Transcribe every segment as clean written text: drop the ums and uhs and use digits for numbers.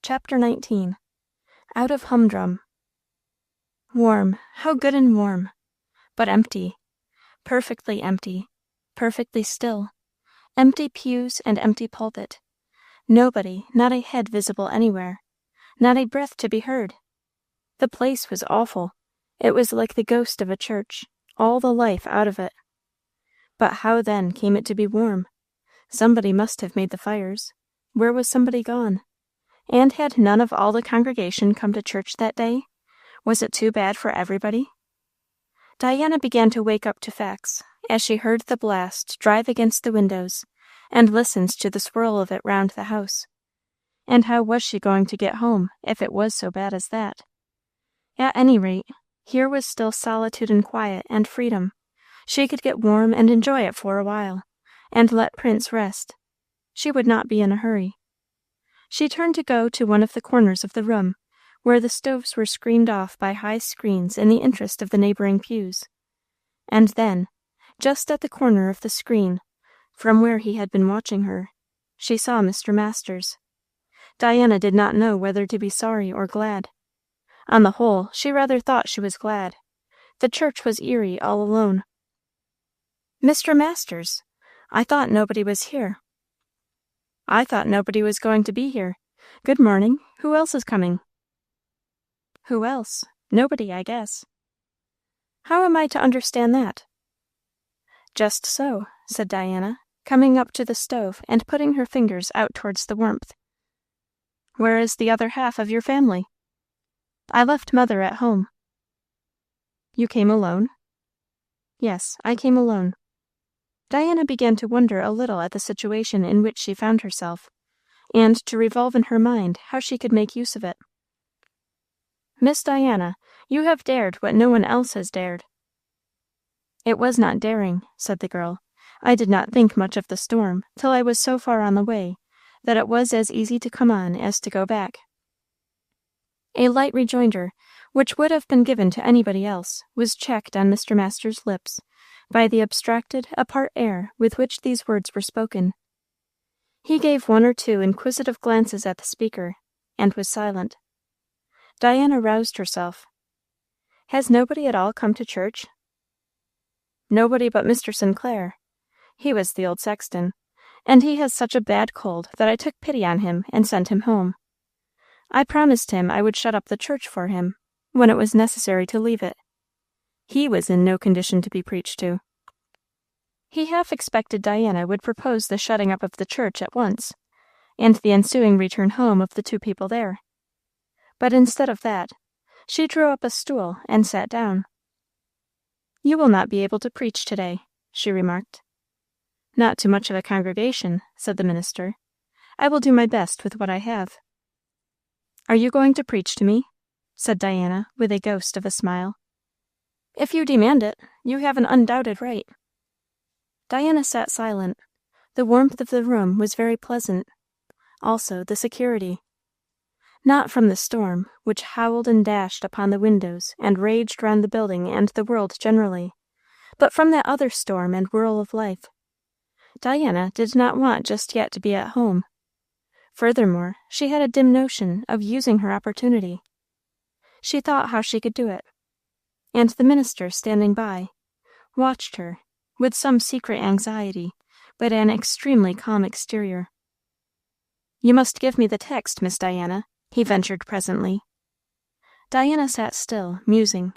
Chapter 19. Out of Humdrum. Warm, how good and warm, but empty, perfectly empty, perfectly still, empty pews and empty pulpit, nobody, not a head visible anywhere, not a breath to be heard. The place was awful. It was like the ghost of a church, all the life out of it. But how then came it to be warm? Somebody must have made the fires. Where was somebody gone? And had none of all the congregation come to church that day? Was it too bad for everybody? Diana began to wake up to facts, as she heard the blast drive against the windows, and listened to the swirl of it round the house. And how was she going to get home, if it was so bad as that? At any rate, here was still solitude and quiet and freedom. She could get warm and enjoy it for a while, and let Prince rest. She would not be in a hurry. She turned to go to one of the corners of the room, where the stoves were screened off by high screens in the interest of the neighboring pews. And then, just at the corner of the screen, from where he had been watching her, she saw Mr. Masters. Diana did not know whether to be sorry or glad. On the whole, she rather thought she was glad. The church was eerie all alone. "Mr. Masters, I thought nobody was here." "I thought nobody was going to be here. Good morning. Who else is coming?" "Who else? Nobody, I guess." "How am I to understand that?" "Just so," said Diana, coming up to the stove and putting her fingers out towards the warmth. "Where is the other half of your family?" "I left Mother at home." "You came alone?" "Yes, I came alone." Diana began to wonder a little at the situation in which she found herself, and to revolve in her mind how she could make use of it. "Miss Diana, you have dared what no one else has dared." "It was not daring," said the girl. "I did not think much of the storm till I was so far on the way that it was as easy to come on as to go back." A light rejoinder, which would have been given to anybody else, was checked on Mr. Masters' lips by the abstracted, apart air with which these words were spoken. He gave one or two inquisitive glances at the speaker, and was silent. Diana roused herself. "Has nobody at all come to church?" "Nobody but Mr. Sinclair. He was the old sexton, and he has such a bad cold that I took pity on him and sent him home. I promised him I would shut up the church for him, when it was necessary to leave it. He was in no condition to be preached to." He half expected Diana would propose the shutting up of the church at once, and the ensuing return home of the two people there. But instead of that, she drew up a stool and sat down. "You will not be able to preach to-day," she remarked. "Not to much of a congregation," said the minister. "I will do my best with what I have." "Are you going to preach to me?" said Diana, with a ghost of a smile. "If you demand it, you have an undoubted right." Diana sat silent. The warmth of the room was very pleasant, also the security. Not from the storm, which howled and dashed upon the windows and raged round the building and the world generally, but from that other storm and whirl of life. Diana did not want just yet to be at home. Furthermore, she had a dim notion of using her opportunity. She thought how she could do it. And the minister, standing by, watched her, with some secret anxiety, but an extremely calm exterior. "You must give me the text, Miss Diana," he ventured presently. Diana sat still, musing.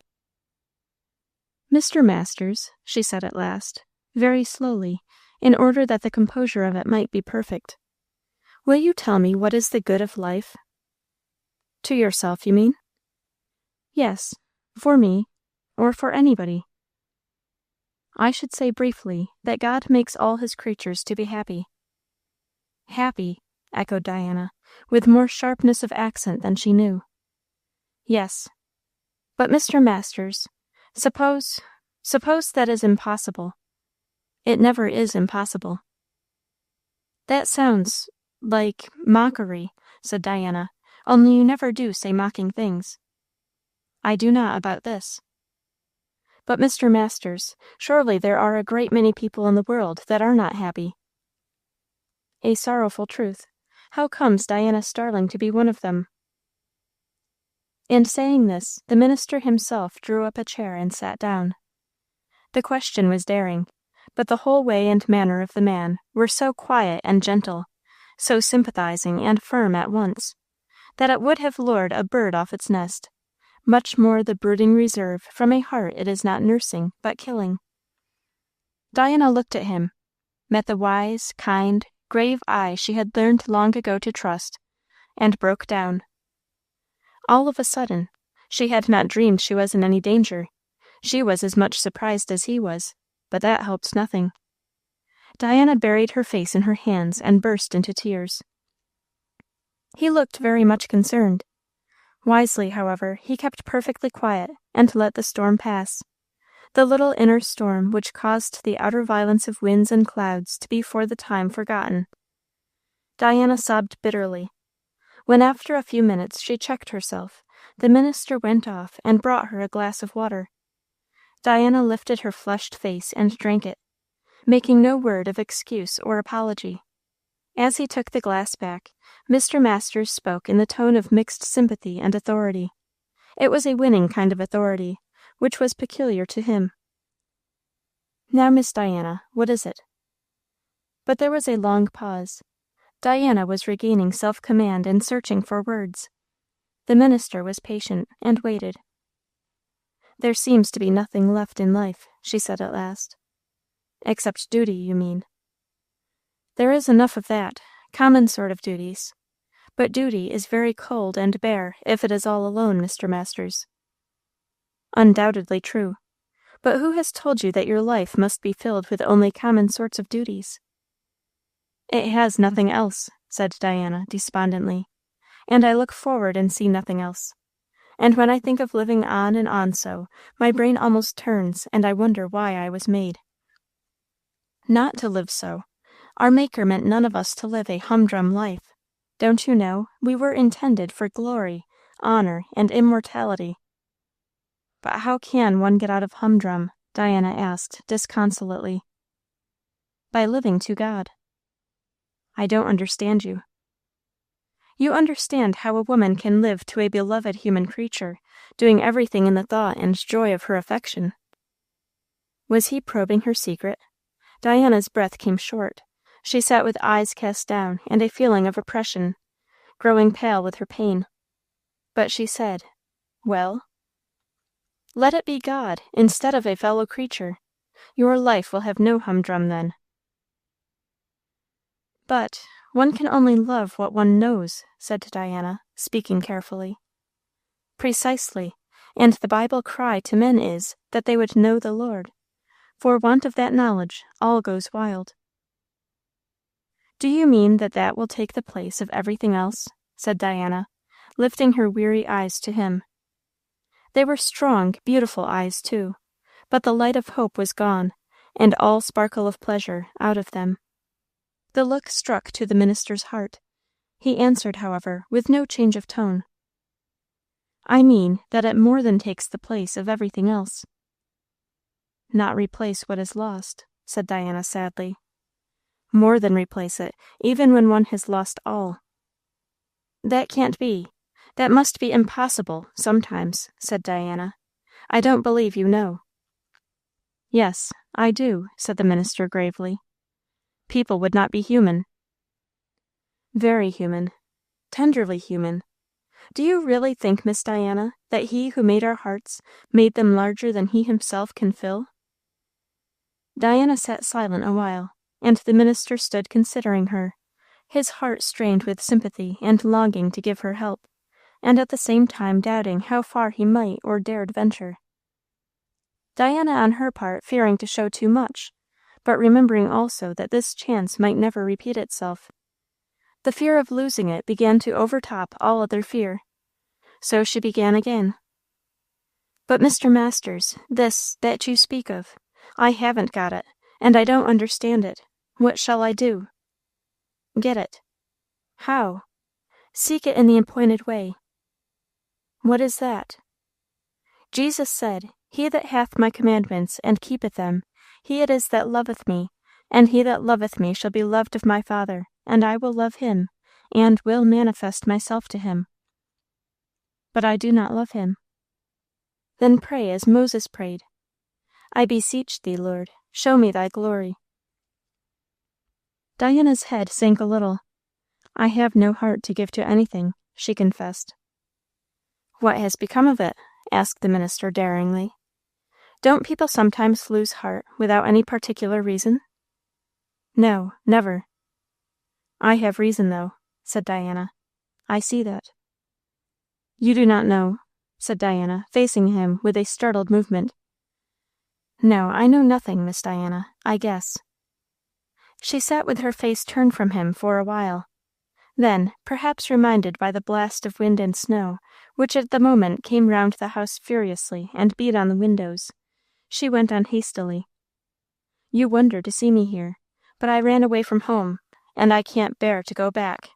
"Mr. Masters," she said at last, very slowly, in order that the composure of it might be perfect, "will you tell me what is the good of life?" "To yourself, you mean?" "Yes, for me, or for anybody." "I should say briefly that God makes all his creatures to be happy." "Happy," echoed Diana, with more sharpness of accent than she knew. "Yes. But, Mr. Masters, suppose that is impossible. It never is impossible." "That sounds like mockery," said Diana, "only you never do say mocking things." "I do not about this." "But, Mr. Masters, surely there are a great many people in the world that are not happy." "A sorrowful truth. How comes Diana Starling to be one of them?" And saying this, the minister himself drew up a chair and sat down. The question was daring, but the whole way and manner of the man were so quiet and gentle, so sympathizing and firm at once, that it would have lured a bird off its nest, much more the brooding reserve from a heart it is not nursing but killing. Diana looked at him, met the wise, kind, grave eye she had learned long ago to trust, and broke down. All of a sudden, she had not dreamed she was in any danger. She was as much surprised as he was, but that helped nothing. Diana buried her face in her hands and burst into tears. He looked very much concerned. Wisely, however, he kept perfectly quiet and let the storm pass, the little inner storm which caused the outer violence of winds and clouds to be for the time forgotten. Diana sobbed bitterly. When after a few minutes she checked herself, the minister went off and brought her a glass of water. Diana lifted her flushed face and drank it, making no word of excuse or apology. As he took the glass back, Mr. Masters spoke in the tone of mixed sympathy and authority. It was a winning kind of authority, which was peculiar to him. "Now, Miss Diana, what is it?" But there was a long pause. Diana was regaining self-command and searching for words. The minister was patient, and waited. "There seems to be nothing left in life," she said at last. "Except duty, you mean?" "There is enough of that, common sort of duties. But duty is very cold and bare if it is all alone, Mr. Masters." "Undoubtedly true. But who has told you that your life must be filled with only common sorts of duties?" "It has nothing else," said Diana, despondently, "and I look forward and see nothing else. And when I think of living on and on so, my brain almost turns, and I wonder why I was made. Not to live so. Our Maker meant none of us to live a humdrum life. Don't you know, we were intended for glory, honor, and immortality." "But how can one get out of humdrum?" Diana asked disconsolately. "By living to God." "I don't understand you." "You understand how a woman can live to a beloved human creature, doing everything in the thought and joy of her affection." Was he probing her secret? Diana's breath came short. She sat with eyes cast down and a feeling of oppression, growing pale with her pain. But she said, "Well?" "Let it be God, instead of a fellow creature. Your life will have no humdrum then." "But one can only love what one knows," said Diana, speaking carefully. "Precisely, and the Bible cry to men is, that they would know the Lord. For want of that knowledge, all goes wild." "Do you mean that that will take the place of everything else?" said Diana, lifting her weary eyes to him. They were strong, beautiful eyes, too, but the light of hope was gone, and all sparkle of pleasure out of them. The look struck to the minister's heart. He answered, however, with no change of tone. "I mean that it more than takes the place of everything else." "Not replace what is lost," said Diana sadly. "More than replace it, even when one has lost all." "That can't be. That must be impossible, sometimes," said Diana. "I don't believe you know." "Yes, I do," said the minister gravely. "People would not be human." "Very human, tenderly human. Do you really think, Miss Diana, that He who made our hearts made them larger than He himself can fill?" Diana sat silent a while, and the minister stood considering her, his heart strained with sympathy and longing to give her help, and at the same time doubting how far he might or dared venture. Diana on her part fearing to show too much, but remembering also that this chance might never repeat itself. The fear of losing it began to overtop all other fear. So she began again. "But, Mr. Masters, this that you speak of, I haven't got it, and I don't understand it. What shall I do?" "Get it." "How?" "Seek it in the appointed way." "What is that?" "Jesus said, He that hath my commandments, and keepeth them, he it is that loveth me, and he that loveth me shall be loved of my Father, and I will love him, and will manifest myself to him. But I do not love him. Then pray as Moses prayed. I beseech thee, Lord, show me thy glory. Diana's head sank a little. I have no heart to give to anything, she confessed. What has become of it? Asked the minister daringly. Don't people sometimes lose heart without any particular reason? No, never. I have reason, though, said Diana. I see that. You do not know, said Diana, facing him with a startled movement. No, I know nothing, Miss Diana, I guess. She sat with her face turned from him for a while. Then, perhaps reminded by the blast of wind and snow, which at the moment came round the house furiously and beat on the windows, she went on hastily. You wonder to see me here, but I ran away from home, and I can't bear to go back.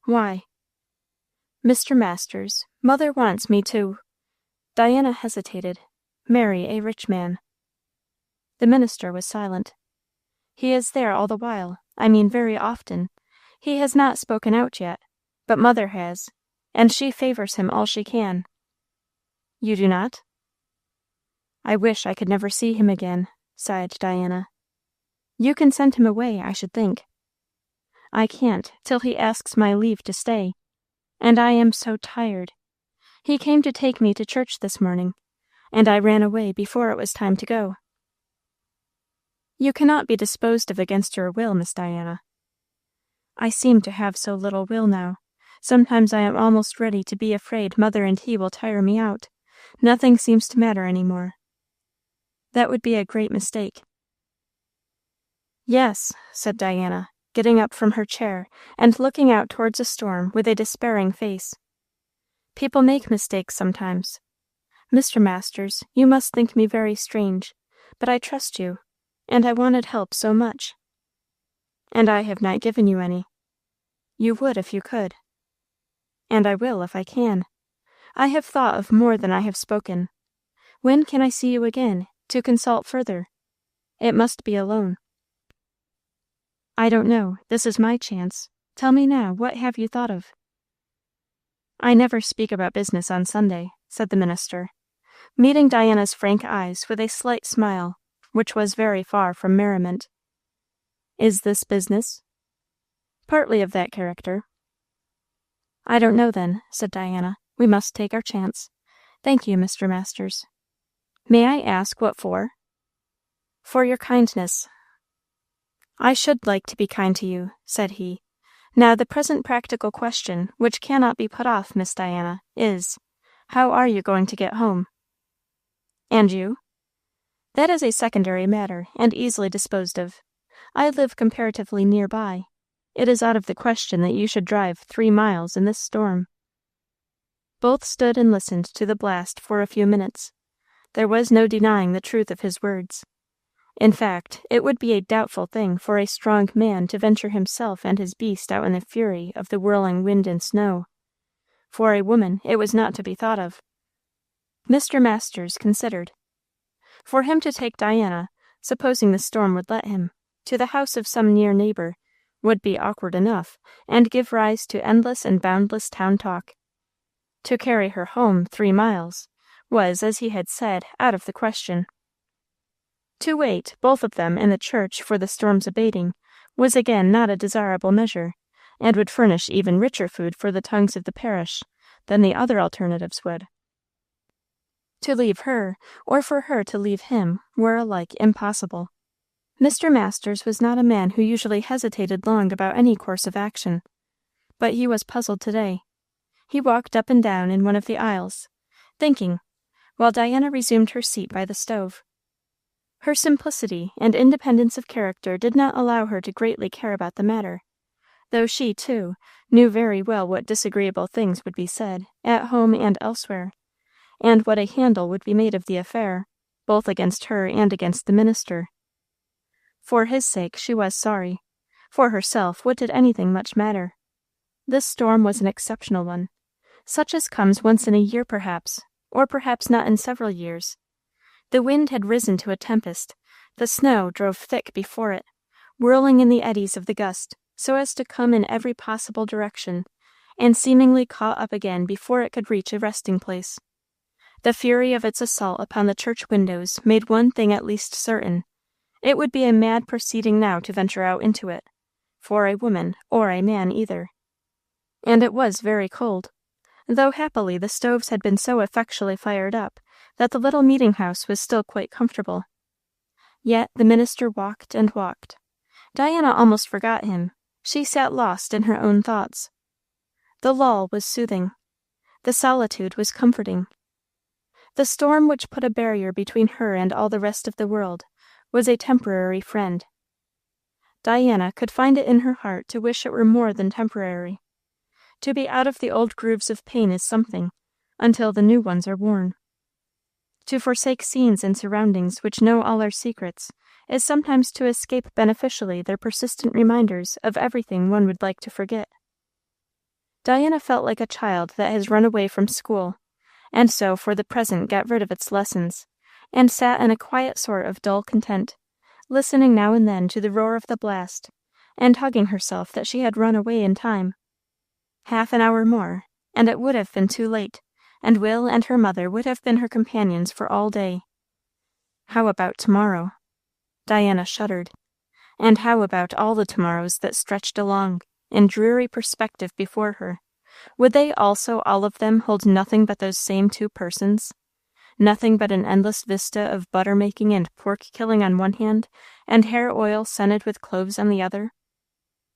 Why? Mr. Masters, mother wants me to. Diana hesitated. Marry a rich man. The minister was silent. He is there all the while, I mean very often. He has not spoken out yet, but mother has, and she favors him all she can. You do not? I wish I could never see him again, sighed Diana. You can send him away, I should think. I can't, till he asks my leave to stay. And I am so tired. He came to take me to church this morning, and I ran away before it was time to go. You cannot be disposed of against your will, Miss Diana. I seem to have so little will now. Sometimes I am almost ready to be afraid mother and he will tire me out. Nothing seems to matter any more. That would be a great mistake. Yes, said Diana, getting up from her chair and looking out towards a storm with a despairing face. People make mistakes sometimes. Mr. Masters, you must think me very strange, but I trust you, and I wanted help so much. And I have not given you any. You would if you could. And I will if I can. I have thought of more than I have spoken. When can I see you again, to consult further? It must be alone. I don't know. This is my chance. Tell me now, what have you thought of? I never speak about business on Sunday, said the minister, meeting Diana's frank eyes with a slight smile, which was very far from merriment. Is this business? Partly of that character. I don't know then, said Diana. We must take our chance. Thank you, Mr. Masters. May I ask what for? For your kindness. I should like to be kind to you, said he. Now the present practical question, which cannot be put off, Miss Diana, is, how are you going to get home? And you? That is a secondary matter, and easily disposed of. I live comparatively near by. It is out of the question that you should drive 3 miles in this storm. Both stood and listened to the blast for a few minutes. There was no denying the truth of his words. In fact, it would be a doubtful thing for a strong man to venture himself and his beast out in the fury of the whirling wind and snow. For a woman, it was not to be thought of. Mr. Masters considered. For him to take Diana, supposing the storm would let him, to the house of some near neighbor, would be awkward enough, and give rise to endless and boundless town talk. To carry her home 3 miles was, as he had said, out of the question. To wait, both of them, in the church for the storm's abating, was again not a desirable measure, and would furnish even richer food for the tongues of the parish than the other alternatives would. To leave her, or for her to leave him, were alike impossible. Mr. Masters was not a man who usually hesitated long about any course of action, but he was puzzled today. He walked up and down in one of the aisles, thinking, while Diana resumed her seat by the stove. Her simplicity and independence of character did not allow her to greatly care about the matter, though she, too, knew very well what disagreeable things would be said, at home and elsewhere, and what a handle would be made of the affair, both against her and against the minister. For his sake she was sorry. For herself, what did anything much matter? This storm was an exceptional one, such as comes once in a year perhaps, or perhaps not in several years. The wind had risen to a tempest, the snow drove thick before it, whirling in the eddies of the gust, so as to come in every possible direction, and seemingly caught up again before it could reach a resting place. The fury of its assault upon the church windows made one thing at least certain: it would be a mad proceeding now to venture out into it, for a woman or a man either. And it was very cold, though happily the stoves had been so effectually fired up that the little meeting-house was still quite comfortable. Yet the minister walked and walked. Diana almost forgot him. She sat lost in her own thoughts. The lull was soothing. The solitude was comforting. The storm which put a barrier between her and all the rest of the world was a temporary friend. Diana could find it in her heart to wish it were more than temporary. To be out of the old grooves of pain is something, until the new ones are worn. To forsake scenes and surroundings which know all our secrets is sometimes to escape beneficially their persistent reminders of everything one would like to forget. Diana felt like a child that has run away from school, and so for the present got rid of its lessons, and sat in a quiet sort of dull content, listening now and then to the roar of the blast, and hugging herself that she had run away in time. Half an hour more, and it would have been too late, and Will and her mother would have been her companions for all day. How about tomorrow? Diana shuddered. And how about all the tomorrows that stretched along, in dreary perspective before her? Would they also, all of them, hold nothing but those same two persons? Nothing but an endless vista of butter-making and pork-killing on one hand, and hair oil scented with cloves on the other?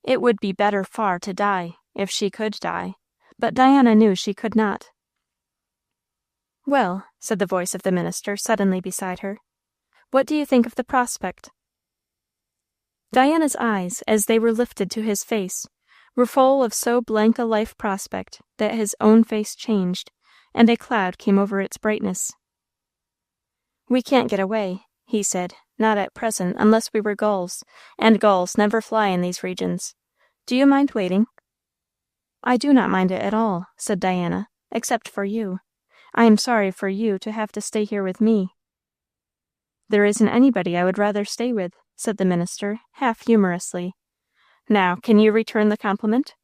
It would be better far to die, if she could die, but Diana knew she could not. "Well," said the voice of the minister suddenly beside her, "what do you think of the prospect?" Diana's eyes, as they were lifted to his face, were full of so blank a life prospect that his own face changed, and a cloud came over its brightness. "We can't get away," he said, "not at present, unless we were gulls, and gulls never fly in these regions. Do you mind waiting?" "I do not mind it at all," said Diana, "except for you. I am sorry for you to have to stay here with me." "There isn't anybody I would rather stay with," said the minister, half humorously. "Now, can you return the compliment?"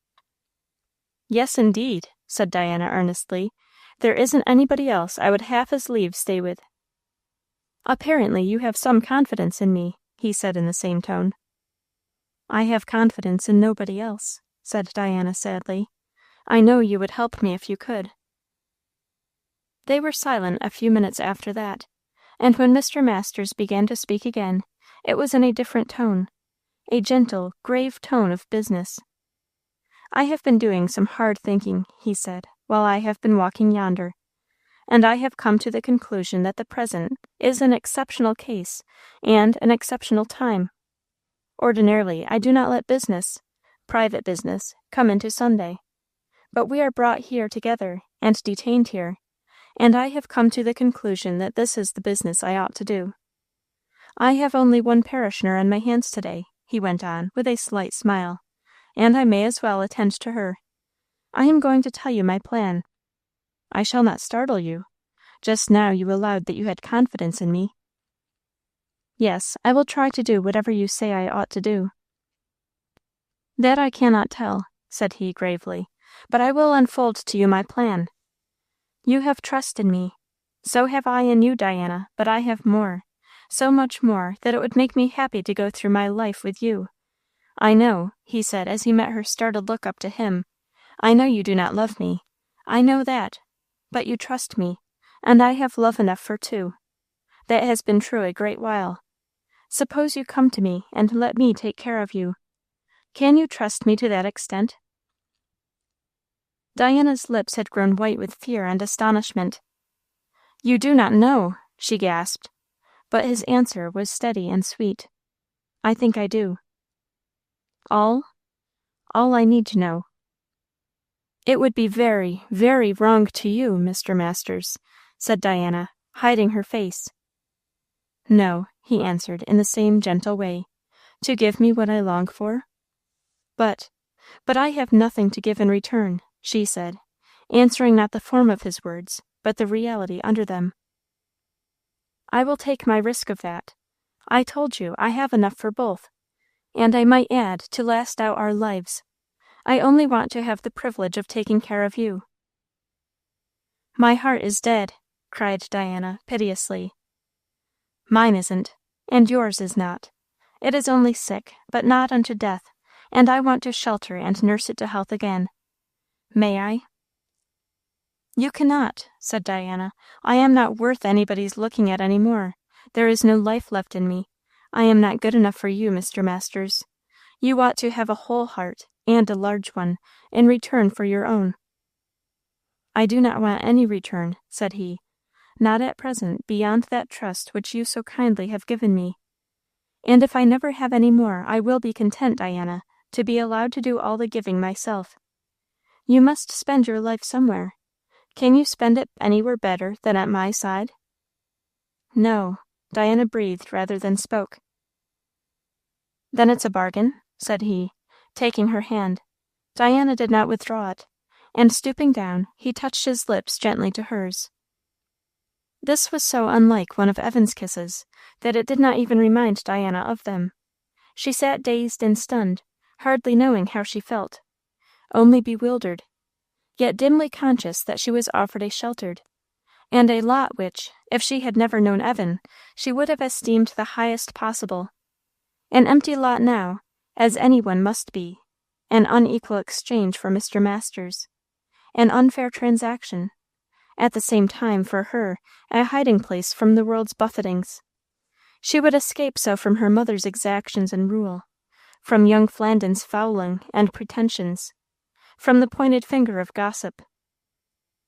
"Yes, indeed," said Diana earnestly. "There isn't anybody else I would half as lieve stay with." "Apparently you have some confidence in me," he said in the same tone. "I have confidence in nobody else," said Diana sadly. "I know you would help me if you could." They were silent a few minutes after that, and when Mr. Masters began to speak again, it was in a different tone, a gentle, grave tone of business. "I have been doing some hard thinking," he said, "while I have been walking yonder, and I have come to the conclusion that the present is an exceptional case and an exceptional time. Ordinarily, I do not let business, private business, come into Sunday. But we are brought here together, and detained here, and I have come to the conclusion that this is the business I ought to do. I have only one parishioner on my hands today," he went on, with a slight smile, "and I may as well attend to her. I am going to tell you my plan. I shall not startle you. Just now you allowed that you had confidence in me." "Yes, I will try to do whatever you say I ought to do." "That I cannot tell," said he gravely, "but I will unfold to you my plan. You have trust in me. So have I in you, Diana, but I have more, so much more, that it would make me happy to go through my life with you. I know," he said, as he met her startled look up to him, "I know you do not love me. I know that. But you trust me, and I have love enough for two. That has been true a great while. Suppose you come to me, and let me take care of you. Can you trust me to that extent?" Diana's lips had grown white with fear and astonishment. "You do not know," she gasped. But his answer was steady and sweet. "I think I do." "All? All I need to know." "It would be very, very wrong to you, Mr. Masters," said Diana, hiding her face. "No," he answered in the same gentle way, "to give me what I long for?" But I have nothing to give in return," she said, answering not the form of his words, but the reality under them. "I will take my risk of that. I told you I have enough for both. and I might add, to last out our lives. I only want to have the privilege of taking care of you." "My heart is dead," cried Diana, piteously. "Mine isn't, and yours is not. It is only sick, but not unto death, and I want to shelter and nurse it to health again. May I?" "You cannot," said Diana. "I am not worth anybody's looking at any more. There is no life left in me. I am not good enough for you, Mr. Masters. You ought to have a whole heart, and a large one, in return for your own." "I do not want any return," said he. "Not at present, beyond that trust which you so kindly have given me. And if I never have any more, I will be content, Diana, to be allowed to do all the giving myself. You must spend your life somewhere. Can you spend it anywhere better than at my side?" "No," Diana breathed rather than spoke. "Then it's a bargain," said he, taking her hand. Diana did not withdraw it, and stooping down, he touched his lips gently to hers. This was so unlike one of Evan's kisses, that it did not even remind Diana of them. She sat dazed and stunned, hardly knowing how she felt, only bewildered, yet dimly conscious that she was offered a sheltered, and a lot which, if she had never known Evan, she would have esteemed the highest possible. An empty lot now, as any one must be, an unequal exchange for Mr. Masters, an unfair transaction, at the same time, for her, a hiding place from the world's buffetings. She would escape so from her mother's exactions and rule, from young Flandin's fouling and pretensions, from the pointed finger of gossip.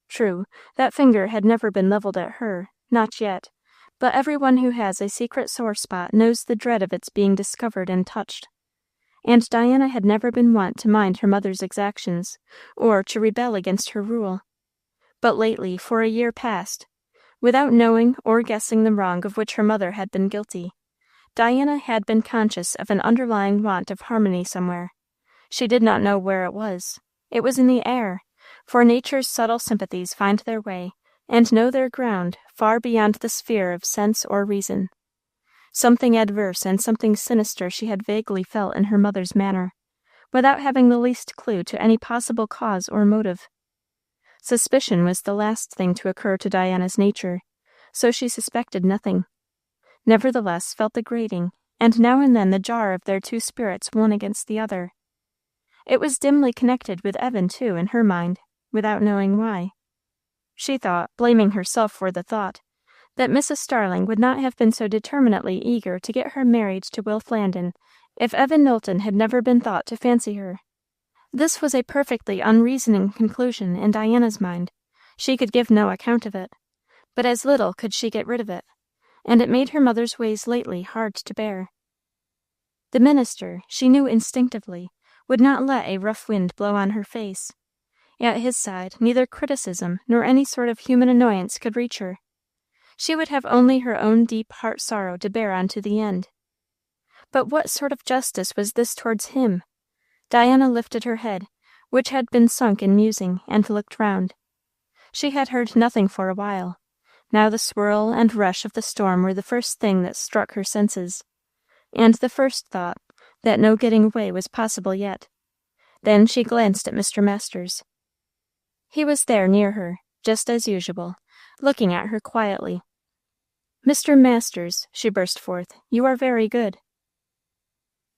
True, that finger had never been levelled at her, not yet, but every one who has a secret sore spot knows the dread of its being discovered and touched. And Diana had never been wont to mind her mother's exactions, or to rebel against her rule. But lately, for a year past, without knowing or guessing the wrong of which her mother had been guilty, Diana had been conscious of an underlying want of harmony somewhere. She did not know where it was. It was in the air, for nature's subtle sympathies find their way, and know their ground, far beyond the sphere of sense or reason. Something adverse and something sinister she had vaguely felt in her mother's manner, without having the least clue to any possible cause or motive. Suspicion was the last thing to occur to Diana's nature, so she suspected nothing, nevertheless felt the grating, and now and then the jar of their two spirits one against the other. It was dimly connected with Evan, too, in her mind, without knowing why. She thought, blaming herself for the thought, that Mrs. Starling would not have been so determinately eager to get her married to Will Flandin if Evan Knowlton had never been thought to fancy her. This was a perfectly unreasoning conclusion in Diana's mind. She could give no account of it, but as little could she get rid of it, and it made her mother's ways lately hard to bear. The minister, she knew instinctively, would not let a rough wind blow on her face. At his side, neither criticism nor any sort of human annoyance could reach her. She would have only her own deep heart sorrow to bear on to the end. But what sort of justice was this towards him? Diana lifted her head, which had been sunk in musing, and looked round. She had heard nothing for a while. Now the swirl and rush of the storm were the first thing that struck her senses, and the first thought that no getting away was possible yet. Then she glanced at Mr. Masters. He was there near her, just as usual, looking at her quietly. "Mr. Masters," she burst forth, "you are very good."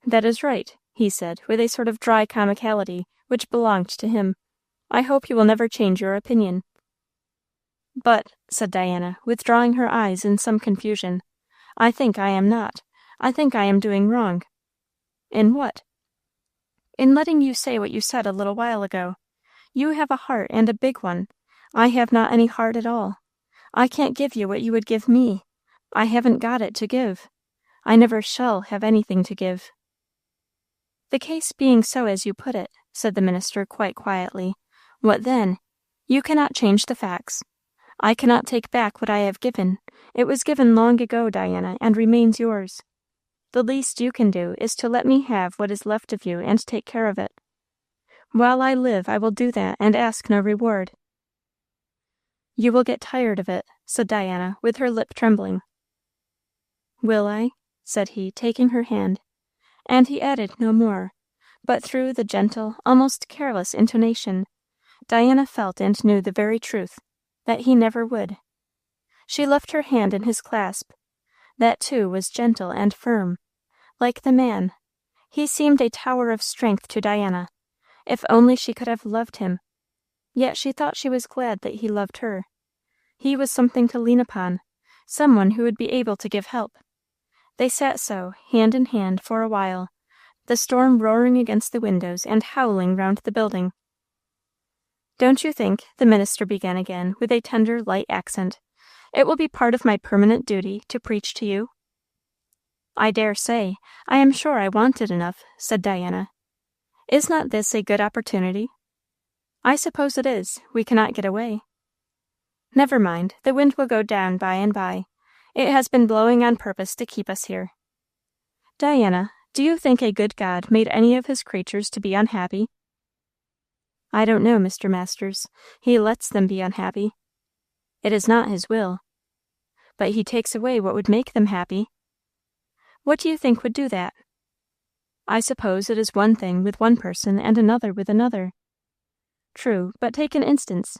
"That is right," he said, with a sort of dry comicality which belonged to him. "I hope you will never change your opinion." "But," said Diana, withdrawing her eyes in some confusion, "I think I am not. I think I am doing wrong." "In what?" "In letting you say what you said a little while ago. You have a heart, and a big one. I have not any heart at all. I can't give you what you would give me. I haven't got it to give. I never shall have anything to give." "The case being so as you put it," said the minister quite quietly, "what then? You cannot change the facts. I cannot take back what I have given. It was given long ago, Diana, and remains yours. The least you can do is to let me have what is left of you and take care of it. While I live, I will do that, and ask no reward." "You will get tired of it," said Diana, with her lip trembling. "Will I?" said he, taking her hand. And he added no more, but through the gentle, almost careless intonation, Diana felt and knew the very truth, that he never would. She left her hand in his clasp. That, too, was gentle and firm. Like the man, he seemed a tower of strength to Diana. If only she could have loved him. Yet she thought she was glad that he loved her. He was something to lean upon, someone who would be able to give help. They sat so, hand in hand, for a while, the storm roaring against the windows and howling round the building. "Don't you think," the minister began again, with a tender, light accent, "it will be part of my permanent duty to preach to you?" "I dare say. I am sure I want it enough," said Diana. "Is not this a good opportunity?" "I suppose it is. We cannot get away." "Never mind. The wind will go down by and by. It has been blowing on purpose to keep us here. Diana, do you think a good God made any of his creatures to be unhappy?" "I don't know, Mr. Masters. He lets them be unhappy. It is not his will. But he takes away what would make them happy. What do you think would do that? I suppose it is one thing with one person and another with another. True, but take an instance.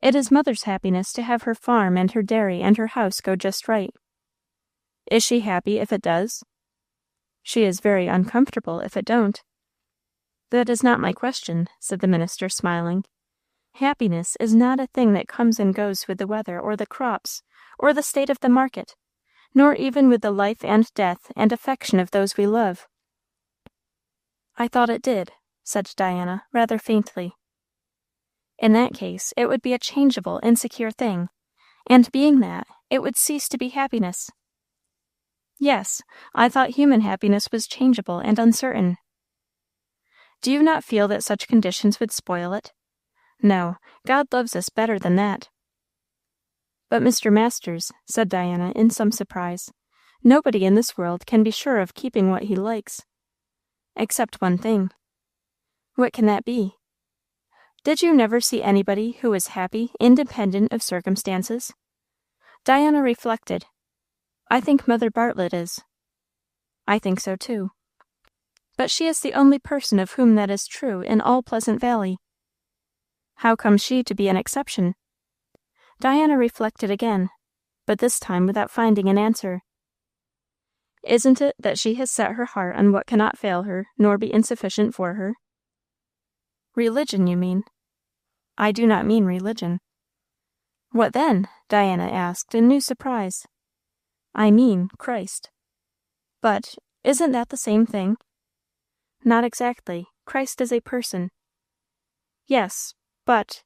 It is mother's happiness to have her farm and her dairy and her house go just right. Is she happy if it does? She is very uncomfortable if it don't." "That is not my question," said the minister, smiling. "Happiness is not a thing that comes and goes with the weather or the crops or the state of the market, nor even with the life and death and affection of those we love." "I thought it did," said Diana, rather faintly. "In that case, it would be a changeable, insecure thing, and being that, it would cease to be happiness." "Yes, I thought human happiness was changeable and uncertain." "Do you not feel that such conditions would spoil it? No, God loves us better than that." "But, Mr. Masters," said Diana, in some surprise, "nobody in this world can be sure of keeping what he likes. Except one thing." "What can that be?" "Did you never see anybody who was happy, independent of circumstances?" Diana reflected. "I think Mother Bartlett is." "I think so too. But she is the only person of whom that is true in all Pleasant Valley." "How comes she to be an exception?" Diana reflected again, but this time without finding an answer. "Isn't it that she has set her heart on what cannot fail her, nor be insufficient for her?" "Religion, you mean." "I do not mean religion." "What then?" Diana asked in new surprise. "I mean Christ." "But isn't that the same thing?" "Not exactly. Christ is a person." "Yes, but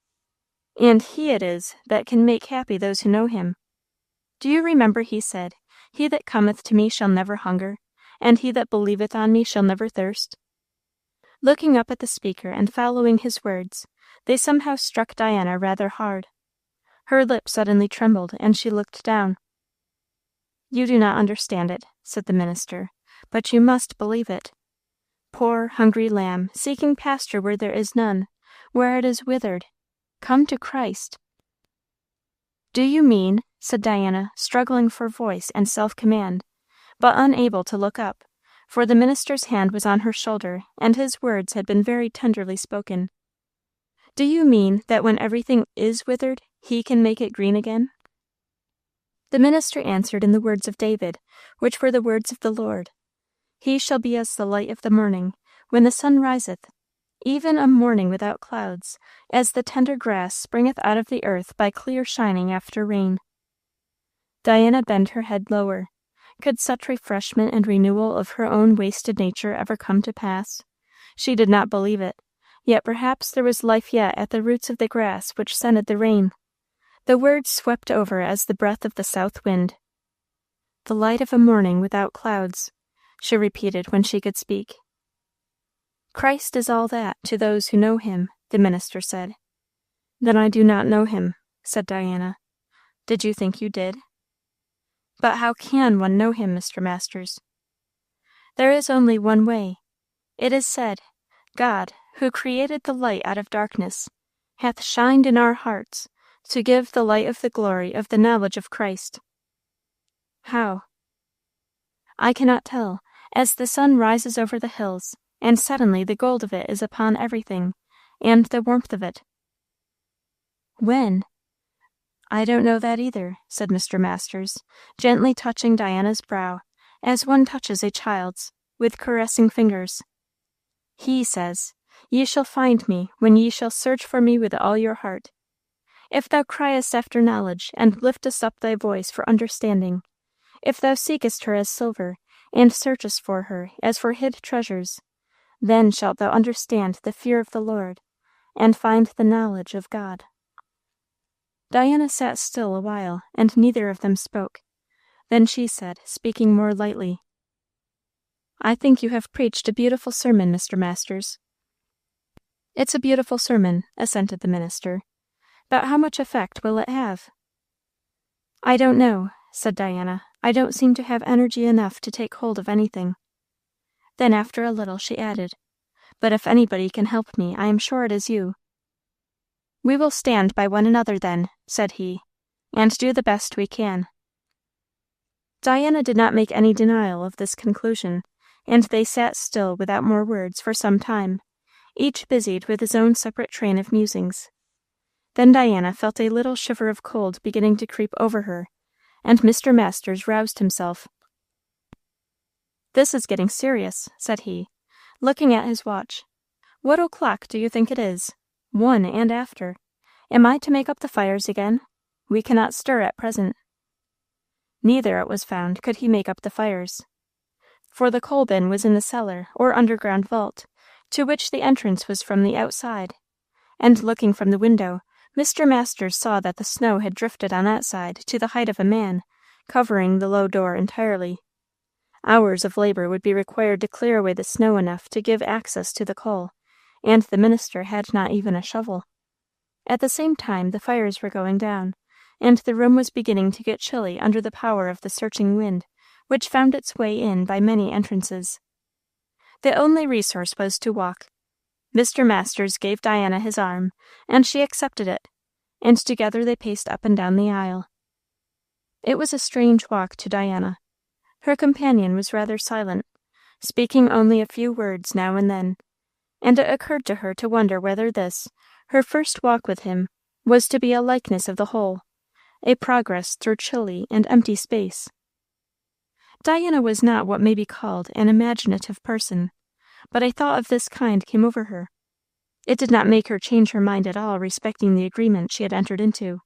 and he it is that can make happy those who know him. Do you remember he said, 'He that cometh to me shall never hunger, and he that believeth on me shall never thirst'?" Looking up at the speaker and following his words, they somehow struck Diana rather hard. Her lip suddenly trembled, and she looked down. "You do not understand it," said the minister, "but you must believe it. Poor, hungry lamb, seeking pasture where there is none, where it is withered. Come to Christ." "Do you mean," said Diana, struggling for voice and self-command, but unable to look up, for the minister's hand was on her shoulder, and his words had been very tenderly spoken, "do you mean that when everything is withered, he can make it green again?" The minister answered in the words of David, which were the words of the Lord. "He shall be as the light of the morning, when the sun riseth, even a morning without clouds, as the tender grass springeth out of the earth by clear shining after rain." Diana bent her head lower. Could such refreshment and renewal of her own wasted nature ever come to pass? She did not believe it, yet perhaps there was life yet at the roots of the grass which scented the rain. The words swept over as the breath of the south wind. "The light of a morning without clouds," she repeated when she could speak. "Christ is all that to those who know him," the minister said. "Then I do not know him," said Diana. "Did you think you did?" "But how can one know him, Mr. Masters?" "There is only one way. It is said, 'God, who created the light out of darkness, hath shined in our hearts, to give the light of the glory of the knowledge of Christ.'" "How?" "I cannot tell, as the sun rises over the hills, and suddenly the gold of it is upon everything, and the warmth of it. When? I don't know that either, said Mr. Masters, gently touching Diana's brow, as one touches a child's, with caressing fingers. He says, Ye shall find me, when ye shall search for me with all your heart. If thou criest after knowledge, and liftest up thy voice for understanding, if thou seekest her as silver, and searchest for her as for hid treasures, then shalt thou understand the fear of the Lord, and find the knowledge of God. Diana sat still a while, and neither of them spoke. Then she said, speaking more lightly, I think you have preached a beautiful sermon, Mr. Masters. It's a beautiful sermon, assented the minister. But how much effect will it have? I don't know, said Diana. I don't seem to have energy enough to take hold of anything. Then after a little she added, But if anybody can help me, I am sure it is you. We will stand by one another then, said he, and do the best we can. Diana did not make any denial of this conclusion, and they sat still without more words for some time, each busied with his own separate train of musings. Then Diana felt a little shiver of cold beginning to creep over her, and Mr. Masters roused himself. This is getting serious, said he, looking at his watch. What o'clock do you think it is? 1 and after. Am I to make up the fires again? We cannot stir at present. Neither, it was found, could he make up the fires, for the coal bin was in the cellar or underground vault, to which the entrance was from the outside, and looking from the window, Mr. Masters saw that the snow had drifted on that side to the height of a man, covering the low door entirely. Hours of labor would be required to clear away the snow enough to give access to the coal, and the minister had not even a shovel. At the same time the fires were going down, and the room was beginning to get chilly under the power of the searching wind, which found its way in by many entrances. The only resource was to walk. Mr. Masters gave Diana his arm, and she accepted it, and together they paced up and down the aisle. It was a strange walk to Diana. Her companion was rather silent, speaking only a few words now and then, and it occurred to her to wonder whether this, her first walk with him, was to be a likeness of the whole, a progress through chilly and empty space. Diana was not what may be called an imaginative person, but a thought of this kind came over her. It did not make her change her mind at all respecting the agreement she had entered into.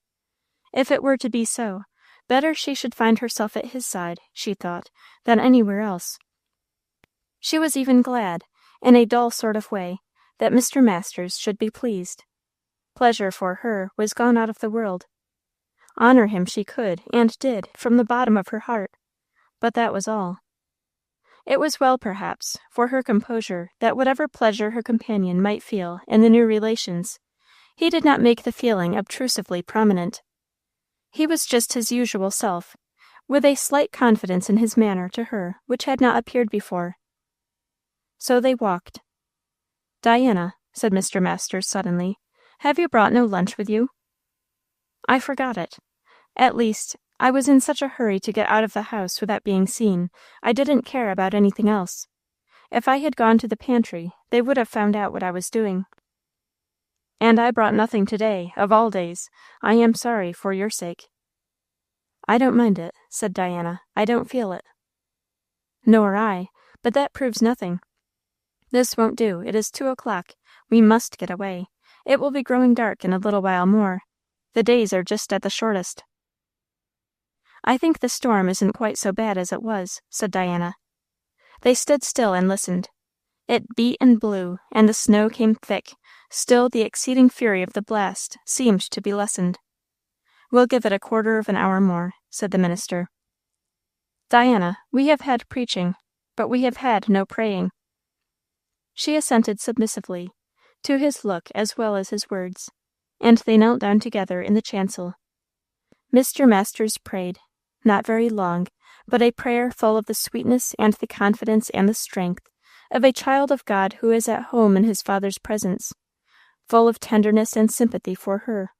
If it were to be so, better she should find herself at his side, she thought, than anywhere else. She was even glad, in a dull sort of way, that Mr. Masters should be pleased. Pleasure for her was gone out of the world. Honor him she could, and did, from the bottom of her heart, but that was all. It was well, perhaps, for her composure that whatever pleasure her companion might feel in the new relations, he did not make the feeling obtrusively prominent. He was just his usual self, with a slight confidence in his manner to her which had not appeared before. So they walked. Diana, said Mr. Masters suddenly, have you brought no lunch with you? I forgot it. At least, I was in such a hurry to get out of the house without being seen, I didn't care about anything else. If I had gone to the pantry, they would have found out what I was doing. And I brought nothing today, of all days. I am sorry, for your sake. I don't mind it, said Diana. I don't feel it. Nor I, but that proves nothing. This won't do. It is 2 o'clock. We must get away. It will be growing dark in a little while more. The days are just at the shortest. I think the storm isn't quite so bad as it was, said Diana. They stood still and listened. It beat and blew, and the snow came thick. Still the exceeding fury of the blast seemed to be lessened. We'll give it a quarter of an hour more, said the minister. Diana, we have had preaching, but we have had no praying. She assented submissively, to his look as well as his words, and they knelt down together in the chancel. Mr. Masters prayed, not very long, but a prayer full of the sweetness and the confidence and the strength of a child of God who is at home in his Father's presence, full of tenderness and sympathy for her.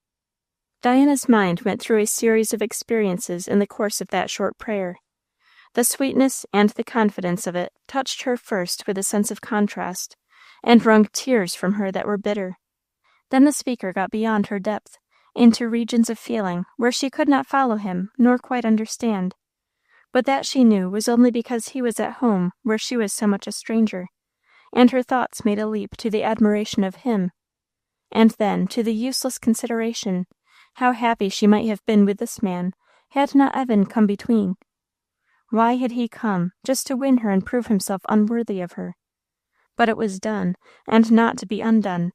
Diana's mind went through a series of experiences in the course of that short prayer. The sweetness and the confidence of it touched her first with a sense of contrast, and wrung tears from her that were bitter. Then the speaker got beyond her depth, into regions of feeling where she could not follow him nor quite understand. But that she knew was only because he was at home where she was so much a stranger, and her thoughts made a leap to the admiration of him, and then to the useless consideration how happy she might have been with this man had not Evan come between. Why had he come, just to win her and prove himself unworthy of her? But it was done, and not to be undone.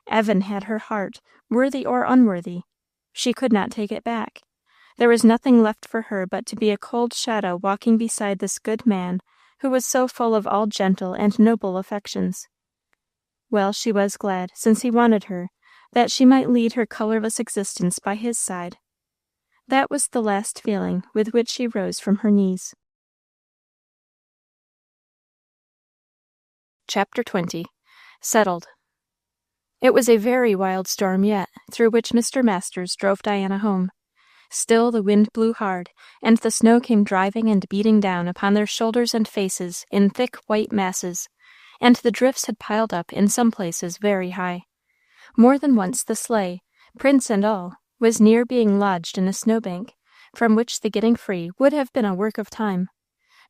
Evan had her heart, worthy or unworthy. She could not take it back. There was nothing left for her but to be a cold shadow walking beside this good man who was so full of all gentle and noble affections. Well, she was glad, since he wanted her, that she might lead her colorless existence by his side. That was the last feeling with which she rose from her knees. Chapter 20. Settled. It was a very wild storm yet, through which Mr. Masters drove Diana home. Still the wind blew hard, and the snow came driving and beating down upon their shoulders and faces in thick white masses, and the drifts had piled up in some places very high. More than once the sleigh, Prince and all, was near being lodged in a snowbank, from which the getting free would have been a work of time.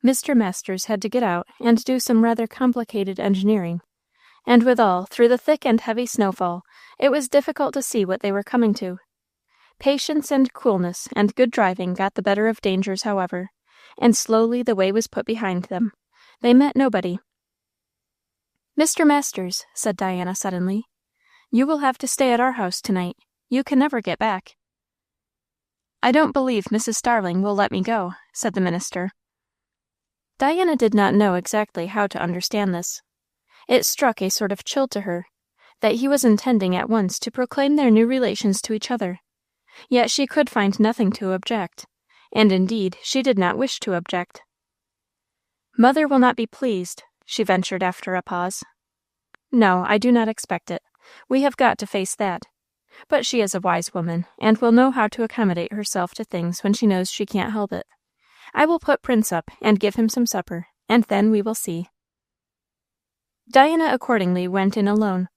Mr. Masters had to get out and do some rather complicated engineering, and withal, through the thick and heavy snowfall, it was difficult to see what they were coming to. Patience and coolness and good driving got the better of dangers, however, and slowly the way was put behind them. They met nobody. "Mr. Masters," said Diana suddenly, "you will have to stay at our house tonight. You can never get back." "I don't believe Mrs. Starling will let me go," said the minister. Diana did not know exactly how to understand this. It struck a sort of chill to her, that he was intending at once to proclaim their new relations to each other. Yet she could find nothing to object, and indeed she did not wish to object. "Mother will not be pleased," she ventured after a pause. "No, I do not expect it. We have got to face that. But she is a wise woman, and will know how to accommodate herself to things when she knows she can't help it. I will put Prince up and give him some supper, and then we will see." Diana accordingly went in alone,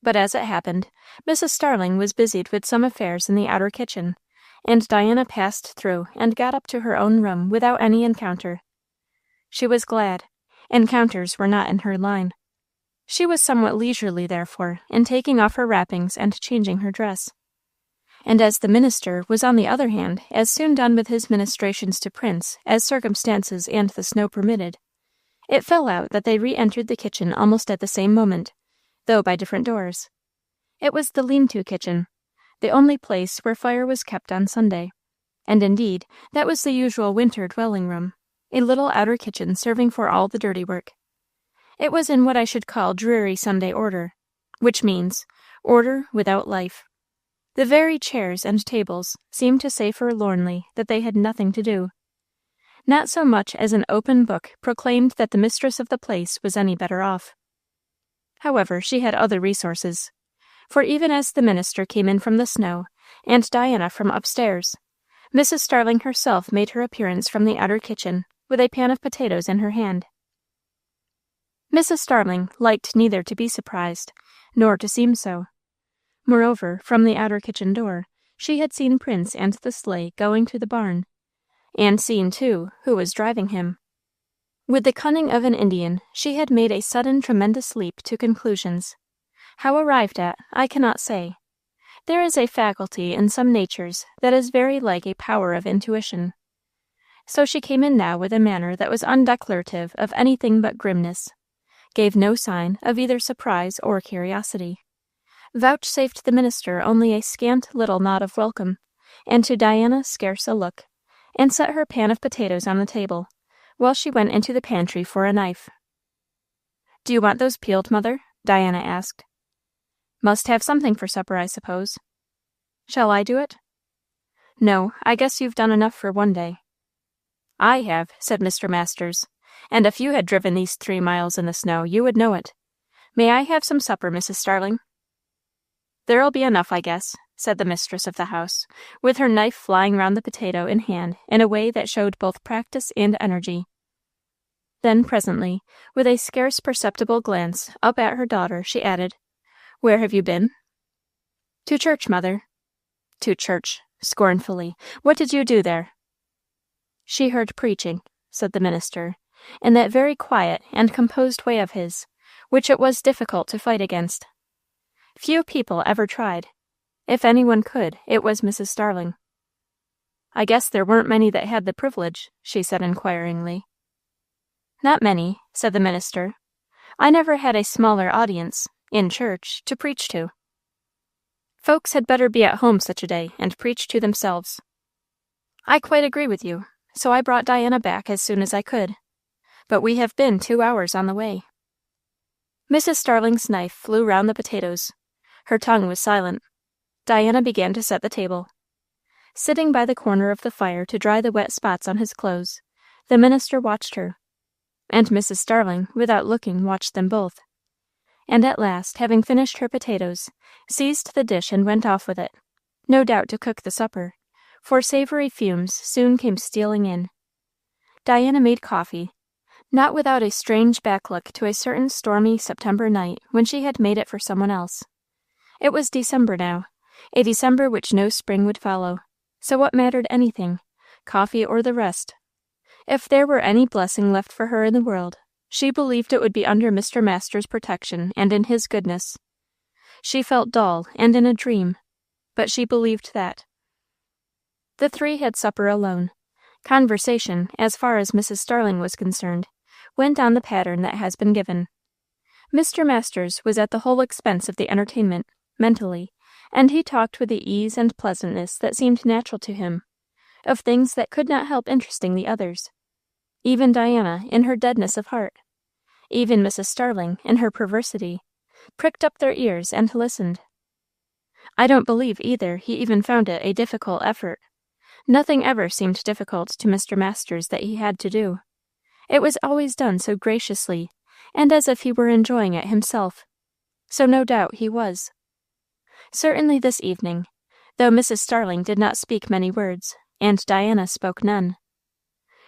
but as it happened, Mrs. Starling was busied with some affairs in the outer kitchen, and Diana passed through and got up to her own room without any encounter. She was glad. Encounters were not in her line. She was somewhat leisurely, therefore, in taking off her wrappings and changing her dress. And as the minister was on the other hand as soon done with his ministrations to Prince as circumstances and the snow permitted, it fell out that they re-entered the kitchen almost at the same moment, though by different doors. It was the lean-to kitchen, the only place where fire was kept on Sunday, and indeed that was the usual winter dwelling-room, a little outer kitchen serving for all the dirty work. It was in what I should call dreary Sunday order, which means order without life. The very chairs and tables seemed to say forlornly that they had nothing to do. Not so much as an open book proclaimed that the mistress of the place was any better off. However, she had other resources, for even as the minister came in from the snow, and Diana from upstairs, Mrs. Starling herself made her appearance from the outer kitchen, with a pan of potatoes in her hand. Mrs. Starling liked neither to be surprised, nor to seem so. Moreover, from the outer kitchen door, she had seen Prince and the sleigh going to the barn, and seen, too, who was driving him. With the cunning of an Indian, she had made a sudden tremendous leap to conclusions. How arrived at, I cannot say. There is a faculty in some natures that is very like a power of intuition. So she came in now with a manner that was undeclarative of anything but grimness, gave no sign of either surprise or curiosity, vouchsafed the minister only a scant little nod of welcome, and to Diana scarce a look, and set her pan of potatoes on the table, while she went into the pantry for a knife. "Do you want those peeled, Mother?" Diana asked. "Must have something for supper, I suppose." "Shall I do it?" "No, I guess you've done enough for one day." "I have," said Mr. Masters, "and if you had driven these 3 miles in the snow, you would know it. May I have some supper, Mrs. Starling?" "There'll be enough, I guess," said the mistress of the house, with her knife flying round the potato in hand in a way that showed both practice and energy. Then presently, with a scarce perceptible glance up at her daughter, she added, "Where have you been?" "To church, mother." "To church," scornfully. "What did you do there?" "She heard preaching," said the minister, in that very quiet and composed way of his, which it was difficult to fight against. Few people ever tried. If anyone could, it was Mrs. Starling. "I guess there weren't many that had the privilege," she said inquiringly. "Not many," said the minister. "I never had a smaller audience, in church, to preach to. Folks had better be at home such a day, and preach to themselves." "I quite agree with you, so I brought Diana back as soon as I could. But we have been 2 hours on the way." Mrs. Starling's knife flew round the potatoes. Her tongue was silent. Diana began to set the table. Sitting by the corner of the fire to dry the wet spots on his clothes, the minister watched her, and Mrs. Starling, without looking, watched them both, and at last, having finished her potatoes, seized the dish and went off with it, no doubt to cook the supper, for savory fumes soon came stealing in. Diana made coffee, not without a strange back-look to a certain stormy September night when she had made it for someone else. It was December now, a December which no spring would follow, so what mattered anything, coffee or the rest? If there were any blessing left for her in the world, she believed it would be under Mr. Masters' protection and in his goodness. She felt dull and in a dream, but she believed that. The three had supper alone. Conversation, as far as Mrs. Starling was concerned, went on the pattern that has been given. Mr. Masters was at the whole expense of the entertainment, mentally, and he talked with the ease and pleasantness that seemed natural to him, of things that could not help interesting the others. Even Diana, in her deadness of heart, even Mrs. Starling, in her perversity, pricked up their ears and listened. I don't believe, either, he even found it a difficult effort. Nothing ever seemed difficult to Mr. Masters that he had to do. It was always done so graciously, and as if he were enjoying it himself. So no doubt he was. Certainly this evening, though Mrs. Starling did not speak many words, and Diana spoke none.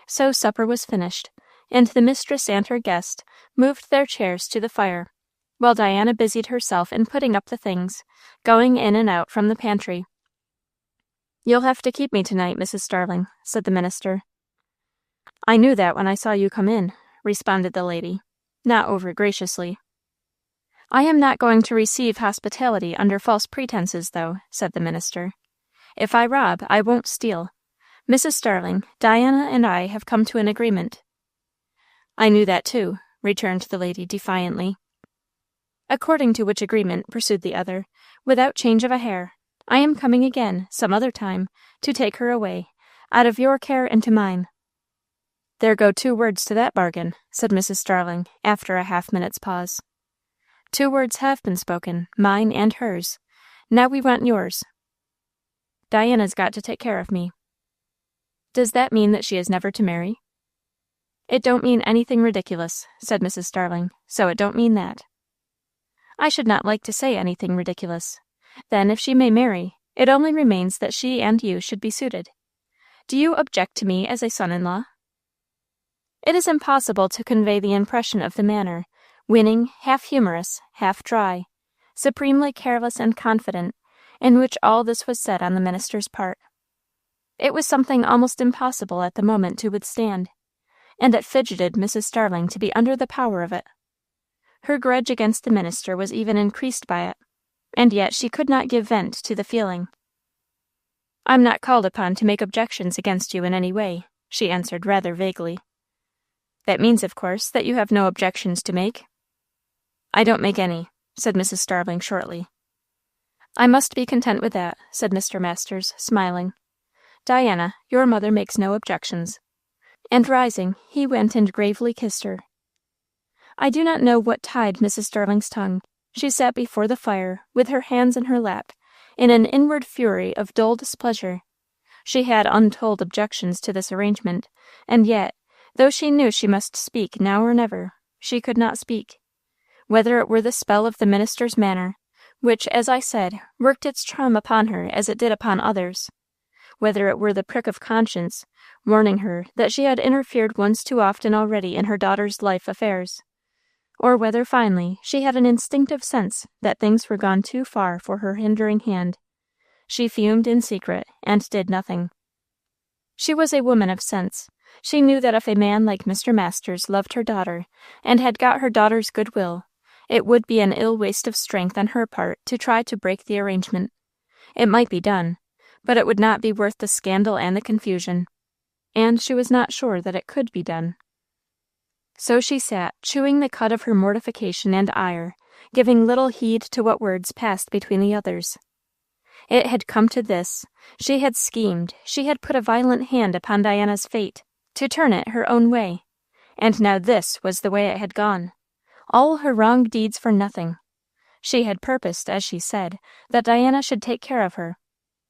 So supper was finished, and the mistress and her guest moved their chairs to the fire, while Diana busied herself in putting up the things, going in and out from the pantry. "You'll have to keep me tonight, Mrs. Starling," said the minister. "I knew that when I saw you come in," responded the lady, not over graciously. "I am not going to receive hospitality under false pretenses, though," said the minister. "If I rob, I won't steal. Mrs. Starling, Diana and I have come to an agreement." "I knew that, too," returned the lady defiantly. "According to which agreement," pursued the other, "without change of a hair, I am coming again, some other time, to take her away, out of your care into mine." "There go 2 words to that bargain," said Mrs. Starling, after a half-minute's pause. "2 words have been spoken, mine and hers. Now we want yours." "Diana's got to take care of me." "Does that mean that she is never to marry?" "It don't mean anything ridiculous," said Mrs. Starling, "so it don't mean that." "I should not like to say anything ridiculous. Then, if she may marry, it only remains that she and you should be suited. Do you object to me as a son-in-law?" It is impossible to convey the impression of the manner, winning, half humorous, half dry, supremely careless and confident, in which all this was said on the minister's part. It was something almost impossible at the moment to withstand, and it fidgeted Mrs. Starling to be under the power of it. Her grudge against the minister was even increased by it, and yet she could not give vent to the feeling. "I'm not called upon to make objections against you in any way," she answered rather vaguely. "That means, of course, that you have no objections to make?" "I don't make any," said Mrs. Starling shortly. "I must be content with that," said Mr. Masters, smiling. "Diana, your mother makes no objections." And rising, he went and gravely kissed her. I do not know what tied Mrs. Starling's tongue. She sat before the fire, with her hands in her lap, in an inward fury of dull displeasure. She had untold objections to this arrangement, and yet, though she knew she must speak now or never, she could not speak. Whether it were the spell of the minister's manner, which, as I said, worked its charm upon her as it did upon others. Whether it were the prick of conscience, warning her that she had interfered once too often already in her daughter's life affairs, or whether, finally, she had an instinctive sense that things were gone too far for her hindering hand, she fumed in secret and did nothing. She was a woman of sense. She knew that if a man like Mr. Masters loved her daughter, and had got her daughter's good will, it would be an ill waste of strength on her part to try to break the arrangement. It might be done, but it would not be worth the scandal and the confusion, and she was not sure that it could be done. So she sat, chewing the cud of her mortification and ire, giving little heed to what words passed between the others. It had come to this. She had schemed, she had put a violent hand upon Diana's fate, to turn it her own way, and now this was the way it had gone. All her wrong deeds for nothing. She had purposed, as she said, that Diana should take care of her.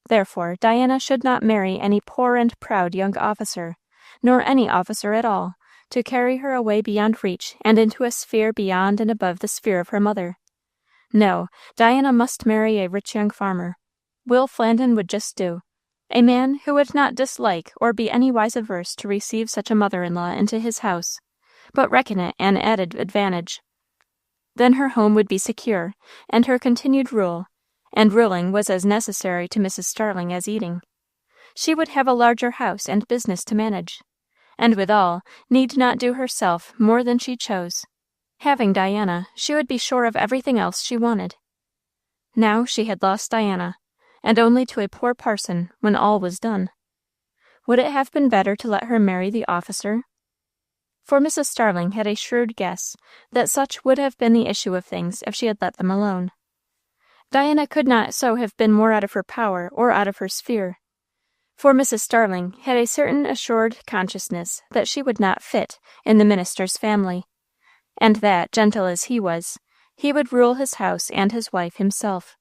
Therefore, Diana should not marry any poor and proud young officer, nor any officer at all, to carry her away beyond reach and into a sphere beyond and above the sphere of her mother. No, Diana must marry a rich young farmer. Will Flandin would just do. A man who would not dislike or be anywise averse to receive such a mother-in-law into his house, but reckon it an added advantage. Then her home would be secure, and her continued rule, and ruling was as necessary to Mrs. Starling as eating. She would have a larger house and business to manage, and withal need not do herself more than she chose. Having Diana, she would be sure of everything else she wanted. Now she had lost Diana, and only to a poor parson when all was done. Would it have been better to let her marry the officer? For Mrs. Starling had a shrewd guess that such would have been the issue of things if she had let them alone. Diana could not so have been more out of her power or out of her sphere, for Mrs. Starling had a certain assured consciousness that she would not fit in the minister's family, and that, gentle as he was, he would rule his house and his wife himself.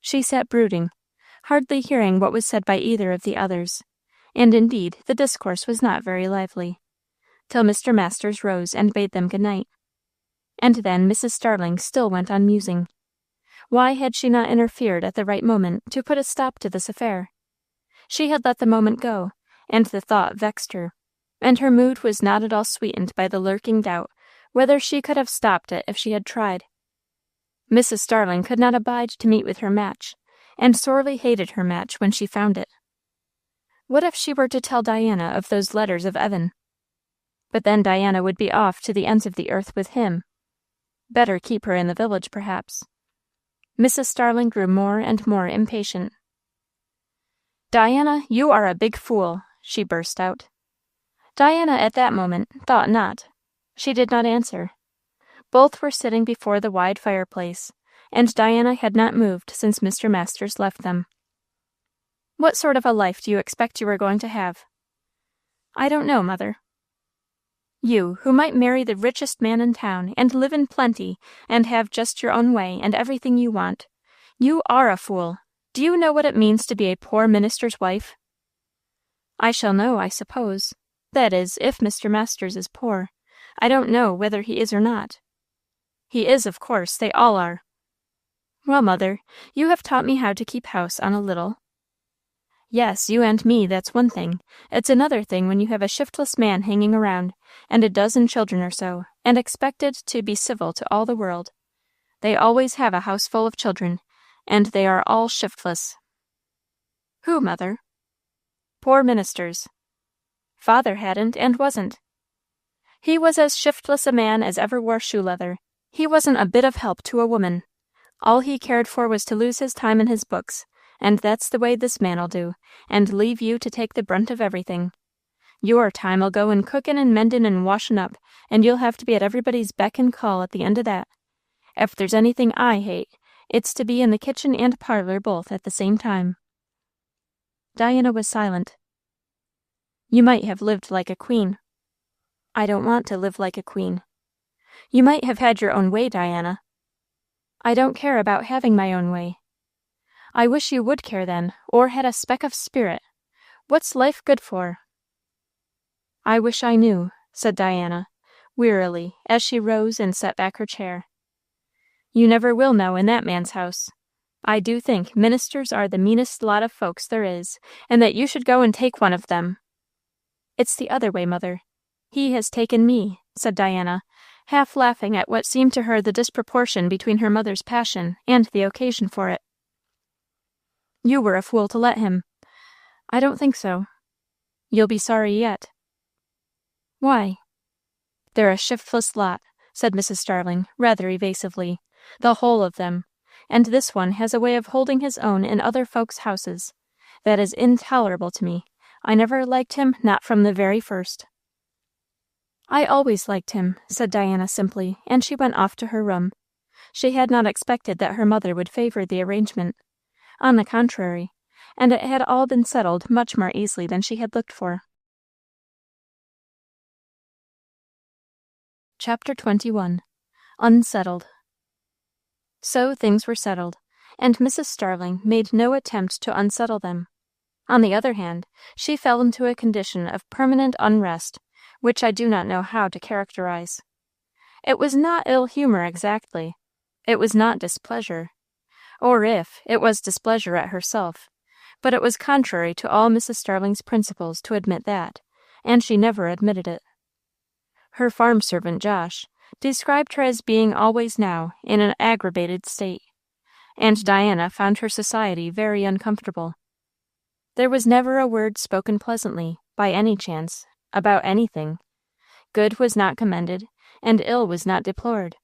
She sat brooding, hardly hearing what was said by either of the others, and indeed the discourse was not very lively, till Mr. Masters rose and bade them good night. And then Mrs. Starling still went on musing. Why had she not interfered at the right moment to put a stop to this affair? She had let the moment go, and the thought vexed her, and her mood was not at all sweetened by the lurking doubt whether she could have stopped it if she had tried. Mrs. Starling could not abide to meet with her match, and sorely hated her match when she found it. What if she were to tell Diana of those letters of Evan? But then Diana would be off to the ends of the earth with him. Better keep her in the village, perhaps. Mrs. Starling grew more and more impatient. "Diana, you are a big fool," she burst out. Diana at that moment thought not. She did not answer. Both were sitting before the wide fireplace, and Diana had not moved since Mr. Masters left them. "What sort of a life do you expect you are going to have?" "I don't know, mother." "You, who might marry the richest man in town, and live in plenty, and have just your own way, and everything you want. You are a fool. Do you know what it means to be a poor minister's wife?" "I shall know, I suppose. That is, if Mr. Masters is poor. I don't know whether he is or not." "He is, of course. They all are." "Well, mother, you have taught me how to keep house on a little." "Yes, you and me, that's one thing. It's another thing when you have a shiftless man hanging around, and a dozen children or so, and expected to be civil to all the world. They always have a house full of children, and they are all shiftless." "Who, mother?" "Poor ministers." "Father hadn't, and wasn't." "He was as shiftless a man as ever wore shoe leather. He wasn't a bit of help to a woman. All he cared for was to lose his time in his books, and that's the way this man'll do, and leave you to take the brunt of everything. Your time'll go in cookin' and mendin' and washin' up, and you'll have to be at everybody's beck and call at the end of that. If there's anything I hate, it's to be in the kitchen and parlor both at the same time." Diana was silent. "You might have lived like a queen." "I don't want to live like a queen." "You might have had your own way, Diana." "I don't care about having my own way." "I wish you would care then, or had a speck of spirit. What's life good for?" "I wish I knew," said Diana, wearily, as she rose and set back her chair. You never will know in that man's house. I do think ministers are the meanest lot of folks there is, and that you should go and take one of them." "It's the other way, mother. He has taken me," said Diana, half laughing at what seemed to her the disproportion between her mother's passion and the occasion for it. "You were a fool to let him." "I don't think so." "You'll be sorry yet." "Why?" "They're a shiftless lot," said Mrs. Starling, rather evasively, "the whole of them. And this one has a way of holding his own in other folks' houses. That is intolerable to me. I never liked him, not from the very first." "I always liked him," said Diana simply, and she went off to her room. She had not expected that her mother would favor the arrangement. On the contrary, and it had all been settled much more easily than she had looked for. Chapter 21. Unsettled. So things were settled, and Mrs. Starling made no attempt to unsettle them. On the other hand, she fell into a condition of permanent unrest, which I do not know how to characterize. It was not ill humor exactly. It was not displeasure. Or if it was displeasure at herself, but it was contrary to all Mrs. Starling's principles to admit that, and she never admitted it. Her farm servant, Josh, described her as being always now in an aggravated state, and Diana found her society very uncomfortable. There was never a word spoken pleasantly, by any chance, about anything. Good was not commended, and ill was not deplored.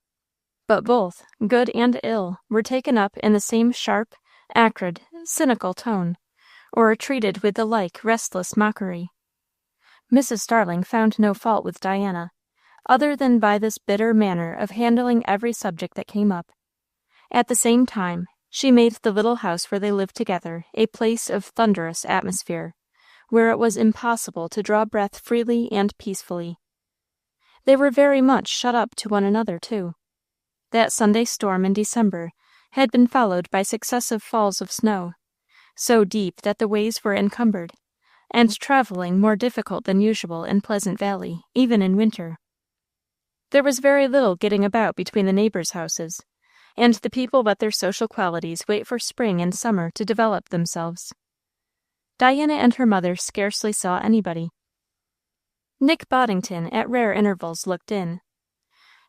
But both, good and ill, were taken up in the same sharp, acrid, cynical tone, or treated with the like restless mockery. Mrs. Starling found no fault with Diana, other than by this bitter manner of handling every subject that came up. At the same time, she made the little house where they lived together a place of thunderous atmosphere, where it was impossible to draw breath freely and peacefully. They were very much shut up to one another, too. That Sunday storm in December had been followed by successive falls of snow, so deep that the ways were encumbered, and traveling more difficult than usual in Pleasant Valley, even in winter. There was very little getting about between the neighbors' houses, and the people let their social qualities wait for spring and summer to develop themselves. Diana and her mother scarcely saw anybody. Nick Boddington at rare intervals looked in.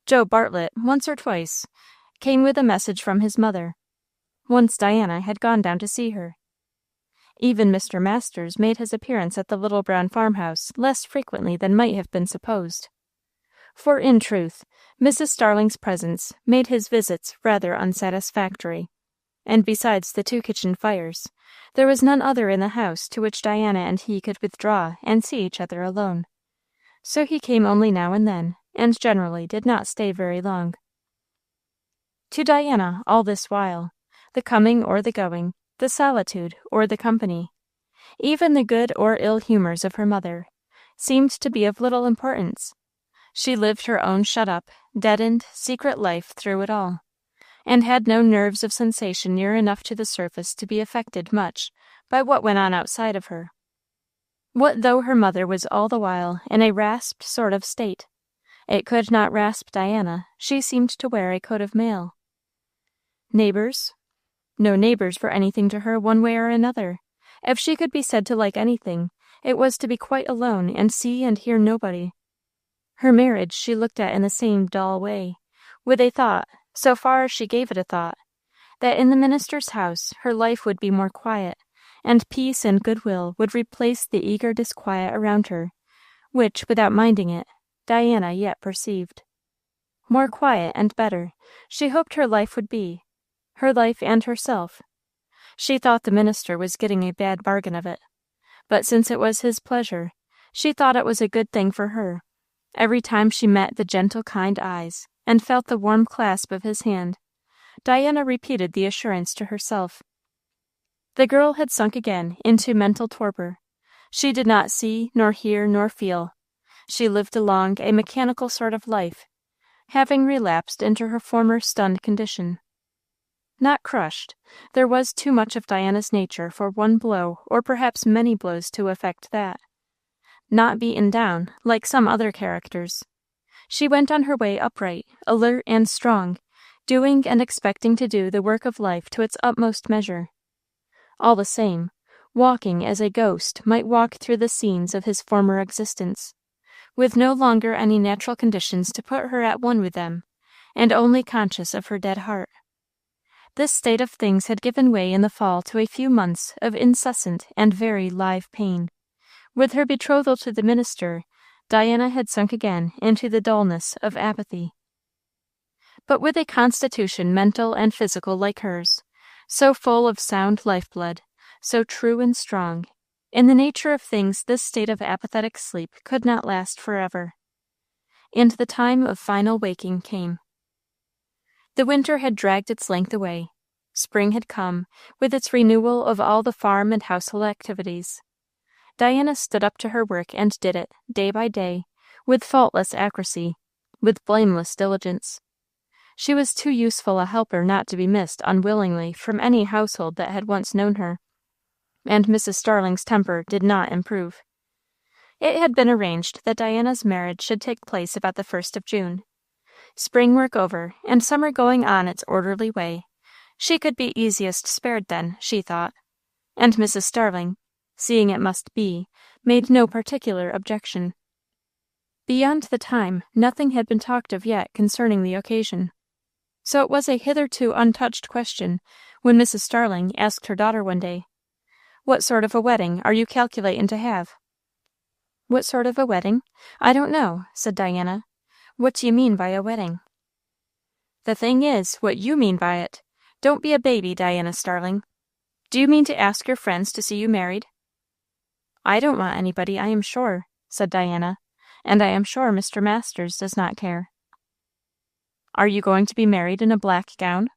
Joe Bartlett, once or twice, came with a message from his mother. Once Diana had gone down to see her. Even Mr. Masters made his appearance at the little brown farmhouse less frequently than might have been supposed. For in truth, Mrs. Starling's presence made his visits rather unsatisfactory, and besides the 2 kitchen fires, there was none other in the house to which Diana and he could withdraw and see each other alone. So he came only now and then, and generally did not stay very long. To Diana, all this while, the coming or the going, the solitude or the company, even the good or ill humors of her mother, seemed to be of little importance. She lived her own shut-up, deadened, secret life through it all, and had no nerves of sensation near enough to the surface to be affected much by what went on outside of her. What though her mother was all the while in a rasped sort of state? It could not rasp Diana. She seemed to wear a coat of mail. Neighbors? No neighbors for anything to her one way or another. If she could be said to like anything, it was to be quite alone and see and hear nobody. Her marriage she looked at in the same dull way, with a thought, so far as she gave it a thought, that in the minister's house her life would be more quiet, and peace and goodwill would replace the eager disquiet around her, which, without minding it, Diana yet perceived. More quiet and better, she hoped her life would be, her life and herself. She thought the minister was getting a bad bargain of it, but since it was his pleasure, she thought it was a good thing for her. Every time she met the gentle, kind eyes, and felt the warm clasp of his hand, Diana repeated the assurance to herself. The girl had sunk again into mental torpor. She did not see, nor hear, nor feel. She lived along a mechanical sort of life, having relapsed into her former stunned condition. Not crushed. There was too much of Diana's nature for one blow, or perhaps many blows, to effect that. Not beaten down, like some other characters. She went on her way upright, alert, and strong, doing and expecting to do the work of life to its utmost measure. All the same, walking as a ghost might walk through the scenes of his former existence, with no longer any natural conditions to put her at one with them, and only conscious of her dead heart. This state of things had given way in the fall to a few months of incessant and very live pain. With her betrothal to the minister, Diana had sunk again into the dullness of apathy. But with a constitution mental and physical like hers, so full of sound lifeblood, so true and strong, in the nature of things this state of apathetic sleep could not last forever. And the time of final waking came. The winter had dragged its length away. Spring had come, with its renewal of all the farm and household activities. Diana stood up to her work and did it, day by day, with faultless accuracy, with blameless diligence. She was too useful a helper not to be missed unwillingly from any household that had once known her, and Mrs. Starling's temper did not improve. It had been arranged that Diana's marriage should take place about the 1st of June. Spring work over, and summer going on its orderly way, she could be easiest spared then, she thought, and Mrs. Starling, seeing it must be, made no particular objection. Beyond the time, nothing had been talked of yet concerning the occasion. So it was a hitherto untouched question when Mrs. Starling asked her daughter one day, "What sort of a wedding are you calculating to have?" "What sort of a wedding? I don't know," said Diana. "What do you mean by a wedding?" "The thing is, what you mean by it. Don't be a baby, Diana Starling. Do you mean to ask your friends to see you married?" "I don't want anybody, I am sure," said Diana, "and I am sure Mr. Masters does not care." "Are you going to be married in a black gown?"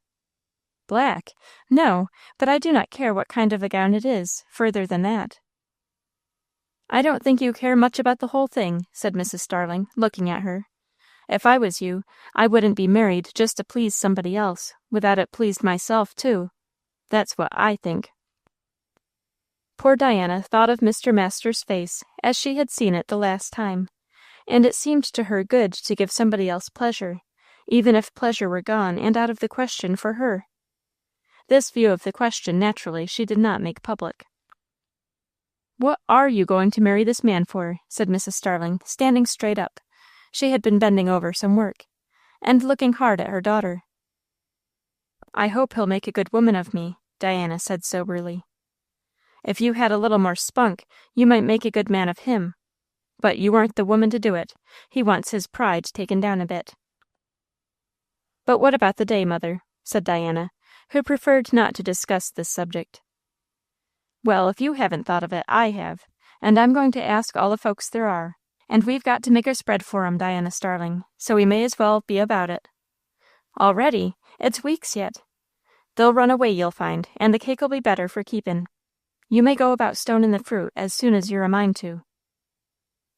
"Black? No, but I do not care what kind of a gown it is, further than that." "I don't think you care much about the whole thing," said Mrs. Starling, looking at her. "If I was you, I wouldn't be married just to please somebody else, without it pleased myself, too. That's what I think." Poor Diana thought of Mr. Masters' face as she had seen it the last time, and it seemed to her good to give somebody else pleasure, even if pleasure were gone and out of the question for her. This view of the question, naturally, she did not make public. "What are you going to marry this man for?" said Mrs. Starling, standing straight up. She had been bending over some work, and looking hard at her daughter. "I hope he'll make a good woman of me," Diana said soberly. "If you had a little more spunk, you might make a good man of him. But you aren't the woman to do it. He wants his pride taken down a bit." "But what about the day, mother?" said Diana, who preferred not to discuss this subject. "Well, if you haven't thought of it, I have, and I'm going to ask all the folks there are, and we've got to make a spread for 'em, Diana Starling, so we may as well be about it. Already? It's weeks yet. They'll run away, you'll find, and the cake'll be better for keepin'. You may go about stonin' the fruit as soon as you're a mind to."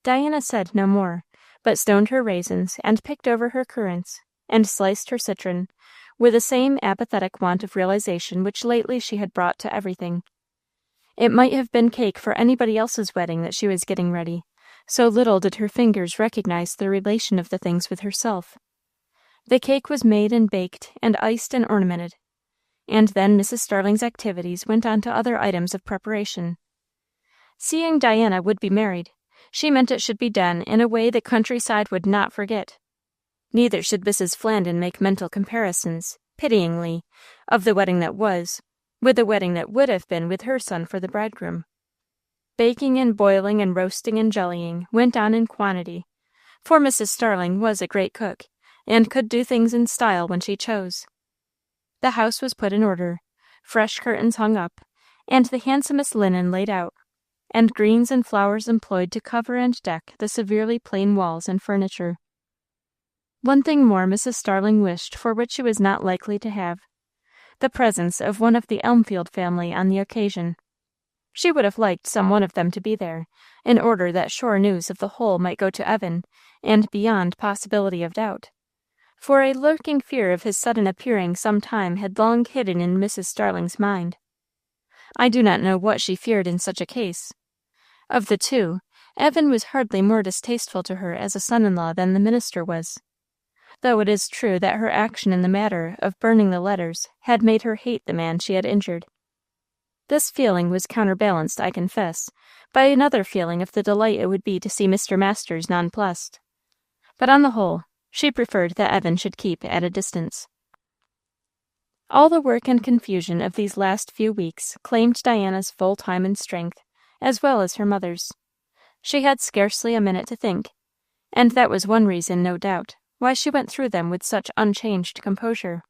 Diana said no more, but stoned her raisins, and picked over her currants, and sliced her citron, with the same apathetic want of realization which lately she had brought to everything. It might have been cake for anybody else's wedding that she was getting ready, so little did her fingers recognize the relation of the things with herself. The cake was made and baked, and iced and ornamented, and then Mrs. Starling's activities went on to other items of preparation. Seeing Diana would be married, she meant it should be done in a way the countryside would not forget. Neither should Mrs. Flandin make mental comparisons, pityingly, of the wedding that was, with the wedding that would have been with her son for the bridegroom. Baking and boiling and roasting and jellying went on in quantity, for Mrs. Starling was a great cook, and could do things in style when she chose. The house was put in order, fresh curtains hung up, and the handsomest linen laid out, and greens and flowers employed to cover and deck the severely plain walls and furniture. One thing more Mrs. Starling wished for which she was not likely to have, the presence of one of the Elmfield family on the occasion. She would have liked some one of them to be there, in order that sure news of the whole might go to Evan, and beyond possibility of doubt, for a lurking fear of his sudden appearing some time had long hidden in Mrs. Starling's mind. I do not know what she feared in such a case. Of the two, Evan was hardly more distasteful to her as a son-in-law than the minister was. though it is true that her action in the matter of burning the letters had made her hate the man she had injured. This feeling was counterbalanced, I confess, by another feeling of the delight it would be to see Mr. Masters nonplussed. But on the whole, she preferred that Evan should keep at a distance. All the work and confusion of these last few weeks claimed Diana's full time and strength, as well as her mother's. She had scarcely a minute to think, and that was one reason, no doubt, why she went through them with such unchanged composure.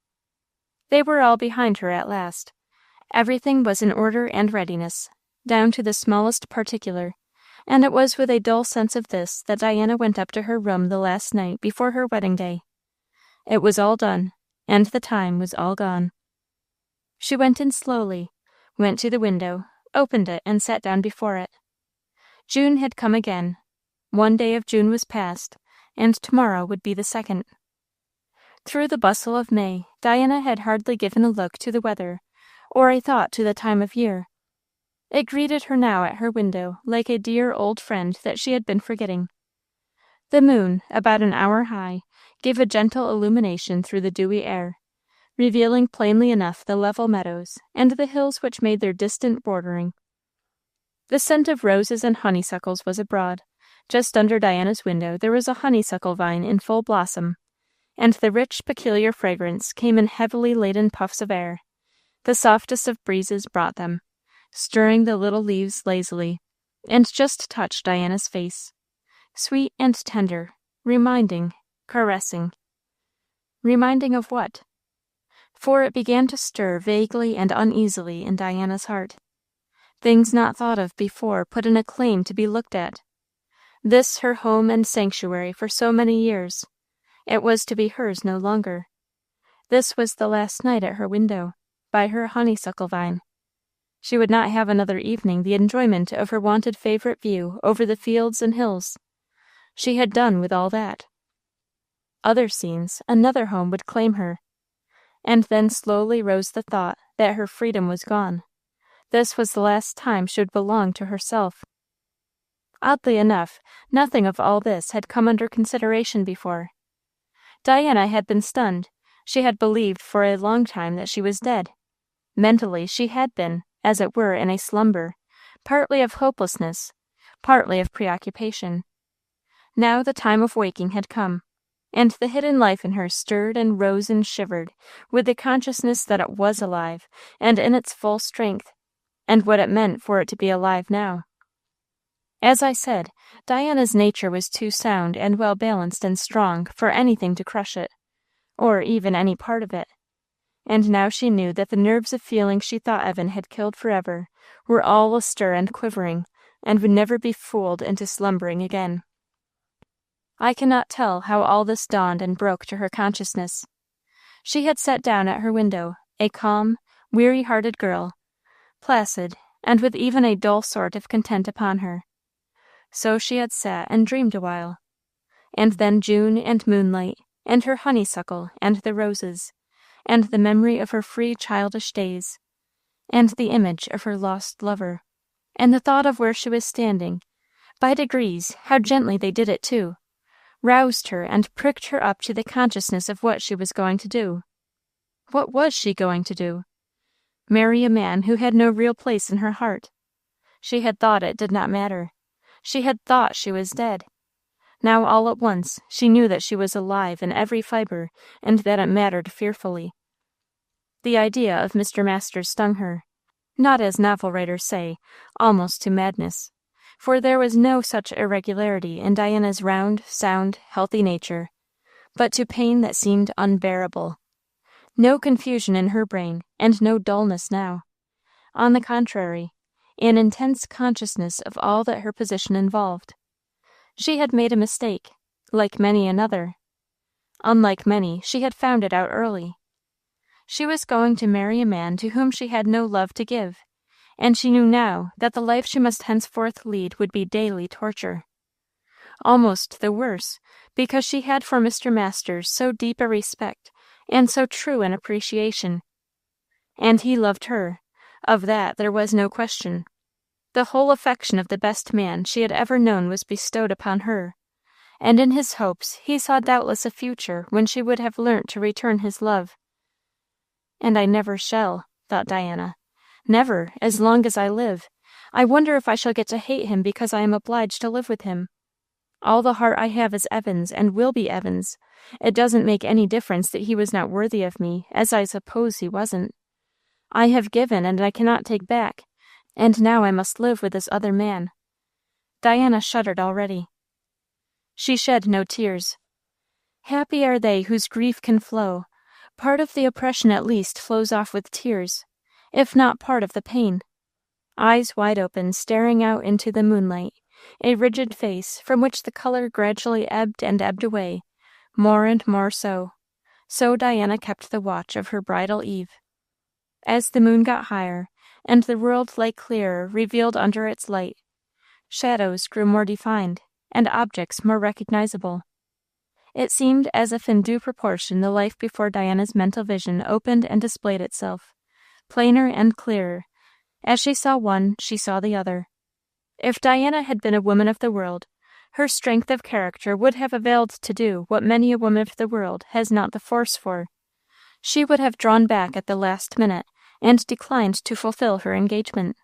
They were all behind her at last. Everything was in order and readiness, down to the smallest particular, and it was with a dull sense of this that Diana went up to her room the last night before her wedding day. It was all done, and the time was all gone. She went in slowly, went to the window, opened it, and sat down before it. June had come again. One day of June was past, and tomorrow would be the second. Through the bustle of May, Diana had hardly given a look to the weather, or a thought to the time of year. It greeted her now at her window like a dear old friend that she had been forgetting. The moon, about an hour high, gave a gentle illumination through the dewy air, revealing plainly enough the level meadows and the hills which made their distant bordering. The scent of roses and honeysuckles was abroad. Just under Diana's window there was a honeysuckle vine in full blossom, and the rich, peculiar fragrance came in heavily laden puffs of air. The softest of breezes brought them, stirring the little leaves lazily, and just touched Diana's face, sweet and tender, reminding, caressing. Reminding of what? For it began to stir vaguely and uneasily in Diana's heart. Things not thought of before put in a claim to be looked at. This her home and sanctuary for so many years, it was to be hers no longer. This was the last night at her window, by her honeysuckle vine. She would not have another evening the enjoyment of her wonted favorite view over the fields and hills. She had done with all that. Other scenes, another home would claim her. And then slowly rose the thought that her freedom was gone. This was the last time she would belong to herself. Oddly enough, nothing of all this had come under consideration before. Diana had been stunned. She had believed for a long time that she was dead. Mentally she had been, as it were, in a slumber, partly of hopelessness, partly of preoccupation. Now the time of waking had come, and the hidden life in her stirred and rose and shivered with the consciousness that it was alive and in its full strength, and what it meant for it to be alive now. As I said, Diana's nature was too sound and well balanced and strong for anything to crush it, or even any part of it. And now she knew that the nerves of feeling she thought Evan had killed forever were all astir and quivering, and would never be fooled into slumbering again. I cannot tell how all this dawned and broke to her consciousness. She had sat down at her window, a calm, weary-hearted girl, placid, and with even a dull sort of content upon her. So she had sat and dreamed a while, and then June and moonlight, and her honeysuckle, and the roses, and the memory of her free childish days, and the image of her lost lover, and the thought of where she was standing, by degrees, how gently they did it too, roused her and pricked her up to the consciousness of what she was going to do. What was she going to do? Marry a man who had no real place in her heart. She had thought it did not matter. She had thought she was dead. Now all at once she knew that she was alive in every fibre, and that it mattered fearfully. The idea of Mr. Masters stung her, not as novel writers say, almost to madness, for there was no such irregularity in Diana's round, sound, healthy nature, but to pain that seemed unbearable. No confusion in her brain, and no dullness now. On the contrary, an intense consciousness of all that her position involved. She had made a mistake, like many another. Unlike many, she had found it out early. She was going to marry a man to whom she had no love to give, and she knew now that the life she must henceforth lead would be daily torture. Almost the worse, because she had for Mr. Masters so deep a respect, and so true an appreciation. And he loved her. Of that there was no question. The whole affection of the best man she had ever known was bestowed upon her, and in his hopes he saw doubtless a future when she would have learnt to return his love. And I never shall, thought Diana. Never, as long as I live. I wonder if I shall get to hate him because I am obliged to live with him. All the heart I have is Evan's, and will be Evan's. It doesn't make any difference that he was not worthy of me, as I suppose he wasn't. I have given, and I cannot take back, and now I must live with this other man. Diana shuddered already. She shed no tears. Happy are they whose grief can flow. Part of the oppression at least flows off with tears, if not part of the pain. Eyes wide open, staring out into the moonlight, a rigid face, from which the color gradually ebbed and ebbed away, more and more so. So Diana kept the watch of her bridal eve. As the moon got higher, and the world lay clearer, revealed under its light, shadows grew more defined, and objects more recognizable. It seemed as if in due proportion the life before Diana's mental vision opened and displayed itself, plainer and clearer. As she saw one, she saw the other. If Diana had been a woman of the world, her strength of character would have availed to do what many a woman of the world has not the force for. She would have drawn back at the last minute, and declined to fulfill her engagement.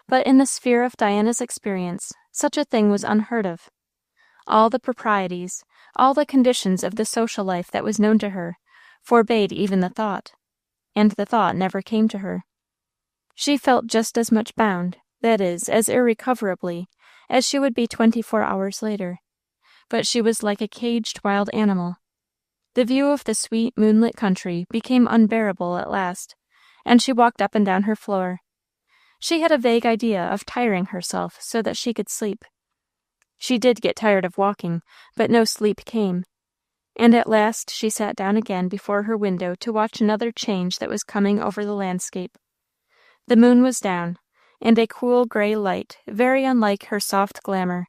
But in the sphere of Diana's experience, such a thing was unheard of. All the proprieties, all the conditions of the social life that was known to her, forbade even the thought, and the thought never came to her. She felt just as much bound, that is, as irrecoverably, as she would be 24 hours later. But she was like a caged wild animal. The view of the sweet moonlit country became unbearable at last, and she walked up and down her floor. She had a vague idea of tiring herself so that she could sleep. She did get tired of walking, but no sleep came, and at last she sat down again before her window to watch another change that was coming over the landscape. The moon was down, and a cool gray light, very unlike her soft glamour,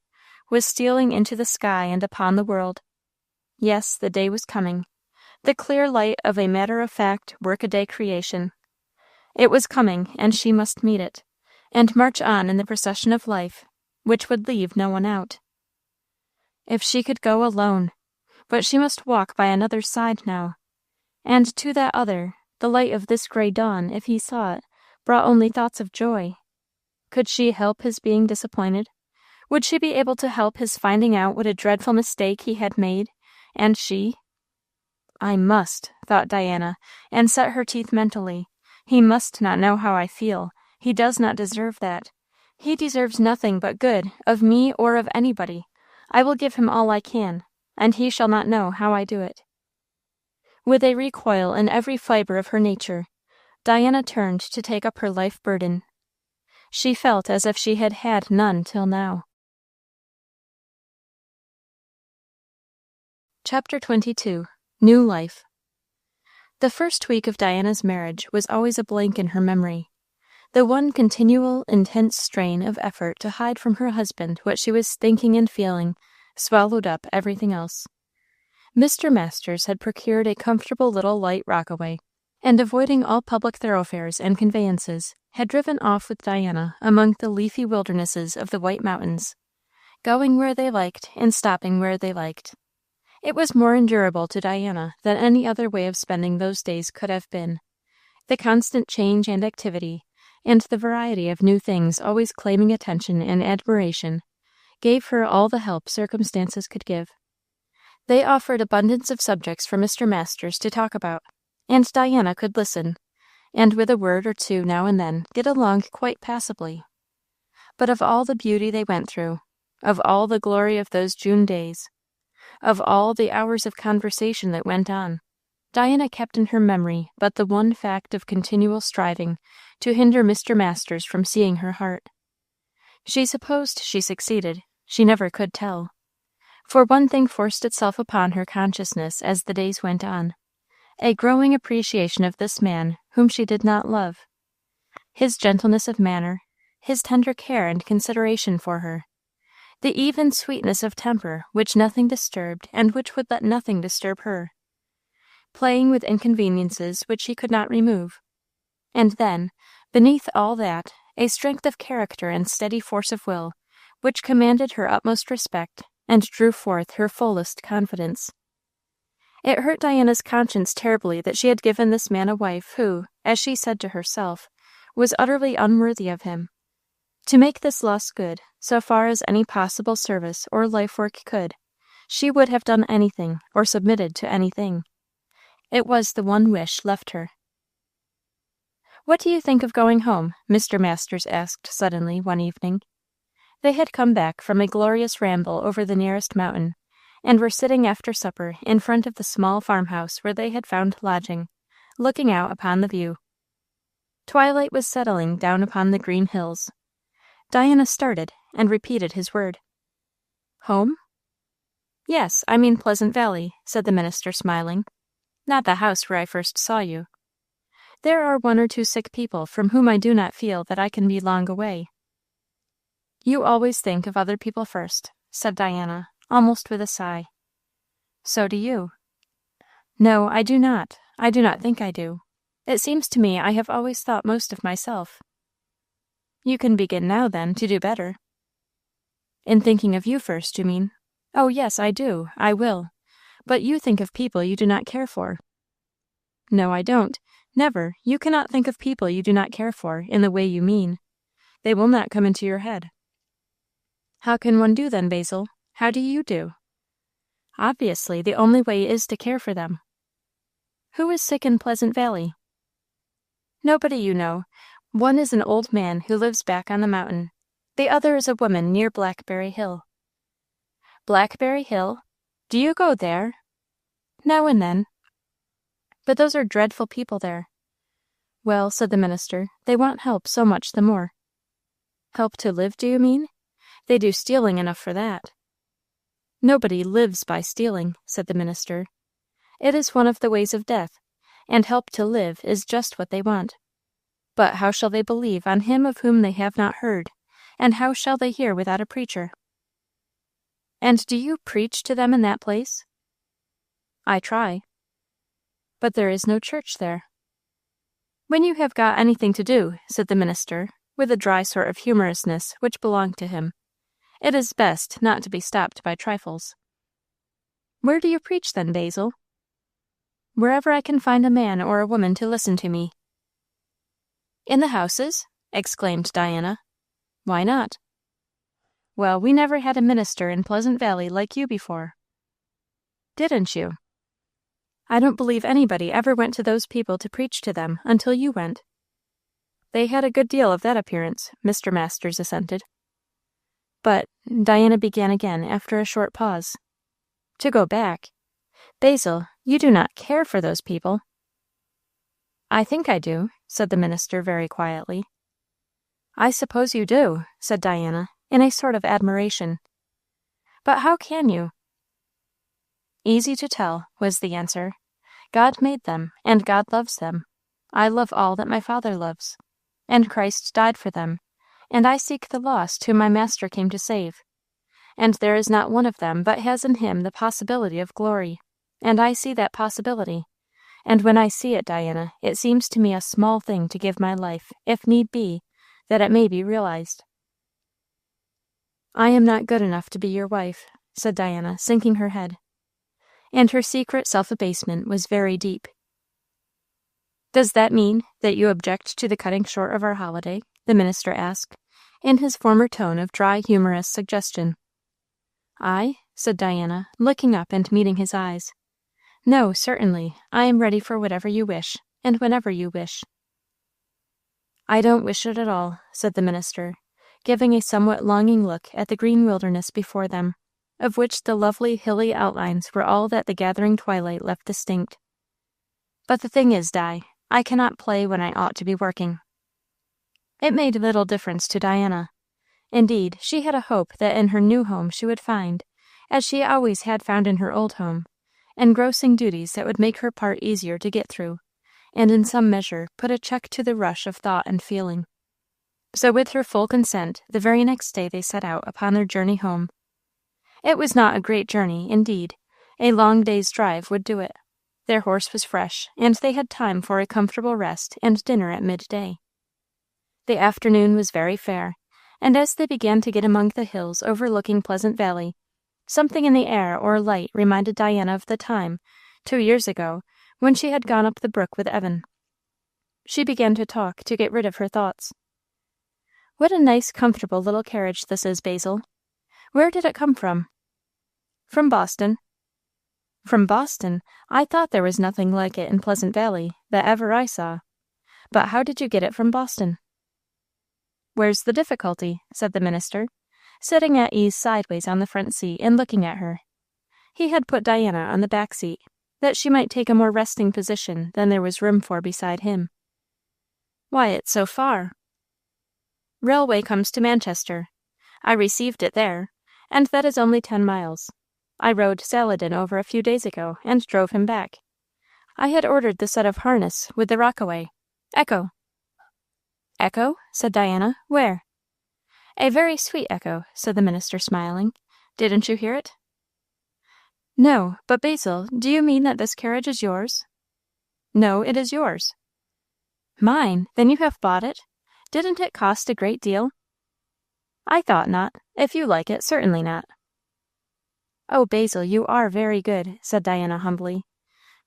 was stealing into the sky and upon the world. Yes, the day was coming, the clear light of a matter-of-fact, work-a-day creation. It was coming, and she must meet it, and march on in the procession of life, which would leave no one out. If she could go alone! But she must walk by another's side now, and to that other, the light of this gray dawn, if he saw it, brought only thoughts of joy. Could she help his being disappointed? Would she be able to help his finding out what a dreadful mistake he had made, and she? I must, thought Diana, and set her teeth mentally. He must not know how I feel. He does not deserve that. He deserves nothing but good, of me or of anybody. I will give him all I can, and he shall not know how I do it. With a recoil in every fibre of her nature, Diana turned to take up her life burden. She felt as if she had had none till now. Chapter 22. New Life. The first week of Diana's marriage was always a blank in her memory, the one continual, intense strain of effort to hide from her husband what she was thinking and feeling swallowed up everything else. Mr. Masters had procured a comfortable little light rockaway, and avoiding all public thoroughfares and conveyances, had driven off with Diana among the leafy wildernesses of the White Mountains, going where they liked and stopping where they liked. It was more endurable to Diana than any other way of spending those days could have been. The constant change and activity, and the variety of new things always claiming attention and admiration, gave her all the help circumstances could give. They offered abundance of subjects for Mr. Masters to talk about, and Diana could listen, and with a word or two now and then get along quite passably. But of all the beauty they went through, of all the glory of those June days, of all the hours of conversation that went on, Diana kept in her memory but the one fact of continual striving to hinder Mr. Masters from seeing her heart. She supposed she succeeded. She never could tell. For one thing forced itself upon her consciousness as the days went on, a growing appreciation of this man whom she did not love, his gentleness of manner, his tender care and consideration for her, the even sweetness of temper which nothing disturbed and which would let nothing disturb her, playing with inconveniences which he could not remove, and then, beneath all that, a strength of character and steady force of will which commanded her utmost respect and drew forth her fullest confidence. It hurt Diana's conscience terribly that she had given this man a wife who, as she said to herself, was utterly unworthy of him. To make this loss good, so far as any possible service or life work could, she would have done anything or submitted to anything. It was the one wish left her. "What do you think of going home?" Mr. Masters asked suddenly one evening. They had come back from a glorious ramble over the nearest mountain, and were sitting after supper in front of the small farmhouse where they had found lodging, looking out upon the view. Twilight was settling down upon the green hills. Diana started and repeated his word. "Home?" "Yes, I mean Pleasant Valley," said the minister, smiling. "Not the house where I first saw you. There are 1 or 2 sick people from whom I do not feel that I can be long away." "You always think of other people first," said Diana, almost with a sigh. "So do you." "No, I do not. I do not think I do. It seems to me I have always thought most of myself." "You can begin now, then, to do better." "In thinking of you first, you mean? Oh, yes, I do. I will. But you think of people you do not care for." "No, I don't. Never. You cannot think of people you do not care for, in the way you mean. They will not come into your head." "How can one do then, Basil? How do you do?" "Obviously, the only way is to care for them." "Who is sick in Pleasant Valley?" "Nobody you know. One is an old man who lives back on the mountain. The other is a woman near Blackberry Hill." "Blackberry Hill? Do you go there?" "Now and then." "But those are dreadful people there." "Well," said the minister, "they want help so much the more." "Help to live, do you mean? They do stealing enough for that." "Nobody lives by stealing," said the minister. "It is one of the ways of death, and help to live is just what they want. But how shall they believe on him of whom they have not heard, and how shall they hear without a preacher?" "And do you preach to them in that place?" "I try." "But there is no church there." "When you have got anything to do," said the minister, with a dry sort of humorousness which belonged to him, "it is best not to be stopped by trifles." "Where do you preach then, Basil?" "Wherever I can find a man or a woman to listen to me." "In the houses?" exclaimed Diana. "Why not?" "Well, we never had a minister in Pleasant Valley like you before." "Didn't you?" "I don't believe anybody ever went to those people to preach to them until you went." "They had a good deal of that appearance," Mr. Masters assented. "But," Diana began again after a short pause, "to go back, Basil, you do not care for those people." "I think I do," said the minister very quietly. "I suppose you do," said Diana, in a sort of admiration. "But how can you?" "Easy to tell," was the answer. "God made them, and God loves them. I love all that my Father loves. And Christ died for them, and I seek the lost whom my Master came to save. And there is not one of them but has in him the possibility of glory, and I see that possibility. And when I see it, Diana, it seems to me a small thing to give my life, if need be, that it may be realized." "I am not good enough to be your wife," said Diana, sinking her head. And her secret self-abasement was very deep. "Does that mean that you object to the cutting short of our holiday?" the minister asked, in his former tone of dry, humorous suggestion. "I?" said Diana, looking up and meeting his eyes. "No, certainly. I am ready for whatever you wish, and whenever you wish." "I don't wish it at all," said the minister, giving a somewhat longing look at the green wilderness before them, of which the lovely hilly outlines were all that the gathering twilight left distinct. "But the thing is, Di, I cannot play when I ought to be working." It made little difference to Diana. Indeed, she had a hope that in her new home she would find, as she always had found in her old home, engrossing duties that would make her part easier to get through, and in some measure put a check to the rush of thought and feeling. So with her full consent, the very next day they set out upon their journey home. It was not a great journey, indeed. A long day's drive would do it. Their horse was fresh, and they had time for a comfortable rest and dinner at midday. The afternoon was very fair, and as they began to get among the hills overlooking Pleasant Valley, Something in the air or light reminded Diana of the time, 2 years ago, when she had gone up the brook with Evan. She began to talk to get rid of her thoughts. "What a nice, comfortable little carriage this is, Basil. Where did it come from?" "From Boston." "From Boston? I thought there was nothing like it in Pleasant Valley, that ever I saw. But how did you get it from Boston?" "Where's the difficulty?" said the minister, sitting at ease sideways on the front seat and looking at her. He had put Diana on the back seat, that she might take a more resting position than there was room for beside him. "Why, it's so far." "Railway comes to Manchester. I received it there, and that is only 10 miles. I rode Saladin over a few days ago, and drove him back. I had ordered the set of harness with the rockaway. Echo." "Echo?" said Diana. "Where?" "A very sweet echo," said the minister, smiling. "Didn't you hear it?" "No, but Basil, do you mean that this carriage is yours?" "No, it is yours." "Mine? Then you have bought it? Didn't it cost a great deal?" "I thought not. If you like it, certainly not." "Oh, Basil, you are very good," said Diana humbly.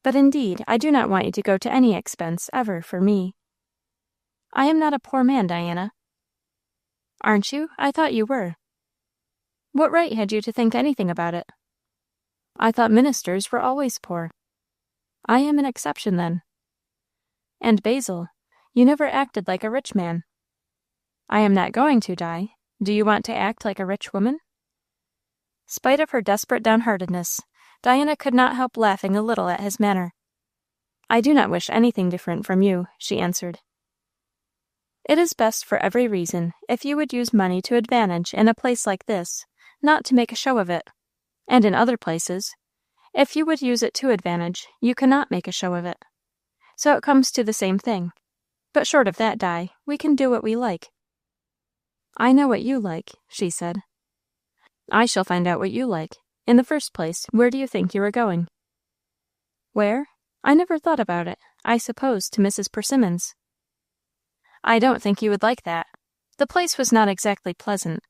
"But indeed, I do not want you to go to any expense, ever, for me." "I am not a poor man, Diana." "Aren't you? I thought you were." "What right had you to think anything about it?" "I thought ministers were always poor." "I am an exception, then." "And Basil, you never acted like a rich man." "I am not going to, Di. Do you want to act like a rich woman?" Spite of her desperate downheartedness, Diana could not help laughing a little at his manner. "I do not wish anything different from you," she answered. "It is best for every reason, if you would use money to advantage in a place like this, not to make a show of it. And in other places, if you would use it to advantage, you cannot make a show of it. So it comes to the same thing. But short of that, Di, we can do what we like." "I know what you like," she said. "I shall find out what you like. In the first place, where do you think you are going?" "Where? I never thought about it. I suppose to Mrs. Persimmon's." "I don't think you would like that. The place was not exactly pleasant,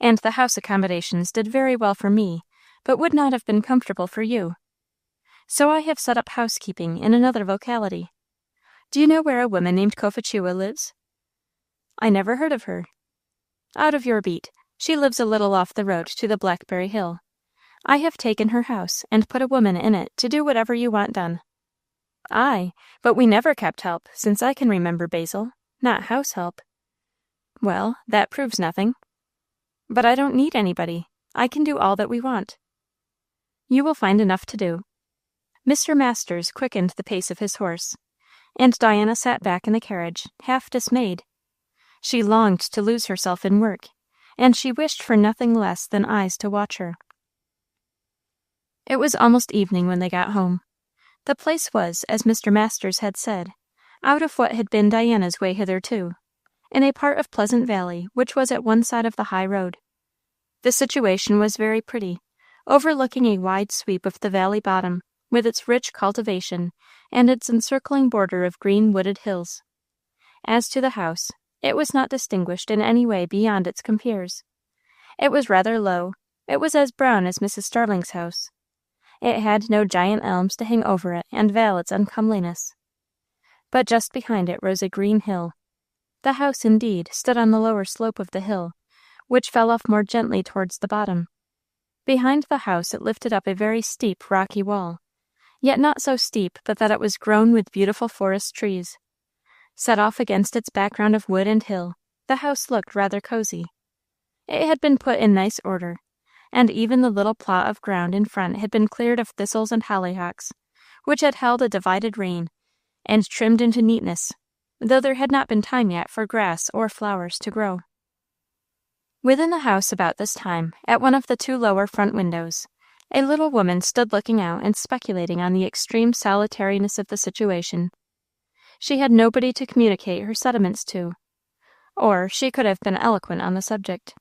and the house accommodations did very well for me, but would not have been comfortable for you. So I have set up housekeeping in another locality. Do you know where a woman named Cophetua lives?" "I never heard of her." "Out of your beat. She lives a little off the road to the Blackberry Hill. I have taken her house, and put a woman in it to do whatever you want done." "Aye, but we never kept help, since I can remember, Basil. Not house help." "Well, that proves nothing." "But I don't need anybody. I can do all that we want." "You will find enough to do." Mr. Masters quickened the pace of his horse, and Diana sat back in the carriage, half dismayed. She longed to lose herself in work, and she wished for nothing less than eyes to watch her. It was almost evening when they got home. The place was, as Mr. Masters had said, out of what had been Diana's way hitherto, in a part of Pleasant Valley which was at one side of the high road. The situation was very pretty, overlooking a wide sweep of the valley bottom, with its rich cultivation and its encircling border of green wooded hills. As to the house, it was not distinguished in any way beyond its compeers. It was rather low. It was as brown as Mrs. Starling's house. It had no giant elms to hang over it and veil its uncomeliness. But just behind it rose a green hill. The house, indeed, stood on the lower slope of the hill, which fell off more gently towards the bottom. Behind the house it lifted up a very steep, rocky wall, yet not so steep but that it was grown with beautiful forest trees. Set off against its background of wood and hill, the house looked rather cozy. It had been put in nice order, and even the little plot of ground in front had been cleared of thistles and hollyhocks, which had held a divided reign, and trimmed into neatness, though there had not been time yet for grass or flowers to grow. Within the house about this time, at one of the 2 lower front windows, a little woman stood looking out and speculating on the extreme solitariness of the situation. She had nobody to communicate her sentiments to, or she could have been eloquent on the subject.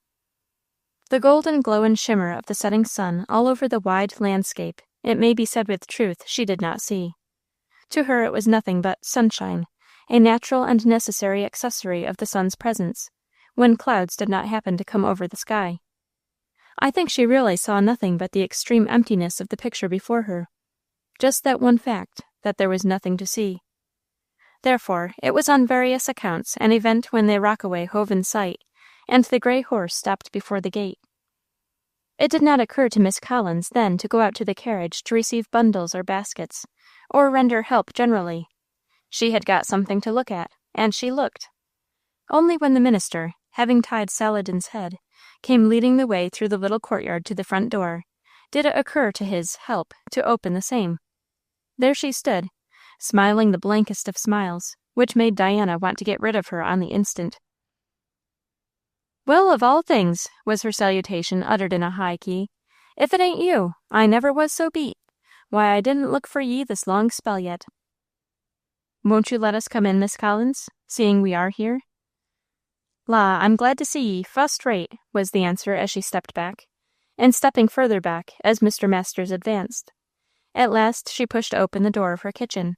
The golden glow and shimmer of the setting sun all over the wide landscape, it may be said with truth, she did not see. To her it was nothing but sunshine, a natural and necessary accessory of the sun's presence, when clouds did not happen to come over the sky. I think she really saw nothing but the extreme emptiness of the picture before her. Just that one fact, that there was nothing to see. Therefore, it was on various accounts an event when the rockaway hove in sight, and the gray horse stopped before the gate. It did not occur to Miss Collins then to go out to the carriage to receive bundles or baskets, or render help generally. She had got something to look at, and she looked. Only when the minister, having tied Saladin's head, came leading the way through the little courtyard to the front door, did it occur to his help to open the same. There she stood, smiling the blankest of smiles, which made Diana want to get rid of her on the instant. "Well, of all things," was her salutation, uttered in a high key, "if it ain't you, I never was so beat. Why, I didn't look for ye this long spell yet." "Won't you let us come in, Miss Collins, seeing we are here?" "La, I'm glad to see ye, fust rate," was the answer as she stepped back, and stepping further back as Mr. Masters advanced. At last she pushed open the door of her kitchen,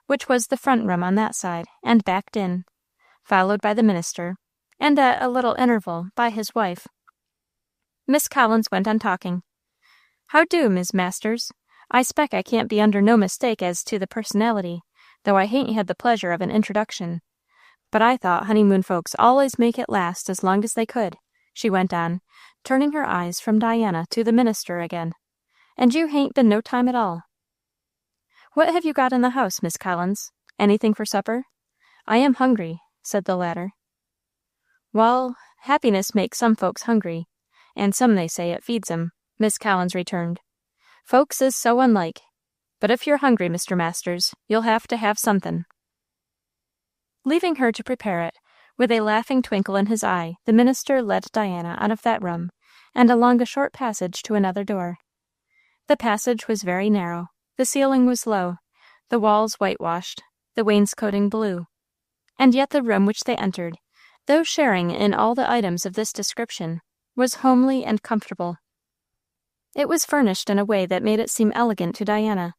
which was the front room on that side, and backed in, followed by the minister, and at a little interval by his wife. Miss Collins went on talking. "How do, Mis' Masters? I spec I can't be under no mistake as to the personality, though I hain't had the pleasure of an introduction. But I thought honeymoon folks always make it last as long as they could," she went on, turning her eyes from Diana to the minister again. "And you hain't been no time at all. What have you got in the house, Miss Collins? Anything for supper? I am hungry," said the latter. "Wall, happiness makes some folks hungry, and some they say it feeds 'em," Miss Collins returned. "Folks is so unlike. But if you're hungry, Mr. Masters, you'll have to have somethin'." Leaving her to prepare it, with a laughing twinkle in his eye, the minister led Diana out of that room, and along a short passage to another door. The passage was very narrow, the ceiling was low, the walls whitewashed, the wainscoting blue, and yet the room which they entered, though sharing in all the items of this description, was homely and comfortable. It was furnished in a way that made it seem elegant to Diana.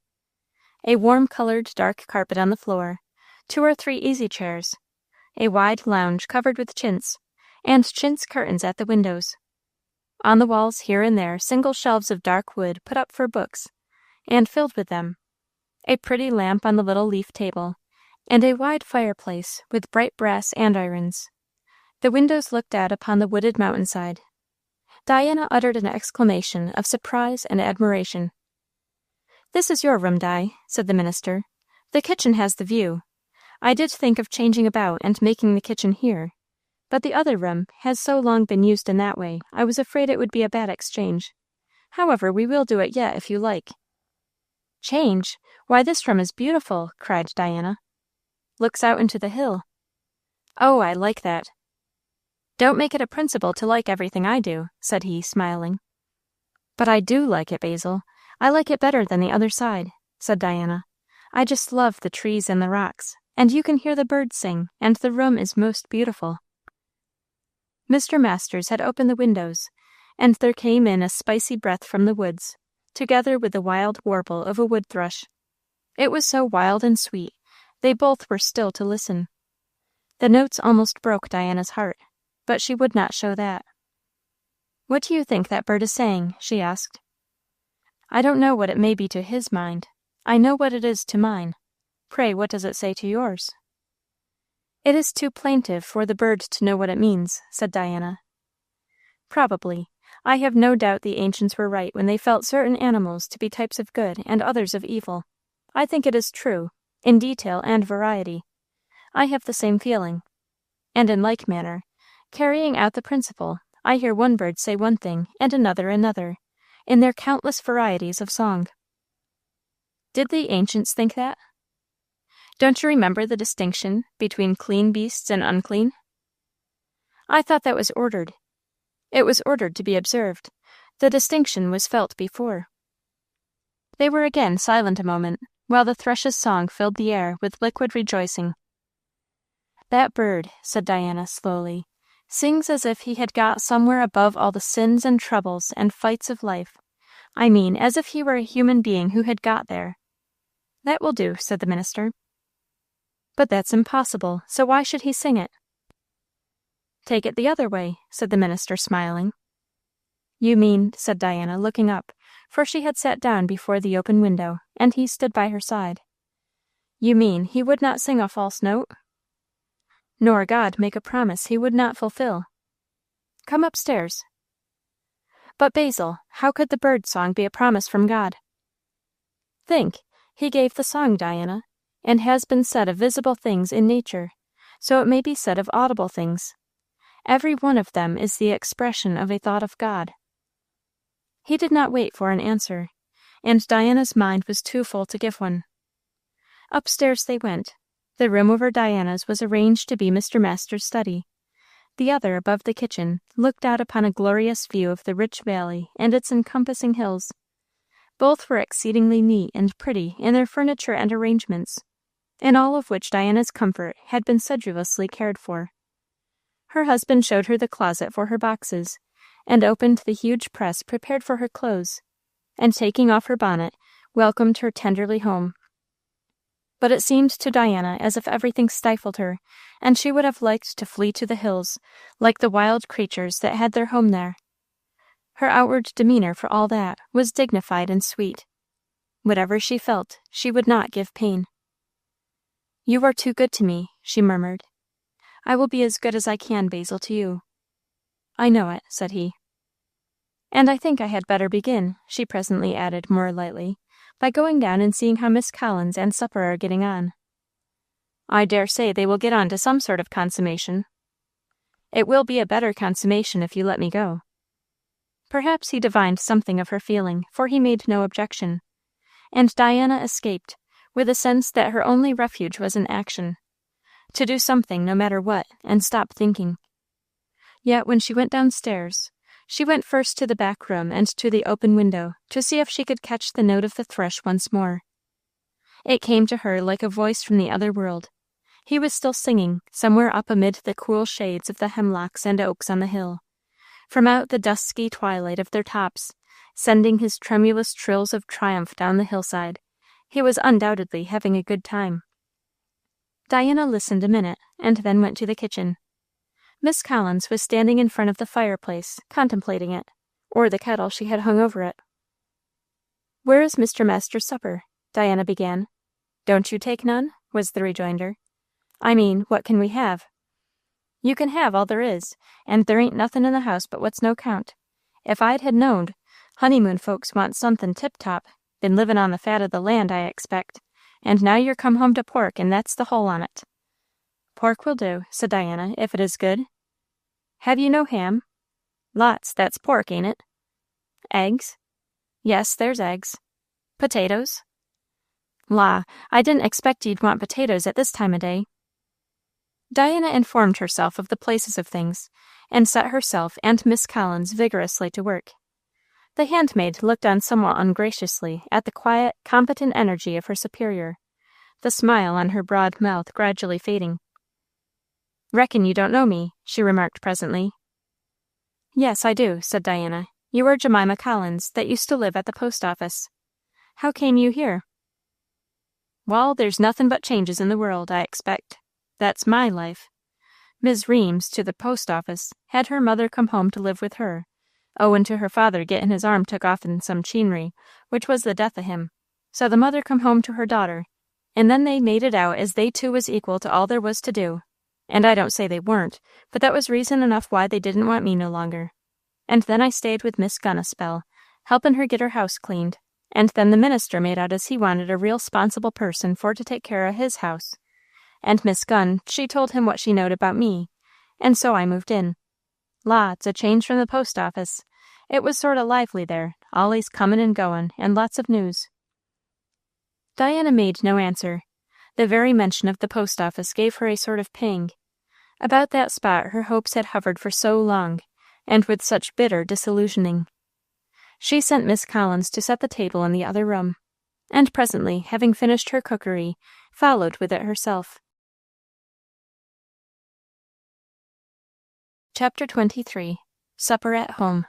A warm-colored dark carpet on the floor, 2 or 3 easy chairs, a wide lounge covered with chintz, and chintz curtains at the windows. On the walls here and there single shelves of dark wood put up for books, and filled with them, a pretty lamp on the little leaf table, and a wide fireplace with bright brass andirons. The windows looked out upon the wooded mountainside. Diana uttered an exclamation of surprise and admiration. "This is your room, Di," said the minister. "The kitchen has the view. I did think of changing about and making the kitchen here, but the other room has so long been used in that way, I was afraid it would be a bad exchange. However, we will do it yet, if you like." "Change? Why, this room is beautiful," cried Diana. "Looks out into the hill." "Oh, I like that." "Don't make it a principle to like everything I do," said he, smiling. "But I do like it, Basil. I like it better than the other side," said Diana. "I just love the trees and the rocks, and you can hear the birds sing, and the room is most beautiful." Mr. Masters had opened the windows, and there came in a spicy breath from the woods, together with the wild warble of a wood thrush. It was so wild and sweet, they both were still to listen. The notes almost broke Diana's heart, but she would not show that. "What do you think that bird is saying?" she asked. "I don't know what it may be to his mind. I know what it is to mine. Pray, what does it say to yours?" "It is too plaintive for the bird to know what it means," said Diana. "Probably. I have no doubt the ancients were right when they felt certain animals to be types of good and others of evil. I think it is true, in detail and variety. I have the same feeling. And in like manner, carrying out the principle, I hear one bird say one thing and another, in their countless varieties of song." "Did the ancients think that? Don't you remember the distinction between clean beasts and unclean?" "I thought that was ordered. It was ordered to be observed. The distinction was felt before." They were again silent a moment, while the thrush's song filled the air with liquid rejoicing. "That bird," said Diana slowly, "sings as if he had got somewhere above all the sins and troubles and fights of life. I mean, as if he were a human being who had got there." "That will do," said the minister. "But that's impossible, so why should he sing it?" "Take it the other way," said the minister, smiling. You mean, said Diana, looking up, for she had sat down before the open window, and he stood by her side. You mean he would not sing a false note? Nor God make a promise he would not fulfill. Come upstairs. But Basil, how could the bird song be a promise from God? Think, he gave the song, Diana, and has been said of visible things in nature, so it may be said of audible things. Every one of them is the expression of a thought of God. He did not wait for an answer, and Diana's mind was too full to give one. Upstairs they went. The room over Diana's was arranged to be Mr. Masters' study. The other, above the kitchen, looked out upon a glorious view of the rich valley and its encompassing hills. Both were exceedingly neat and pretty in their furniture and arrangements, in all of which Diana's comfort had been sedulously cared for. Her husband showed her the closet for her boxes, and opened the huge press prepared for her clothes, and taking off her bonnet, welcomed her tenderly home. But it seemed to Diana as if everything stifled her, and she would have liked to flee to the hills, like the wild creatures that had their home there. Her outward demeanor, for all that, was dignified and sweet. Whatever she felt, she would not give pain. You are too good to me, she murmured. I will be as good as I can, Basil, to you. I know it, said he. And I think I had better begin, she presently added more lightly, by going down and seeing how Miss Collins and supper are getting on. I dare say they will get on to some sort of consummation. It will be a better consummation if you let me go. Perhaps he divined something of her feeling, for he made no objection, and Diana escaped, with a sense that her only refuge was in action, to do something no matter what, and stop thinking. Yet when she went downstairs, she went first to the back room and to the open window to see if she could catch the note of the thrush once more. It came to her like a voice from the other world. He was still singing, somewhere up amid the cool shades of the hemlocks and oaks on the hill, from out the dusky twilight of their tops, sending his tremulous trills of triumph down the hillside. He was undoubtedly having a good time. Diana listened a minute, and then went to the kitchen. Miss Collins was standing in front of the fireplace, contemplating it, or the kettle she had hung over it. Where is Mr. Masters' supper? Diana began. Don't you take none? Was the rejoinder. I mean, what can we have? You can have all there is, and there ain't nothin' in the house but what's no count. If I'd had knowed, honeymoon folks want somethin' tip-top, been livin' on the fat of the land, I expect, and now you're come home to pork, and that's the whole on it. Pork will do, said Diana, if it is good. Have you no ham? Lots, that's pork, ain't it? Eggs? Yes, there's eggs. Potatoes? La, I didn't expect you'd want potatoes at this time o' day. Diana informed herself of the places of things, and set herself and Miss Collins vigorously to work. The handmaid looked on somewhat ungraciously at the quiet, competent energy of her superior, the smile on her broad mouth gradually fading. Reckon you don't know me, she remarked presently. Yes, I do, said Diana. You are Jemima Collins, that used to live at the post office. How came you here? Well, there's nothin' but changes in the world, I expect. That's my life. Mis' Reems, to the post office, had her mother come home to live with her, owin' to her father gettin' his arm took off in some chinery, which was the death o' him. So the mother come home to her daughter, and then they made it out as they two was equal to all there was to do. And I don't say they weren't, but that was reason enough why they didn't want me no longer. And then I stayed with Miss Gunn a spell, helpin' her get her house cleaned, and then the minister made out as he wanted a real 'sponsible person for to take care o' his house. And Miss Gunn, she told him what she knowed about me, and so I moved in. La, it's a change from the post office. It was sort o' lively there, allays comin' and goin', and lots of news. Diana made no answer. The very mention of the post office gave her a sort of pang. About that spot her hopes had hovered for so long, and with such bitter disillusioning. She sent Miss Collins to set the table in the other room, and presently, having finished her cookery, followed with it herself. Chapter 23. Supper at Home.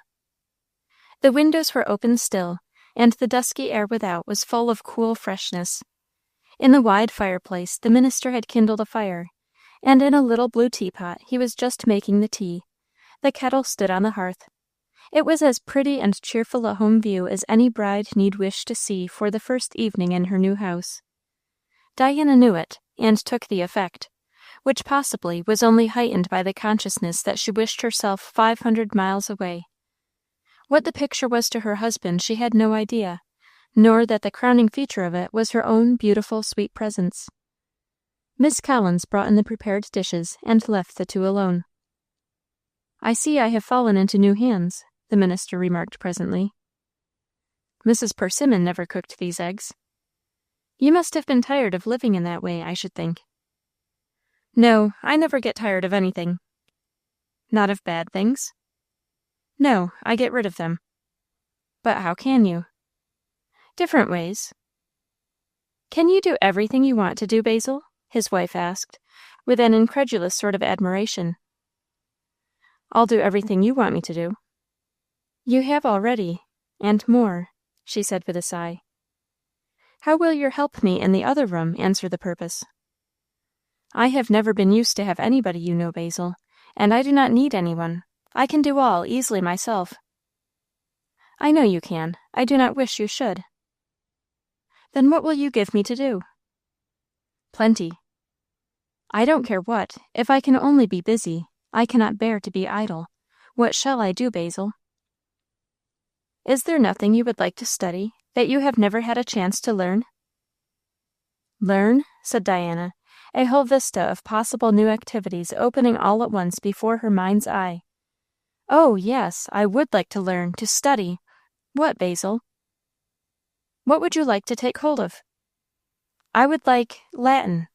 The windows were open still, and the dusky air without was full of cool freshness. In the wide fireplace the minister had kindled a fire, and in a little blue teapot he was just making the tea. The kettle stood on the hearth. It was as pretty and cheerful a home view as any bride need wish to see for the first evening in her new house. Diana knew it, and took the effect, which possibly was only heightened by the consciousness that she wished herself 500 miles away. What the picture was to her husband she had no idea, nor that the crowning feature of it was her own beautiful, sweet presence. Miss Collins brought in the prepared dishes and left the two alone. "I see I have fallen into new hands," the minister remarked presently. "Mrs. Persimmon never cooked these eggs." "You must have been tired of living in that way, I should think." "No, I never get tired of anything." "Not of bad things?" "No, I get rid of them." "But how can you?" "Different ways." "Can you do everything you want to do, Basil?" his wife asked, with an incredulous sort of admiration. "I'll do everything you want me to do." "You have already, and more," she said with a sigh. "How will your help me in the other room answer the purpose?" "I have never been used to have anybody, you know, Basil, and I do not need anyone. I can do all easily myself." "I know you can. I do not wish you should." "Then what will you give me to do?" "Plenty." "I don't care what, if I can only be busy. I cannot bear to be idle. What shall I do, Basil?" "Is there nothing you would like to study, that you have never had a chance to learn?" "Learn?" said Diana, a whole vista of possible new activities opening all at once before her mind's eye. "Oh, yes, I would like to learn, to study. What, Basil?" "What would you like to take hold of?" "I would like Latin."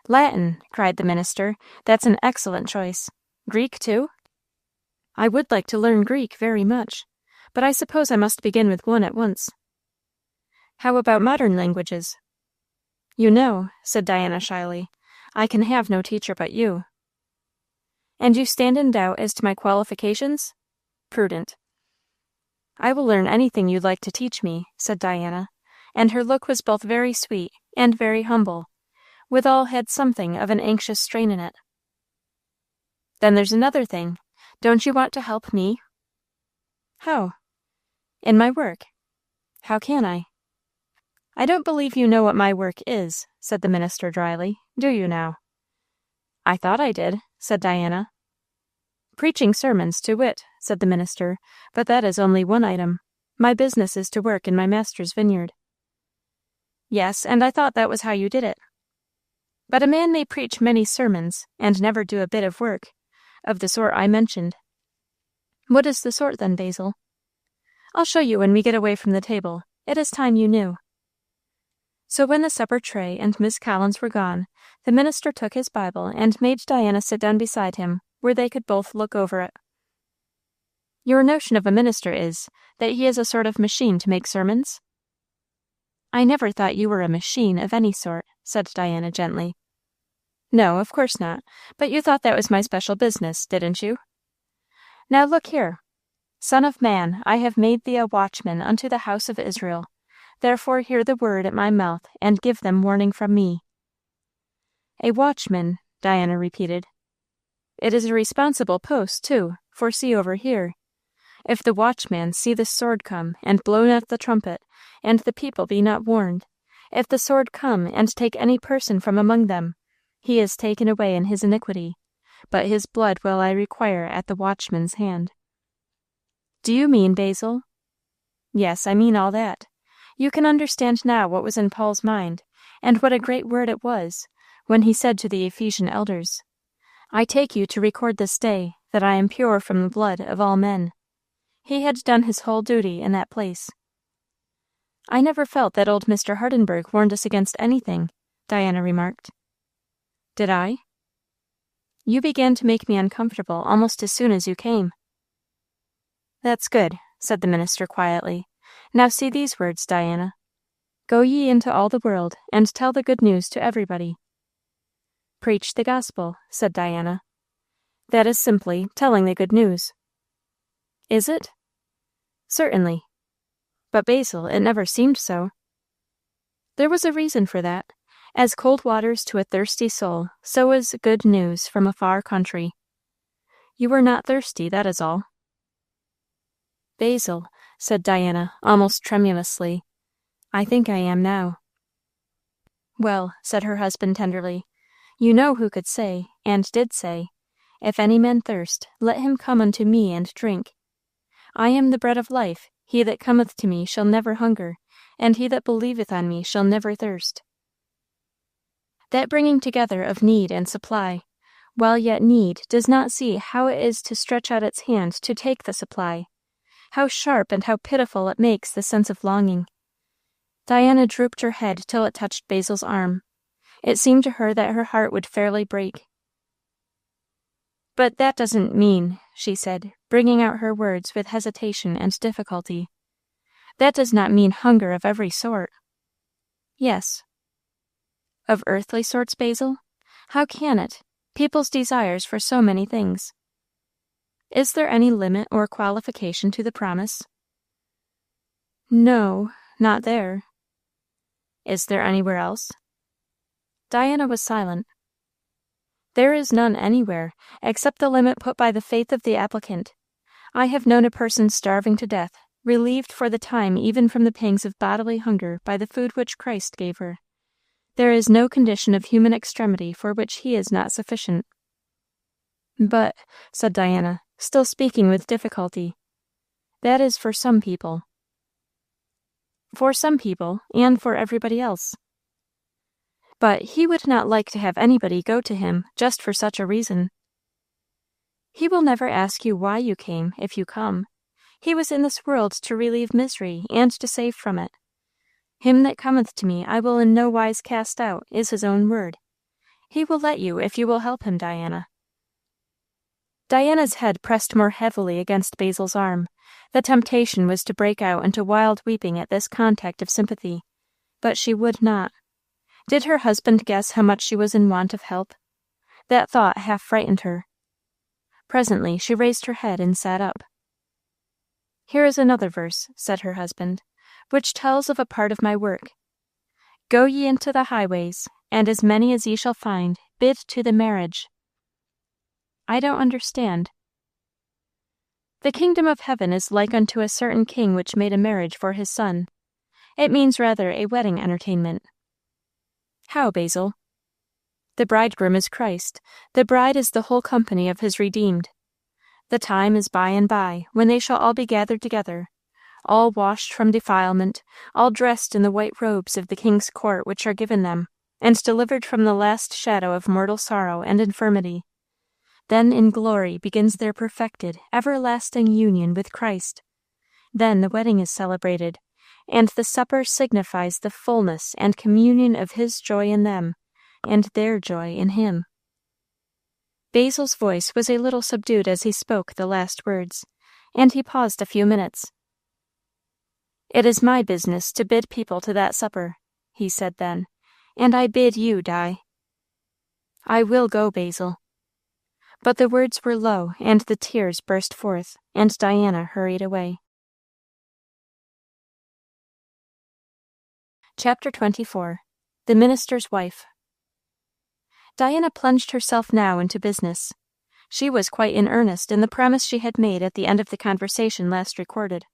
"Latin!" cried the minister. "That's an excellent choice. Greek, too?" "I would like to learn Greek very much, but I suppose I must begin with one at once." "How about modern languages?" "You know," said Diana shyly, "I can have no teacher but you." "And you stand in doubt as to my qualifications? Prudent." "I will learn anything you like to teach me," said Diana, and her look was both very sweet and very humble, withal had something of an anxious strain in it. "Then there's another thing. Don't you want to help me?" "How?" "In my work." "How can I?" "I don't believe you know what my work is," said the minister dryly. "Do you now?" "I thought I did," said Diana. "Preaching sermons, to wit," said the minister, "but that is only one item. My business is to work in my master's vineyard." "Yes, and I thought that was how you did it." "But a man may preach many sermons, and never do a bit of work, of the sort I mentioned." "What is the sort, then, Basil?" "I'll show you when we get away from the table. It is time you knew." So when the supper tray and Miss Collins were gone, the minister took his Bible and made Diana sit down beside him, where they could both look over it. "Your notion of a minister is, that he is a sort of machine to make sermons?" "I never thought you were a machine of any sort," said Diana gently. "No, of course not, but you thought that was my special business, didn't you? Now look here. Son of man, I have made thee a watchman unto the house of Israel. Therefore hear the word at my mouth, and give them warning from me." "A watchman," Diana repeated. "It is a responsible post, too, for see over here. If the watchman see the sword come, and blow not the trumpet, and the people be not warned, if the sword come and take any person from among them, he is taken away in his iniquity, but his blood will I require at the watchman's hand." "Do you mean, Basil?" "Yes, I mean all that. You can understand now what was in Paul's mind, and what a great word it was, when he said to the Ephesian elders, 'I take you to record this day that I am pure from the blood of all men.' He had done his whole duty in that place." "I never felt that old Mr. Hardenburgh warned us against anything," Diana remarked. "Did I?" "You began to make me uncomfortable almost as soon as you came." "That's good," said the minister quietly. "Now see these words, Diana. 'Go ye into all the world, and tell the good news to everybody.'" "Preach the gospel," said Diana. "That is simply telling the good news." "Is it?" "Certainly. But, Basil, it never seemed so." "There was a reason for that. As cold waters to a thirsty soul, so is good news from a far country. You were not thirsty, that is all." Basil, said Diana, almost tremulously, I think I am now. Well, said her husband tenderly, you know who could say, and did say, if any man thirst, let him come unto me and drink. I am the bread of life. He that cometh to me shall never hunger, and he that believeth on me shall never thirst. That bringing together of need and supply, while yet need does not see how it is to stretch out its hand to take the supply, how sharp and how pitiful it makes the sense of longing. Diana drooped her head till it touched Basil's arm. It seemed to her that her heart would fairly break. But that doesn't mean, she said, bringing out her words with hesitation and difficulty. That does not mean hunger of every sort. Yes. Of earthly sorts, Basil? How can it? People's desires for so many things. Is there any limit or qualification to the promise? No, not there. Is there anywhere else? Diana was silent. There is none anywhere, except the limit put by the faith of the applicant. I have known a person starving to death, relieved for the time even from the pangs of bodily hunger by the food which Christ gave her. There is no condition of human extremity for which he is not sufficient. But, said Diana, still speaking with difficulty, that is for some people. For some people, and for everybody else. But he would not like to have anybody go to him just for such a reason. He will never ask you why you came, if you come. He was in this world to relieve misery, and to save from it. Him that cometh to me I will in no wise cast out, is his own word. He will let you if you will help him, Diana. Diana's head pressed more heavily against Basil's arm. The temptation was to break out into wild weeping at this contact of sympathy, but she would not. Did her husband guess how much she was in want of help? That thought half frightened her. Presently she raised her head and sat up. Here is another verse, said her husband, which tells of a part of my work. Go ye into the highways, and as many as ye shall find, bid to the marriage. I don't understand. The kingdom of heaven is like unto a certain king which made a marriage for his son. It means rather a wedding entertainment. How, Basil? The bridegroom is Christ. The bride is the whole company of his redeemed. The time is by and by, when they shall all be gathered together, all washed from defilement, all dressed in the white robes of the king's court which are given them, and delivered from the last shadow of mortal sorrow and infirmity. Then in glory begins their perfected, everlasting union with Christ. Then the wedding is celebrated, and the supper signifies the fullness and communion of his joy in them, and their joy in him. Basil's voice was a little subdued as he spoke the last words, and he paused a few minutes. It is my business to bid people to that supper, he said then, and I bid you, Di. I will go, Basil. But the words were low, and the tears burst forth, and Diana hurried away. Chapter 24. The Minister's Wife. Diana plunged herself now into business. She was quite in earnest in the promise she had made at the end of the conversation last recorded.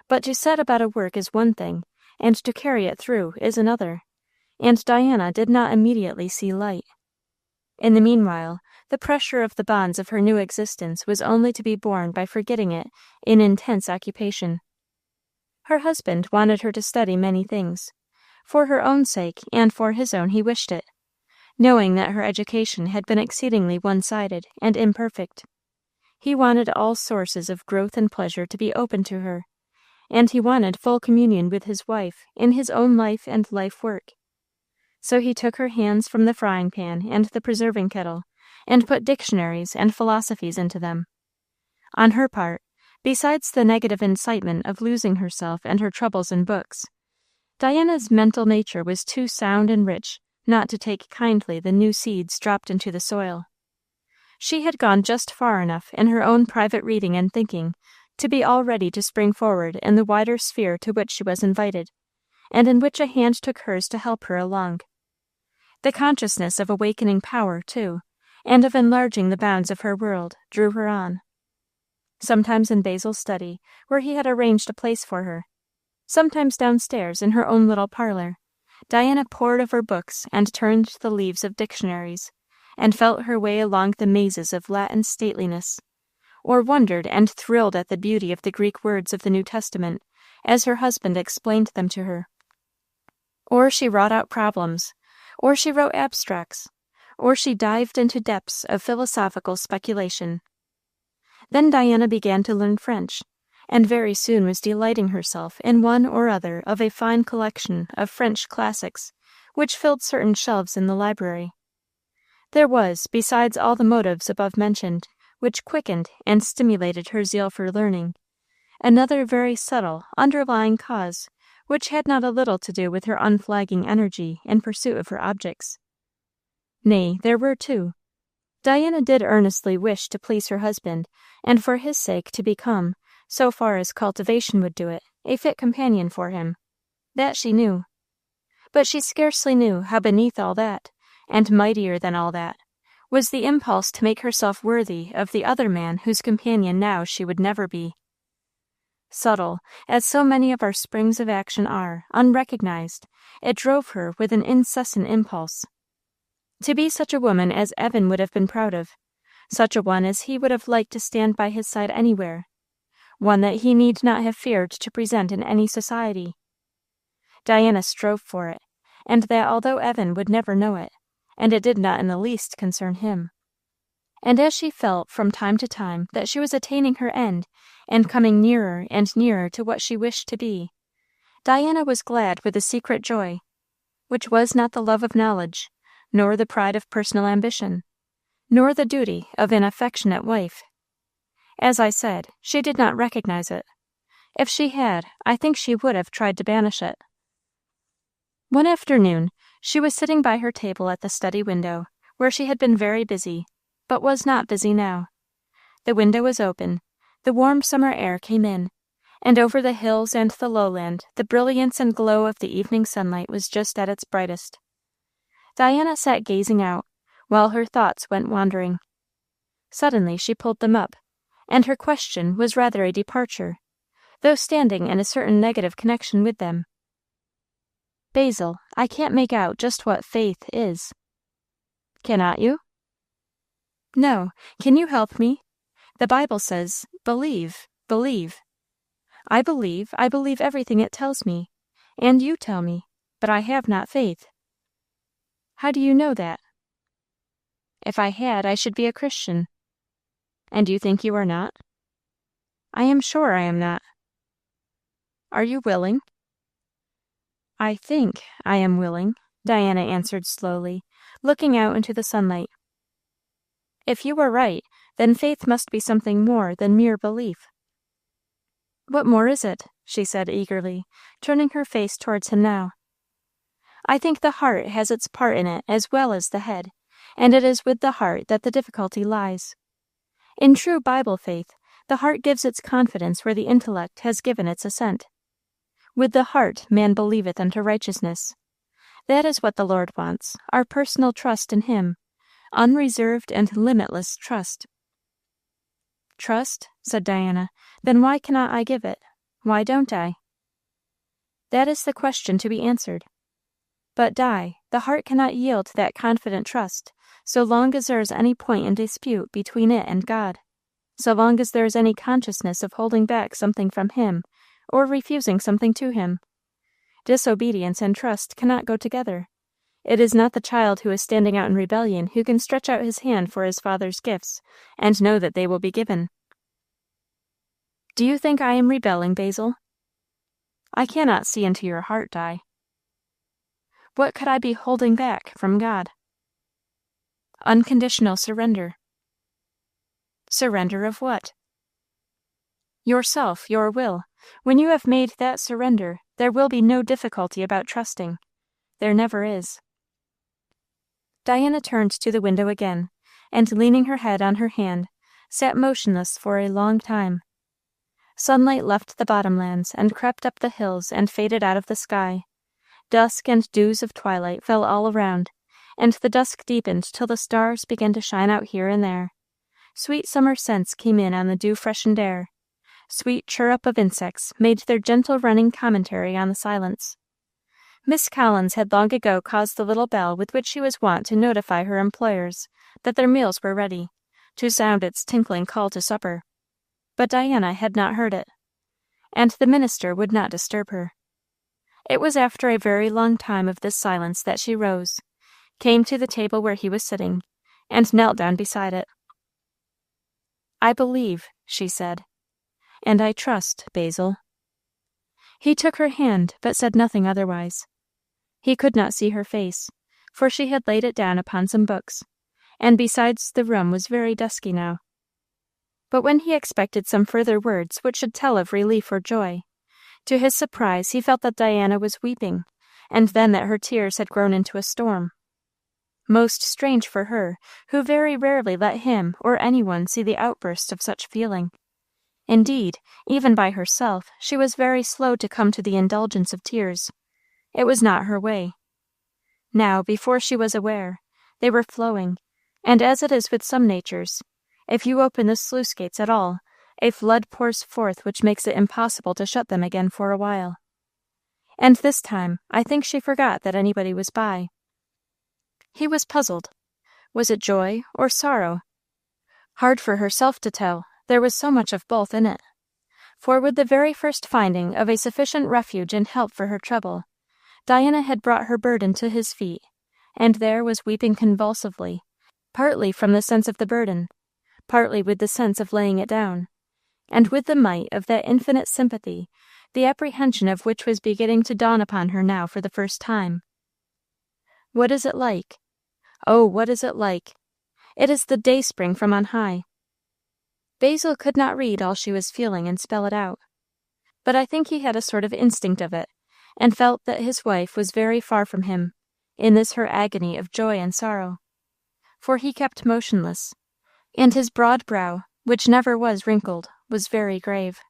But to set about a work is one thing, and to carry it through is another, and Diana did not immediately see light. In the meanwhile, the pressure of the bonds of her new existence was only to be borne by forgetting it in intense occupation. Her husband wanted her to study many things. For her own sake and for his own he wished it, knowing that her education had been exceedingly one-sided and imperfect. He wanted all sources of growth and pleasure to be open to her, and he wanted full communion with his wife in his own life and life-work. So he took her hands from the frying-pan and the preserving kettle, and put dictionaries and philosophies into them. On her part, besides the negative incitement of losing herself and her troubles in books, Diana's mental nature was too sound and rich not to take kindly the new seeds dropped into the soil. She had gone just far enough in her own private reading and thinking to be all ready to spring forward in the wider sphere to which she was invited, and in which a hand took hers to help her along. The consciousness of awakening power, too, and of enlarging the bounds of her world, drew her on. sometimes in Basil's study, where he had arranged a place for her, sometimes downstairs in her own little parlor, Diana pored over books and turned the leaves of dictionaries, and felt her way along the mazes of Latin stateliness, or wondered and thrilled at the beauty of the Greek words of the New Testament as her husband explained them to her. Or she wrought out problems, or she wrote abstracts, or she dived into depths of philosophical speculation. Then Diana began to learn French, and very soon was delighting herself in one or other of a fine collection of French classics which filled certain shelves in the library. There was, besides all the motives above mentioned, which quickened and stimulated her zeal for learning, another very subtle underlying cause which had not a little to do with her unflagging energy in pursuit of her objects. Nay, there were two. Diana did earnestly wish to please her husband, and for his sake to become, so far as cultivation would do it, a fit companion for him. That she knew. But she scarcely knew how beneath all that, and mightier than all that, was the impulse to make herself worthy of the other man whose companion now she would never be. Subtle, as so many of our springs of action are, unrecognized, it drove her with an incessant impulse. To be such a woman as Evan would have been proud of, such a one as he would have liked to stand by his side anywhere, one that he need not have feared to present in any society. Diana strove for it, and that although Evan would never know it, and it did not in the least concern him. And as she felt from time to time that she was attaining her end and coming nearer and nearer to what she wished to be, Diana was glad with a secret joy, which was not the love of knowledge, nor the pride of personal ambition, nor the duty of an affectionate wife. As I said, she did not recognize it. If she had, I think she would have tried to banish it. One afternoon, she was sitting by her table at the study window, where she had been very busy, but was not busy now. The window was open, the warm summer air came in, and over the hills and the lowland the brilliance and glow of the evening sunlight was just at its brightest. Diana sat gazing out, while her thoughts went wandering. Suddenly she pulled them up, and her question was rather a departure, though standing in a certain negative connection with them. "Basil, I can't make out just what faith is." "Cannot you?" "No. Can you help me? The Bible says, 'Believe, believe.' I believe everything it tells me, and you tell me, but I have not faith." "How do you know that?" "If I had, I should be a Christian." "And you think you are not?" "I am sure I am not." "Are you willing?" "I think I am willing," Diana answered slowly, looking out into the sunlight. "If you are right, then faith must be something more than mere belief." "What more is it?" she said eagerly, turning her face towards him now. "I think the heart has its part in it as well as the head, and it is with the heart that the difficulty lies. In true Bible faith, the heart gives its confidence where the intellect has given its assent. With the heart man believeth unto righteousness. That is what the Lord wants, our personal trust in him, unreserved and limitless trust." "Trust?" said Diana. "Then why cannot I give it? Why don't I?" "That is the question to be answered. But, Di, the heart cannot yield that confident trust so long as there is any point in dispute between it and God, so long as there is any consciousness of holding back something from him or refusing something to him. Disobedience and trust cannot go together. It is not the child who is standing out in rebellion who can stretch out his hand for his father's gifts and know that they will be given." "Do you think I am rebelling, Basil?" "I cannot see into your heart, Di." "What could I be holding back from God?" "Unconditional surrender." "Surrender of what?" "Yourself, your will. When you have made that surrender, there will be no difficulty about trusting. There never is." Diana turned to the window again, and leaning her head on her hand, sat motionless for a long time. Sunlight left the bottomlands and crept up the hills and faded out of the sky. Dusk and dews of twilight fell all around, and the dusk deepened till the stars began to shine out here and there. Sweet summer scents came in on the dew-freshened air. Sweet chirrup of insects made their gentle running commentary on the silence. Miss Collins had long ago caused the little bell with which she was wont to notify her employers that their meals were ready, to sound its tinkling call to supper. But Diana had not heard it, and the minister would not disturb her. It was after a very long time of this silence that she rose, came to the table where he was sitting, and knelt down beside it. "I believe," she said, "and I trust, Basil." He took her hand, but said nothing otherwise. He could not see her face, for she had laid it down upon some books, and besides the room was very dusky now. But when he expected some further words which should tell of relief or joy, to his surprise he felt that Diana was weeping, and then that her tears had grown into a storm. Most strange for her, who very rarely let him or any one see the outburst of such feeling. Indeed, even by herself, she was very slow to come to the indulgence of tears. It was not her way. Now, before she was aware, they were flowing, and as it is with some natures, if you open the sluice gates at all, a flood pours forth which makes it impossible to shut them again for a while. And this time, I think she forgot that anybody was by. He was puzzled. Was it joy or sorrow? Hard for herself to tell, there was so much of both in it. For with the very first finding of a sufficient refuge and help for her trouble, Diana had brought her burden to his feet, and there was weeping convulsively, partly from the sense of the burden, partly with the sense of laying it down, and with the might of that infinite sympathy, the apprehension of which was beginning to dawn upon her now for the first time. What is it like? Oh, what is it like? It is the dayspring from on high. Basil could not read all she was feeling and spell it out, but I think he had a sort of instinct of it, and felt that his wife was very far from him, in this her agony of joy and sorrow. For he kept motionless, and his broad brow, which never was wrinkled, was very grave.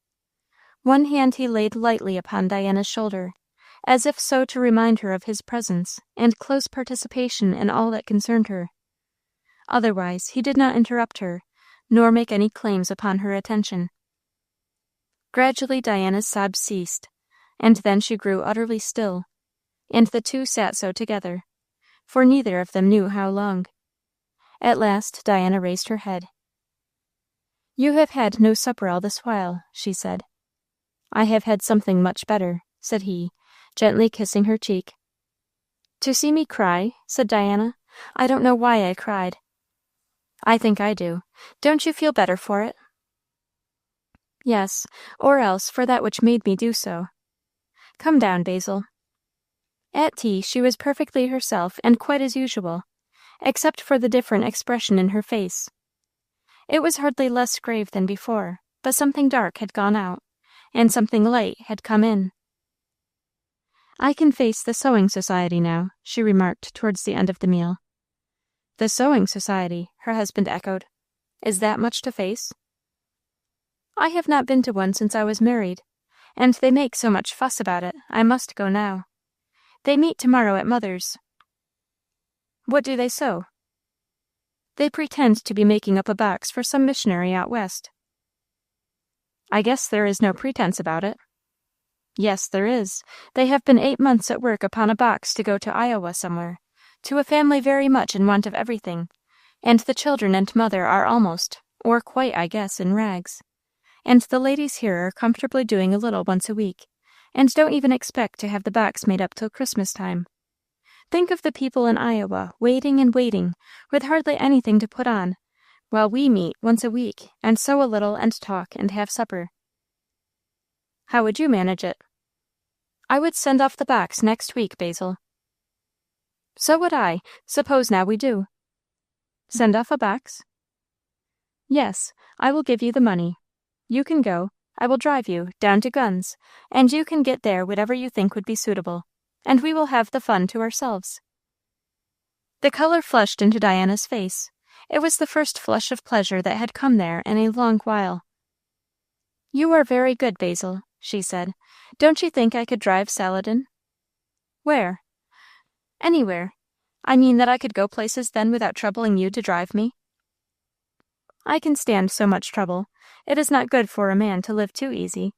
One hand he laid lightly upon Diana's shoulder, as if so to remind her of his presence and close participation in all that concerned her. Otherwise he did not interrupt her, nor make any claims upon her attention. Gradually Diana's sobs ceased, and then she grew utterly still, and the two sat so together, for neither of them knew how long. At last Diana raised her head. "You have had no supper all this while," she said. "I have had something much better," said he, gently kissing her cheek. "To see me cry?" said Diana. "I don't know why I cried." "I think I do. Don't you feel better for it?" "Yes, or else for that which made me do so. Come down, Basil." At tea she was perfectly herself and quite as usual, except for the different expression in her face. It was hardly less grave than before, but something dark had gone out, and something light had come in. "I can face the sewing society now," she remarked towards the end of the meal. "The sewing society," her husband echoed. "Is that much to face?" "I have not been to one since I was married, and they make so much fuss about it, I must go now. They meet tomorrow at mother's." "What do they sew?" "They pretend to be making up a box for some missionary out west." "I guess there is no pretense about it." "Yes, there is. They have been 8 months at work upon a box to go to Iowa somewhere, to a family very much in want of everything, and the children and mother are almost, or quite, I guess, in rags, and the ladies here are comfortably doing a little once a week, and don't even expect to have the box made up till Christmas time. Think of the people in Iowa waiting and waiting, with hardly anything to put on, while we meet once a week, and sew a little, and talk, and have supper." "How would you manage it?" "I would send off the box next week, Basil." "So would I. Suppose now we do." "Send off a box?" "Yes, I will give you the money. You can go. I will drive you down to Gunn's, and you can get there whatever you think would be suitable, and we will have the fun to ourselves." The color flushed into Diana's face. It was the first flush of pleasure that had come there in a long while. "You are very good, Basil," she said. "Don't you think I could drive Saladin?" "Where?" "Anywhere. I mean that I could go places then without troubling you to drive me." I can stand so much trouble. It is not good for a man to live too easy.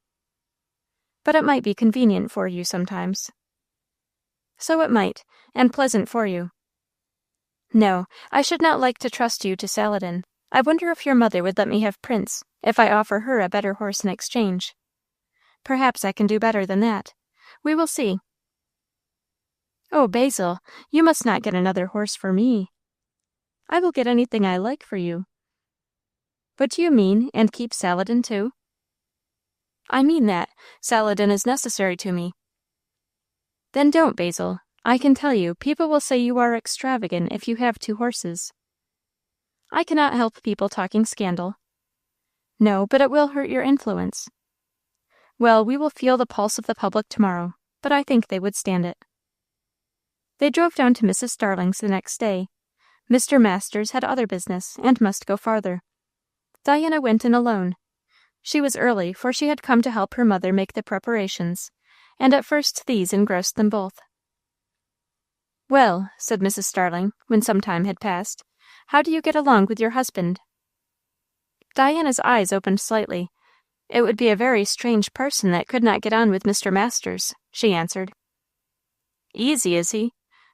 But it might be convenient for you sometimes. So it might, and pleasant for you. No, I should not like to trust you to Saladin. I wonder if your mother would let me have Prince, if I offer her a better horse in exchange. Perhaps I can do better than that. We will see. Oh, Basil, you must not get another horse for me. I will get anything I like for you. But do you mean, and keep Saladin too? I mean that. Saladin is necessary to me. Then don't, Basil. I can tell you, people will say you are extravagant if you have 2 horses. I cannot help people talking scandal. No, but it will hurt your influence. Well, we will feel the pulse of the public tomorrow, but I think they would stand it. They drove down to Mrs. Starling's the next day. Mr. Masters had other business, and must go farther. Diana went in alone. She was early, for she had come to help her mother make the preparations, and at first these engrossed them both. Well, said Mrs. Starling, when some time had passed, how do you get along with your husband? Diana's eyes opened slightly. It would be a very strange person that could not get on with Mr. Masters, she answered. Easy, is he?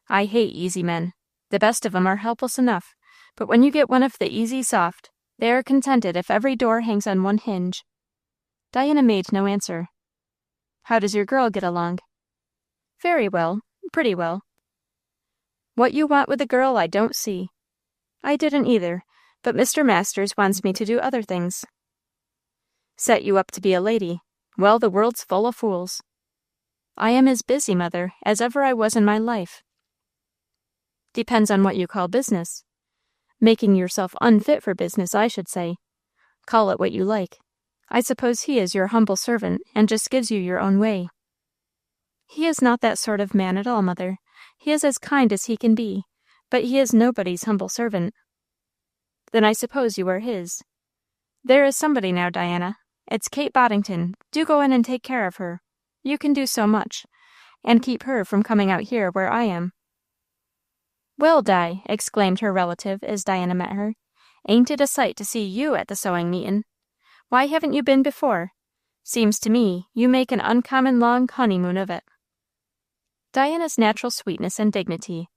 I hate easy men. The best of 'em are helpless enough, but when you get one of the easy soft, they are contented if every door hangs on one hinge. Diana made no answer. How does your girl get along? Very well, pretty well. What you want with a girl I don't see. I didn't either, but Mr. Masters wants me to do other things. Set you up to be a lady. Well, the world's full of fools. I am as busy, mother, as ever I was in my life. Depends on what you call business. Making yourself unfit for business, I should say. Call it what you like. I suppose he is your humble servant, and just gives you your own way. He is not that sort of man at all, mother. He is as kind as he can be, but he is nobody's humble servant. Then I suppose you are his. There is somebody now, Diana. It's Kate Boddington. Do go in and take care of her. You can do so much, and keep her from coming out here where I am. Well, Di, exclaimed her relative as Diana met her, ain't it a sight to see you at the sewing meetin'? Why haven't you been before? Seems to me you make an uncommon long honeymoon of it. Diana's natural sweetness and dignity,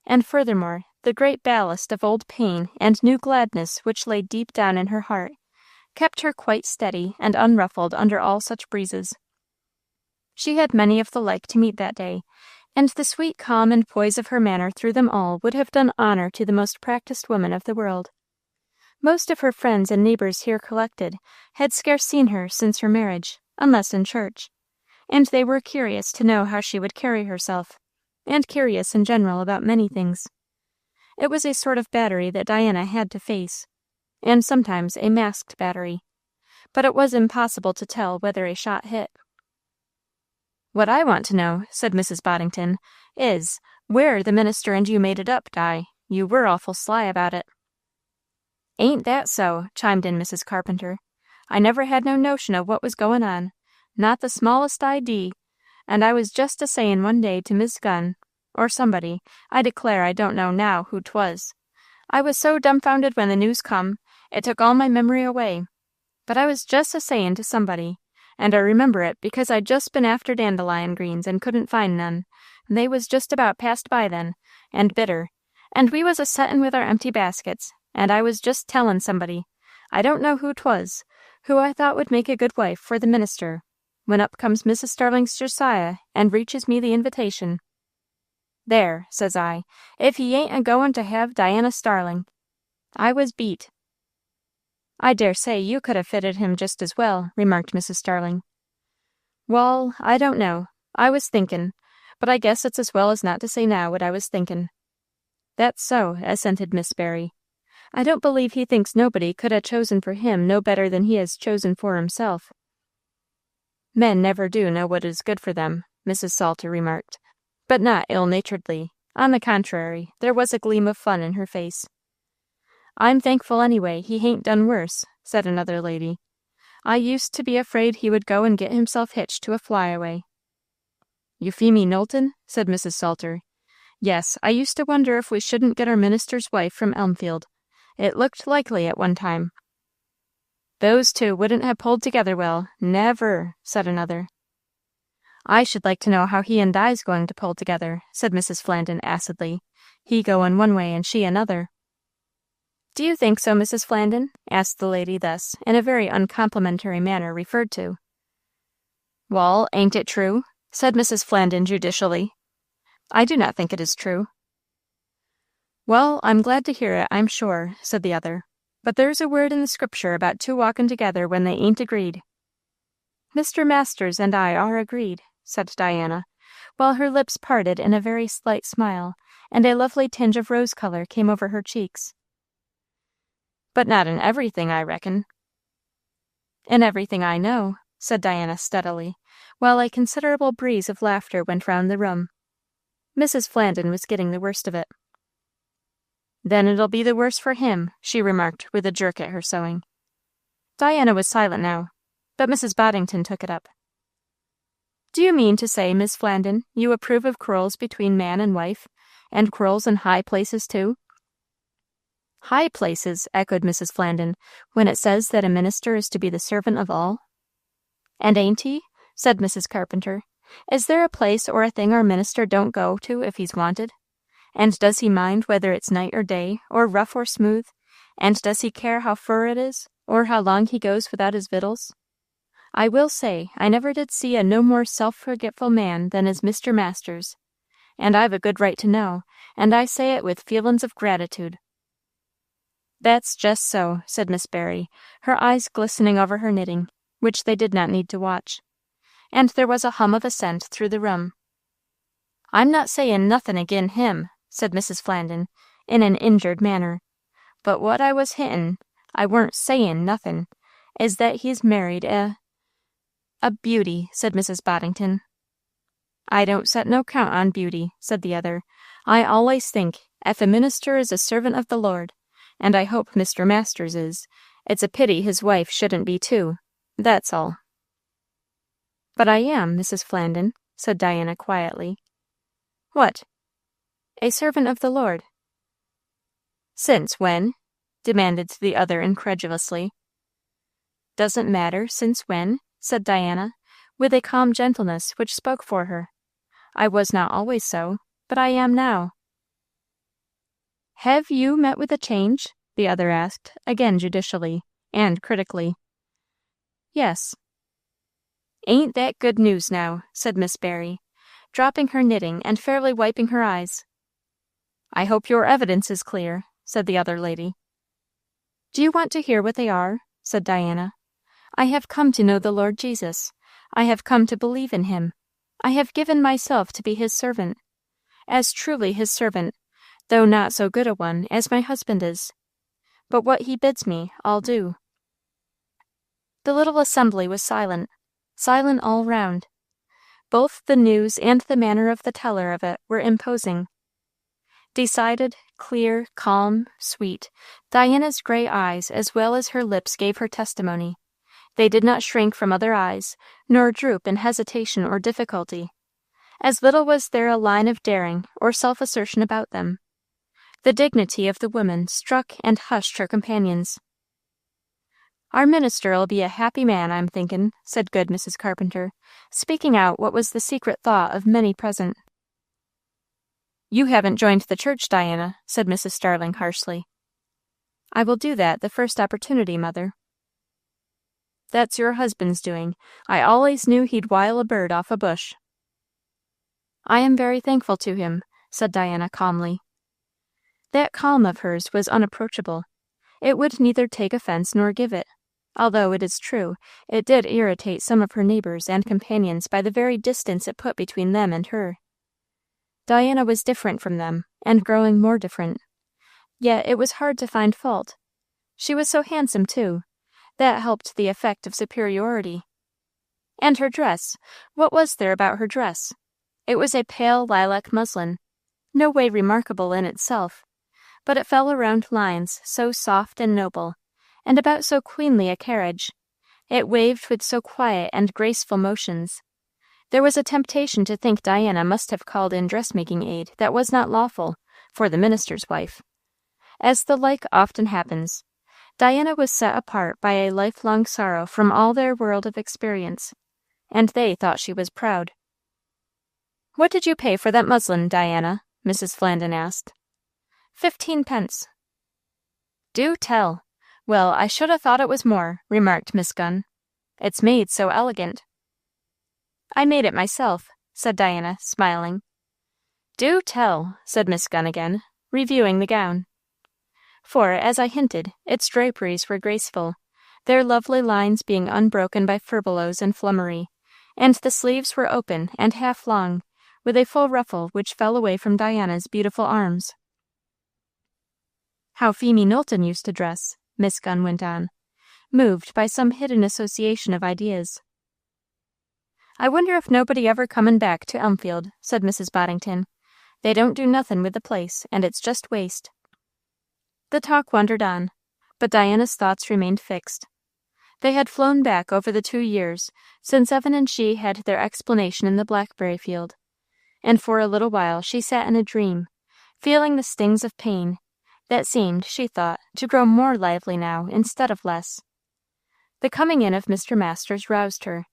and furthermore, the great ballast of old pain and new gladness which lay deep down in her heart, kept her quite steady and unruffled under all such breezes. She had many of the like to meet that day, and the sweet calm and poise of her manner through them all would have done honor to the most practised woman of the world. Most of her friends and neighbors here collected had scarce seen her since her marriage, unless in church, and they were curious to know how she would carry herself, and curious in general about many things. It was a sort of battery that Diana had to face, and sometimes a masked battery, but it was impossible to tell whether a shot hit. What I want to know, said Mrs. Boddington, is, where the minister and you made it up, Di. You were awful sly about it. Ain't that so? Chimed in Mrs. Carpenter. I never had no notion of what was goin' on, not the smallest idee, and I was just a sayin' one day to Miss Gunn, or somebody, I declare I don't know now who 'twas. I was so dumbfounded when the news come, it took all my memory away. But I was just a sayin' to somebody, and I remember it because I'd just been after dandelion greens and couldn't find none. They was just about passed by then, and bitter, and we was a-settin' with our empty baskets, and I was just tellin' somebody, I don't know who 'twas, who I thought would make a good wife for the minister, when up comes Mrs. Starling's Josiah and reaches me the invitation. There, says I, if he ain't a-goin' to have Diana Starling. I was beat. I dare say you could have fitted him just as well, remarked Mrs. Starling. Wall, I don't know. I was thinkin', but I guess it's as well as not to say now what I was thinkin'. That's so, assented Miss Barry. I don't believe he thinks nobody could ha' chosen for him no better than he has chosen for himself. Men never do know what is good for them, Mrs. Salter remarked, but not ill-naturedly. On the contrary, there was a gleam of fun in her face. I'm thankful anyway he hain't done worse, said another lady. I used to be afraid he would go and get himself hitched to a flyaway. Euphemie Knowlton? Said Mrs. Salter. Yes, I used to wonder if we shouldn't get our minister's wife from Elmfield. It looked likely at one time. Those two wouldn't have pulled together well, never, said another. I should like to know how he and Di's going to pull together, said Mrs. Flandin acidly, he going one way and she another. Do you think so, Mrs. Flandin? asked the lady thus, in a very uncomplimentary manner referred to. Well, ain't it true? Said Mrs. Flandin judicially. I do not think it is true. Well, I'm glad to hear it, I'm sure, said the other. But there's a word in the Scripture about two walking together when they ain't agreed. Mr. Masters and I are agreed, said Diana, while her lips parted in a very slight smile, and a lovely tinge of rose color came over her cheeks. But not in everything, I reckon. In everything I know, said Diana steadily, while a considerable breeze of laughter went round the room. Mrs. Flandin was getting the worst of it. Then it'll be the worse for him, she remarked with a jerk at her sewing. Diana was silent now, but Mrs. Boddington took it up. Do you mean to say, Miss Flandin, you approve of quarrels between man and wife, and quarrels in high places too? High places, echoed Mrs. Flandin, when it says that a minister is to be the servant of all. And ain't he? Said Mrs. Carpenter. Is there a place or a thing our minister don't go to if he's wanted? And does he mind whether it's night or day, or rough or smooth? And does he care how fur it is, or how long he goes without his victuals? I will say, I never did see a no more self-forgetful man than is Mr. Masters, and I've a good right to know, and I say it with feelin's of gratitude. That's just so, said Miss Barry, her eyes glistening over her knitting, which they did not need to watch. And there was a hum of assent through the room. I'm not sayin' nothin' agin him, said Mrs. Flandin, in an injured manner. But what I was hintin', I weren't sayin' nothin', is that he's married a beauty, said Mrs. Boddington. I don't set no count on beauty, said the other. I always think, ef a minister is a servant of the Lord, and I hope Mr. Masters is, it's a pity his wife shouldn't be too. That's all. But I am, Mrs. Flandin, said Diana quietly. What? A servant of the Lord. Since when? Demanded the other incredulously. Doesn't matter since when, said Diana, with a calm gentleness which spoke for her. I was not always so, but I am now. Have you met with a change? The other asked, again judicially, and critically. Yes. Ain't that good news now, said Miss Barry, dropping her knitting and fairly wiping her eyes. I hope your evidence is clear, said the other lady. Do you want to hear what they are? Said Diana. I have come to know the Lord Jesus. I have come to believe in him. I have given myself to be his servant. As truly his servant, though not so good a one as my husband is. But what he bids me, I'll do. The little assembly was silent all round. Both the news and the manner of the teller of it were imposing. Decided, clear, calm, sweet, Diana's gray eyes as well as her lips gave her testimony. They did not shrink from other eyes, nor droop in hesitation or difficulty. As little was there a line of daring or self-assertion about them. The dignity of the woman struck and hushed her companions. Our minister'll be a happy man, I'm thinkin', said good Mrs. Carpenter, speaking out what was the secret thought of many present. You haven't joined the church, Diana, said Mrs. Starling harshly. I will do that the first opportunity, mother. That's your husband's doing. I always knew he'd wile a bird off a bush. I am very thankful to him, said Diana calmly. That calm of hers was unapproachable. It would neither take offense nor give it, although it is true, it did irritate some of her neighbors and companions by the very distance it put between them and her. Diana was different from them, and growing more different. Yet it was hard to find fault. She was so handsome, too. That helped the effect of superiority. And her dress. What was there about her dress? It was a pale lilac muslin, no way remarkable in itself, but it fell around lines so soft and noble, and about so queenly a carriage. It waved with so quiet and graceful motions. There was a temptation to think Diana must have called in dressmaking aid that was not lawful, for the minister's wife. As the like often happens, Diana was set apart by a lifelong sorrow from all their world of experience, and they thought she was proud. "What did you pay for that muslin, Diana?" Mrs. Flandin asked. 15 pence. "Do tell! Well, I should ha' thought it was more," remarked Miss Gunn. "It's made so elegant." "I made it myself," said Diana, smiling. "Do tell!" said Miss Gunn again, reviewing the gown. For, as I hinted, its draperies were graceful, their lovely lines being unbroken by furbelows and flummery, and the sleeves were open and half long, with a full ruffle which fell away from Diana's beautiful arms. "How Phemy Knowlton used to dress," Miss Gunn went on, moved by some hidden association of ideas. "I wonder if nobody ever comin' back to Elmfield," said Mrs. Boddington. "They don't do nothin' with the place, and it's just waste." The talk wandered on, but Diana's thoughts remained fixed. They had flown back over the 2 years since Evan and she had their explanation in the blackberry field, and for a little while she sat in a dream, feeling the stings of pain, that seemed, she thought, to grow more lively now instead of less. The coming in of Mr. Masters roused her,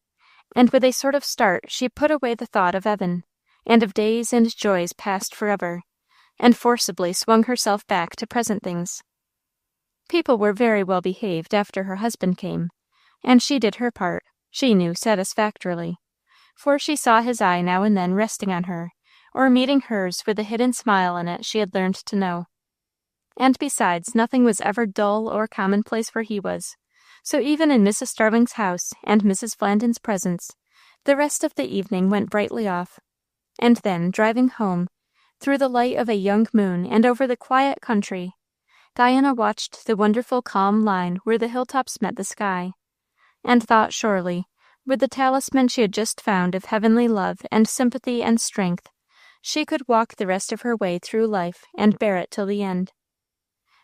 and with a sort of start she put away the thought of Evan, and of days and joys past forever, and forcibly swung herself back to present things. People were very well behaved after her husband came, and she did her part, she knew satisfactorily, for she saw his eye now and then resting on her, or meeting hers with a hidden smile in it she had learned to know. And besides, nothing was ever dull or commonplace where he was, so even in Mrs. Starling's house and Mrs. Flandin's presence, the rest of the evening went brightly off. And then, driving home, through the light of a young moon and over the quiet country, Diana watched the wonderful calm line where the hilltops met the sky, and thought surely, with the talisman she had just found of heavenly love and sympathy and strength, she could walk the rest of her way through life and bear it till the end.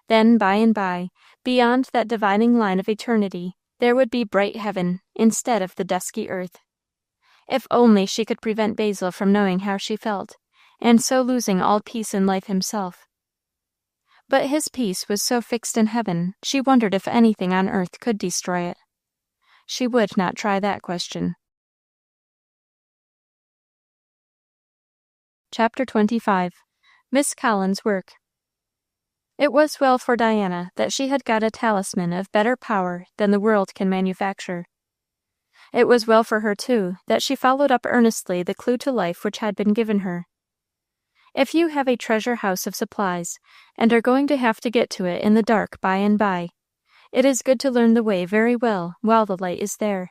Then, by and by, beyond that dividing line of eternity, there would be bright heaven instead of the dusky earth. If only she could prevent Basil from knowing how she felt, and so losing all peace in life himself. But his peace was so fixed in heaven, she wondered if anything on earth could destroy it. She would not try that question. Chapter 25. Miss Collins' Work. It was well for Diana that she had got a talisman of better power than the world can manufacture. It was well for her, too, that she followed up earnestly the clue to life which had been given her. If you have a treasure house of supplies, and are going to have to get to it in the dark by and by, it is good to learn the way very well while the light is there.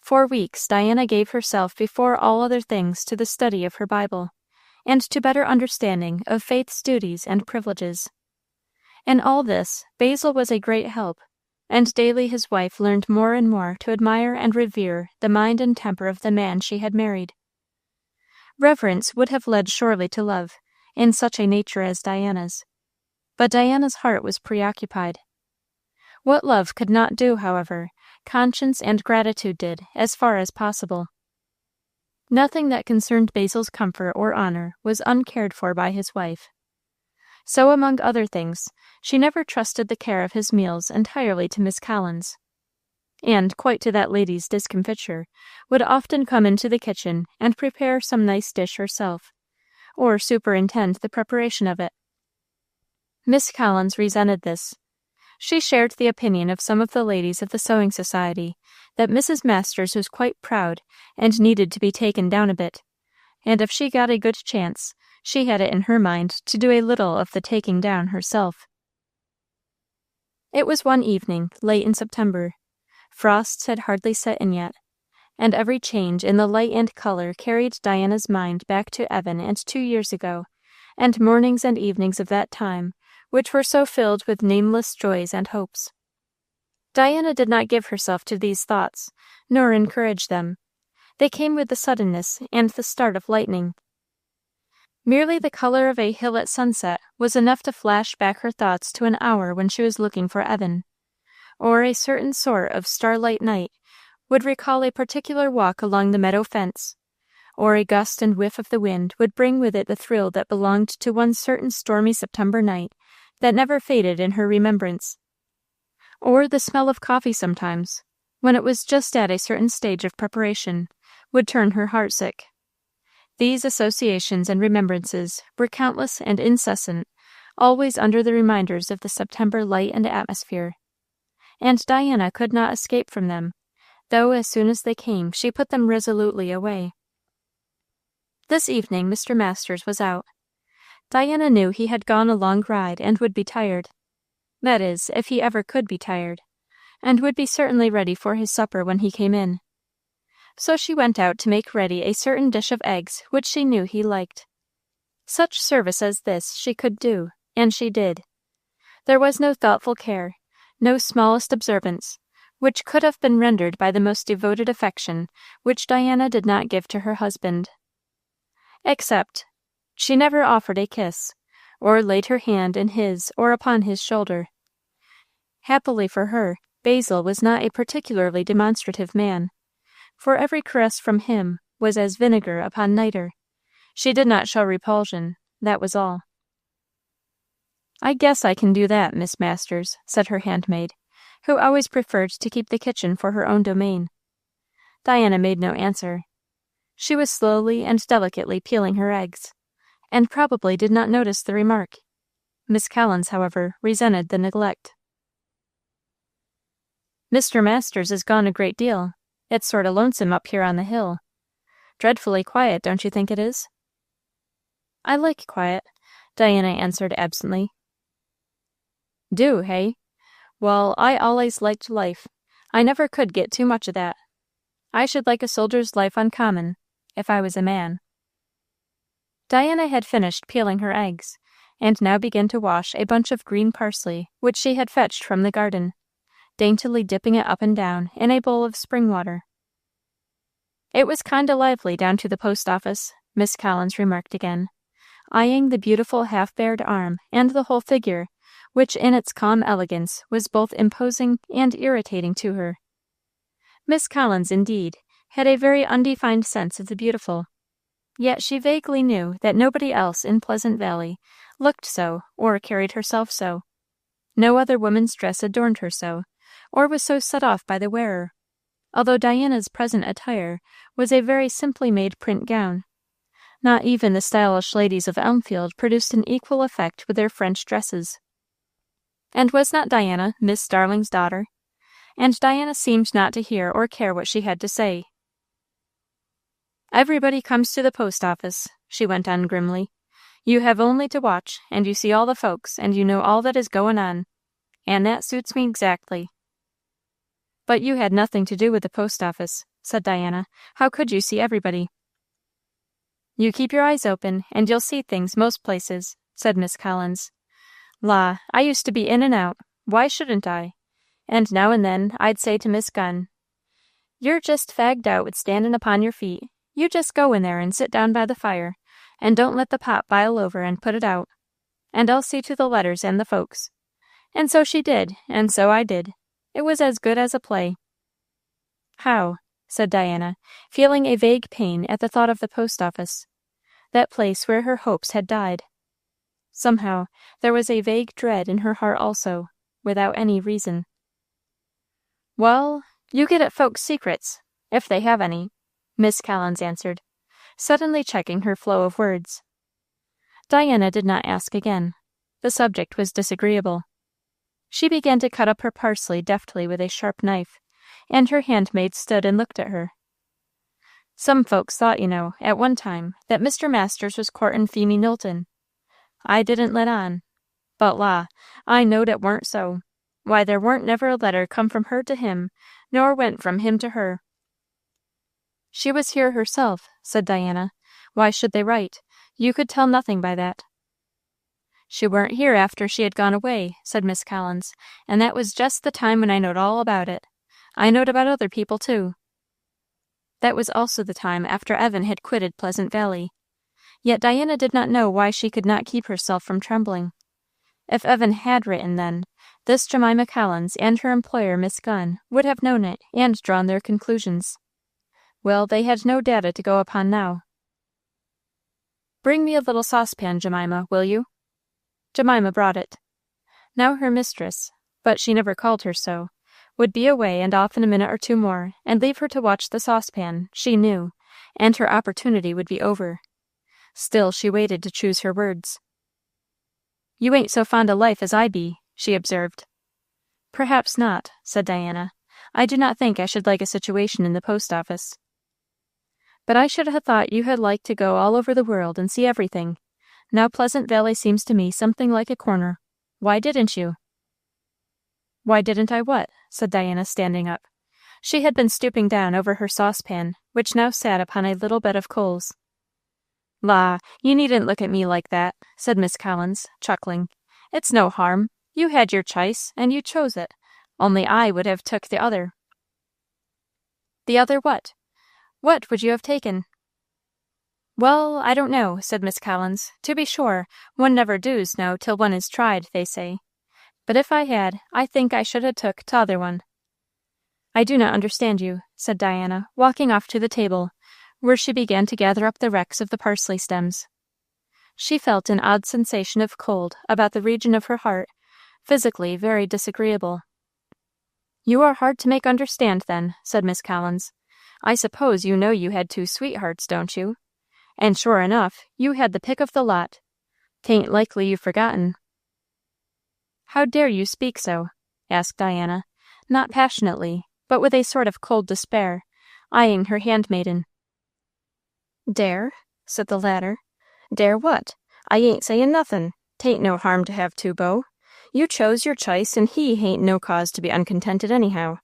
For weeks Diana gave herself before all other things to the study of her Bible, and to better understanding of faith's duties and privileges. In all this, Basil was a great help, and daily his wife learned more and more to admire and revere the mind and temper of the man she had married. Reverence would have led surely to love, in such a nature as Diana's, but Diana's heart was preoccupied. What love could not do, however, conscience and gratitude did, as far as possible. Nothing that concerned Basil's comfort or honor was uncared for by his wife. So, among other things, she never trusted the care of his meals entirely to Miss Collins, and, quite to that lady's discomfiture, would often come into the kitchen and prepare some nice dish herself, or superintend the preparation of it. Miss Collins resented this. She shared the opinion of some of the ladies of the sewing society that Mrs. Masters was quite proud and needed to be taken down a bit, and if she got a good chance, she had it in her mind to do a little of the taking down herself. It was one evening, late in September. Frosts had hardly set in yet, and every change in the light and color carried Diana's mind back to Evan and 2 years ago, and mornings and evenings of that time, which were so filled with nameless joys and hopes. Diana did not give herself to these thoughts, nor encourage them. They came with the suddenness and the start of lightning. Merely the color of a hill at sunset was enough to flash back her thoughts to an hour when she was looking for Evan, or a certain sort of starlight night would recall a particular walk along the meadow fence, or a gust and whiff of the wind would bring with it the thrill that belonged to one certain stormy September night that never faded in her remembrance. or the smell of coffee sometimes, when it was just at a certain stage of preparation, would turn her heart sick. These associations and remembrances were countless and incessant, always under the reminders of the September light and atmosphere, and Diana could not escape from them, though as soon as they came she put them resolutely away. This evening Mr. Masters was out. Diana knew he had gone a long ride and would be tired. That is, if he ever could be tired, and would be certainly ready for his supper when he came in. So she went out to make ready a certain dish of eggs which she knew he liked. Such service as this she could do, and she did. There was no thoughtful care, no smallest observance, which could have been rendered by the most devoted affection, which Diana did not give to her husband. Except, she never offered a kiss, or laid her hand in his or upon his shoulder. Happily for her, Basil was not a particularly demonstrative man. For every caress from him was as vinegar upon nitre. She did not show repulsion, that was all. "I guess I can do that, Miss Masters," said her handmaid, who always preferred to keep the kitchen for her own domain. Diana made no answer. She was slowly and delicately peeling her eggs, and probably did not notice the remark. Miss Collins, however, resented the neglect. "Mr. Masters is gone a great deal. It's sort o' lonesome up here on the hill. Dreadfully quiet, don't you think it is?" "I like quiet," Diana answered absently. "Do, hey? Well, I allays liked life. I never could get too much of that. I should like a soldier's life uncommon, if I was a man." Diana had finished peeling her eggs, and now began to wash a bunch of green parsley which she had fetched from the garden, daintily dipping it up and down in a bowl of spring water. "It was kind o' lively down to the post office," Miss Collins remarked again, eyeing the beautiful half-bared arm and the whole figure, which in its calm elegance was both imposing and irritating to her. Miss Collins, indeed, had a very undefined sense of the beautiful, yet she vaguely knew that nobody else in Pleasant Valley looked so or carried herself so. No other woman's dress adorned her so, or was so set off by the wearer, although Diana's present attire was a very simply made print gown. Not even the stylish ladies of Elmfield produced an equal effect with their French dresses. And was not Diana Miss Darling's daughter? And Diana seemed not to hear or care what she had to say. "Everybody comes to the post office," she went on grimly. "You have only to watch, and you see all the folks, and you know all that is goin' on. And that suits me exactly." "But you had nothing to do with the post office," said Diana. "How could you see everybody?" "You keep your eyes open, and you'll see things most places," said Miss Collins. "La, I used to be in and out. Why shouldn't I? And now and then I'd say to Miss Gunn, 'You're just fagged out with standin' upon your feet. You just go in there and sit down by the fire, and don't let the pot bile over and put it out, and I'll see to the letters and the folks.' And so she did, and so I did. It was as good as a play." "How?" said Diana, feeling a vague pain at the thought of the post office, that place where her hopes had died. Somehow there was a vague dread in her heart also, without any reason. "Well, you get at folks' secrets, if they have any," Miss Collins answered, suddenly checking her flow of words. Diana did not ask again. The subject was disagreeable. She began to cut up her parsley deftly with a sharp knife, and her handmaid stood and looked at her. "Some folks thought, you know, at one time, that Mr. Masters was courtin' Phemy Knowlton. I didn't let on. But la, I knowed it warn't so. Why, there warn't never a letter come from her to him, nor went from him to her." "She was here herself," said Diana. "Why should they write? You could tell nothing by that." "She weren't here after she had gone away," said Miss Collins, "and that was just the time when I knowed all about it. I knowed about other people, too." That was also the time after Evan had quitted Pleasant Valley. Yet Diana did not know why she could not keep herself from trembling. If Evan had written then, this Jemima Collins and her employer Miss Gunn would have known it and drawn their conclusions. Well, they had no data to go upon now. "Bring me a little saucepan, Jemima, will you?" Jemima brought it. Now her mistress, but she never called her so, would be away and off in a minute or two more, and leave her to watch the saucepan, she knew, and her opportunity would be over. Still she waited to choose her words. "You ain't so fond o' life as I be," she observed. "Perhaps not," said Diana. "I do not think I should like a situation in the post office." "But I should ha' thought you had liked to go all over the world and see everything. Now Pleasant Valley seems to me something like a corner. Why didn't you?" "Why didn't I what?" said Diana, standing up. She had been stooping down over her saucepan, which now sat upon a little bed of coals. "La, you needn't look at me like that," said Miss Collins, chuckling. "It's no harm. You had your choice, and you chose it. Only I would have took the other." "The other what? What would you have taken?" "Well, I don't know," said Miss Collins. "To be sure, one never doos know till one is tried, they say. But if I had, I think I should ha' took t'other one." "I do not understand you," said Diana, walking off to the table, where she began to gather up the wrecks of the parsley stems. She felt an odd sensation of cold about the region of her heart, physically very disagreeable. "You are hard to make understand, then," said Miss Collins. "I suppose you know you had 2 sweethearts, don't you? And sure enough, you had the pick of the lot. 'Tain't likely you've forgotten." "How dare you speak so?" asked Diana, not passionately, but with a sort of cold despair, eyeing her handmaiden. "Dare?" said the latter. "Dare what? I ain't sayin' nothin'. 'Tain't no harm to have 2 beaux. You chose your choice, and he hain't no cause to be uncontented anyhow.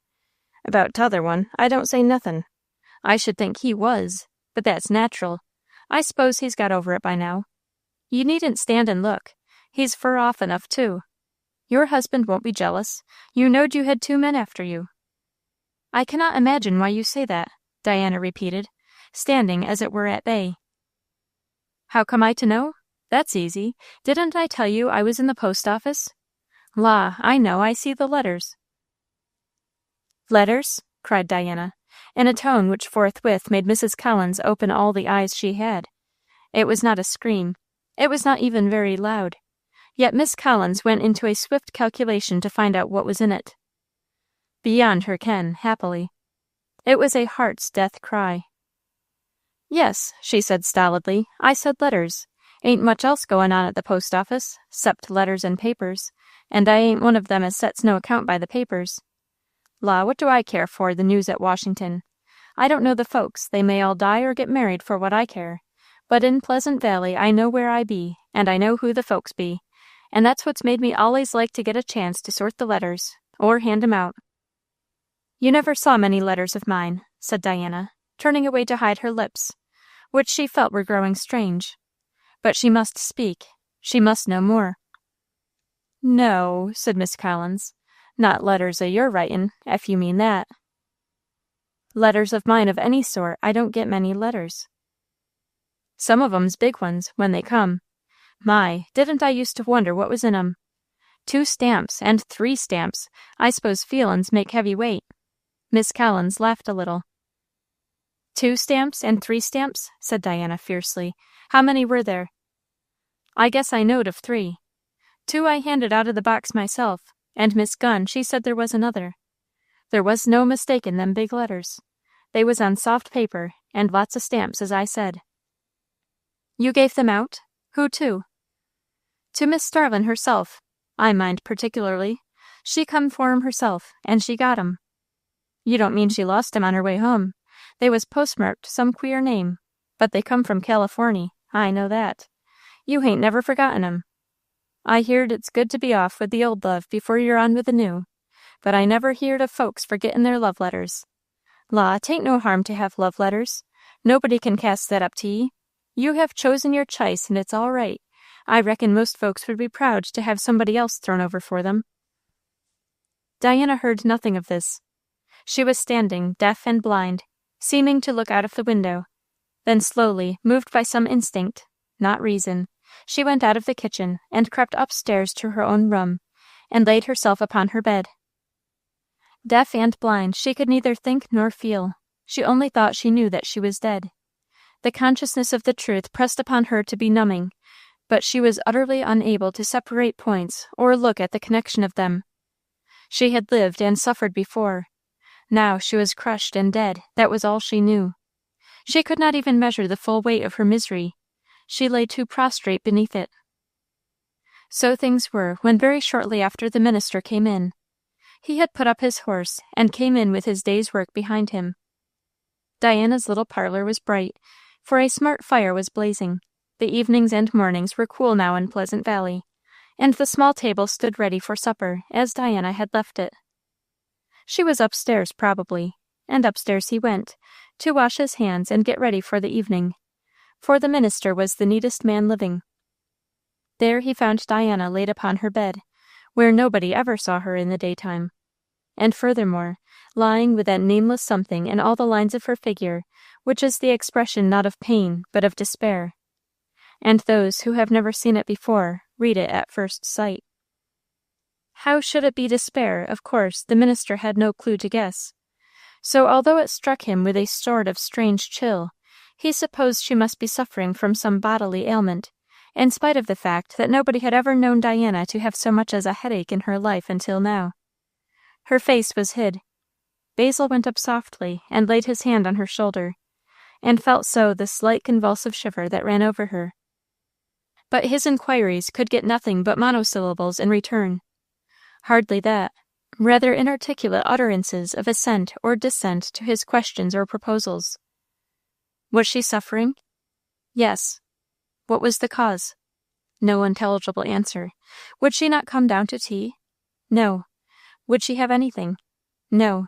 About t'other one, I don't say nothin'. I should think he was, but that's natural. I s'pose he's got over it by now. You needn't stand and look. He's fur off enough, too. Your husband won't be jealous. You knowed you had 2 men after you." "I cannot imagine why you say that," Diana repeated, standing as it were at bay. "How come I to know? That's easy. Didn't I tell you I was in the post office? La, I know, I see the letters." "Letters?" cried Diana, in a tone which forthwith made Mrs. Collins open all the eyes she had. It was not a scream. It was not even very loud. Yet Miss Collins went into a swift calculation to find out what was in it. Beyond her ken, happily. It was a heart's death cry. "Yes," she said stolidly, "I said letters. Ain't much else goin' on at the post office, 'cept letters and papers, and I ain't one of them as sets no account by the papers. La, what do I care for the news at Washington? I don't know the folks, they may all die or get married for what I care. But in Pleasant Valley I know where I be, and I know who the folks be, and that's what's made me allays like to get a chance to sort the letters, or hand 'em out." "You never saw many letters of mine," said Diana, turning away to hide her lips, which she felt were growing strange. But she must speak. She must know more. "No," said Miss Collins, "not letters o' your writin', if you mean that." "Letters of mine of any sort. I don't get many letters." "Some of 'em's big ones, when they come. My, didn't I used to wonder what was in 'em? 2 stamps, and 3 stamps. I s'pose feelin's make heavy weight." Miss Collins laughed a little. "2 stamps and 3 stamps?" said Diana fiercely. "How many were there?" "I guess I knowed of 3. 2 I handed out of the box myself, and Miss Gunn, she said there was another. There was no mistaking them big letters. They was on soft paper, and lots of stamps, as I said." "You gave them out? Who to?" "To Miss Starlin herself. I mind particularly. She come for 'em herself, and she got 'em. You don't mean she lost 'em on her way home? They was postmarked some queer name, but they come from Californy, I know that. You hain't never forgotten 'em. I heerd it's good to be off with the old love before you're on with the new, but I never heerd of folks forgettin' their love letters. La, 'tain't no harm to have love letters. Nobody can cast that up to ye. You have chosen your chice, and it's all right. I reckon most folks would be proud to have somebody else thrown over for them." Diana heard nothing of this. She was standing, deaf and blind, seeming to look out of the window. Then slowly, moved by some instinct, not reason, she went out of the kitchen, and crept upstairs to her own room, and laid herself upon her bed. Deaf and blind, she could neither think nor feel. She only thought she knew that she was dead. The consciousness of the truth pressed upon her to be numbing, but she was utterly unable to separate points or look at the connection of them. She had lived and suffered before. Now she was crushed and dead, that was all she knew. She could not even measure the full weight of her misery. She lay too prostrate beneath it. So things were when very shortly after the minister came in. He had put up his horse, and came in with his day's work behind him. Diana's little parlor was bright, for a smart fire was blazing. The evenings and mornings were cool now in Pleasant Valley, and the small table stood ready for supper, as Diana had left it. She was upstairs, probably, and upstairs he went, to wash his hands and get ready for the evening, for the minister was the neatest man living. There he found Diana laid upon her bed, where nobody ever saw her in the daytime, and furthermore, lying with that nameless something in all the lines of her figure, which is the expression not of pain, but of despair. And those who have never seen it before read it at first sight. How should it be despair? Of course, the minister had no clue to guess. So although it struck him with a sort of strange chill, he supposed she must be suffering from some bodily ailment, in spite of the fact that nobody had ever known Diana to have so much as a headache in her life until now. Her face was hid. Basil went up softly and laid his hand on her shoulder, and felt so the slight convulsive shiver that ran over her. But his inquiries could get nothing but monosyllables in return. Hardly that, rather inarticulate utterances of assent or dissent to his questions or proposals. Was she suffering? Yes. What was the cause? No intelligible answer. Would she not come down to tea? No. Would she have anything? No.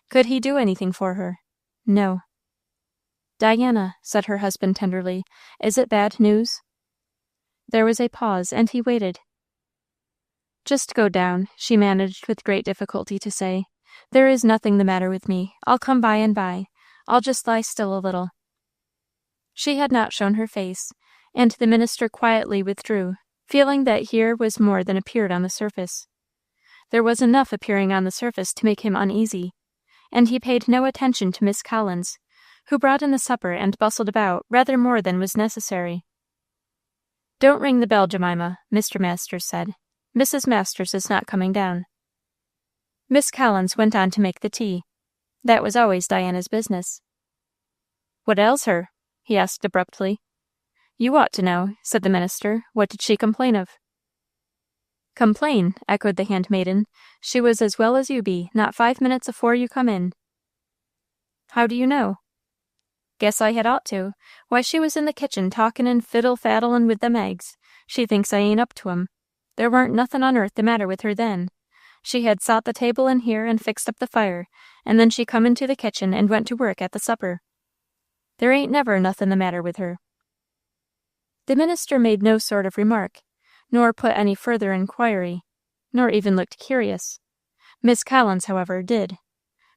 Could he do anything for her? No. Diana, said her husband tenderly, is it bad news? There was a pause, and he waited. Just go down, she managed with great difficulty to say. There is nothing the matter with me. I'll come by and by. I'll just lie still a little. She had not shown her face, and the minister quietly withdrew, feeling that here was more than appeared on the surface. There was enough appearing on the surface to make him uneasy, and he paid no attention to Miss Collins, who brought in the supper and bustled about rather more than was necessary. Don't ring the bell, Jemima, Mr. Masters said. Mrs. Masters is not coming down. Miss Collins went on to make the tea. That was always Diana's business. What ails her? He asked abruptly. You ought to know, said the minister. What did she complain of? Complain, echoed the handmaiden. She was as well as you be, not 5 minutes afore you come in. How do you know? Guess I had ought to. Why, she was in the kitchen talkin' and fiddle-faddlin' with them eggs. She thinks I ain't up to 'em. There warn't nothin' on earth the matter with her then. She had sot the table in here and fixed up the fire, and then she come into the kitchen and went to work at the supper. There ain't never nothin' the matter with her. The minister made no sort of remark, nor put any further inquiry, nor even looked curious. Miss Collins, however, did.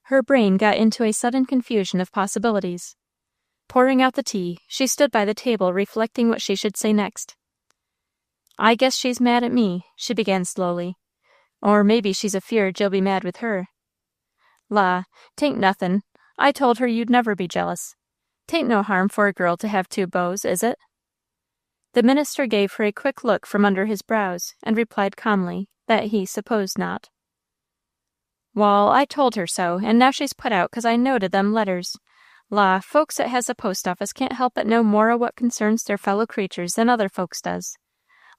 Her brain got into a sudden confusion of possibilities. Pouring out the tea, she stood by the table reflecting what she should say next. I guess she's mad at me, she began slowly. Or maybe she's afeard you'll be mad with her. La, 'tain't nothin'. I told her you'd never be jealous. 'Tain't no harm for a girl to have 2 beaux, is it? The minister gave her a quick look from under his brows, and replied calmly that he supposed not. Wall, I told her so, and now she's put out 'cause I noted them letters. La, folks that has a post office can't help but know more o' what concerns their fellow creatures than other folks does.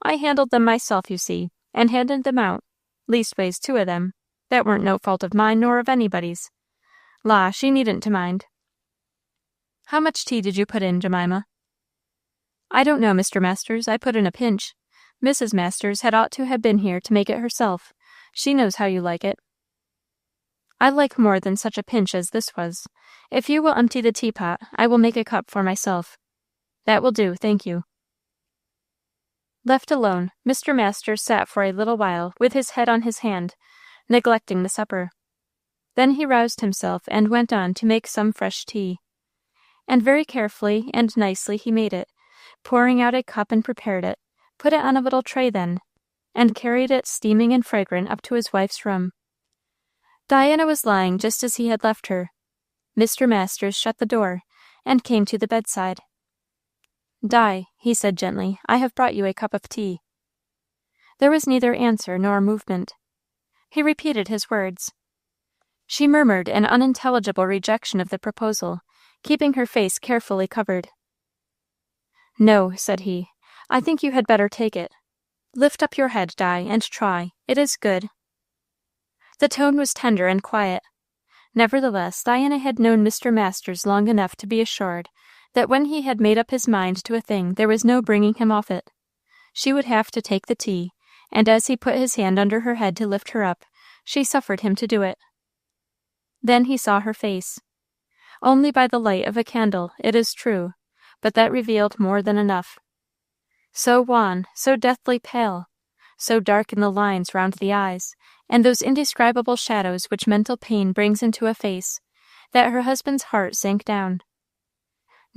I handled them myself, you see, and handed them out, leastways 2 o' them. That weren't no fault of mine nor of anybody's. La, she needn't to mind. How much tea did you put in, Jemima? I don't know, Mr. Masters. I put in a pinch. Mrs. Masters had ought to have been here to make it herself. She knows how you like it. I like more than such a pinch as this was. If you will empty the teapot, I will make a cup for myself. That will do, thank you. Left alone, Mr. Masters sat for a little while with his head on his hand, neglecting the supper. Then he roused himself and went on to make some fresh tea. And very carefully and nicely he made it, pouring out a cup and prepared it, put it on a little tray then, and carried it steaming and fragrant up to his wife's room. Diana was lying just as he had left her. Mr. Masters shut the door, and came to the bedside. Di, he said gently, I have brought you a cup of tea. There was neither answer nor movement. He repeated his words. She murmured an unintelligible rejection of the proposal, keeping her face carefully covered. "No," said he, "I think you had better take it. Lift up your head, Di, and try. It is good." The tone was tender and quiet. Nevertheless, Diana had known Mr. Masters long enough to be assured that when he had made up his mind to a thing there was no bringing him off it. She would have to take the tea, and as he put his hand under her head to lift her up, she suffered him to do it. Then he saw her face. Only by the light of a candle, it is true, but that revealed more than enough. So wan, so deathly pale, so dark in the lines round the eyes, and those indescribable shadows which mental pain brings into a face, that her husband's heart sank down.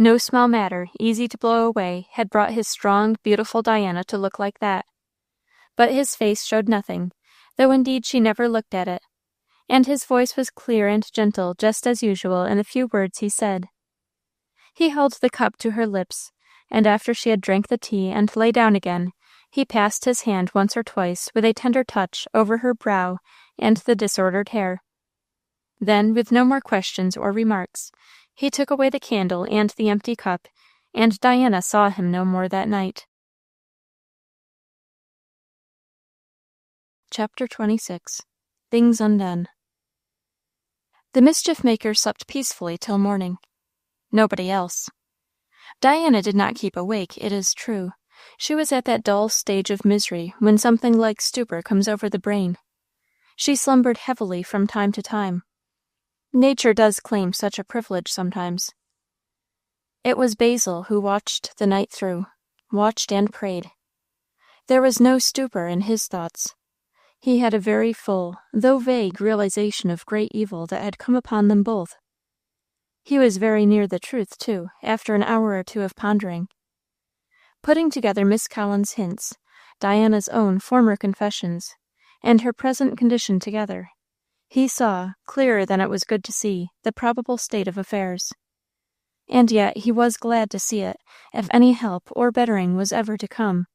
No small matter, easy to blow away, had brought his strong, beautiful Diana to look like that. But his face showed nothing, though indeed she never looked at it, and his voice was clear and gentle, just as usual in the few words he said. He held the cup to her lips, and after she had drank the tea and lay down again, he passed his hand once or twice with a tender touch over her brow and the disordered hair. Then, with no more questions or remarks, he took away the candle and the empty cup, and Diana saw him no more that night. Chapter 26. Things Undone. The mischief-maker slept peacefully till morning. Nobody else. Diana did not keep awake, it is true. She was at that dull stage of misery when something like stupor comes over the brain. She slumbered heavily from time to time. Nature does claim such a privilege sometimes. It was Basil who watched the night through, watched and prayed. There was no stupor in his thoughts. He had a very full, though vague, realization of great evil that had come upon them both. He was very near the truth, too, after an hour or two of pondering. Putting together Miss Collins' hints, Diana's own former confessions, and her present condition together, he saw, clearer than it was good to see, the probable state of affairs. And yet he was glad to see it, if any help or bettering was ever to come.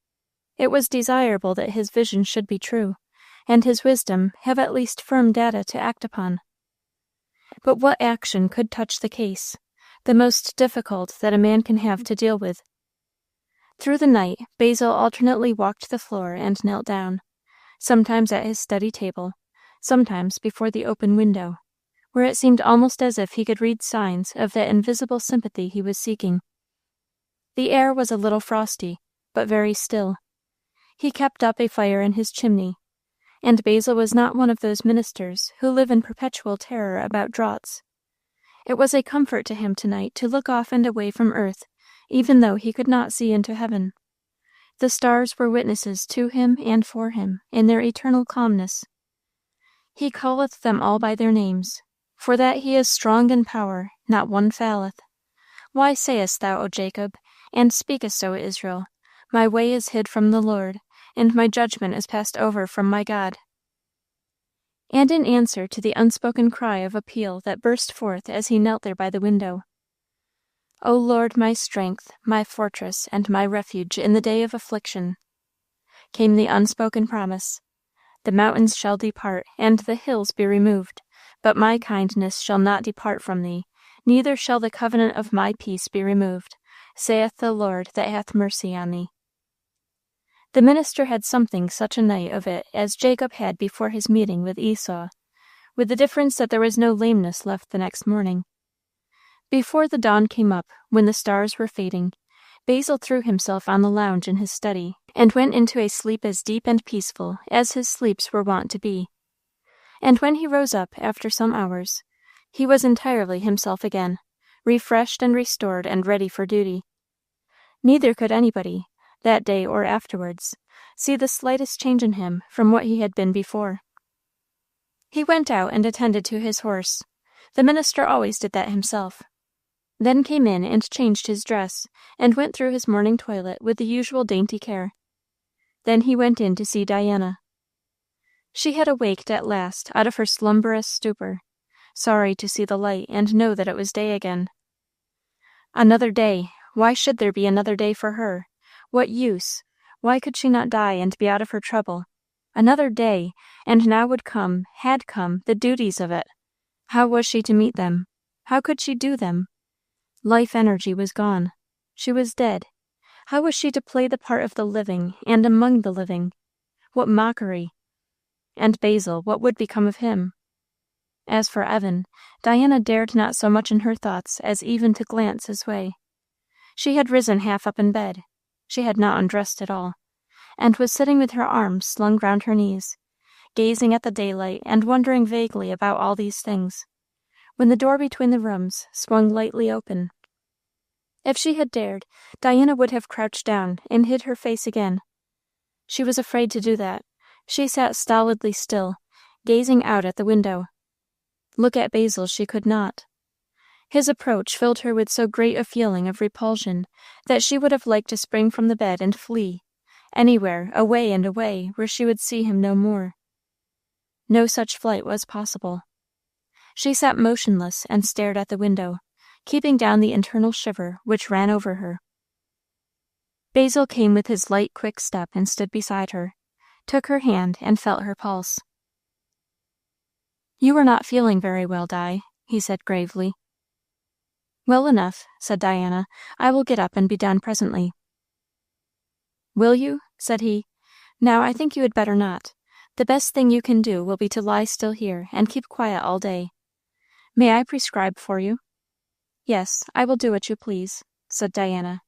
It was desirable that his vision should be true, and his wisdom have at least firm data to act upon. But what action could touch the case, the most difficult that a man can have to deal with? Through the night, Basil alternately walked the floor and knelt down, sometimes at his study table, sometimes before the open window, where it seemed almost as if he could read signs of that invisible sympathy he was seeking. The air was a little frosty, but very still. He kept up a fire in his chimney, and Basil was not one of those ministers who live in perpetual terror about draughts. It was a comfort to him tonight to look off and away from earth, even though he could not see into heaven. The stars were witnesses to him and for him, in their eternal calmness. He calleth them all by their names, for that he is strong in power, not one faileth. Why sayest thou, O Jacob, and speakest, O Israel, my way is hid from the Lord, and my judgment is passed over from my God? And in answer to the unspoken cry of appeal that burst forth as he knelt there by the window, O Lord, my strength, my fortress, and my refuge in the day of affliction, came the unspoken promise, the mountains shall depart, and the hills be removed, but my kindness shall not depart from thee, neither shall the covenant of my peace be removed, saith the Lord that hath mercy on thee. The minister had something such a night of it as Jacob had before his meeting with Esau, with the difference that there was no lameness left the next morning. Before the dawn came up, when the stars were fading, Basil threw himself on the lounge in his study, and went into a sleep as deep and peaceful as his sleeps were wont to be. And when he rose up after some hours, he was entirely himself again, refreshed and restored and ready for duty. Neither could anybody, that day or afterwards, see the slightest change in him from what he had been before. He went out and attended to his horse. The minister always did that himself. Then came in and changed his dress, and went through his morning toilet with the usual dainty care. Then he went in to see Diana. She had awaked at last out of her slumberous stupor, sorry to see the light and know that it was day again. Another day! Why should there be another day for her? What use? Why could she not die and be out of her trouble? Another day, and now had come, the duties of it. How was she to meet them? How could she do them? Life energy was gone. She was dead. How was she to play the part of the living, and among the living? What mockery! And Basil, what would become of him? As for Evan, Diana dared not so much in her thoughts as even to glance his way. She had risen half up in bed. She had not undressed at all, and was sitting with her arms slung round her knees, gazing at the daylight and wondering vaguely about all these things, when the door between the rooms swung lightly open. If she had dared, Diana would have crouched down and hid her face again. She was afraid to do that. She sat stolidly still, gazing out at the window. Look at Basil she could not. His approach filled her with so great a feeling of repulsion that she would have liked to spring from the bed and flee, anywhere, away and away, where she would see him no more. No such flight was possible. She sat motionless and stared at the window, keeping down the internal shiver which ran over her. Basil came with his light, quick step and stood beside her, took her hand and felt her pulse. "You are not feeling very well, Di," he said gravely. "Well enough," said Diana. "I will get up and be done presently." "Will you?" said he. "Now I think you had better not. The best thing you can do will be to lie still here and keep quiet all day. May I prescribe for you?" "Yes, I will do what you please," said Diana.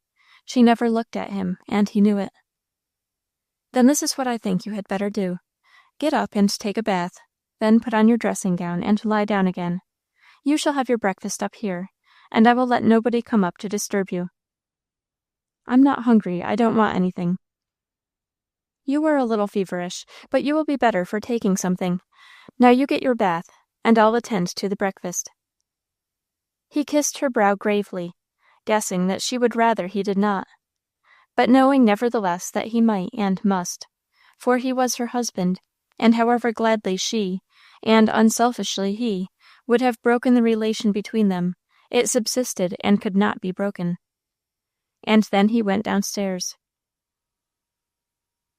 She never looked at him, and he knew it. "Then this is what I think you had better do. Get up and take a bath, then put on your dressing gown and lie down again. You shall have your breakfast up here, and I will let nobody come up to disturb you." "I'm not hungry. I don't want anything." "You are a little feverish, but you will be better for taking something. Now you get your bath, and I'll attend to the breakfast." He kissed her brow gravely, guessing that she would rather he did not, but knowing nevertheless that he might and must, for he was her husband, and however gladly she, and unselfishly he, would have broken the relation between them, it subsisted and could not be broken. And then he went downstairs.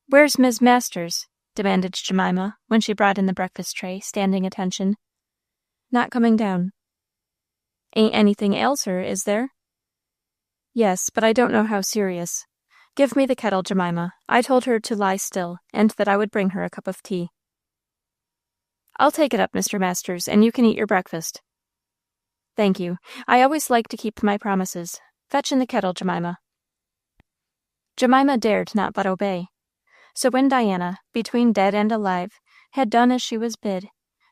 "Where's Mis' Masters?" demanded Jemima, when she brought in the breakfast tray, standing attention. "Not coming down." "Ain't anything ails her, is there?" "Yes, but I don't know how serious. Give me the kettle, Jemima. I told her to lie still, and that I would bring her a cup of tea." "I'll take it up, Mr. Masters, and you can eat your breakfast." "Thank you. I always like to keep my promises. Fetch in the kettle, Jemima." Jemima dared not but obey. So when Diana, between dead and alive, had done as she was bid,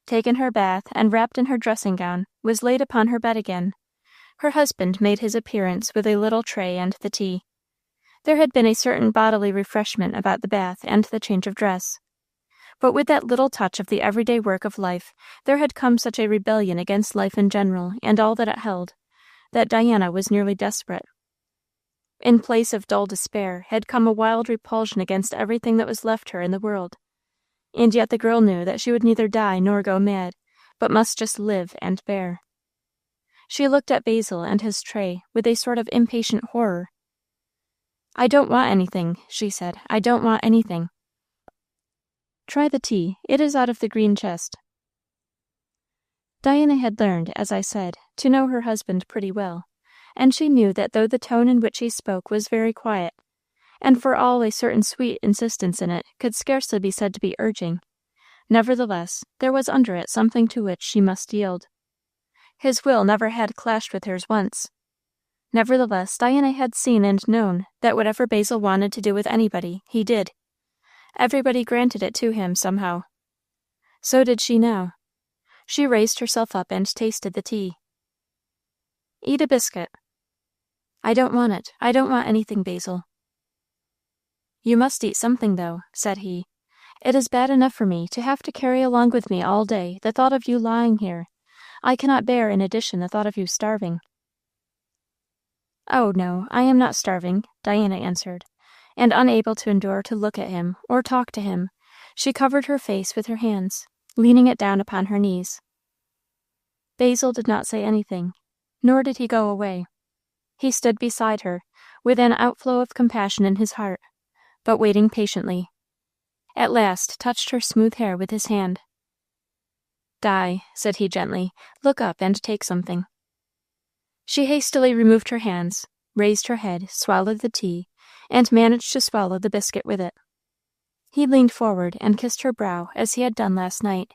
taken her bath, and wrapped in her dressing gown, was laid upon her bed again, her husband made his appearance with a little tray and the tea. There had been a certain bodily refreshment about the bath and the change of dress. But with that little touch of the everyday work of life, there had come such a rebellion against life in general and all that it held, that Diana was nearly desperate. In place of dull despair had come a wild repulsion against everything that was left her in the world. And yet the girl knew that she would neither die nor go mad, but must just live and bear. She looked at Basil and his tray with a sort of impatient horror. "I don't want anything," she said. "I don't want anything." "Try the tea. It is out of the green chest." Diana had learned, as I said, to know her husband pretty well, and she knew that though the tone in which he spoke was very quiet, and for all a certain sweet insistence in it could scarcely be said to be urging, nevertheless there was under it something to which she must yield. His will never had clashed with hers once. Nevertheless, Diana had seen and known that whatever Basil wanted to do with anybody, he did. Everybody granted it to him somehow. So did she now. She raised herself up and tasted the tea. "Eat a biscuit." "I don't want it. I don't want anything, Basil." "You must eat something, though," said he. "It is bad enough for me to have to carry along with me all day the thought of you lying here. I cannot bear in addition the thought of you starving." "Oh, no, I am not starving," Diana answered, and unable to endure to look at him or talk to him, she covered her face with her hands, leaning it down upon her knees. Basil did not say anything, nor did he go away. He stood beside her, with an outflow of compassion in his heart, but waiting patiently. at last touched her smooth hair with his hand. "Di," said he gently, "look up and take something." She hastily removed her hands, raised her head, swallowed the tea, and managed to swallow the biscuit with it. He leaned forward and kissed her brow as he had done last night.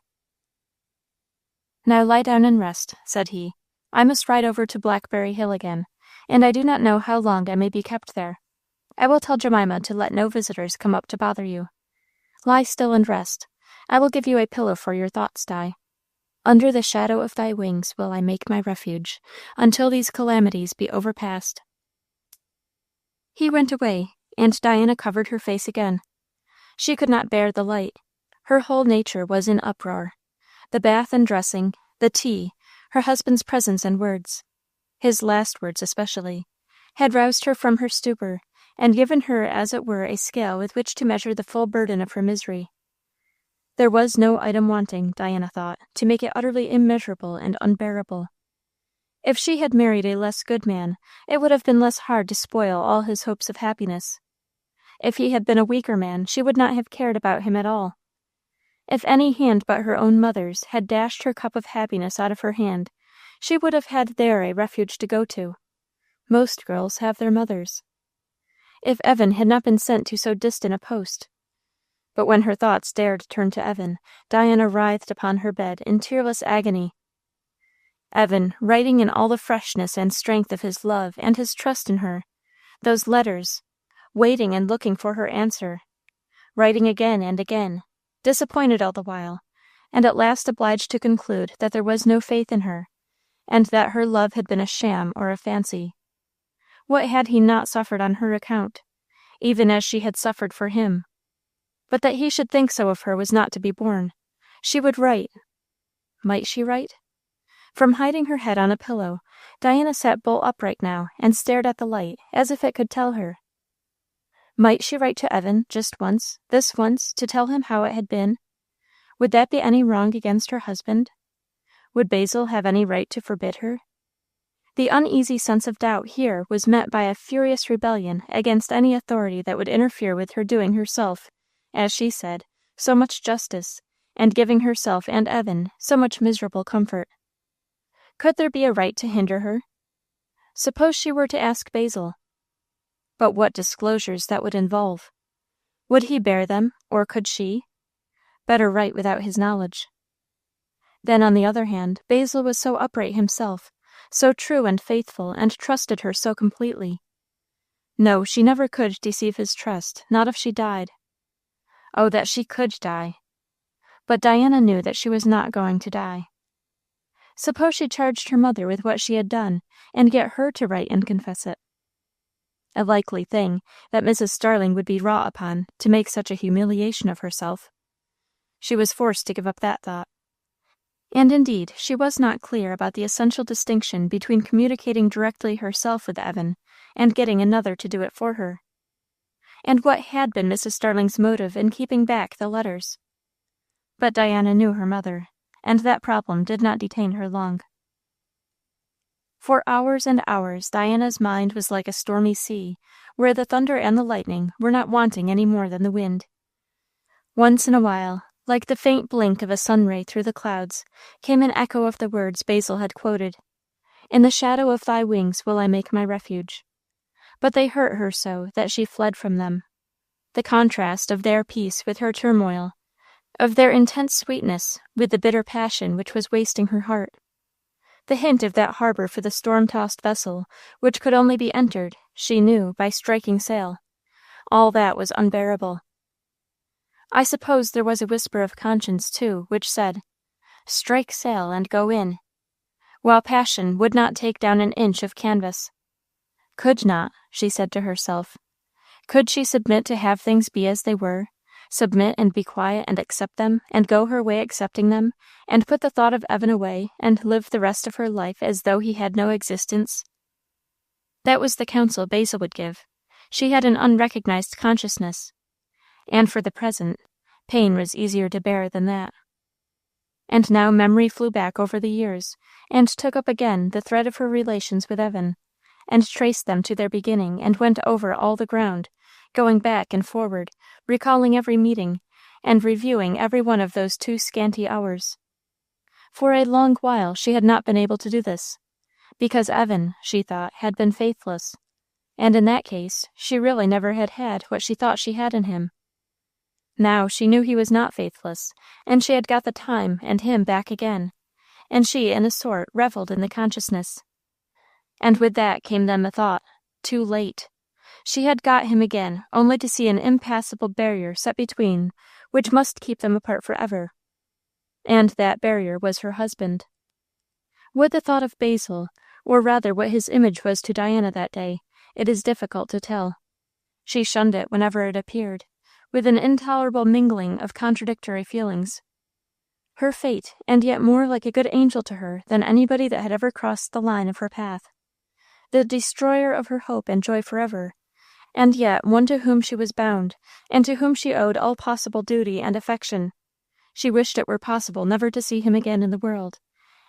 "Now lie down and rest," said he. "I must ride over to Blackberry Hill again, and I do not know how long I may be kept there. I will tell Jemima to let no visitors come up to bother you. Lie still and rest. I will give you a pillow for your thoughts, Di. Under the shadow of thy wings will I make my refuge, until these calamities be overpast." He went away, and Diana covered her face again. She could not bear the light. Her whole nature was in uproar. The bath and dressing, the tea, her husband's presence and words, his last words especially, had roused her from her stupor, and given her as it were a scale with which to measure the full burden of her misery. There was no item wanting, Diana thought, to make it utterly immeasurable and unbearable. If she had married a less good man, it would have been less hard to spoil all his hopes of happiness. If he had been a weaker man, she would not have cared about him at all. If any hand but her own mother's had dashed her cup of happiness out of her hand, she would have had there a refuge to go to. Most girls have their mothers. If Evan had not been sent to so distant a post. But when her thoughts dared turn to Evan, Diana writhed upon her bed in tearless agony. Evan, writing in all the freshness and strength of his love and his trust in her, those letters, waiting and looking for her answer, writing again and again, disappointed all the while, and at last obliged to conclude that there was no faith in her, and that her love had been a sham or a fancy. What had he not suffered on her account, even as she had suffered for him? But that he should think so of her was not to be borne. She would write. Might she write? From hiding her head on a pillow, Diana sat bolt upright now and stared at the light, as if it could tell her. Might she write to Evan just once, this once, to tell him how it had been? Would that be any wrong against her husband? Would Basil have any right to forbid her? The uneasy sense of doubt here was met by a furious rebellion against any authority that would interfere with her doing herself, as she said, so much justice, and giving herself and Evan so much miserable comfort. Could there be a right to hinder her? Suppose she were to ask Basil. But what disclosures that would involve! Would he bear them, or could she? Better write without his knowledge. Then, on the other hand, Basil was so upright himself, so true and faithful, and trusted her so completely. No, she never could deceive his trust, not if she died. Oh, that she could die! But Diana knew that she was not going to die. Suppose she charged her mother with what she had done, and get her to write and confess it. A likely thing that Mrs. Starling would be wrought upon to make such a humiliation of herself. She was forced to give up that thought. And indeed, she was not clear about the essential distinction between communicating directly herself with Evan and getting another to do it for her. And what had been Mrs. Starling's motive in keeping back the letters? But Diana knew her mother, and that problem did not detain her long. For hours and hours Diana's mind was like a stormy sea, where the thunder and the lightning were not wanting any more than the wind. Once in a while, like the faint blink of a sun-ray through the clouds, came an echo of the words Basil had quoted. "In the shadow of thy wings will I make my refuge." But they hurt her so that she fled from them. The contrast of their peace with her turmoil, of their intense sweetness with the bitter passion which was wasting her heart. The hint of that harbor for the storm-tossed vessel, which could only be entered, she knew, by striking sail. All that was unbearable. I suppose there was a whisper of conscience, too, which said, "Strike sail and go in," while passion would not take down an inch of canvas. Could not, she said to herself. Could she submit to have things be as they were, submit and be quiet and accept them, and go her way accepting them, and put the thought of Evan away, and live the rest of her life as though he had no existence? That was the counsel Basil would give. She had an unrecognized consciousness. And for the present, pain was easier to bear than that. And now memory flew back over the years, and took up again the thread of her relations with Evan, and traced them to their beginning, and went over all the ground, going back and forward, recalling every meeting, and reviewing every one of those 2 scanty hours. For a long while she had not been able to do this, because Evan, she thought, had been faithless, and in that case she really never had had what she thought she had in him. Now she knew he was not faithless, and she had got the time and him back again, and she, in a sort, revelled in the consciousness. And with that came then the thought, too late. She had got him again, only to see an impassable barrier set between, which must keep them apart forever. And that barrier was her husband. What the thought of Basil, or rather what his image was to Diana that day, it is difficult to tell. She shunned it whenever it appeared, with an intolerable mingling of contradictory feelings. Her fate, and yet more like a good angel to her than anybody that had ever crossed the line of her path. The destroyer of her hope and joy forever, and yet one to whom she was bound, and to whom she owed all possible duty and affection. She wished it were possible never to see him again in the world,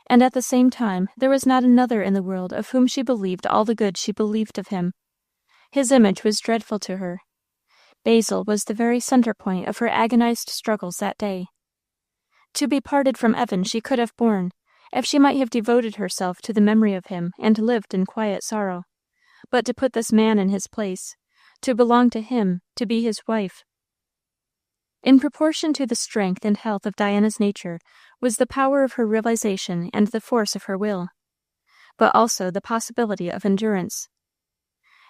and at the same time there was not another in the world of whom she believed all the good she believed of him. His image was dreadful to her. Basil was the very center point of her agonized struggles that day. To be parted from Evan she could have borne, if she might have devoted herself to the memory of him and lived in quiet sorrow. But to put this man in his place, to belong to him, to be his wife. In proportion to the strength and health of Diana's nature was the power of her realization and the force of her will, but also the possibility of endurance.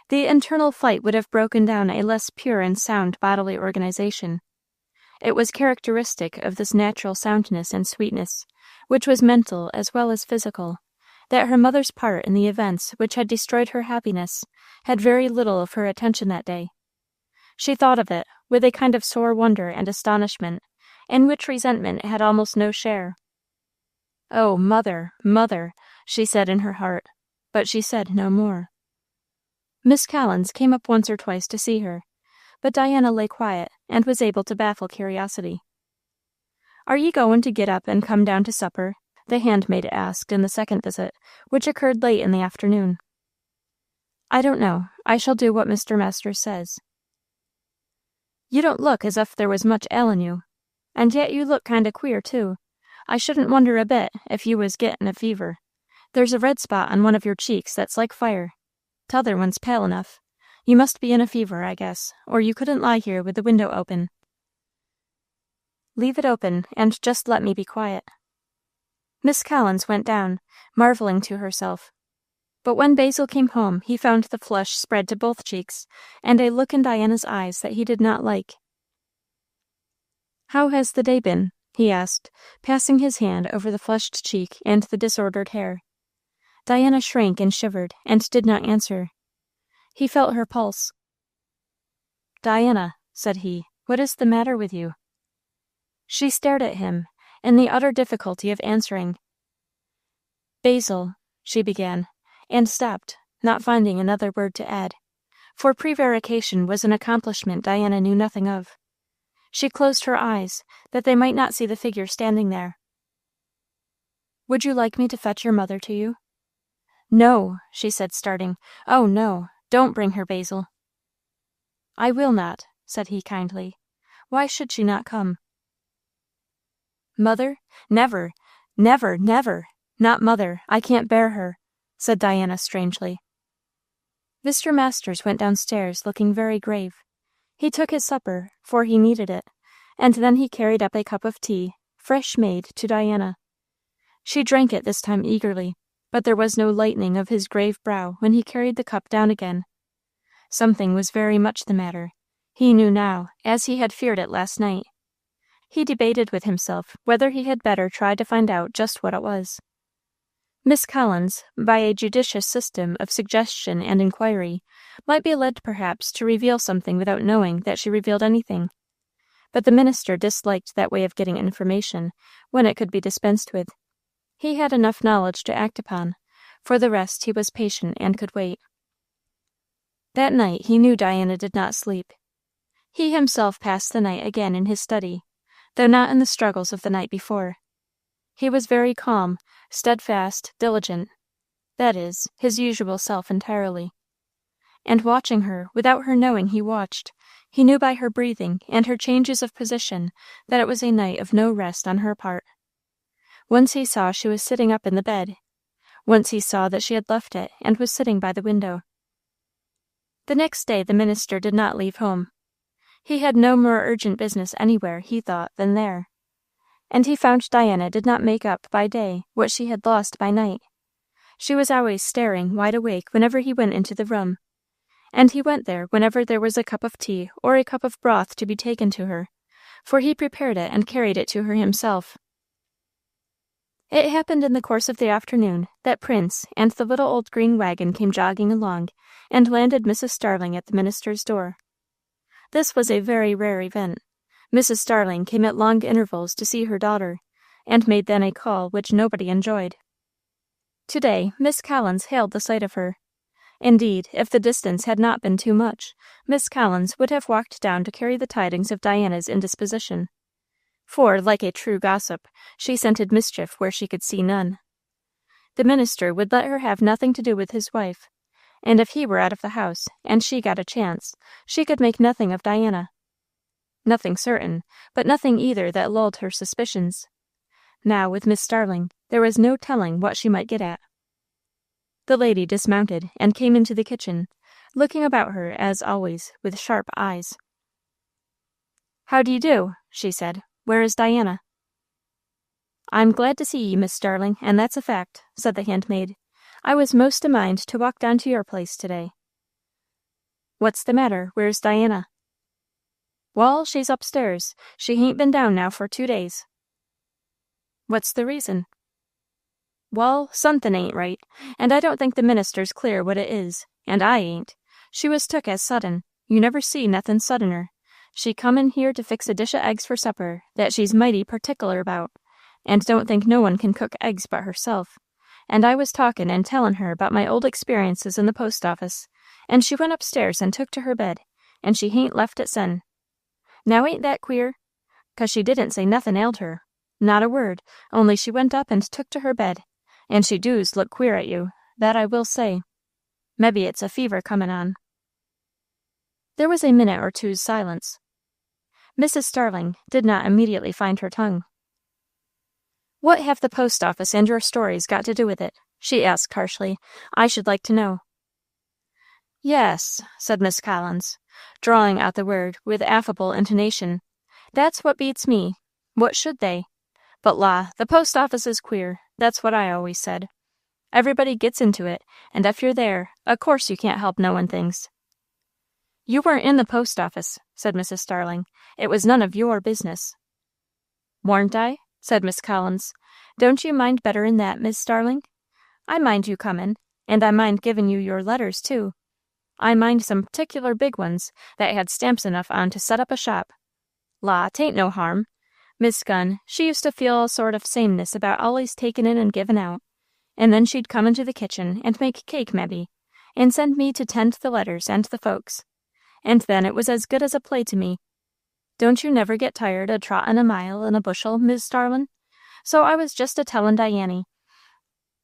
The internal fight would have broken down a less pure and sound bodily organization. It was characteristic of this natural soundness and sweetness, which was mental as well as physical, that her mother's part in the events which had destroyed her happiness had very little of her attention that day. She thought of it with a kind of sore wonder and astonishment, in which resentment had almost no share. "Oh, mother, mother," she said in her heart, but she said no more. Miss Collins came up once or twice to see her, but Diana lay quiet, and was able to baffle curiosity. "Are ye goin' to get up and come down to supper?" the handmaid asked in the second visit, which occurred late in the afternoon. "I don't know. I shall do what Mr. Masters says." "You don't look as if there was much ailin' you, and yet you look kind o' queer, too. I shouldn't wonder a bit if you was gettin' a fever. There's a red spot on one of your cheeks that's like fire. T'other one's pale enough. You must be in a fever, I guess, or you couldn't lie here with the window open." "Leave it open, and just let me be quiet." Miss Collins went down, marveling to herself. But when Basil came home, he found the flush spread to both cheeks, and a look in Diana's eyes that he did not like. "How has the day been?" he asked, passing his hand over the flushed cheek and the disordered hair. Diana shrank and shivered, and did not answer. He felt her pulse. "Diana," said he, "what is the matter with you?" She stared at him, in the utter difficulty of answering. "Basil," she began, and stopped, not finding another word to add, for prevarication was an accomplishment Diana knew nothing of. She closed her eyes, that they might not see the figure standing there. "Would you like me to fetch your mother to you?" "No," she said, starting. "Oh, no. Don't bring her, Basil." "I will not," said he kindly. "Why should she not come?" "Mother? Never, never, never. Not mother. I can't bear her," said Diana strangely. Mr. Masters went downstairs looking very grave. He took his supper, for he needed it, and then he carried up a cup of tea, fresh made, to Diana. She drank it this time eagerly, but there was no lightening of his grave brow when he carried the cup down again. Something was very much the matter. He knew now, as he had feared it last night. He debated with himself whether he had better try to find out just what it was. Miss Collins, by a judicious system of suggestion and inquiry, might be led perhaps to reveal something without knowing that she revealed anything. But the minister disliked that way of getting information, when it could be dispensed with. He had enough knowledge to act upon. For the rest, he was patient and could wait. That night he knew Diana did not sleep. He himself passed the night again in his study, though not in the struggles of the night before. He was very calm, steadfast, diligent, that is, his usual self entirely. and watching her without her knowing he watched. He knew by her breathing and her changes of position that it was a night of no rest on her part. Once he saw she was sitting up in the bed. Once he saw that she had left it and was sitting by the window. The next day the minister did not leave home. He had no more urgent business anywhere, he thought, than there. And he found Diana did not make up by day what she had lost by night. She was always staring wide awake whenever he went into the room, and he went there whenever there was a cup of tea or a cup of broth to be taken to her, for he prepared it and carried it to her himself. It happened in the course of the afternoon that Prince and the little old green wagon came jogging along, and landed Mrs. Starling at the minister's door. This was a very rare event. Mrs. Starling came at long intervals to see her daughter, and made then a call which nobody enjoyed. To-day Miss Collins hailed the sight of her. Indeed, if the distance had not been too much, Miss Collins would have walked down to carry the tidings of Diana's indisposition. For, like a true gossip, she scented mischief where she could see none. The minister would let her have nothing to do with his wife, and if he were out of the house, and she got a chance, she could make nothing of Diana. Nothing certain, but nothing either that lulled her suspicions. Now, with Miss Starling, there was no telling what she might get at. The lady dismounted and came into the kitchen, looking about her, as always, with sharp eyes. "How do you do?" she said. "Where is Diana?" "I'm glad to see ye, Miss Starling, and that's a fact," said the handmaid. "I was most a mind to walk down to your place to-day." "What's the matter? Where's Diana?" "Wall, she's upstairs. She hain't been down now for 2 days." "What's the reason?" "Wall, somethin' ain't right, and I don't think the minister's clear what it is, and I ain't. She was took as sudden. You never see nothin' suddener. She come in here to fix a dish o' eggs for supper that she's mighty particular about, and don't think no one can cook eggs but herself. And I was talkin' and tellin' her about my old experiences in the post office, and she went upstairs and took to her bed, and she hain't left it sen. Now ain't that queer? 'Cause she didn't say nothin' ailed her, not a word, only she went up and took to her bed, and she doos look queer at you, that I will say. Mebbe it's a fever comin' on." There was a minute or two's silence. Mrs. Starling did not immediately find her tongue. "What have the post office and your stories got to do with it?" she asked harshly. "I should like to know." "Yes," said Miss Collins, drawing out the word with affable intonation. "That's what beats me. What should they? But la, the post office is queer. That's what I always said. Everybody gets into it, and if you're there, o' course you can't help knowin' things." "You weren't in the post office," said Mrs. Starling. "It was none of your business." "Warn't I?" said Miss Collins. "Don't you mind better'n that, Miss Starling? I mind you comin', and I mind givin' you your letters, too. I mind some particular big ones that had stamps enough on to set up a shop. La, 'tain't no harm. Miss Gunn, she used to feel a sort of sameness about allays takin' in and givin' out, and then she'd come into the kitchen and make cake, mebbe, and send me to tend the letters and the folks, and then it was as good as a play to me. Don't you never get tired o' trottin' a mile in a bushel, Mis' Starlin'? So I was just a tellin' Diany.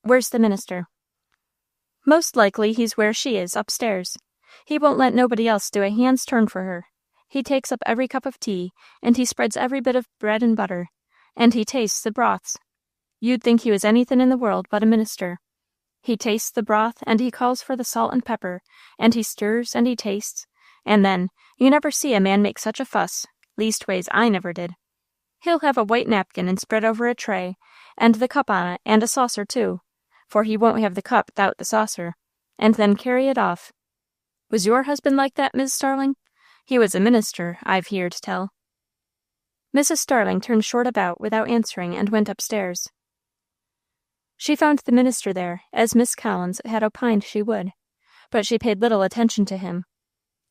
Where's the minister?" "Most likely he's where she is, upstairs. He won't let nobody else do a hand's turn for her. He takes up every cup of tea, and he spreads every bit of bread and butter, and he tastes the broths. You'd think he was anythin' in the world but a minister. He tastes the broth, and he calls for the salt and pepper, and he stirs and he tastes, and then, you never see a man make such a fuss, leastways I never did. He'll have a white napkin and spread over a tray, and the cup on it, and a saucer too, for he won't have the cup 'thout the saucer, and then carry it off. Was your husband like that, Mis' Starling? He was a minister, I've heerd tell." Mrs. Starling turned short about without answering and went upstairs. She found the minister there, as Miss Collins had opined she would, but she paid little attention to him.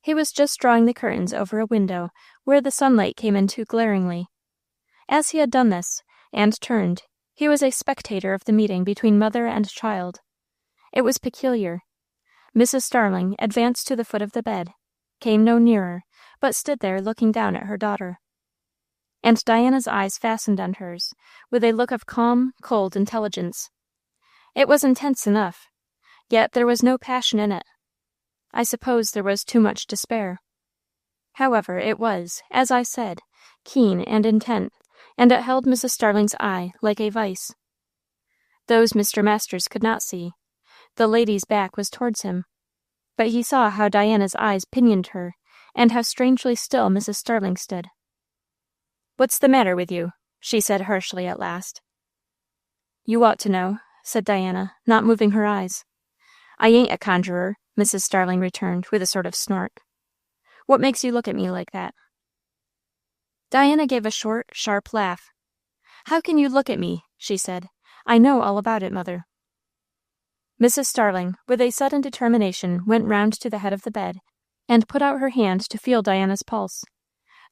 He was just drawing the curtains over a window where the sunlight came in too glaringly. As he had done this, and turned, he was a spectator of the meeting between mother and child. It was peculiar. Mrs. Starling advanced to the foot of the bed, came no nearer, but stood there looking down at her daughter. And Diana's eyes fastened on hers, with a look of calm, cold intelligence. It was intense enough, yet there was no passion in it. I suppose there was too much to spare. However, it was, as I said, keen and intent, and it held Mrs. Starling's eye like a vice. Those Mr. Masters could not see. The lady's back was towards him. But he saw how Diana's eyes pinioned her, and how strangely still Mrs. Starling stood. "What's the matter with you?" she said harshly at last. "You ought to know," said Diana, not moving her eyes. "I ain't a conjurer," Mrs. Starling returned, with a sort of snort. "What makes you look at me like that?" Diana gave a short, sharp laugh. "How can you look at me?" she said. "I know all about it, mother." Mrs. Starling, with a sudden determination, went round to the head of the bed, and put out her hand to feel Diana's pulse.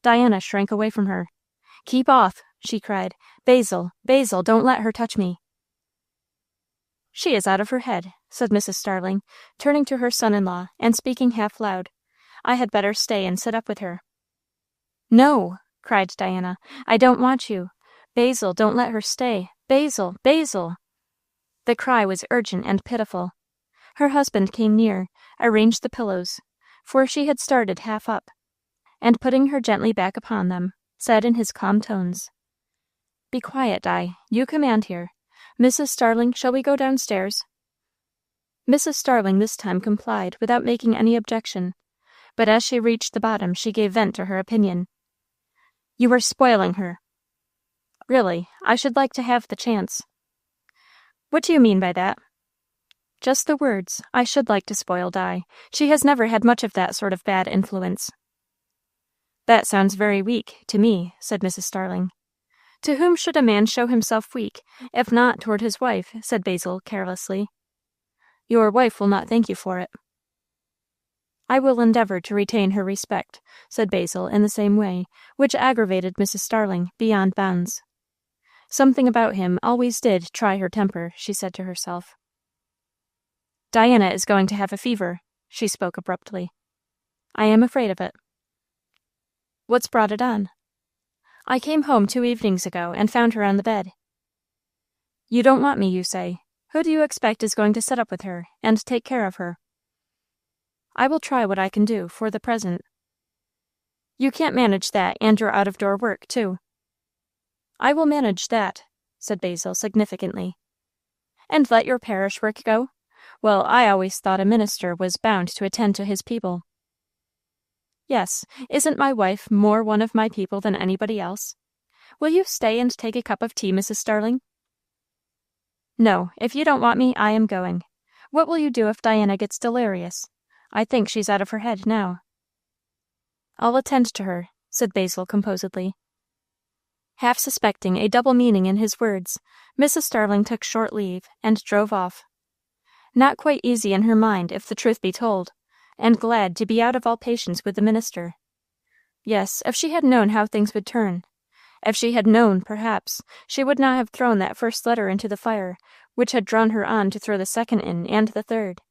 Diana shrank away from her. "Keep off!" she cried. "Basil, Basil, don't let her touch me." "She is out of her head," said Mrs. Starling, turning to her son-in-law, and speaking half loud. "I had better stay and sit up with her." "No!" cried Diana. "I don't want you. Basil, don't let her stay. Basil, Basil!" The cry was urgent and pitiful. Her husband came near, arranged the pillows, for she had started half up, and putting her gently back upon them, said in his calm tones, "Be quiet, Di. You command here. Mrs. Starling, shall we go downstairs?" Mrs. Starling this time complied without making any objection, but as she reached the bottom she gave vent to her opinion. "You are spoiling her." "Really, I should like to have the chance." "What do you mean by that?" "Just the words. I should like to spoil Di. She has never had much of that sort of bad influence." "That sounds very weak, to me," said Mrs. Starling. "To whom should a man show himself weak, if not toward his wife?" said Basil carelessly. "Your wife will not thank you for it." "I will endeavor to retain her respect," said Basil in the same way, which aggravated Mrs. Starling beyond bounds. Something about him always did try her temper, she said to herself. "Diana is going to have a fever," she spoke abruptly. "I am afraid of it." "What's brought it on?" "I came home 2 evenings ago, and found her on the bed." "You don't want me, you say. Who do you expect is going to sit up with her, and take care of her?" "I will try what I can do, for the present." "You can't manage that, and your out-of-door work, too." "I will manage that," said Basil significantly. "And let your parish work go? Well, I always thought a minister was bound to attend to his people." "Yes. Isn't my wife more one of my people than anybody else? Will you stay and take a cup of tea, Mrs. Starling?" "No. If you don't want me, I am going. What will you do if Diana gets delirious? I think she's out of her head now." "I'll attend to her," said Basil composedly. Half suspecting a double meaning in his words, Mrs. Starling took short leave, and drove off. Not quite easy in her mind, if the truth be told, and glad to be out of all patience with the minister. Yes, if she had known how things would turn. If she had known, perhaps, she would not have thrown that first letter into the fire, which had drawn her on to throw the second in, and the third.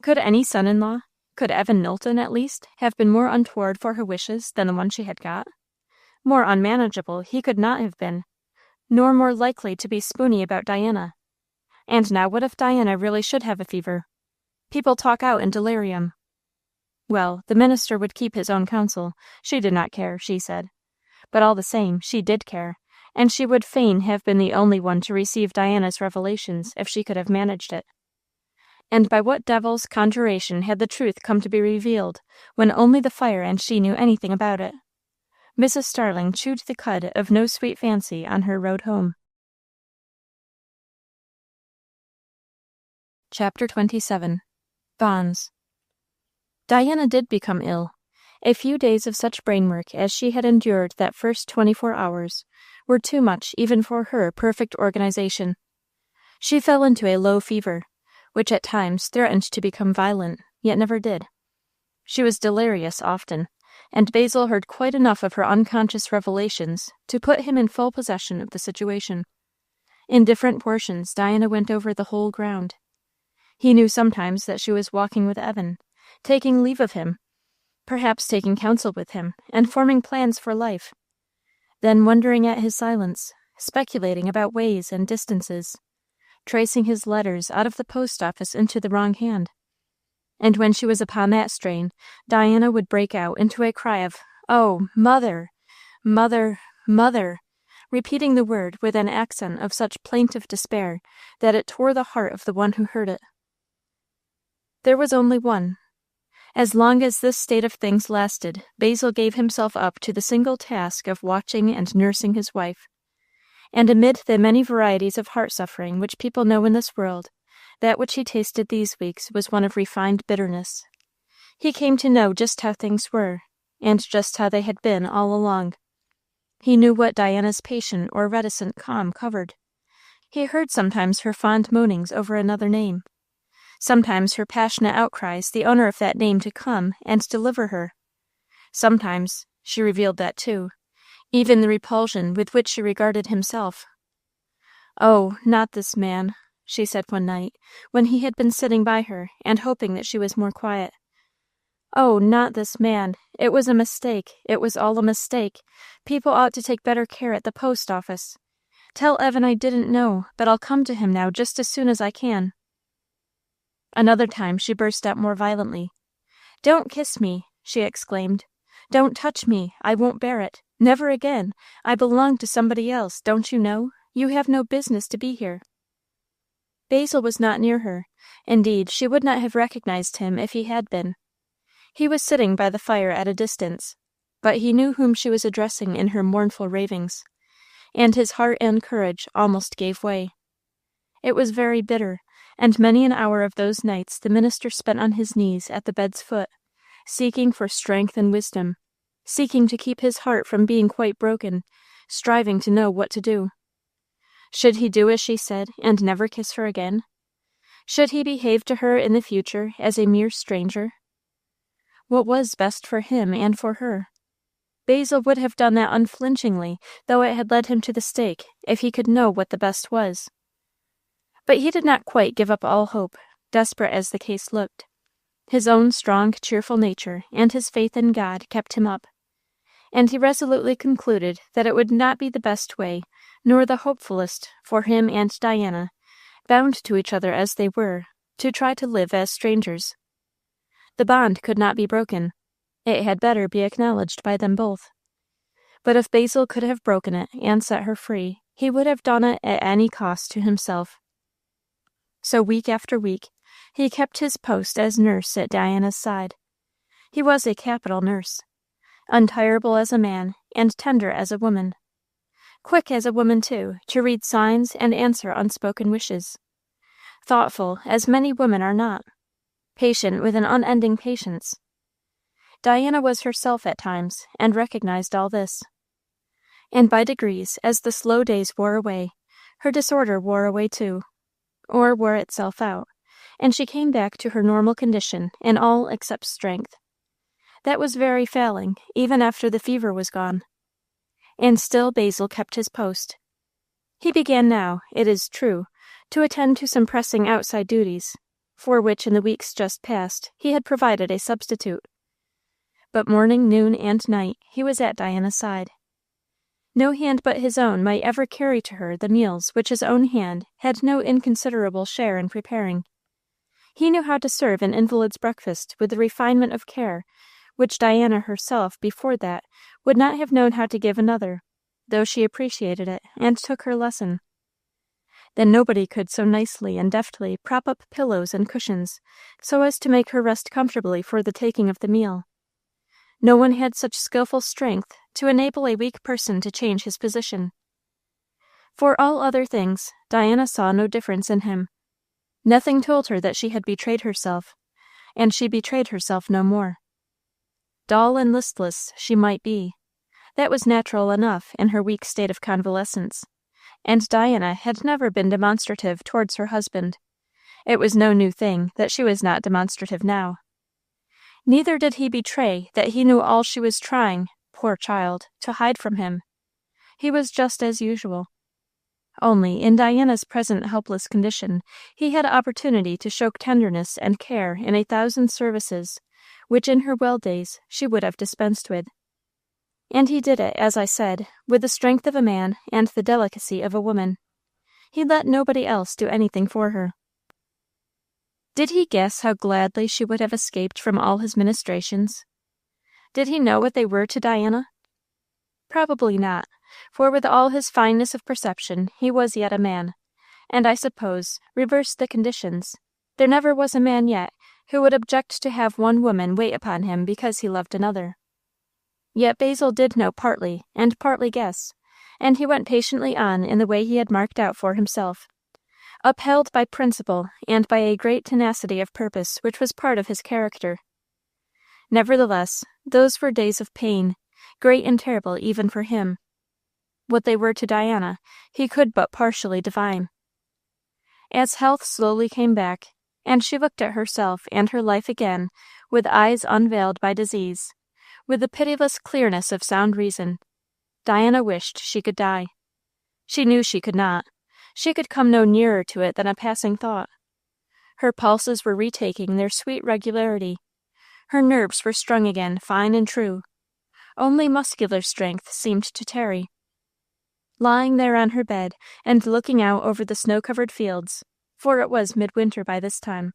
Could any son-in-law, could Evan Knowlton, at least, have been more untoward for her wishes than the one she had got? More unmanageable he could not have been, nor more likely to be spoony about Diana. And now what if Diana really should have a fever? People talk out in delirium. Well, the minister would keep his own counsel. She did not care, she said. But all the same, she did care, and she would fain have been the only one to receive Diana's revelations, if she could have managed it. And by what devil's conjuration had the truth come to be revealed, when only the fire and she knew anything about it? Mrs. Starling chewed the cud of no sweet fancy on her road home. Chapter 27. Bonds. Diana did become ill. A few days of such brain work as she had endured that first 24 hours were too much even for her perfect organization. She fell into a low fever, which at times threatened to become violent, yet never did. She was delirious often, and Basil heard quite enough of her unconscious revelations to put him in full possession of the situation. In different portions, Diana went over the whole ground. He knew sometimes that she was walking with Evan, taking leave of him, perhaps taking counsel with him, and forming plans for life. Then wondering at his silence, speculating about ways and distances, tracing his letters out of the post office into the wrong hand. and when she was upon that strain, Diana would break out into a cry of, "Oh, mother! Mother! Mother!" repeating the word with an accent of such plaintive despair that it tore the heart of the one who heard it. There was only one. As long as this state of things lasted, Basil gave himself up to the single task of watching and nursing his wife. And amid the many varieties of heart-suffering which people know in this world, that which he tasted these weeks was one of refined bitterness. He came to know just how things were, and just how they had been all along. He knew what Diana's patient or reticent calm covered. He heard sometimes her fond moanings over another name, sometimes her passionate outcries the owner of that name to come and deliver her. Sometimes, she revealed that too, even the repulsion with which she regarded himself. "Oh, not this man," she said one night, when he had been sitting by her and hoping that she was more quiet. "Oh, not this man. It was a mistake. It was all a mistake. People ought to take better care at the post office. Tell Evan I didn't know, but I'll come to him now just as soon as I can." Another time she burst out more violently. "Don't kiss me," she exclaimed. "Don't touch me. I won't bear it. Never again. I belong to somebody else, don't you know? You have no business to be here." Basil was not near her. Indeed, she would not have recognized him if he had been. He was sitting by the fire at a distance, but he knew whom she was addressing in her mournful ravings, and his heart and courage almost gave way. It was very bitter, and many an hour of those nights the minister spent on his knees at the bed's foot, seeking for strength and wisdom, seeking to keep his heart from being quite broken, striving to know what to do. Should he do as she said, and never kiss her again? Should he behave to her in the future as a mere stranger? What was best for him and for her? Basil would have done that unflinchingly, though it had led him to the stake, if he could know what the best was. But he did not quite give up all hope, desperate as the case looked. His own strong, cheerful nature and his faith in God kept him up, and he resolutely concluded that it would not be the best way, nor the hopefulest, for him and Diana, bound to each other as they were, to try to live as strangers. The bond could not be broken. It had better be acknowledged by them both. But if Basil could have broken it and set her free, he would have done it at any cost to himself. So week after week, he kept his post as nurse at Diana's side. He was a capital nurse, untireable as a man and tender as a woman, quick as a woman, too, to read signs and answer unspoken wishes, thoughtful as many women are not, patient with an unending patience. Diana was herself at times, and recognized all this. And by degrees, as the slow days wore away, her disorder wore away too, or wore itself out, and she came back to her normal condition in all except strength. That was very failing, even after the fever was gone. And still Basil kept his post. He began now, it is true, to attend to some pressing outside duties, for which in the weeks just past he had provided a substitute. But morning, noon, and night he was at Diana's side. No hand but his own might ever carry to her the meals which his own hand had no inconsiderable share in preparing. He knew how to serve an invalid's breakfast with the refinement of care which Diana herself before that would not have known how to give another, though she appreciated it and took her lesson. Then nobody could so nicely and deftly prop up pillows and cushions so as to make her rest comfortably for the taking of the meal. No one had such skilful strength to enable a weak person to change his position. For all other things, Diana saw no difference in him. Nothing told her that she had betrayed herself, and she betrayed herself no more. Dull and listless she might be. That was natural enough in her weak state of convalescence, and Diana had never been demonstrative towards her husband. It was no new thing that she was not demonstrative now. Neither did he betray that he knew all she was trying, poor child, to hide from him. He was just as usual. Only, in Diana's present helpless condition, he had opportunity to show tenderness and care in 1,000 services, which in her well days she would have dispensed with. And he did it, as I said, with the strength of a man and the delicacy of a woman. He let nobody else do anything for her. Did he guess how gladly she would have escaped from all his ministrations? Did he know what they were to Diana? Probably not, for with all his fineness of perception he was yet a man, and I suppose, reverse the conditions, there never was a man yet who would object to have one woman wait upon him because he loved another. Yet Basil did know partly, and partly guess, and he went patiently on in the way he had marked out for himself, upheld by principle and by a great tenacity of purpose which was part of his character. Nevertheless, those were days of pain, great and terrible even for him. What they were to Diana, he could but partially divine. As health slowly came back, and she looked at herself and her life again with eyes unveiled by disease, with the pitiless clearness of sound reason, Diana wished she could die. She knew she could not. She could come no nearer to it than a passing thought. Her pulses were retaking their sweet regularity. Her nerves were strung again, fine and true. Only muscular strength seemed to tarry. Lying there on her bed, and looking out over the snow-covered fields, for it was midwinter by this time,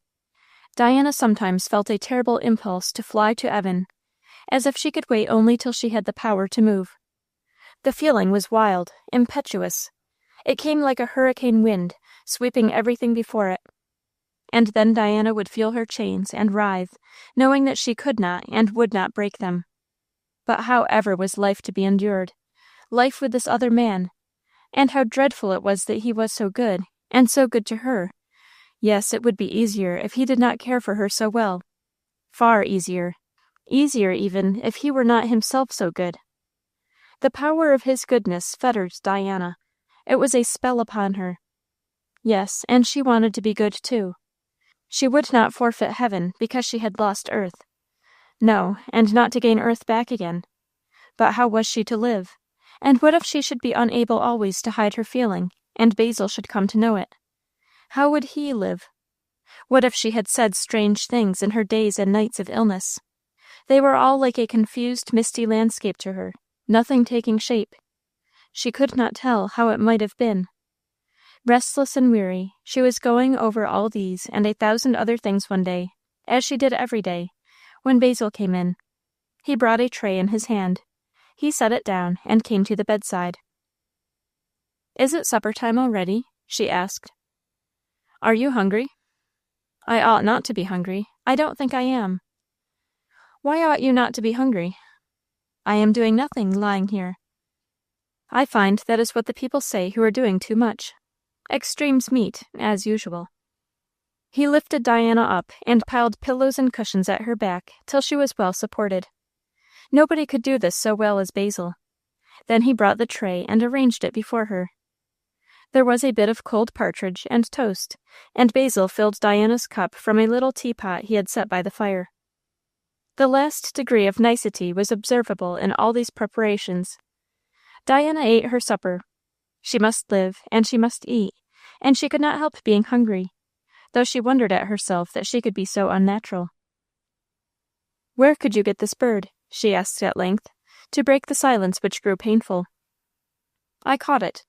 Diana sometimes felt a terrible impulse to fly to Evan, as if she could wait only till she had the power to move. The feeling was wild, impetuous. It came like a hurricane wind, sweeping everything before it. And then Diana would feel her chains and writhe, knowing that she could not and would not break them. But how ever was life to be endured? Life with this other man? And how dreadful it was that he was so good, and so good to her. Yes, it would be easier if he did not care for her so well. Far easier. Easier even if he were not himself so good. The power of his goodness fettered Diana. It was a spell upon her. Yes, and she wanted to be good too. She would not forfeit heaven because she had lost earth. No, and not to gain earth back again. But how was she to live? And what if she should be unable always to hide her feeling, and Basil should come to know it? How would he live? What if she had said strange things in her days and nights of illness? They were all like a confused, misty landscape to her, nothing taking shape. She could not tell how it might have been. Restless and weary, she was going over all these and 1,000 other things one day, as she did every day, when Basil came in. He brought a tray in his hand. He set it down and came to the bedside. "Is it supper time already?" she asked. "Are you hungry?" "I ought not to be hungry. I don't think I am." "Why ought you not to be hungry?" "I am doing nothing, lying here." "I find that is what the people say who are doing too much. Extremes meet, as usual." He lifted Diana up and piled pillows and cushions at her back till she was well supported. Nobody could do this so well as Basil. Then he brought the tray and arranged it before her. There was a bit of cold partridge and toast, and Basil filled Diana's cup from a little teapot he had set by the fire. The last degree of nicety was observable in all these preparations. Diana ate her supper. She must live, and she must eat, and she could not help being hungry, though she wondered at herself that she could be so unnatural. "Where could you get this bird?" she asked at length, to break the silence which grew painful. "I caught it."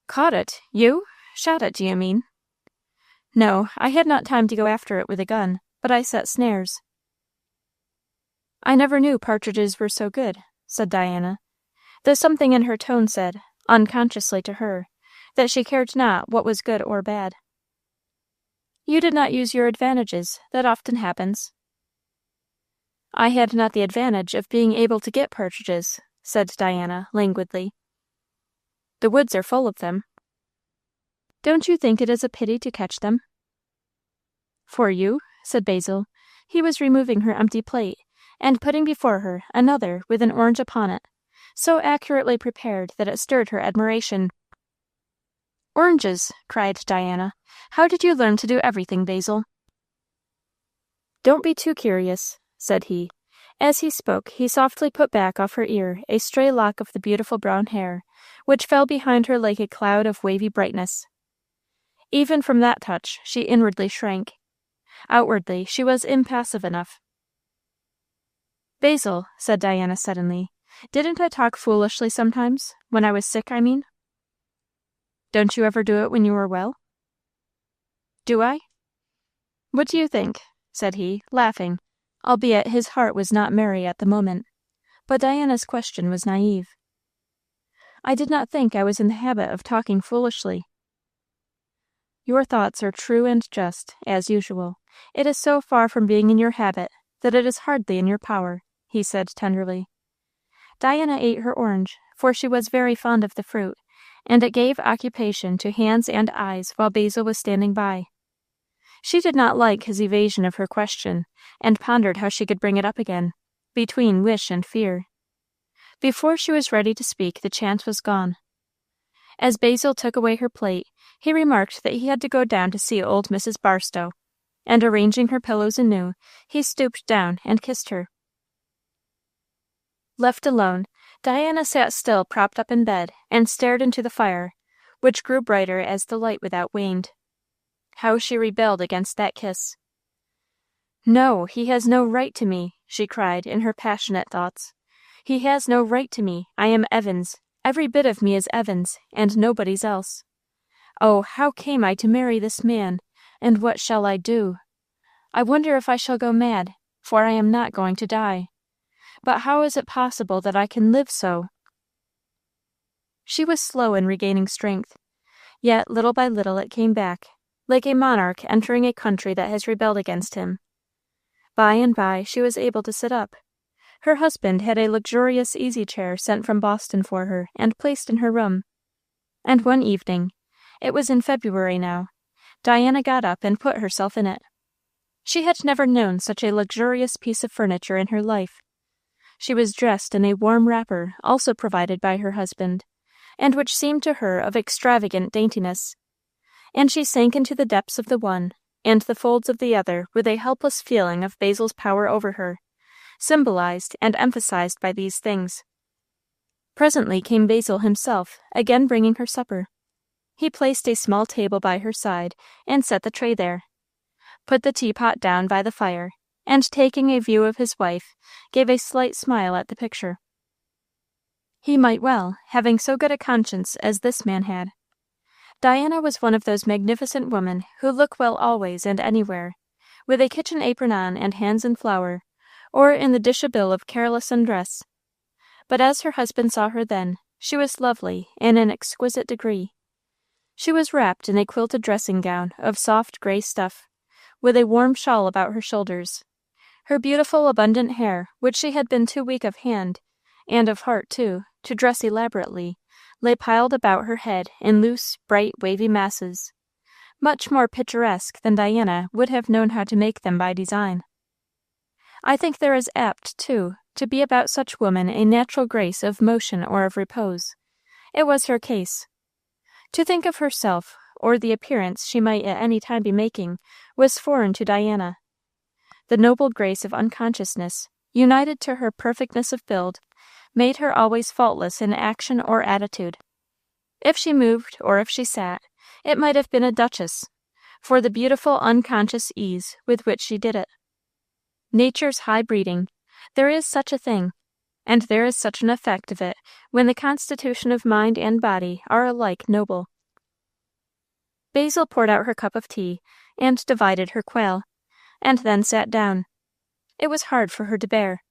"Caught it? You? Shot it, do you mean?" "No, I had not time to go after it with a gun, but I set snares." "I never knew partridges were so good," said Diana, though something in her tone said, unconsciously to her, that she cared not what was good or bad. "You did not use your advantages. That often happens." "I had not the advantage of being able to get partridges," said Diana, languidly. "The woods are full of them." "Don't you think it is a pity to catch them?" "For you?" said Basil. He was removing her empty plate, and putting before her another with an orange upon it, so accurately prepared that it stirred her admiration. "Oranges!" cried Diana. "How did you learn to do everything, Basil?" "Don't be too curious," said he. As he spoke, he softly put back off her ear a stray lock of the beautiful brown hair, which fell behind her like a cloud of wavy brightness. Even from that touch she inwardly shrank. Outwardly she was impassive enough. "Basil," said Diana suddenly, "didn't I talk foolishly sometimes? When I was sick, I mean?" "Don't you ever do it when you are well?" "Do I?" "What do you think?" said he, laughing, albeit his heart was not merry at the moment. But Diana's question was naive. "I did not think I was in the habit of talking foolishly." "Your thoughts are true and just, as usual. It is so far from being in your habit that it is hardly in your power," he said tenderly. Diana ate her orange, for she was very fond of the fruit, and it gave occupation to hands and eyes while Basil was standing by. She did not like his evasion of her question, and pondered how she could bring it up again, between wish and fear. Before she was ready to speak, the chance was gone. As Basil took away her plate, he remarked that he had to go down to see old Mrs. Barstow, and arranging her pillows anew, he stooped down and kissed her. Left alone, Diana sat still propped up in bed, and stared into the fire, which grew brighter as the light without waned. How she rebelled against that kiss! "No, he has no right to me," she cried in her passionate thoughts. "He has no right to me. I am Evan's. Every bit of me is Evan's, and nobody's else. Oh, how came I to marry this man, and what shall I do? I wonder if I shall go mad, for I am not going to die. But how is it possible that I can live so?" She was slow in regaining strength, yet little by little it came back, like a monarch entering a country that has rebelled against him. By and by she was able to sit up. Her husband had a luxurious easy-chair sent from Boston for her and placed in her room. And one evening, it was in February now, Diana got up and put herself in it. She had never known such a luxurious piece of furniture in her life. She was dressed in a warm wrapper, also provided by her husband, and which seemed to her of extravagant daintiness. And she sank into the depths of the one, and the folds of the other, with a helpless feeling of Basil's power over her, symbolized and emphasized by these things. Presently came Basil himself, again bringing her supper. He placed a small table by her side, and set the tray there, put the teapot down by the fire, and taking a view of his wife, gave a slight smile at the picture. He might well, having so good a conscience as this man had. Diana was one of those magnificent women who look well always and anywhere, with a kitchen apron on and hands in flour, or in the dishabille of careless undress. But as her husband saw her then, she was lovely in an exquisite degree. She was wrapped in a quilted dressing-gown of soft gray stuff, with a warm shawl about her shoulders. Her beautiful abundant hair, which she had been too weak of hand, and of heart too, to dress elaborately, lay piled about her head in loose, bright, wavy masses, much more picturesque than Diana would have known how to make them by design. I think there is apt, too, to be about such women a natural grace of motion or of repose. It was her case. To think of herself, or the appearance she might at any time be making, was foreign to Diana. The noble grace of unconsciousness, united to her perfectness of build, made her always faultless in action or attitude. If she moved, or if she sat, it might have been a duchess, for the beautiful unconscious ease with which she did it. Nature's high breeding, there is such a thing, and there is such an effect of it when the constitution of mind and body are alike noble. Basil poured out her cup of tea, and divided her quail, and then sat down. It was hard for her to bear.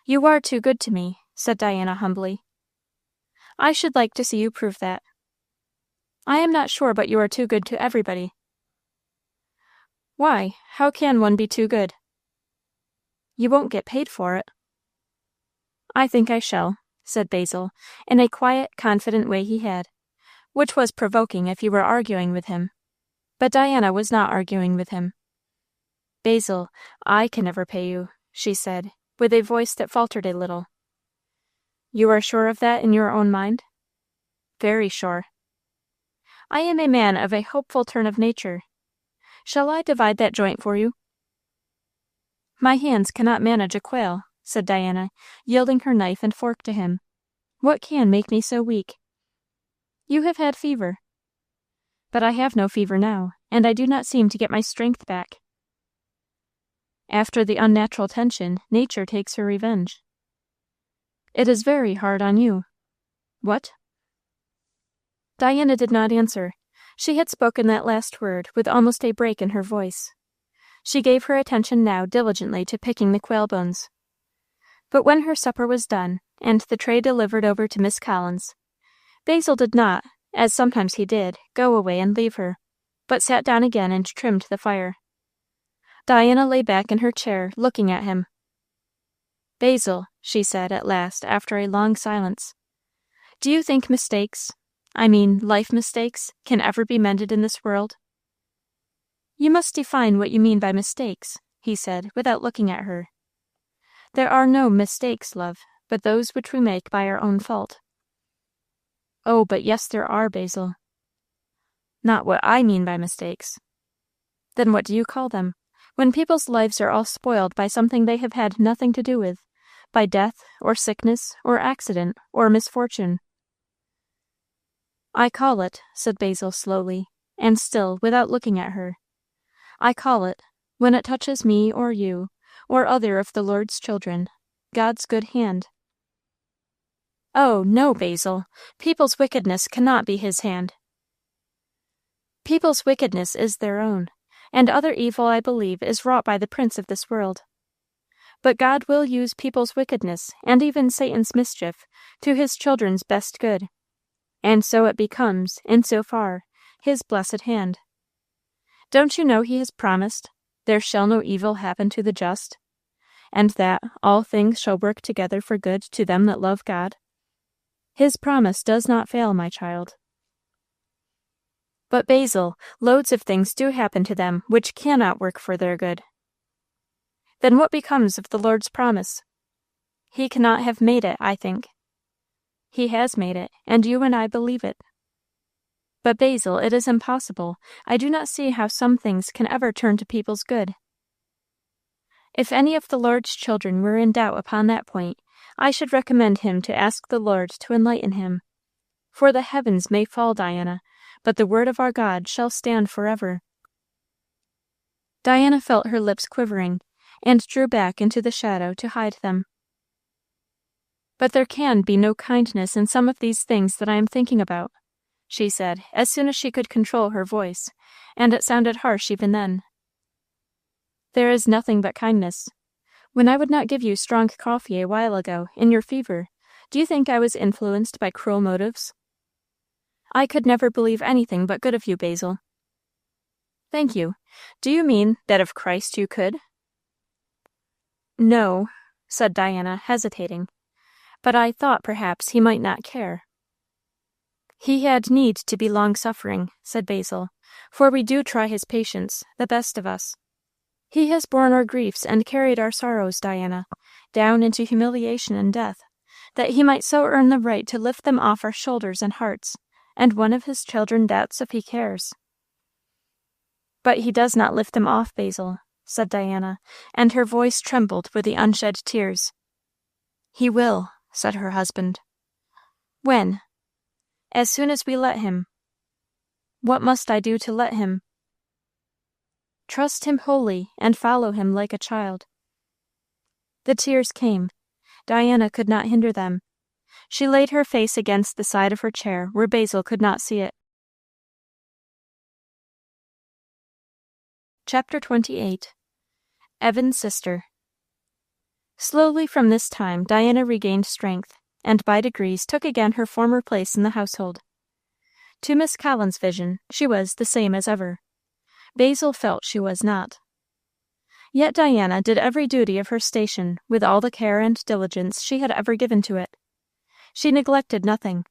"You are too good to me," said Diana humbly. "I should like to see you prove that." "I am not sure but you are too good to everybody." "Why, how can one be too good?" "You won't get paid for it." "I think I shall," said Basil, in a quiet, confident way he had, which was provoking if you were arguing with him. But Diana was not arguing with him. "Basil, I can never pay you," she said, with a voice that faltered a little. "You are sure of that in your own mind?" "Very sure." "I am a man of a hopeful turn of nature. Shall I divide that joint for you?" "My hands cannot manage a quail," said Diana, yielding her knife and fork to him. "What can make me so weak?" "You have had fever." "But I have no fever now, and I do not seem to get my strength back." "After the unnatural tension, nature takes her revenge." "It is very hard on you." "What?" Diana did not answer. She had spoken that last word with almost a break in her voice. She gave her attention now diligently to picking the quail bones. But when her supper was done, and the tray delivered over to Miss Collins, Basil did not, as sometimes he did, go away and leave her, but sat down again and trimmed the fire. Diana lay back in her chair, looking at him. "Basil," she said at last, after a long silence, "do you think mistakes, life mistakes, can ever be mended in this world?" "You must define what you mean by mistakes," he said, without looking at her. "There are no mistakes, love, but those which we make by our own fault." "Oh, but yes, there are, Basil." "Not what I mean by mistakes." "Then what do you call them? When people's lives are all spoiled by something they have had nothing to do with, by death, or sickness, or accident, or misfortune." "I call it," said Basil slowly, and still without looking at her, "I call it, when it touches me or you, or other of the Lord's children, God's good hand." "Oh, no, Basil! People's wickedness cannot be his hand." "People's wickedness is their own, and other evil, I believe, is wrought by the prince of this world. But God will use people's wickedness, and even Satan's mischief, to his children's best good, and so it becomes, in so far, his blessed hand. Don't you know he has promised, 'There shall no evil happen to the just,' and that 'all things shall work together for good to them that love God'? His promise does not fail, my child." "But, Basil, loads of things do happen to them which cannot work for their good." "Then what becomes of the Lord's promise?" "He cannot have made it, I think." "He has made it, and you and I believe it." "But, Basil, it is impossible. I do not see how some things can ever turn to people's good." "If any of the Lord's children were in doubt upon that point, I should recommend him to ask the Lord to enlighten him. For the heavens may fall, Diana, but the word of our God shall stand forever." Diana felt her lips quivering, and drew back into the shadow to hide them. "But there can be no kindness in some of these things that I am thinking about," she said, as soon as she could control her voice, and it sounded harsh even then. "There is nothing but kindness. When I would not give you strong coffee a while ago, in your fever, do you think I was influenced by cruel motives? I could never believe anything but good of you, Basil." "Thank you. Do you mean that of Christ you could?" "No," said Diana, hesitating. "But I thought perhaps he might not care." "He had need to be long-suffering," said Basil, "for we do try his patience, the best of us. He has borne our griefs and carried our sorrows, Diana, down into humiliation and death, that he might so earn the right to lift them off our shoulders and hearts, and one of his children doubts if he cares." "But he does not lift them off, Basil," said Diana, and her voice trembled with the unshed tears. "He will," said her husband. "When?" "As soon as we let him." "What must I do to let him?" "Trust him wholly, and follow him like a child." The tears came. Diana could not hinder them. She laid her face against the side of her chair where Basil could not see it. Chapter 28. Evan's Sister. Slowly from this time Diana regained strength, and by degrees took again her former place in the household. To Miss Collins' vision she was the same as ever. Basil felt she was not. Yet Diana did every duty of her station with all the care and diligence she had ever given to it. She neglected nothing.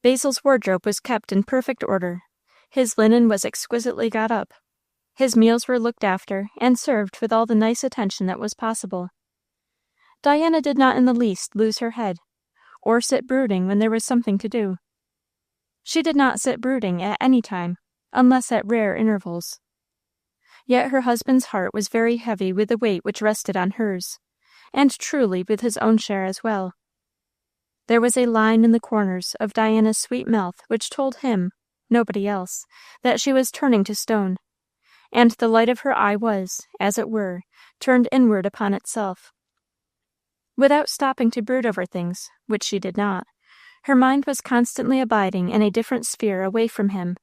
Basil's wardrobe was kept in perfect order. His linen was exquisitely got up. His meals were looked after and served with all the nice attention that was possible. Diana did not in the least lose her head, or sit brooding when there was something to do. She did not sit brooding at any time, unless at rare intervals. Yet her husband's heart was very heavy with the weight which rested on hers, and truly with his own share as well. There was a line in the corners of Diana's sweet mouth which told him, nobody else, that she was turning to stone, and the light of her eye was, as it were, turned inward upon itself. Without stopping to brood over things, which she did not, her mind was constantly abiding in a different sphere away from him,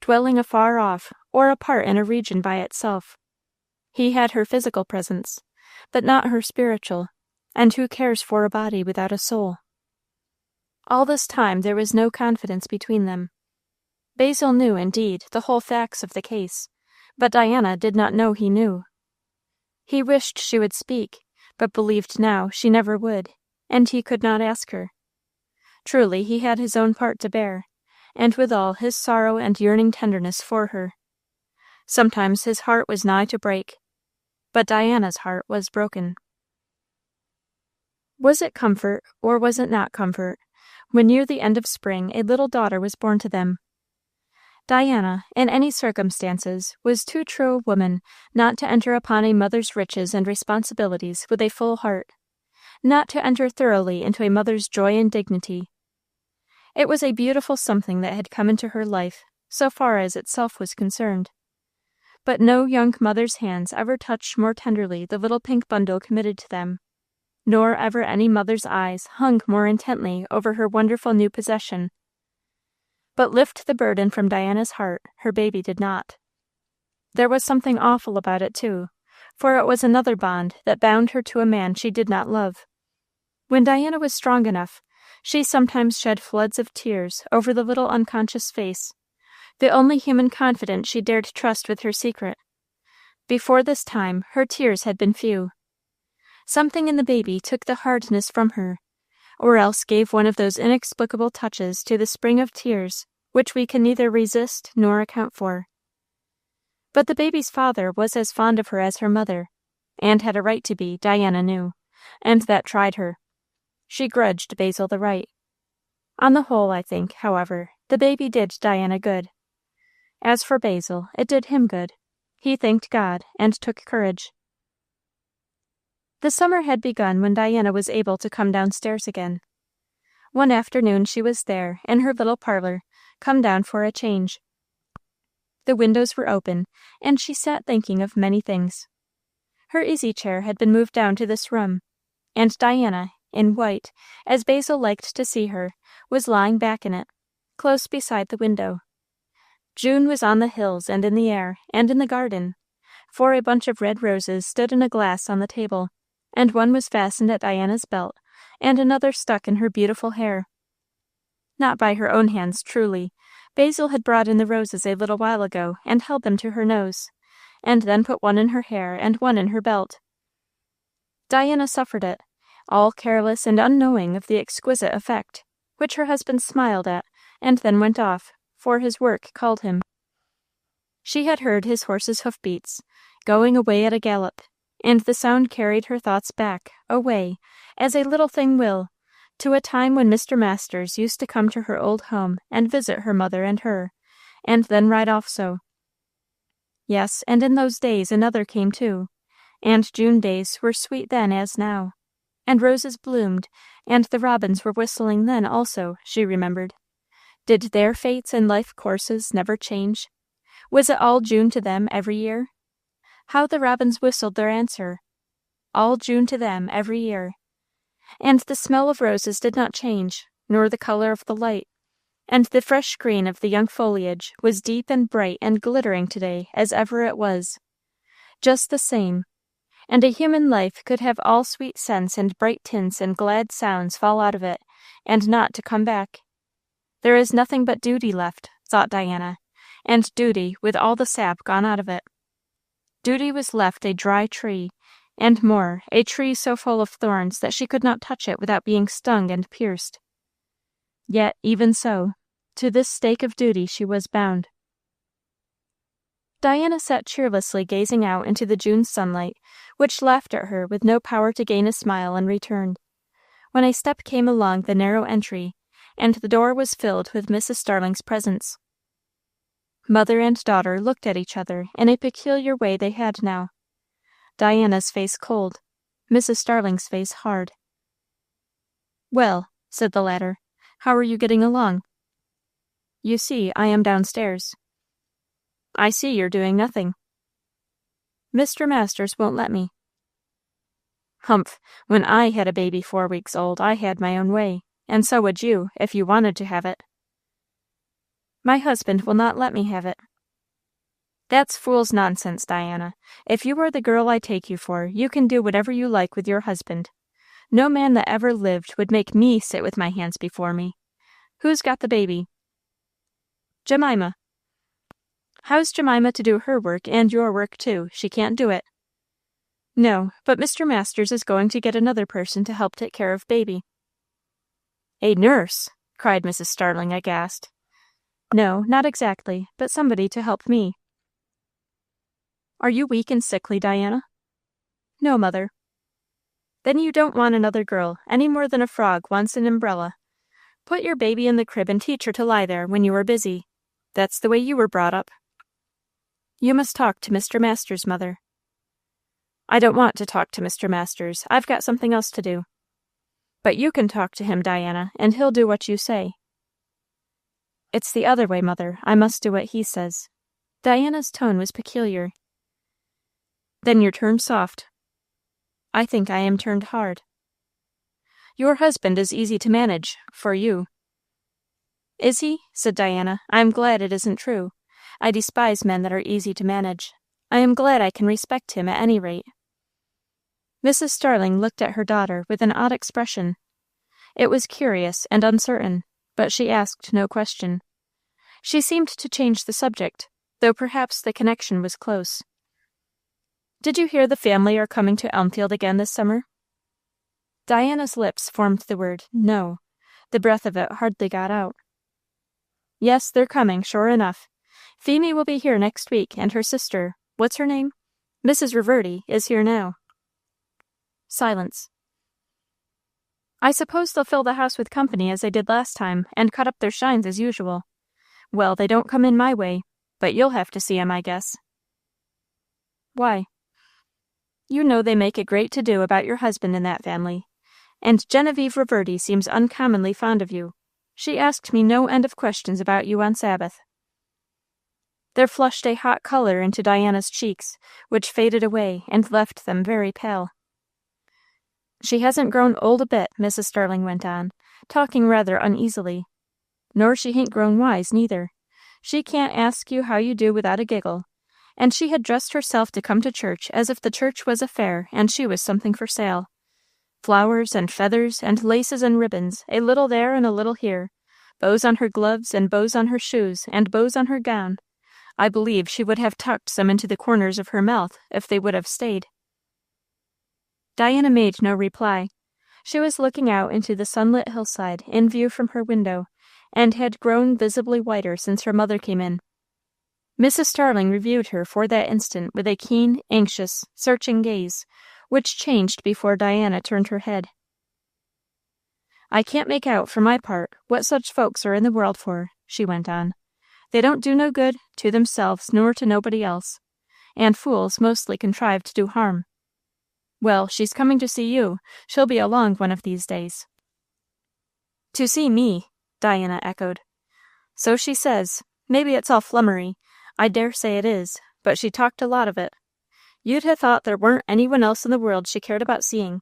dwelling afar off or apart in a region by itself. He had her physical presence, but not her spiritual, and who cares for a body without a soul? All this time there was no confidence between them. Basil knew, indeed, the whole facts of the case, but Diana did not know he knew. He wished she would speak, but believed now she never would, and he could not ask her. Truly he had his own part to bear, and withal his sorrow and yearning tenderness for her. Sometimes his heart was nigh to break, but Diana's heart was broken. Was it comfort, or was it not comfort, when near the end of spring a little daughter was born to them? Diana, in any circumstances, was too true a woman not to enter upon a mother's riches and responsibilities with a full heart, not to enter thoroughly into a mother's joy and dignity. It was a beautiful something that had come into her life, so far as itself was concerned. But no young mother's hands ever touched more tenderly the little pink bundle committed to them, nor ever any mother's eyes hung more intently over her wonderful new possession. But lift the burden from Diana's heart, her baby did not. There was something awful about it, too, for it was another bond that bound her to a man she did not love. When Diana was strong enough, she sometimes shed floods of tears over the little unconscious face, the only human confidant she dared trust with her secret. Before this time, her tears had been few. Something in the baby took the hardness from her, or else gave one of those inexplicable touches to the spring of tears which we can neither resist nor account for. But the baby's father was as fond of her as her mother, and had a right to be, Diana knew, and that tried her. She grudged Basil the right. On the whole, I think, however, the baby did Diana good. As for Basil, it did him good. He thanked God, and took courage. The summer had begun when Diana was able to come downstairs again. One afternoon she was there, in her little parlor, come down for a change. The windows were open, and she sat thinking of many things. Her easy-chair had been moved down to this room, and Diana, in white, as Basil liked to see her, was lying back in it, close beside the window. June was on the hills and in the air, and in the garden, for a bunch of red roses stood in a glass on the table, and one was fastened at Diana's belt, and another stuck in her beautiful hair. Not by her own hands, truly. Basil had brought in the roses a little while ago, and held them to her nose, and then put one in her hair and one in her belt. Diana suffered it, all careless and unknowing of the exquisite effect, which her husband smiled at, and then went off, for his work called him. She had heard his horse's hoof-beats, going away at a gallop, and the sound carried her thoughts back, away, as a little thing will, to a time when Mr. Masters used to come to her old home and visit her mother and her, and then ride off so. Yes, and in those days another came too, and June days were sweet then as now, and roses bloomed, and the robins were whistling then also, she remembered. Did their fates and life courses never change? Was it all June to them every year? How the robins whistled their answer! All June to them every year. And the smell of roses did not change, nor the color of the light, and the fresh green of the young foliage was deep and bright and glittering today as ever it was. Just the same, and a human life could have all sweet scents and bright tints and glad sounds fall out of it, and not to come back. There is nothing but duty left, thought Diana, and duty with all the sap gone out of it. Duty was left a dry tree, and more, a tree so full of thorns that she could not touch it without being stung and pierced. Yet, even so, to this stake of duty she was bound. Diana sat cheerlessly gazing out into the June sunlight, which laughed at her with no power to gain a smile in return, when a step came along the narrow entry, and the door was filled with Mrs. Starling's presence. Mother and daughter looked at each other in a peculiar way they had now. Diana's face cold, Mrs. Starling's face hard. "Well," said the latter, "how are you getting along?" "You see, I am downstairs." "I see you're doing nothing." "Mr. Masters won't let me." "Humph! When I had a baby 4 weeks old, I had my own way, and so would you, if you wanted to have it." My husband will not let me have it." "That's fool's nonsense, Diana. If you are the girl I take you for, you can do whatever you like with your husband. No man that ever lived would make me sit with my hands before me. Who's got the baby?" "Jemima." "How's Jemima to do her work and your work too? She can't do it." "No, but Mr. Masters is going to get another person to help take care of baby." "A nurse!" cried Mrs. Starling, aghast. "No, not exactly, but somebody to help me." "Are you weak and sickly, Diana?" "No, mother." "Then you don't want another girl, any more than a frog wants an umbrella. Put your baby in the crib and teach her to lie there when you are busy. That's the way you were brought up." "You must talk to Mr. Masters, mother." "I don't want to talk to Mr. Masters. I've got something else to do." "But you can talk to him, Diana, and he'll do what you say." "It's the other way, mother. I must do what he says." Diana's tone was peculiar. "Then you're turned soft." "I think I am turned hard." "Your husband is easy to manage for you." "Is he?" said Diana. "I am glad it isn't true. I despise men that are easy to manage. I am glad I can respect him at any rate." Mrs. Starling looked at her daughter with an odd expression. It was curious and uncertain, but she asked no question. She seemed to change the subject, though perhaps the connection was close. "Did you hear the family are coming to Elmfield again this summer?" Diana's lips formed the word "no." The breath of it hardly got out. "Yes, they're coming, sure enough. Phemy will be here next week, and her sister, what's her name? Mrs. Reverdy, is here now." Silence. "I suppose they'll fill the house with company as they did last time, and cut up their shines as usual. Well, they don't come in my way, but you'll have to see 'em, I guess." "Why?" "You know they make a great to-do about your husband in that family. And Genevieve Reverdy seems uncommonly fond of you. She asked me no end of questions about you on Sabbath." There flushed a hot color into Diana's cheeks, which faded away and left them very pale. "She hasn't grown old a bit," Mrs. Starling went on, talking rather uneasily. "Nor she hain't grown wise, neither. She can't ask you how you do without a giggle. And she had dressed herself to come to church as if the church was a fair and she was something for sale. Flowers and feathers and laces and ribbons, a little there and a little here, bows on her gloves and bows on her shoes and bows on her gown. I believe she would have tucked some into the corners of her mouth if they would have stayed." Diana made no reply. She was looking out into the sunlit hillside in view from her window, and had grown visibly whiter since her mother came in. Mrs. Starling reviewed her for that instant with a keen, anxious, searching gaze, which changed before Diana turned her head. "I can't make out, for my part, what such folks are in the world for," she went on. "They don't do no good, to themselves nor to nobody else, and fools mostly contrive to do harm. Well, she's coming to see you. She'll be along one of these days." "To see me," Diana echoed. "So she says. Maybe it's all flummery. I dare say it is, but she talked a lot of it. You'd ha' thought there weren't any one else in the world she cared about seeing."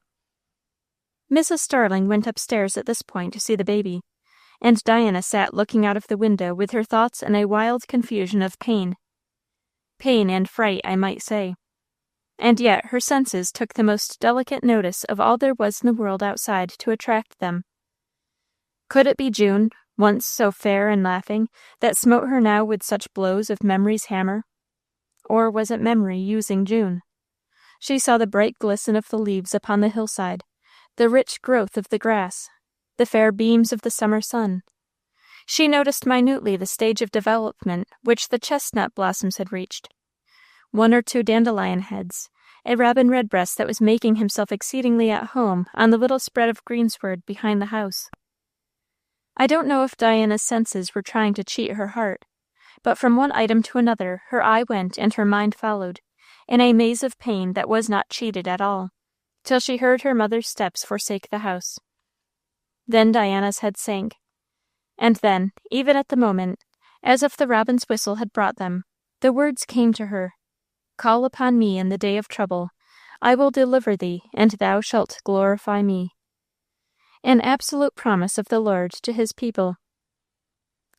Mrs. Starling went upstairs at this point to see the baby, and Diana sat looking out of the window with her thoughts in a wild confusion of pain. Pain and fright, I might say. And yet her senses took the most delicate notice of all there was in the world outside to attract them. Could it be June, once so fair and laughing, that smote her now with such blows of memory's hammer? Or was it memory using June? She saw the bright glisten of the leaves upon the hillside, the rich growth of the grass, the fair beams of the summer sun. She noticed minutely the stage of development which the chestnut blossoms had reached. One or two dandelion heads, a robin redbreast that was making himself exceedingly at home on the little spread of greensward behind the house. I don't know if Diana's senses were trying to cheat her heart, but from one item to another her eye went and her mind followed, in a maze of pain that was not cheated at all, till she heard her mother's steps forsake the house. Then Diana's head sank. And then, even at the moment, as if the robin's whistle had brought them, the words came to her, "Call upon me in the day of trouble. I will deliver thee, and thou shalt glorify me." An absolute promise of the Lord to his people.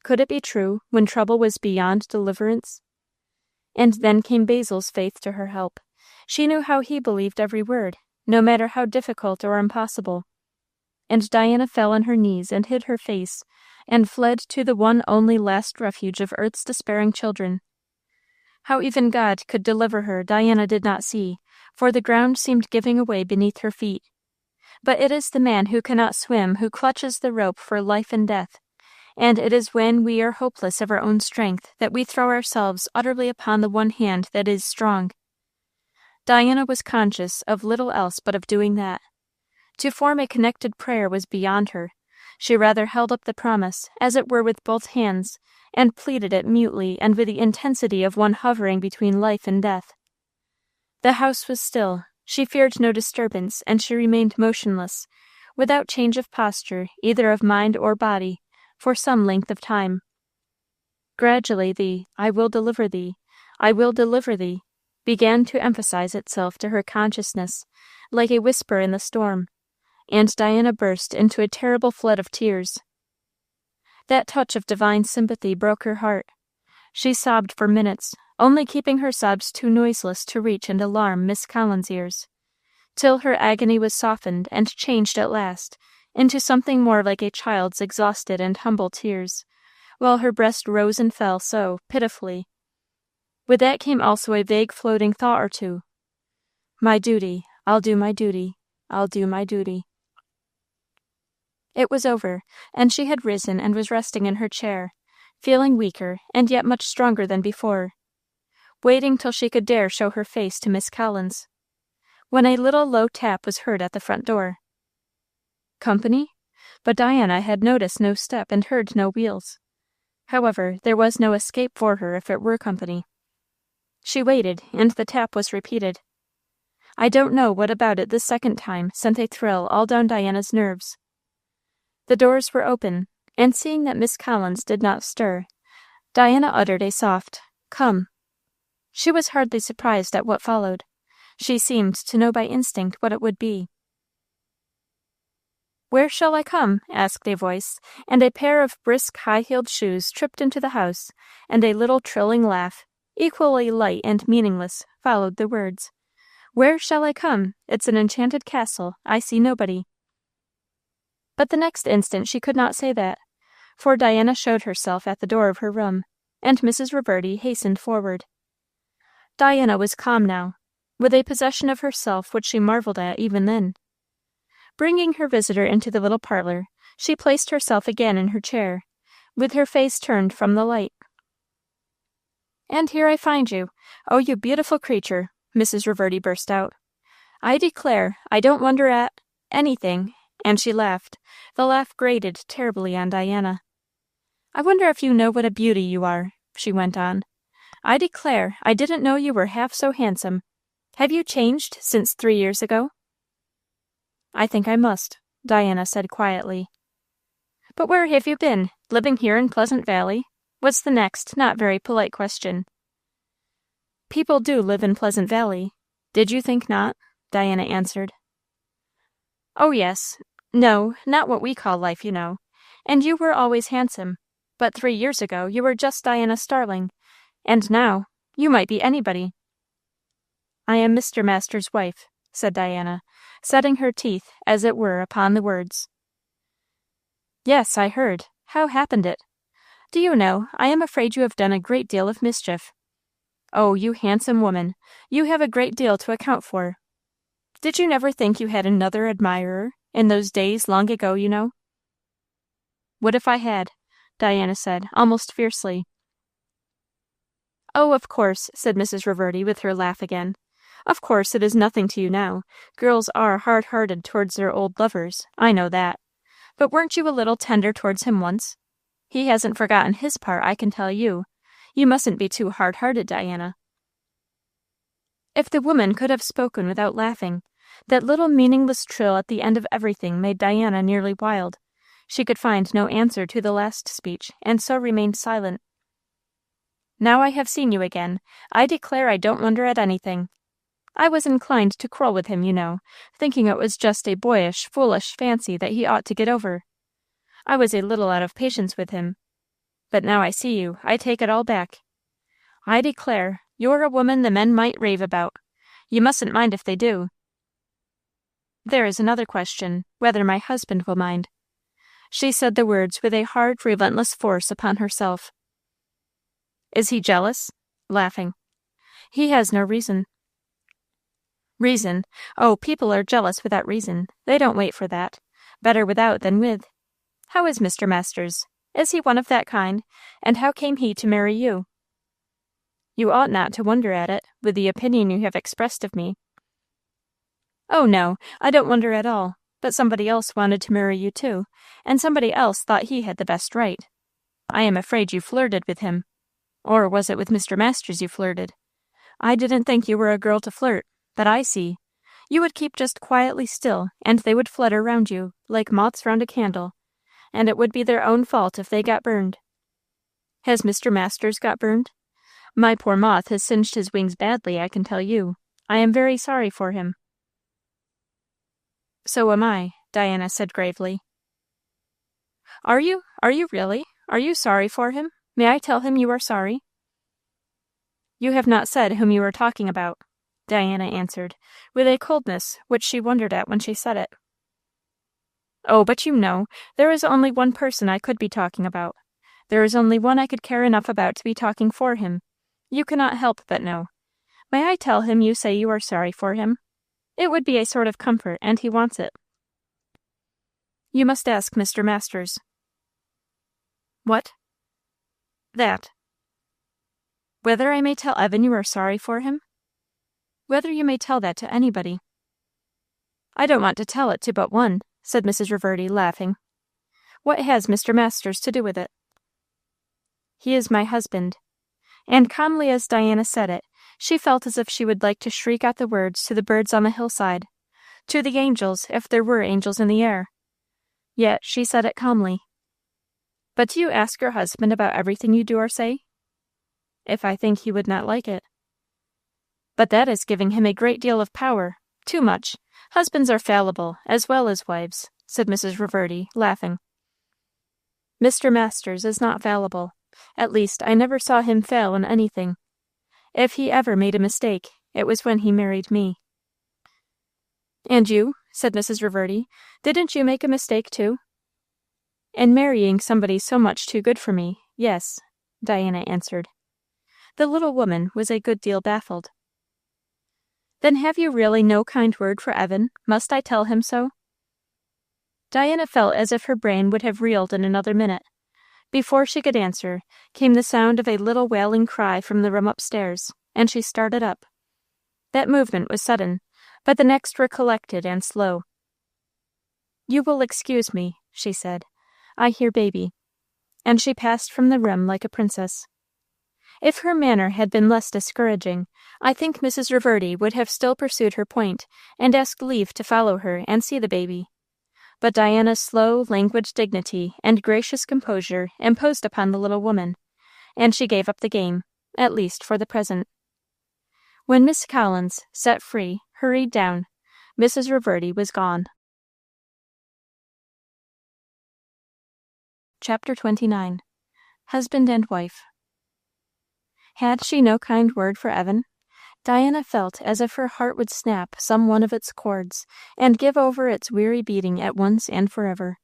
Could it be true, when trouble was beyond deliverance? And then came Basil's faith to her help. She knew how he believed every word, no matter how difficult or impossible. And Diana fell on her knees and hid her face, and fled to the one only last refuge of earth's despairing children. How even God could deliver her, Diana did not see, for the ground seemed giving away beneath her feet. But it is the man who cannot swim who clutches the rope for life and death, and it is when we are hopeless of our own strength that we throw ourselves utterly upon the one hand that is strong. Diana was conscious of little else but of doing that. To form a connected prayer was beyond her. She rather held up the promise, as it were with both hands, and pleaded it mutely and with the intensity of one hovering between life and death. The house was still. She feared no disturbance, and she remained motionless, without change of posture, either of mind or body, for some length of time. Gradually the "I will deliver thee, I will deliver thee," began to emphasize itself to her consciousness, like a whisper in the storm, and Diana burst into a terrible flood of tears. That touch of divine sympathy broke her heart. She sobbed for minutes, only keeping her sobs too noiseless to reach and alarm Miss Collins' ears, till her agony was softened and changed at last into something more like a child's exhausted and humble tears, while her breast rose and fell so pitifully. With that came also a vague floating thought or two. My duty, I'll do my duty, I'll do my duty. It was over, and she had risen and was resting in her chair, feeling weaker and yet much stronger than before, waiting till she could dare show her face to Miss Collins, when a little low tap was heard at the front door. Company? But Diana had noticed no step and heard no wheels. However, there was no escape for her if it were company. She waited, and the tap was repeated. I don't know what about it this second time sent a thrill all down Diana's nerves. The doors were open, and seeing that Miss Collins did not stir, Diana uttered a soft, "Come." She was hardly surprised at what followed. She seemed to know by instinct what it would be. "Where shall I come?" asked a voice, and a pair of brisk high-heeled shoes tripped into the house, and a little trilling laugh, equally light and meaningless, followed the words. "Where shall I come? It's an enchanted castle. I see nobody." But the next instant she could not say that, for Diana showed herself at the door of her room, and Mrs. Reverdy hastened forward. Diana was calm now, with a possession of herself which she marveled at even then. Bringing her visitor into the little parlor, she placed herself again in her chair, with her face turned from the light. "And here I find you. Oh, you beautiful creature!" Mrs. Reverdy burst out. "I declare, I don't wonder at anything," and she laughed. The laugh grated terribly on Diana. "I wonder if you know what a beauty you are," she went on. "I declare, I didn't know you were half so handsome. Have you changed since 3 years ago?" "I think I must," Diana said quietly. "But where have you been? Living here in Pleasant Valley?" was the next not very polite question. "People do live in Pleasant Valley. Did you think not?" Diana answered. "Oh, yes. No, not what we call life, you know. And you were always handsome. But 3 years ago you were just Diana Starling, and now you might be anybody." "I am Mr. Masters' wife," said Diana, setting her teeth, as it were, upon the words. "Yes, I heard. How happened it? Do you know, I am afraid you have done a great deal of mischief. Oh, you handsome woman, you have a great deal to account for. Did you never think you had another admirer, in those days long ago, you know?" "What if I had?" Diana said, almost fiercely. "Oh, of course," said Mrs. Reverdy with her laugh again. "Of course it is nothing to you now. Girls are hard-hearted towards their old lovers, I know that. But weren't you a little tender towards him once? He hasn't forgotten his part, I can tell you. You mustn't be too hard-hearted, Diana." If the woman could have spoken without laughing, that little meaningless trill at the end of everything made Diana nearly wild. She could find no answer to the last speech, and so remained silent. "Now I have seen you again, I declare I don't wonder at anything. I was inclined to quarrel with him, you know, thinking it was just a boyish, foolish fancy that he ought to get over. I was a little out of patience with him. But now I see you, I take it all back. I declare, you're a woman the men might rave about. You mustn't mind if they do. There is another question, whether my husband will mind. She said the words with a hard, relentless force upon herself. Is he jealous? Laughing. He has no reason. Reason? Oh, people are jealous without reason. They don't wait for that. Better without than with. How is Mr. Masters? Is he one of that kind? And how came he to marry you? You ought not to wonder at it, with the opinion you have expressed of me. Oh, no, I don't wonder at all. But somebody else wanted to marry you too, and somebody else thought he had the best right. I am afraid you flirted with him. Or was it with Mr. Masters you flirted? I didn't think you were a girl to flirt, but I see. You would keep just quietly still, and they would flutter round you, like moths round a candle, and it would be their own fault if they got burned. Has Mr. Masters got burned? My poor moth has singed his wings badly, I can tell you. I am very sorry for him. So am I, Diana said gravely. Are you? Are you really? Are you sorry for him? May I tell him you are sorry? You have not said whom you are talking about, Diana answered, with a coldness which she wondered at when she said it. Oh, but you know, there is only one person I could be talking about. There is only one I could care enough about to be talking for him. You cannot help but know. May I tell him you say you are sorry for him? It would be a sort of comfort, and he wants it. You must ask Mr. Masters. What? That. Whether I may tell Evan you are sorry for him? Whether you may tell that to anybody. I don't want to tell it to but one, said Mrs. Reverdy, laughing. What has Mr. Masters to do with it? He is my husband. And calmly as Diana said it, she felt as if she would like to shriek out the words to the birds on the hillside, to the angels, if there were angels in the air. Yet she said it calmly. But do you ask your husband about everything you do or say? If I think he would not like it. But that is giving him a great deal of power, too much. Husbands are fallible, as well as wives, said Mrs. Reverdy, laughing. Mr. Masters is not fallible. At least, I never saw him fail in anything. If he ever made a mistake, it was when he married me. And you, said Mrs. Reverdy, didn't you make a mistake too? In marrying somebody so much too good for me, yes, Diana answered. The little woman was a good deal baffled. Then have you really no kind word for Evan? Must I tell him so? Diana felt as if her brain would have reeled in another minute. Before she could answer, came the sound of a little wailing cry from the room upstairs, and she started up. That movement was sudden, but the next were collected and slow. You will excuse me, she said. I hear baby. And she passed from the room like a princess. If her manner had been less discouraging, I think Mrs. Reverdy would have still pursued her point, and asked leave to follow her and see the baby. But Diana's slow, languid dignity and gracious composure imposed upon the little woman, and she gave up the game, at least for the present. When Miss Collins, set free, hurried down, Mrs. Reverdy was gone. Chapter 29. Husband and Wife. Had she no kind word for Evan? Diana felt as if her heart would snap some one of its cords, and give over its weary beating at once and forever.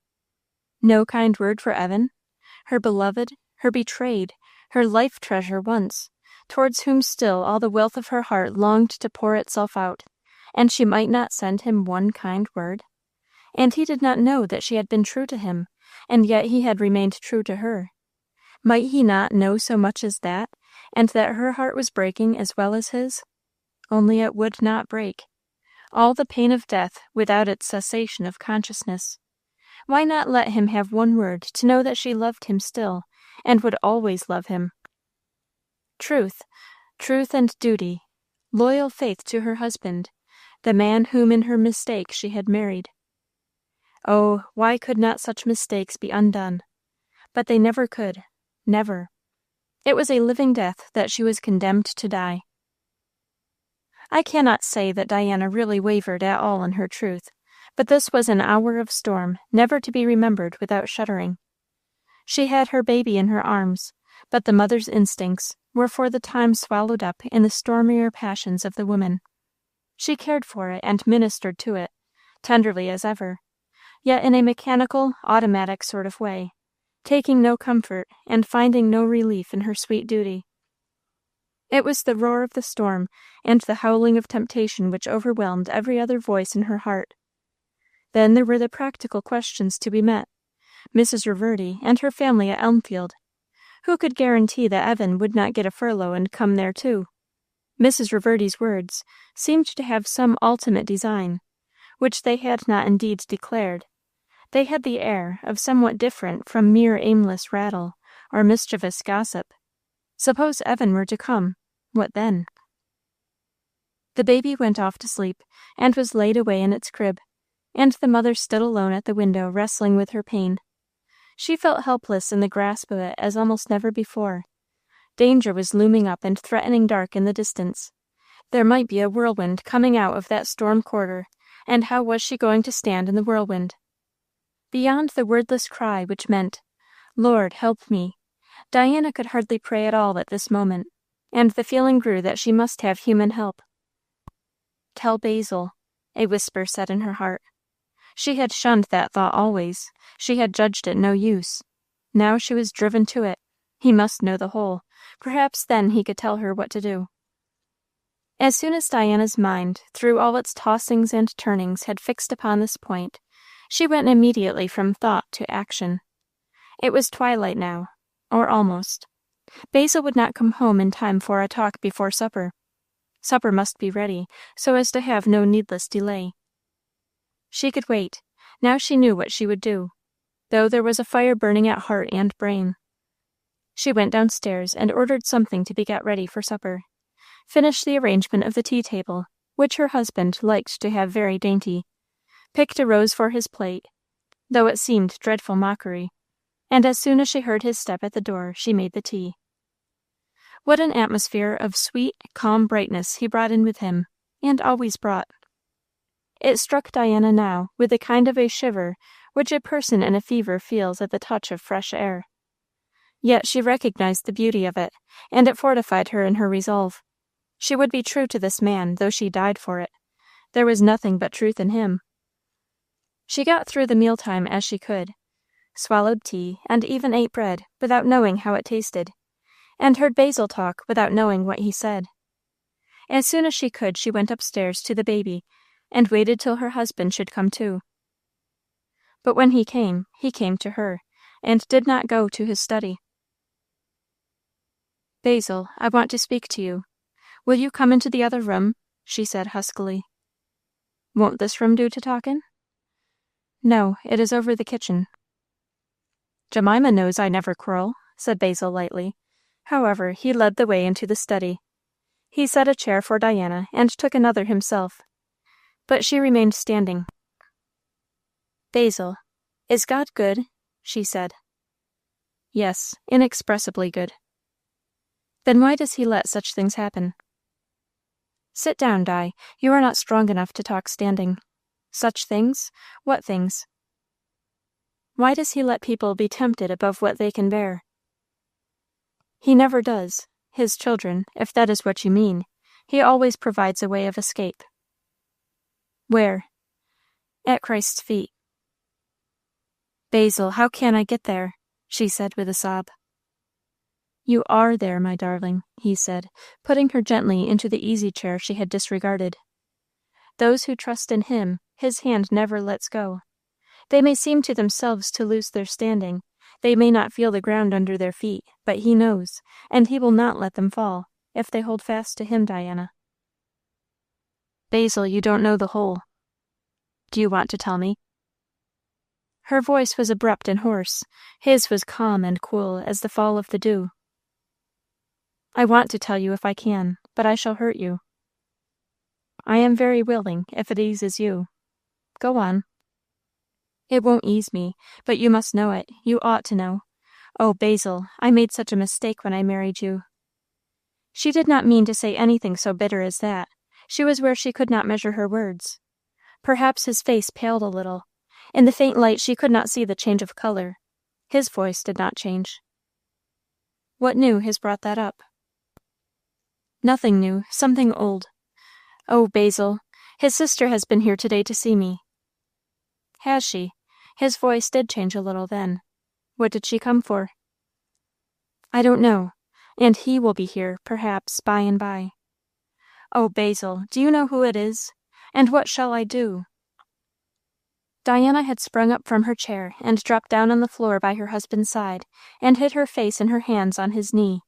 No kind word for Evan? Her beloved, her betrayed, her life treasure once, towards whom still all the wealth of her heart longed to pour itself out, and she might not send him one kind word? And he did not know that she had been true to him, and yet he had remained true to her. Might he not know so much as that, and that her heart was breaking as well as his? Only it would not break. All the pain of death without its cessation of consciousness. Why not let him have one word to know that she loved him still, and would always love him? Truth and duty, loyal faith to her husband, the man whom in her mistake she had married. Oh, why could not such mistakes be undone? But they never could, never. It was a living death that she was condemned to die. I cannot say that Diana really wavered at all in her truth, but this was an hour of storm never to be remembered without shuddering. She had her baby in her arms, but the mother's instincts were for the time swallowed up in the stormier passions of the woman. She cared for it and ministered to it, tenderly as ever, yet in a mechanical, automatic sort of way, taking no comfort and finding no relief in her sweet duty. It was the roar of the storm and the howling of temptation which overwhelmed every other voice in her heart. Then there were the practical questions to be met. Mrs. Reverdy and her family at Elmfield. Who could guarantee that Evan would not get a furlough and come there too? Mrs. Reverdy's words seemed to have some ultimate design, which they had not indeed declared. They had the air of somewhat different from mere aimless rattle or mischievous gossip. Suppose Evan were to come, what then? The baby went off to sleep, and was laid away in its crib, and the mother stood alone at the window wrestling with her pain. She felt helpless in the grasp of it as almost never before. Danger was looming up and threatening dark in the distance. There might be a whirlwind coming out of that storm quarter, and how was she going to stand in the whirlwind? Beyond the wordless cry which meant, "Lord, help me," Diana could hardly pray at all at this moment, and the feeling grew that she must have human help. "Tell Basil," a whisper said in her heart. She had shunned that thought always. She had judged it no use. Now she was driven to it. He must know the whole. Perhaps then he could tell her what to do. As soon as Diana's mind, through all its tossings and turnings, had fixed upon this point, she went immediately from thought to action. It was twilight now, or almost. Basil would not come home in time for a talk before supper. Supper must be ready, so as to have no needless delay. She could wait. Now she knew what she would do, though there was a fire burning at heart and brain. She went downstairs and ordered something to be got ready for supper, finished the arrangement of the tea table, which her husband liked to have very dainty, picked a rose for his plate, though it seemed dreadful mockery, and as soon as she heard his step at the door, she made the tea. What an atmosphere of sweet, calm brightness he brought in with him, and always brought. It struck Diana now with a kind of a shiver which a person in a fever feels at the touch of fresh air. Yet she recognized the beauty of it, and it fortified her in her resolve. She would be true to this man, though she died for it. There was nothing but truth in him. She got through the mealtime as she could, swallowed tea, and even ate bread without knowing how it tasted, and heard Basil talk without knowing what he said. As soon as she could, she went upstairs to the baby, and waited till her husband should come too. But when he came to her, and did not go to his study. "Basil, I want to speak to you. Will you come into the other room?" she said huskily. "Won't this room do to talk in?" "No, it is over the kitchen." "Jemima knows I never quarrel," said Basil lightly. However, he led the way into the study. He set a chair for Diana, and took another himself. But she remained standing. "Basil, is God good?" she said. "Yes, inexpressibly good." "Then why does he let such things happen?" "Sit down, Di. You are not strong enough to talk standing. Such things? What things?" "Why does he let people be tempted above what they can bear?" "He never does. His children, if that is what you mean. He always provides a way of escape." "Where?" "At Christ's feet." "Basil, how can I get there?" she said with a sob. "You are there, my darling," he said, putting her gently into the easy chair she had disregarded. "Those who trust in him, his hand never lets go. They may seem to themselves to lose their standing, they may not feel the ground under their feet, but he knows, and he will not let them fall, if they hold fast to him, Diana." "Basil, you don't know the whole. Do you want to tell me?" Her voice was abrupt and hoarse. His was calm and cool as the fall of the dew. "I want to tell you if I can, but I shall hurt you." "I am very willing, if it eases you. Go on." "It won't ease me, but you must know it. You ought to know. Oh, Basil, I made such a mistake when I married you." She did not mean to say anything so bitter as that. She was where she could not measure her words. Perhaps his face paled a little. In the faint light she could not see the change of color. His voice did not change. What new has brought that up? Nothing new, something old. Oh, Basil, his sister has been here today to see me. Has she? His voice did change a little then. What did she come for? I don't know, and he will be here, perhaps, by and by. Oh, Basil, do you know who it is? And what shall I do? Diana had sprung up from her chair and dropped down on the floor by her husband's side, and hid her face in her hands on his knee.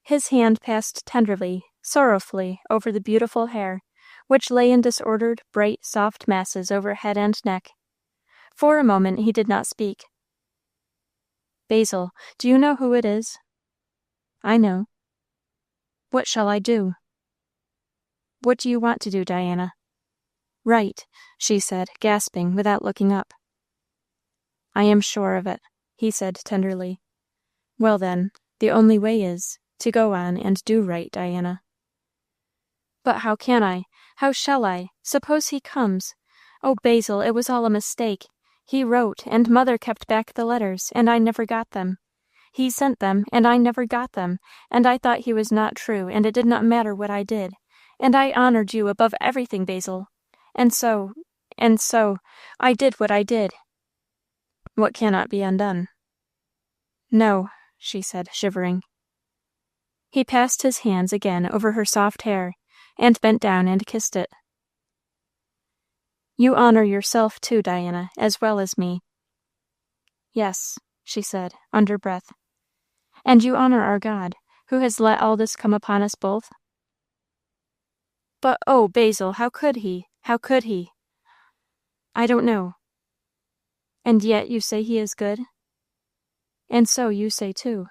His hand passed tenderly, sorrowfully, over the beautiful hair, which lay in disordered, bright, soft masses over head and neck. For a moment he did not speak. Basil, do you know who it is? I know. What shall I do? What do you want to do, Diana? Right, she said, gasping, without looking up. I am sure of it, he said tenderly. Well, then, the only way is to go on and do right, Diana. But how can I? How shall I? Suppose he comes? Oh, Basil, it was all a mistake. He wrote, and Mother kept back the letters, and I never got them. He sent them, and I never got them, and I thought he was not true, and it did not matter what I did. And I honored you above everything, Basil. And so, I did what I did. What cannot be undone? No, she said, shivering. He passed his hands again over her soft hair, and bent down and kissed it. You honor yourself too, Diana, as well as me. Yes, she said, under breath. And you honor our God, who has let all this come upon us both? But, oh, Basil, how could he? How could he? I don't know. And yet you say he is good? And so you say too.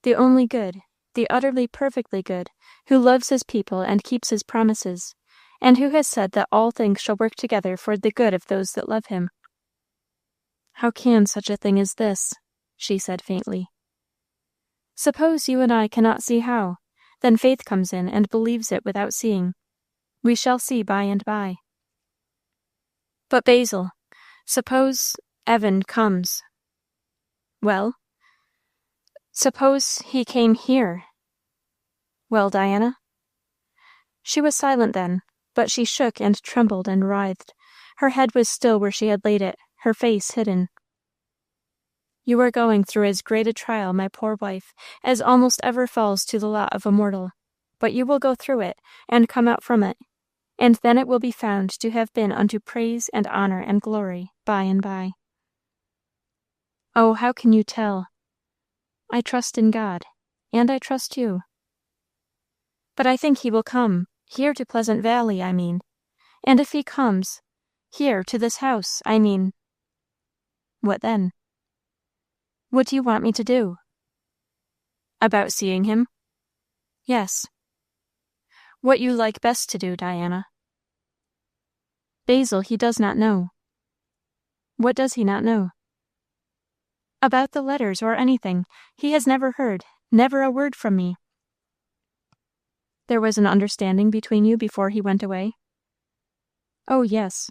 The only good, the utterly perfectly good, who loves his people and keeps his promises, and who has said that all things shall work together for the good of those that love him. How can such a thing as this? She said faintly. Suppose you and I cannot see how, then faith comes in and believes it without seeing. We shall see by and by. But Basil, suppose Evan comes. Well? Suppose he came here. Well, Diana? She was silent then, but she shook and trembled and writhed. Her head was still where she had laid it, her face hidden. You are going through as great a trial, my poor wife, as almost ever falls to the lot of a mortal. But you will go through it, and come out from it, and then it will be found to have been unto praise and honor and glory by and by. Oh, how can you tell? I trust in God, and I trust you. But I think he will come, here to Pleasant Valley, I mean. And if he comes, here to this house, I mean. What then? What do you want me to do? About seeing him? Yes. What you like best to do, Diana. Basil, he does not know. What does he not know? About the letters or anything. He has never heard, never a word from me. There was an understanding between you before he went away? Oh, yes.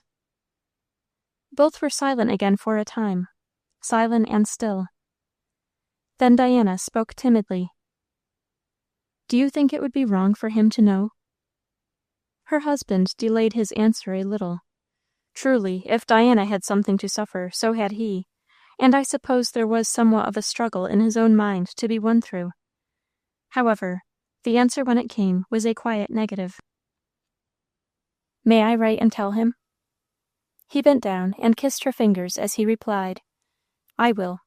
Both were silent again for a time, silent and still. Then Diana spoke timidly. Do you think it would be wrong for him to know? Her husband delayed his answer a little. Truly, if Diana had something to suffer, so had he, and I suppose there was somewhat of a struggle in his own mind to be won through. However, the answer when it came was a quiet negative. May I write and tell him? He bent down and kissed her fingers as he replied, I will.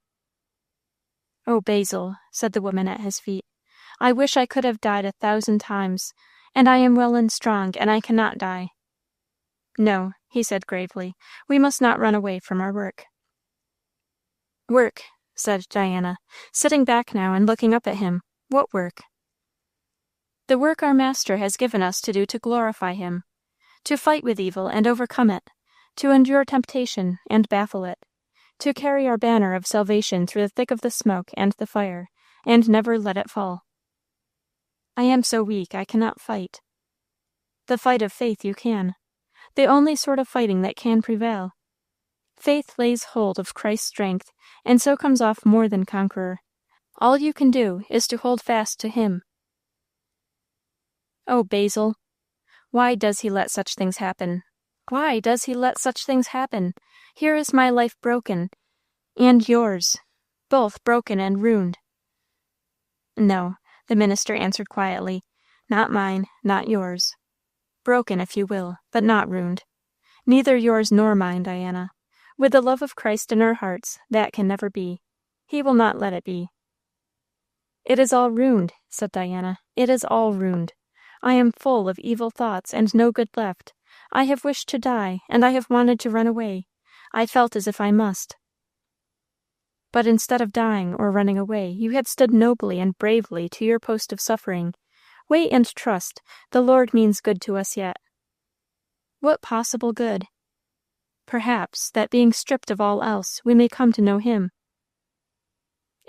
Oh, Basil, said the woman at his feet, I wish I could have died 1,000 times, and I am well and strong, and I cannot die. No, he said gravely, we must not run away from our work. Work, said Diana, sitting back now and looking up at him. What work? The work our Master has given us to do to glorify him, to fight with evil and overcome it, to endure temptation and baffle it, to carry our banner of salvation through the thick of the smoke and the fire, and never let it fall. I am so weak I cannot fight. The fight of faith you can, the only sort of fighting that can prevail. Faith lays hold of Christ's strength, and so comes off more than conqueror. All you can do is to hold fast to him. Oh, Basil, why does he let such things happen? Why does he let such things happen? Here is my life broken, and yours, both broken and ruined. No, the minister answered quietly, not mine, not yours. Broken, if you will, but not ruined. Neither yours nor mine, Diana. With the love of Christ in our hearts, that can never be. He will not let it be. It is all ruined, said Diana. It is all ruined. I am full of evil thoughts, and no good left. I have wished to die, and I have wanted to run away. I felt as if I must. But instead of dying or running away, you had stood nobly and bravely to your post of suffering. Wait and trust. The Lord means good to us yet. What possible good? Perhaps that being stripped of all else, we may come to know him.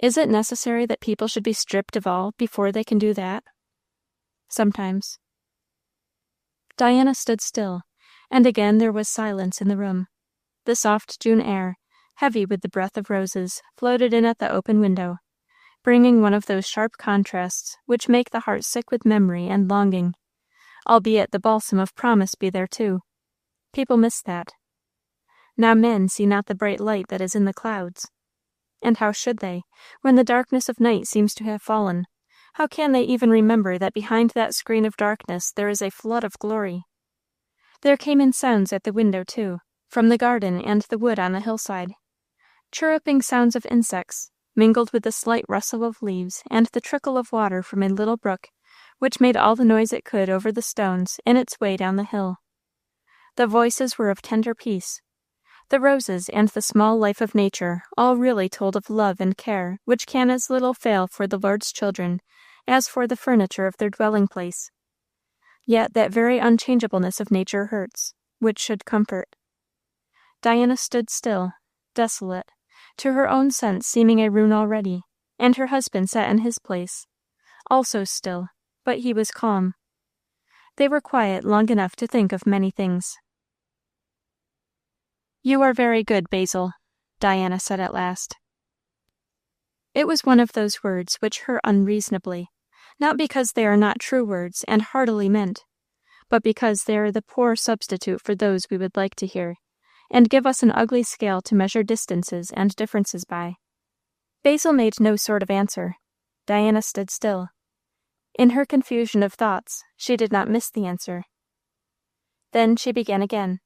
Is it necessary that people should be stripped of all before they can do that? Sometimes. Diana stood still, and again there was silence in the room. The soft June air, heavy with the breath of roses, floated in at the open window, bringing one of those sharp contrasts which make the heart sick with memory and longing, albeit the balsam of promise be there too. People miss that. Now men see not the bright light that is in the clouds. And how should they, when the darkness of night seems to have fallen? How can they even remember that behind that screen of darkness there is a flood of glory? There came in sounds at the window, too, from the garden and the wood on the hillside. Chirruping sounds of insects, mingled with the slight rustle of leaves and the trickle of water from a little brook, which made all the noise it could over the stones in its way down the hill. The voices were of tender peace. The roses and the small life of nature all really told of love and care which can as little fail for the Lord's children as for the furniture of their dwelling place. Yet that very unchangeableness of nature hurts, which should comfort. Diana stood still, desolate, to her own sense seeming a ruin already, and her husband sat in his place, also still, but he was calm. They were quiet long enough to think of many things. You are very good, Basil, Diana said at last. It was one of those words which hurt unreasonably, not because they are not true words and heartily meant, but because they are the poor substitute for those we would like to hear, and give us an ugly scale to measure distances and differences by. Basil made no sort of answer. Diana stood still. In her confusion of thoughts, she did not miss the answer. Then she began again.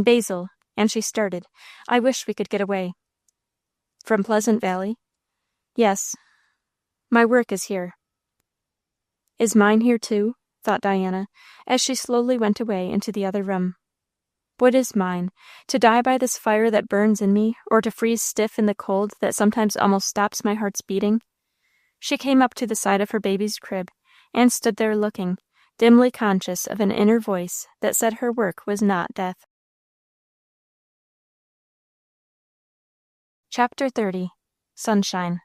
Basil, and she started. I wish we could get away. From Pleasant Valley? Yes. My work is here. Is mine here too? Thought Diana, as she slowly went away into the other room. What is mine? To die by this fire that burns in me, or to freeze stiff in the cold that sometimes almost stops my heart's beating? She came up to the side of her baby's crib, and stood there looking, dimly conscious of an inner voice that said her work was not death. Chapter 30. Sunshine.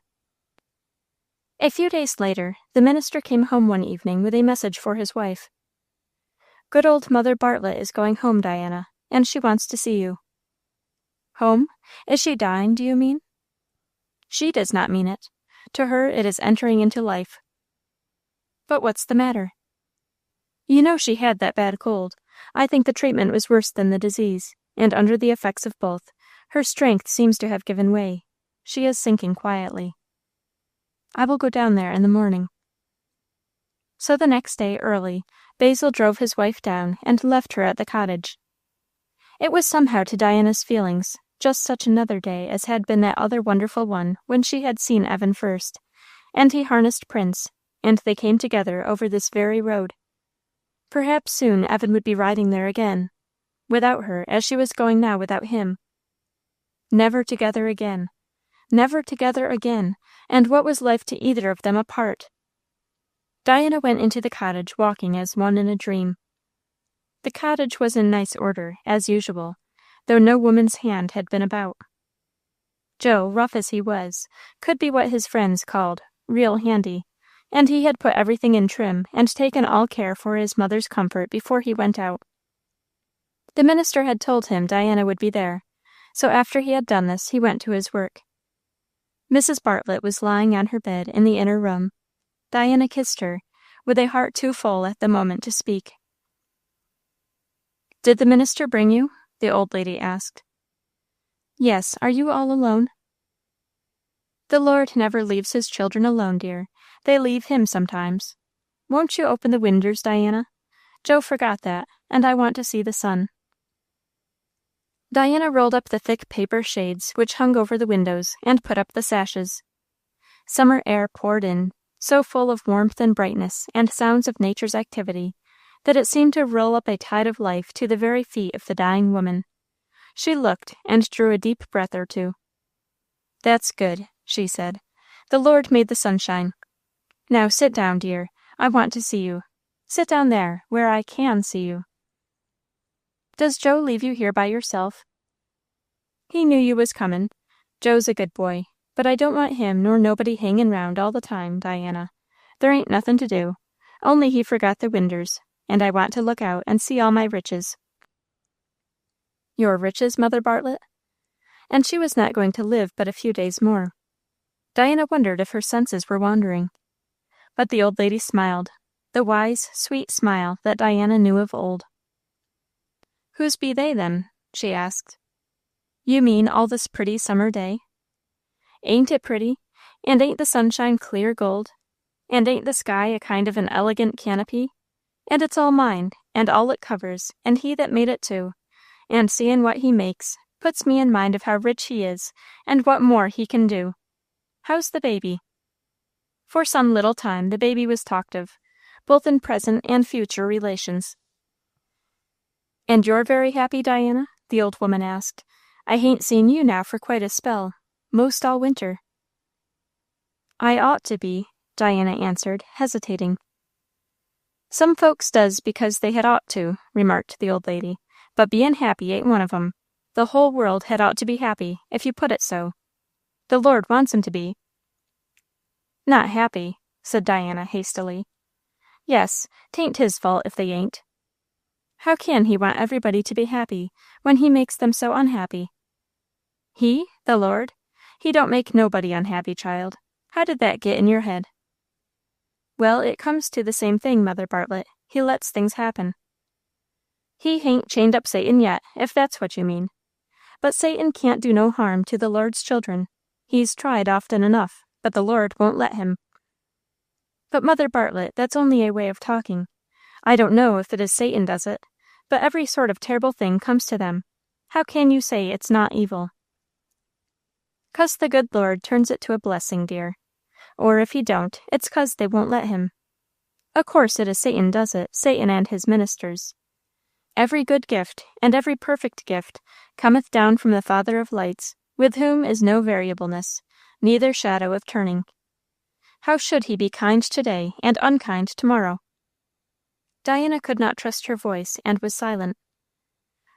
A few days later, the minister came home one evening with a message for his wife. Good old Mother Bartlett is going home, Diana, and she wants to see you. Home? Is she dying, do you mean? She does not mean it. To her it is entering into life. But what's the matter? You know she had that bad cold. I think the treatment was worse than the disease, and under the effects of both, her strength seems to have given way. She is sinking quietly. I will go down there in the morning. So the next day, early, Basil drove his wife down and left her at the cottage. It was somehow to Diana's feelings just such another day as had been that other wonderful one when she had seen Evan first, and he harnessed Prince, and they came together over this very road. Perhaps soon Evan would be riding there again, without her, as she was going now without him. Never together again. Never together again, and what was life to either of them apart? Diana went into the cottage walking as one in a dream. The cottage was in nice order, as usual, though no woman's hand had been about. Joe, rough as he was, could be what his friends called real handy, and he had put everything in trim and taken all care for his mother's comfort before he went out. The minister had told him Diana would be there, so after he had done this, he went to his work. Mrs. Bartlett was lying on her bed in the inner room. Diana kissed her, with a heart too full at the moment to speak. "Did the minister bring you?" the old lady asked. "Yes. Are you all alone?" "The Lord never leaves his children alone, dear. They leave him sometimes. Won't you open the winders, Diana? Joe forgot that, and I want to see the sun." Diana rolled up the thick paper shades which hung over the windows, and put up the sashes. Summer air poured in, so full of warmth and brightness and sounds of nature's activity, that it seemed to roll up a tide of life to the very feet of the dying woman. She looked, and drew a deep breath or two. "That's good," she said. "The Lord made the sunshine. Now sit down, dear. I want to see you. Sit down there, where I can see you." "Does Joe leave you here by yourself?" "He knew you was comin'. Joe's a good boy, but I don't want him nor nobody hangin' round all the time, Diana. There ain't nothin' to do, only he forgot the winders, and I want to look out and see all my riches." "Your riches, Mother Bartlett?" And she was not going to live but a few days more. Diana wondered if her senses were wandering. But the old lady smiled, the wise, sweet smile that Diana knew of old. "Whose be they, then?" she asked. "You mean all this pretty summer day? Ain't it pretty? And ain't the sunshine clear gold? And ain't the sky a kind of an elegant canopy? And it's all mine, and all it covers, and he that made it too. And seein' what he makes, puts me in mind of how rich he is, and what more he can do. How's the baby?" For some little time the baby was talked of, both in present and future relations. "And you're very happy, Diana?" the old woman asked. "I hain't seen you now for quite a spell, most all winter." "I ought to be," Diana answered, hesitating. "Some folks does because they had ought to," remarked the old lady, "but bein' happy ain't one of 'em. The whole world had ought to be happy, if you put it so. The Lord wants 'em to be." "Not happy," said Diana hastily. "Yes, 'tain't his fault if they ain't. How can he want everybody to be happy, when he makes them so unhappy? He, the Lord? He don't make nobody unhappy, child. How did that get in your head?" "Well, it comes to the same thing, Mother Bartlett. He lets things happen." "He hain't chained up Satan yet, if that's what you mean. But Satan can't do no harm to the Lord's children. He's tried often enough, but the Lord won't let him." "But, Mother Bartlett, that's only a way of talking. I don't know if it is Satan does it, but every sort of terrible thing comes to them. How can you say it's not evil?" "'Cause the good Lord turns it to a blessing, dear. Or if he don't, it's 'cause they won't let him. O' course it is Satan does it, Satan and his ministers. Every good gift, and every perfect gift, cometh down from the Father of lights, with whom is no variableness, neither shadow of turning. How should he be kind to-day and unkind to-morrow?" Diana could not trust her voice, and was silent.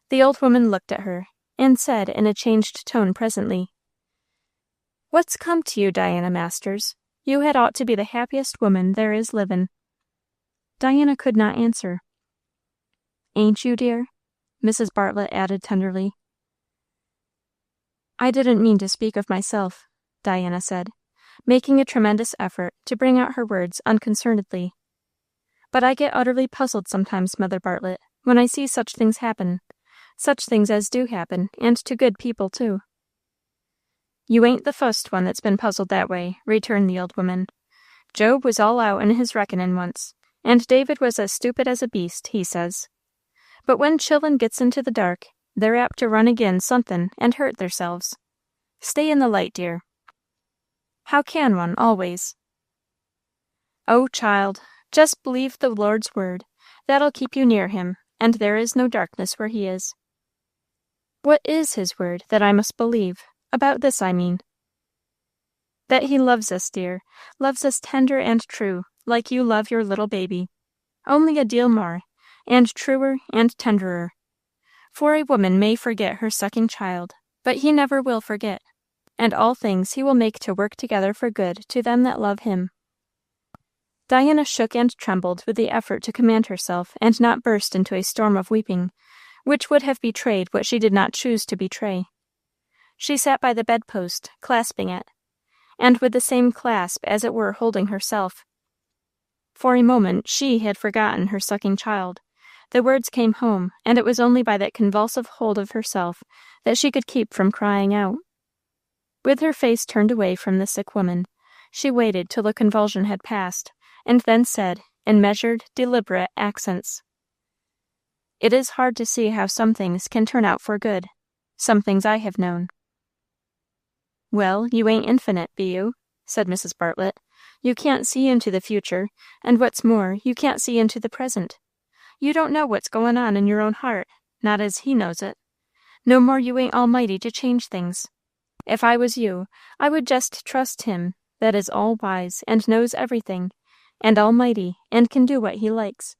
The old woman looked at her, and said in a changed tone presently, "What's come to you, Diana Masters? You had ought to be the happiest woman there is livin'." Diana could not answer. "Ain't you, dear?" Mrs. Bartlett added tenderly. "I didn't mean to speak of myself," Diana said, making a tremendous effort to bring out her words unconcernedly. "But I get utterly puzzled sometimes, Mother Bartlett, when I see such things happen, such things as do happen, and to good people too." "You ain't the fust one that's been puzzled that way," returned the old woman. "Job was all out in his reckonin' once, and David was as stupid as a beast, he says. But when chil'en gets into the dark, they're apt to run agin somethin' and hurt theirselves. Stay in the light, dear." "How can one, always?" "Oh, child, just believe the Lord's word. That'll keep you near him, and there is no darkness where he is." "What is his word that I must believe? About this, I mean." "That he loves us, dear, loves us tender and true, like you love your little baby, only a deal more, and truer and tenderer. For a woman may forget her sucking child, but he never will forget, and all things he will make to work together for good to them that love him." Diana shook and trembled with the effort to command herself and not burst into a storm of weeping, which would have betrayed what she did not choose to betray. She sat by the bedpost, clasping it, and with the same clasp as it were holding herself. For a moment she had forgotten her sucking child. The words came home, and it was only by that convulsive hold of herself that she could keep from crying out. With her face turned away from the sick woman, she waited till the convulsion had passed, and then said, in measured, deliberate accents, "It is hard to see how some things can turn out for good. Some things I have known." "Well, you ain't infinite, be you?" said Mrs. Bartlett. "You can't see into the future, and what's more, you can't see into the present. You don't know what's goin' on in your own heart, not as he knows it. No more you ain't almighty to change things. If I was you, I would just trust him that is all wise and knows everything, and almighty, and can do what he likes."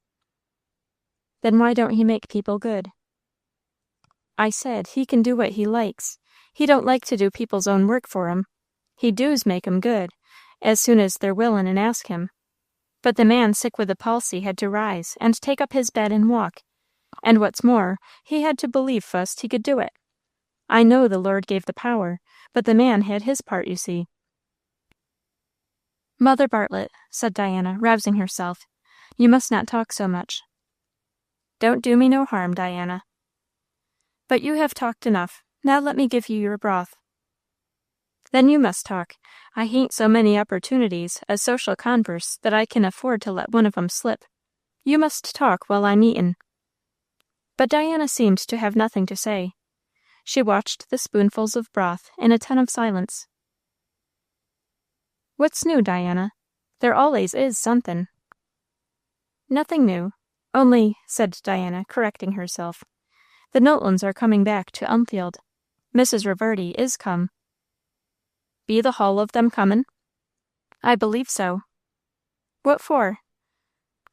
"Then why don't he make people good?" "I said he can do what he likes. He don't like to do people's own work for 'em. He doos make 'em good, as soon as they're willin' and ask him. But the man sick with the palsy had to rise and take up his bed and walk, and what's more, he had to believe fust he could do it. I know the Lord gave the power, but the man had his part, you see." "Mother Bartlett," said Diana, rousing herself, "you must not talk so much." "Don't do me no harm, Diana." "But you have talked enough. Now let me give you your broth." "Then you must talk. I hain't so many opportunities of social converse that I can afford to let one of 'em slip. You must talk while I'm eatin'." But Diana seemed to have nothing to say. She watched the spoonfuls of broth in attentive silence. "What's new, Diana? There allays is somethin'." "Nothing new. Only," said Diana, correcting herself, "the Knowltons are coming back to Elmfield. Mrs. Reverdy is come." "Be the hull of them comin'?" "I believe so." "What for?"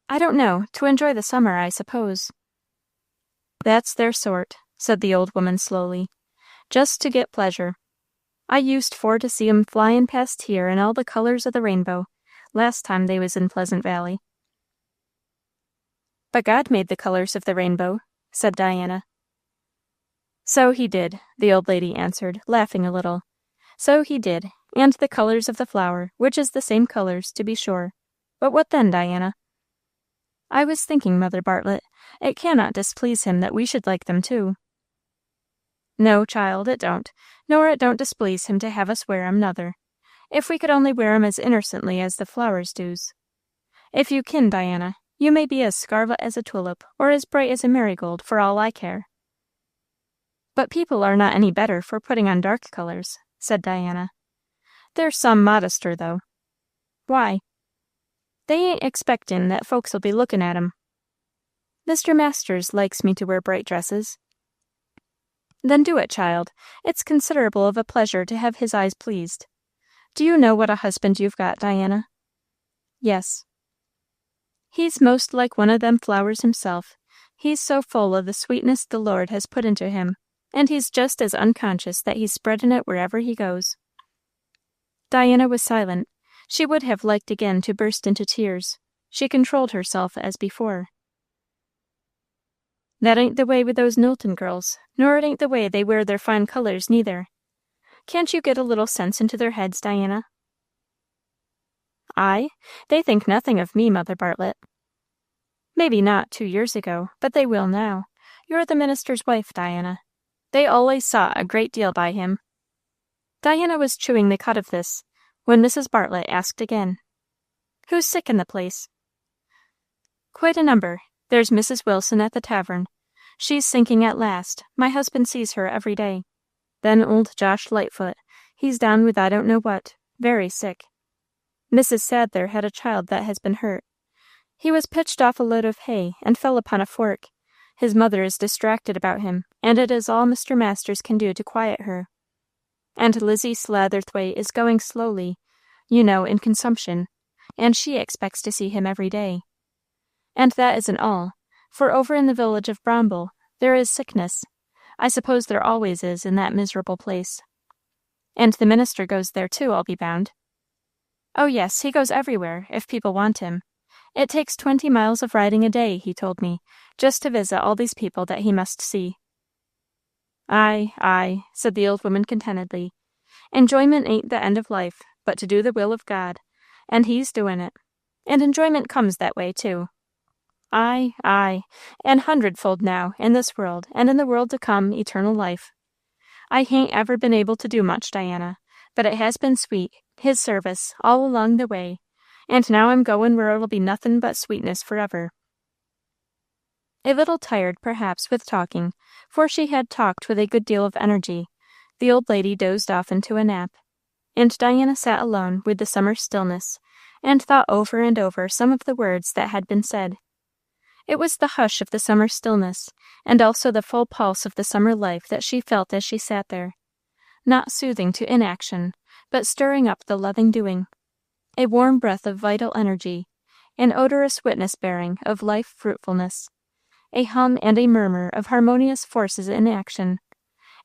"I don't know. To enjoy the summer, I suppose." "That's their sort," said the old woman slowly. "Just to get pleasure. I used for to see 'em flyin' past here in all the colours of the rainbow, last time they was in Pleasant Valley." "But God made the colours of the rainbow," said Diana. "So he did," the old lady answered, laughing a little. "So he did, and the colours of the flower, which is the same colours, to be sure. But what then, Diana?" "I was thinking, Mother Bartlett, it cannot displease him that we should like them too." "No, child, it don't, nor it don't displease him to have us wear 'em, nother, if we could only wear 'em as innercently as the flowers doos. If you kin, Diana, you may be as scarlet as a tulip, or as bright as a marigold, for all I care." "But people are not any better for putting on dark colours," said Diana. "They're some modester, though." "Why?" "They ain't expectin' that folks'll be lookin' at 'em." "Mr. Masters likes me to wear bright dresses." "Then do it, child. It's considerable of a pleasure to have his eyes pleased. Do you know what a husband you've got, Diana?" "Yes." "He's most like one of them flowers himself. He's so full of the sweetness the Lord has put into him, and he's just as unconscious that he's spreadin' it wherever he goes." Diana was silent. She would have liked again to burst into tears. She controlled herself as before. "That ain't the way with those Knowlton girls, nor it ain't the way they wear their fine colours, neither. Can't you get a little sense into their heads, Diana?" "I? They think nothing of me, Mother Bartlett." "Maybe not 2 years ago, but they will now. You're the minister's wife, Diana. They allays sought a great deal by him." Diana was chewing the cud of this, when Mrs. Bartlett asked again, "Who's sick in the place?" "Quite a number. There's Mrs. Wilson at the tavern. She's sinking at last. My husband sees her every day. Then old Josh Lightfoot. He's down with I don't know what, very sick. Mrs. Sadler had a child that has been hurt. He was pitched off a load of hay and fell upon a fork. His mother is distracted about him, and it is all Mr. Masters can do to quiet her. And Lizzie Slatherthwaite is going slowly, you know, in consumption, and she expects to see him every day. And that isn't all, for over in the village of Bromble there is sickness. I suppose there always is in that miserable place. And the minister goes there too, I'll be bound." "Oh yes, he goes everywhere, if people want him. It takes 20 miles of riding a day, he told me, just to visit all these people that he must see. "Aye, aye," said the old woman contentedly. "Enjoyment ain't the end of life, but to do the will of God, and he's doin' it. And enjoyment comes that way, too. Aye, aye, and hundredfold now, in this world, and in the world to come, eternal life. I hain't ever been able to do much, Diana, but it has been sweet, his service, all along the way, and now I'm goin' where it'll be nothin' but sweetness forever." A little tired, perhaps, with talking, for she had talked with a good deal of energy, the old lady dozed off into a nap, and Diana sat alone with the summer stillness, and thought over and over some of the words that had been said. It was the hush of the summer stillness, and also the full pulse of the summer life that she felt as she sat there, not soothing to inaction, but stirring up the loving doing, a warm breath of vital energy, an odorous witness-bearing of life fruitfulness, a hum and a murmur of harmonious forces in action,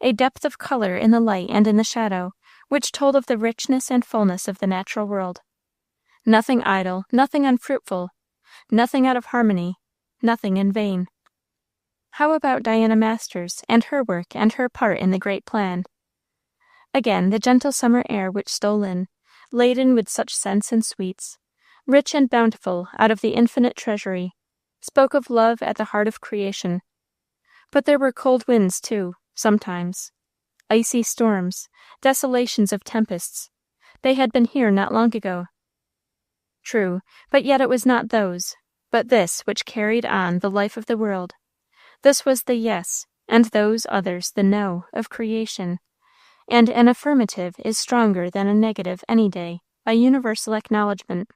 a depth of color in the light and in the shadow, which told of the richness and fullness of the natural world. Nothing idle, nothing unfruitful, nothing out of harmony, nothing in vain. How about Diana Masters, and her work and her part in the great plan? Again the gentle summer air which stole in, laden with such scents and sweets, rich and bountiful out of the infinite treasury, spoke of love at the heart of creation. But there were cold winds, too, sometimes, icy storms, desolations of tempests. They had been here not long ago. True, but yet it was not those, but this which carried on the life of the world. This was the yes, and those others the no, of creation, and an affirmative is stronger than a negative any day, by universal acknowledgment.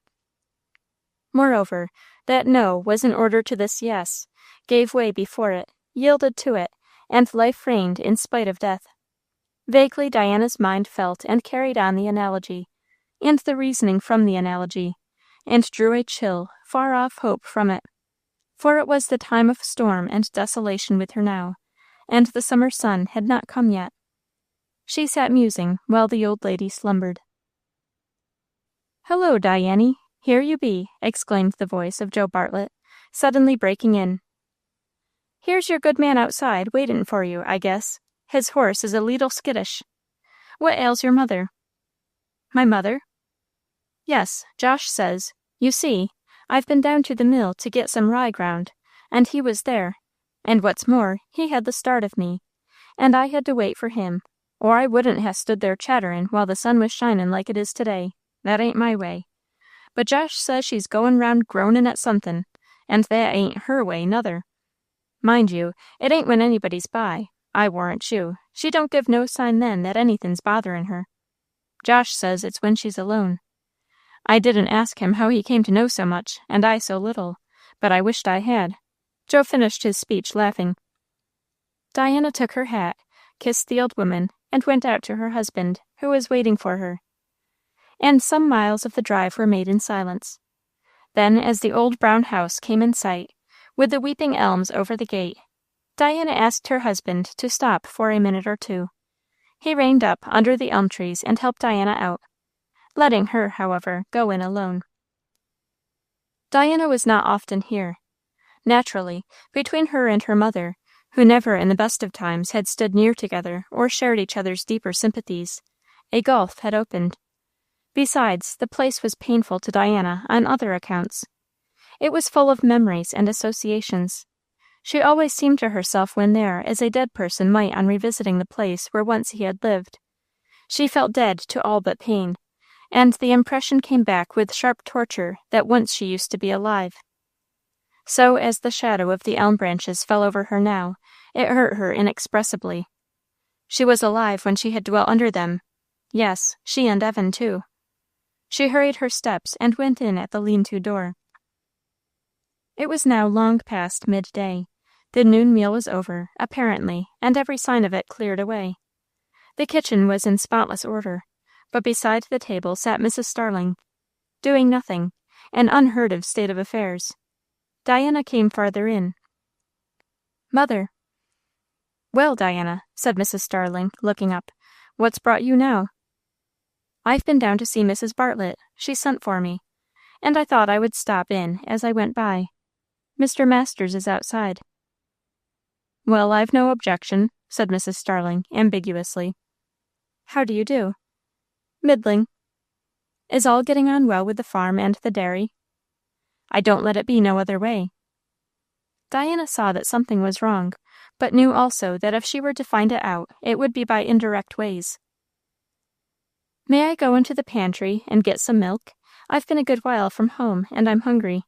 Moreover, that no was in order to this yes, gave way before it, yielded to it, and life reigned in spite of death. Vaguely Diana's mind felt and carried on the analogy, and the reasoning from the analogy, and drew a chill, far-off hope from it. For it was the time of storm and desolation with her now, and the summer sun had not come yet. She sat musing while the old lady slumbered. "Hello, Diany, here you be," exclaimed the voice of Joe Bartlett, suddenly breaking in. "Here's your good man outside, waitin' for you, I guess. His horse is a leetle skittish. What ails your mother?" "My mother?" "Yes, Josh says, you see, I've been down to the mill to get some rye ground, and he was there, and what's more, he had the start of me, and I had to wait for him, or I wouldn't ha' stood there chatterin' while the sun was shinin' like it is to-day. That ain't my way. But Josh says she's goin' round groanin' at somethin', and that ain't her way, nother. Mind you, it ain't when anybody's by, I warrant you. She don't give no sign then that anythin's botherin' her. Josh says it's when she's alone. I didn't ask him how he came to know so much, and I so little, but I wished I had." Joe finished his speech laughing. Diana took her hat, kissed the old woman, and went out to her husband, who was waiting for her. And some miles of the drive were made in silence. Then, as the old brown house came in sight, with the weeping elms over the gate, Diana asked her husband to stop for a minute or two. He reined up under the elm trees and helped Diana out, letting her, however, go in alone. Diana was not often here. Naturally, between her and her mother, who never in the best of times had stood near together or shared each other's deeper sympathies, a gulf had opened. Besides, the place was painful to Diana on other accounts. It was full of memories and associations. She always seemed to herself when there as a dead person might on revisiting the place where once he had lived. She felt dead to all but pain, and the impression came back with sharp torture that once she used to be alive. So, as the shadow of the elm branches fell over her now, it hurt her inexpressibly. She was alive when she had dwelt under them. Yes, she and Evan, too. She hurried her steps and went in at the lean-to door. It was now long past midday. The noon meal was over, apparently, and every sign of it cleared away. The kitchen was in spotless order, but beside the table sat Mrs. Starling, doing nothing, an unheard-of state of affairs. Diana came farther in. "Mother." "Well, Diana," said Mrs. Starling, looking up, "what's brought you now?" "I've been down to see Mrs. Bartlett. She sent for me, and I thought I would stop in as I went by." Mr. Masters is outside." "Well, I've no objection," said Mrs. Starling, ambiguously. "How do you do?" "Middling." "Is all getting on well with the farm and the dairy?" "I don't let it be no other way." Diana saw that something was wrong, but knew also that if she were to find it out, it would be by indirect ways. "May I go into the pantry and get some milk? I've been a good while from home, and I'm hungry."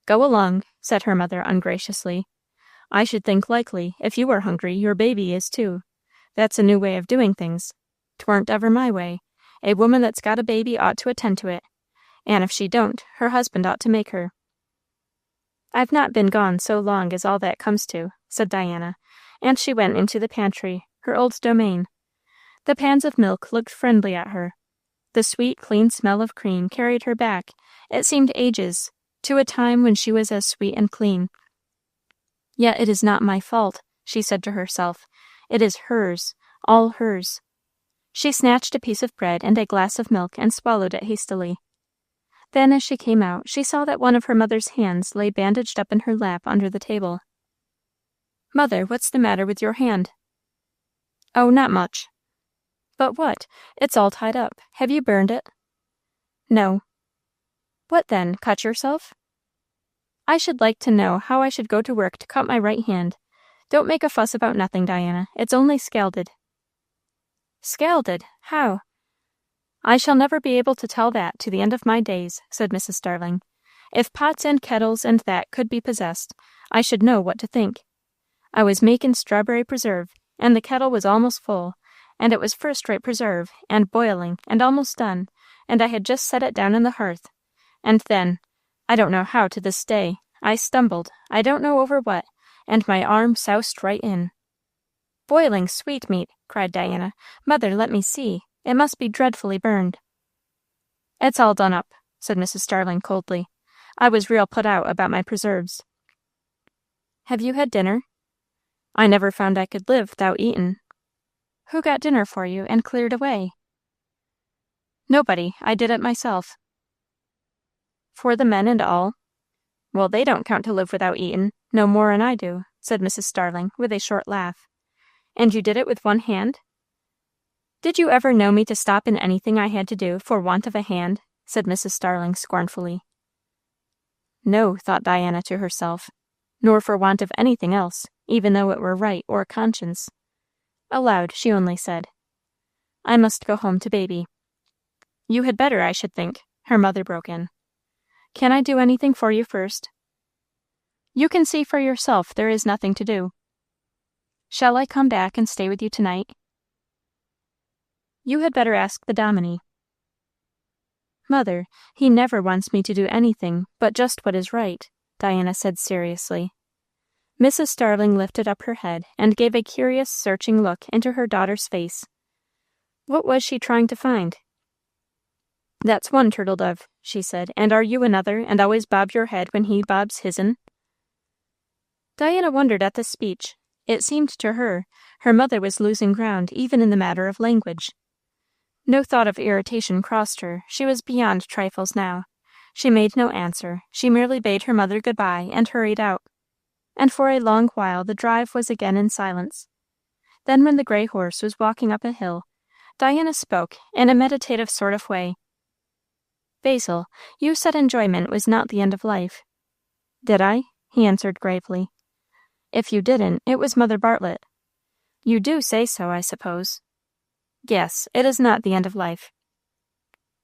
"Go along," said her mother ungraciously. "I should think likely, if you are hungry, your baby is too. That's a new way of doing things. 'Twarn't ever my way. A woman that's got a baby ought to attend to it, and if she don't, her husband ought to make her." "I've not been gone so long as all that comes to," said Diana, and she went into the pantry, her old domain. The pans of milk looked friendly at her. The sweet, clean smell of cream carried her back, it seemed ages, to a time when she was as sweet and clean. "Yet it is not my fault," she said to herself. "It is hers, all hers." She snatched a piece of bread and a glass of milk and swallowed it hastily. Then, as she came out, she saw that one of her mother's hands lay bandaged up in her lap under the table. "Mother, what's the matter with your hand?" "Oh, not much." "But what? It's all tied up. Have you burned it?" "No." "What then? Cut yourself?" "I should like to know how I should go to work to cut my right hand. Don't make a fuss about nothing, Diana. It's only scalded." "Scalded? How?" "I shall never be able to tell that to the end of my days," said Mrs. Starling. "If pots and kettles and that could be possessed, I should know what to think. I was makin' strawberry preserve, and the kettle was almost full, and it was first-rate preserve, and boiling, and almost done, and I had just set it down on the hearth, and then, I don't know how to this day, I stumbled, I don't know over what, and my arm soused right in." "Boiling sweetmeat!" cried Diana. "Mother, let me see. It must be dreadfully burned." "It's all done up," said Mrs. Starling coldly. "I was real put out about my preserves." "Have you had dinner?" "I never found I could live 'thout eatin'." "Who got dinner for you and cleared away?" "Nobody. I did it myself." "For the men and all?" "Well, they don't count to live without eatin', no more'n I do," said Mrs. Starling, with a short laugh. "And you did it with one hand?" "Did you ever know me to stop in anything I had to do for want of a hand?" said Mrs. Starling scornfully. No, thought Diana to herself, nor for want of anything else, even though it were right or conscience. Aloud, she only said, "I must go home to baby." "You had better, I should think," her mother broke in. "Can I do anything for you first?" "You can see for yourself there is nothing to do." "Shall I come back and stay with you tonight?" "You had better ask the dominie." "Mother, he never wants me to do anything but just what is right," Diana said seriously. Mrs. Starling lifted up her head and gave a curious, searching look into her daughter's face. What was she trying to find? "That's one turtle dove," she said, "and are you another, and always bob your head when he bobs his'n?" Diana wondered at this speech. It seemed to her mother was losing ground even in the matter of language. No thought of irritation crossed her. She was beyond trifles now. She made no answer. She merely bade her mother good-bye and hurried out. And for a long while the drive was again in silence. Then, when the gray horse was walking up a hill, Diana spoke in a meditative sort of way. "Basil, you said enjoyment was not the end of life." "Did I?" he answered gravely. "If you didn't, it was Mother Bartlett." "You do say so, I suppose." "Yes, it is not the end of life."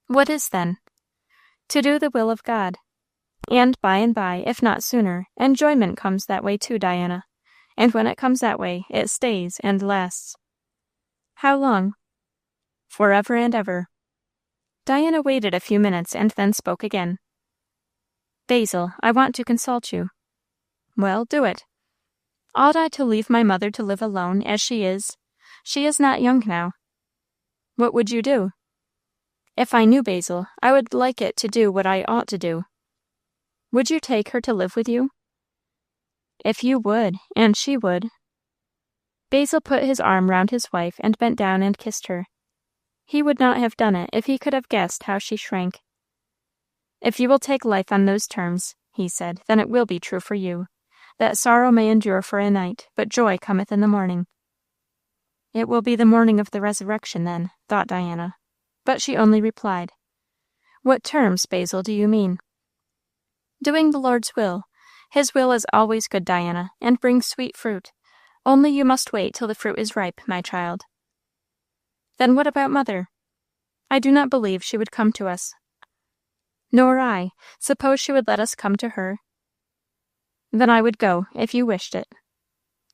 "What is, then?" "To do the will of God. And by, if not sooner, enjoyment comes that way too, Diana. And when it comes that way, it stays and lasts." "How long?" "Forever and ever." Diana waited a few minutes and then spoke again. "Basil, I want to consult you." "Well, do it." "Ought I to leave my mother to live alone, as she is? She is not young now." "What would you do?" "If I knew, Basil, I would like it to do what I ought to do." "Would you take her to live with you?" "If you would, and she would." Basil put his arm round his wife and bent down and kissed her. He would not have done it if he could have guessed how she shrank. "If you will take life on those terms," he said, then it will be true for you, that sorrow may endure for a night, but joy cometh in the morning. It will be the morning of the resurrection, then, thought Diana. But she only replied, What terms, Basil, do you mean? Doing the Lord's will. His will is always good, Diana, and brings sweet fruit. Only you must wait till the fruit is ripe, my child. Then what about mother? I do not believe she would come to us. Nor I. Suppose she would let us come to her? Then I would go, if you wished it.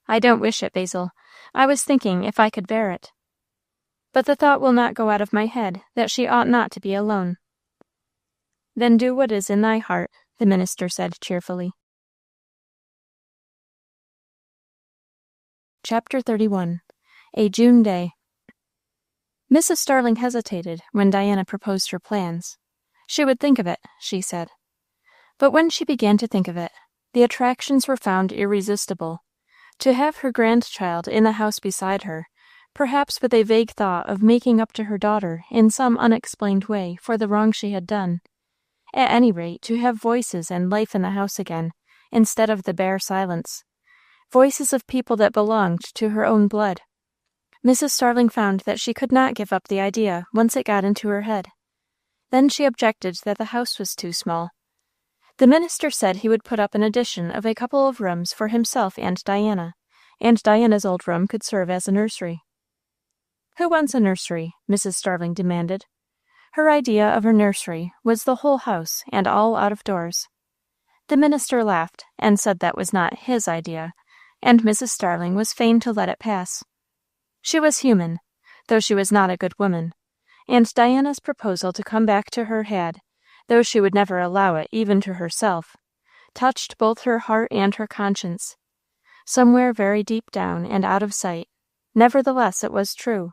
I don't wish it, Basil. I was thinking if I could bear it. But the thought will not go out of my head that she ought not to be alone. Then do what is in thy heart, the minister said cheerfully. Chapter 31. A June Day. Mrs. Starling hesitated when Diana proposed her plans. She would think of it, she said. But when she began to think of it, the attractions were found irresistible. To have her grandchild in the house beside her, perhaps with a vague thought of making up to her daughter in some unexplained way for the wrong she had done. At any rate, to have voices and life in the house again, instead of the bare silence. Voices of people that belonged to her own blood. Mrs. Starling found that she could not give up the idea once it got into her head. Then she objected that the house was too small. The minister said he would put up an addition of a couple of rooms for himself and Diana's old room could serve as a nursery. Who wants a nursery? Mrs. Starling demanded. Her idea of a nursery was the whole house and all out of doors. The minister laughed and said that was not his idea, and Mrs. Starling was fain to let it pass. She was human, though she was not a good woman, and Diana's proposal to come back to her had, though she would never allow it even to herself, touched both her heart and her conscience. Somewhere very deep down and out of sight, nevertheless it was true,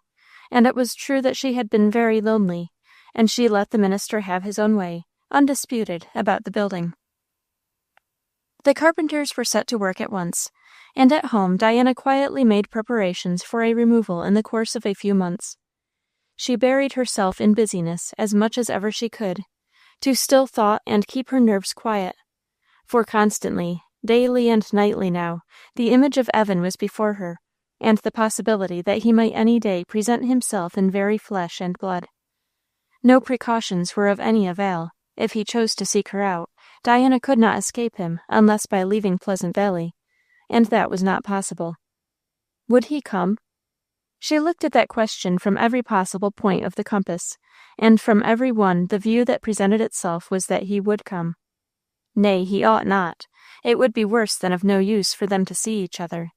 and it was true that she had been very lonely, and she let the minister have his own way, undisputed, about the building. The carpenters were set to work at once, and at home Diana quietly made preparations for a removal in the course of a few months. She buried herself in busyness as much as ever she could, to still thought and keep her nerves quiet, for constantly, daily and nightly now, the image of Evan was before her, and the possibility that he might any day present himself in very flesh and blood. No precautions were of any avail. If he chose to seek her out, Diana could not escape him unless by leaving Pleasant Valley, and that was not possible. Would he come? She looked at that question from every possible point of the compass, and from every one the view that presented itself was that he would come. Nay, he ought not. It would be worse than of no use for them to see each other.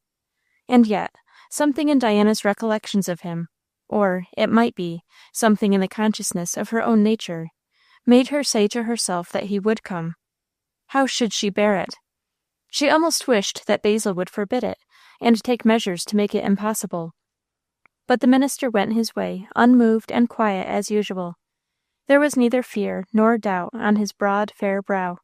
And yet, something in Diana's recollections of him, or, it might be, something in the consciousness of her own nature, made her say to herself that he would come. How should she bear it? She almost wished that Basil would forbid it, and take measures to make it impossible. But the minister went his way, unmoved and quiet as usual. There was neither fear nor doubt on his broad, fair brow.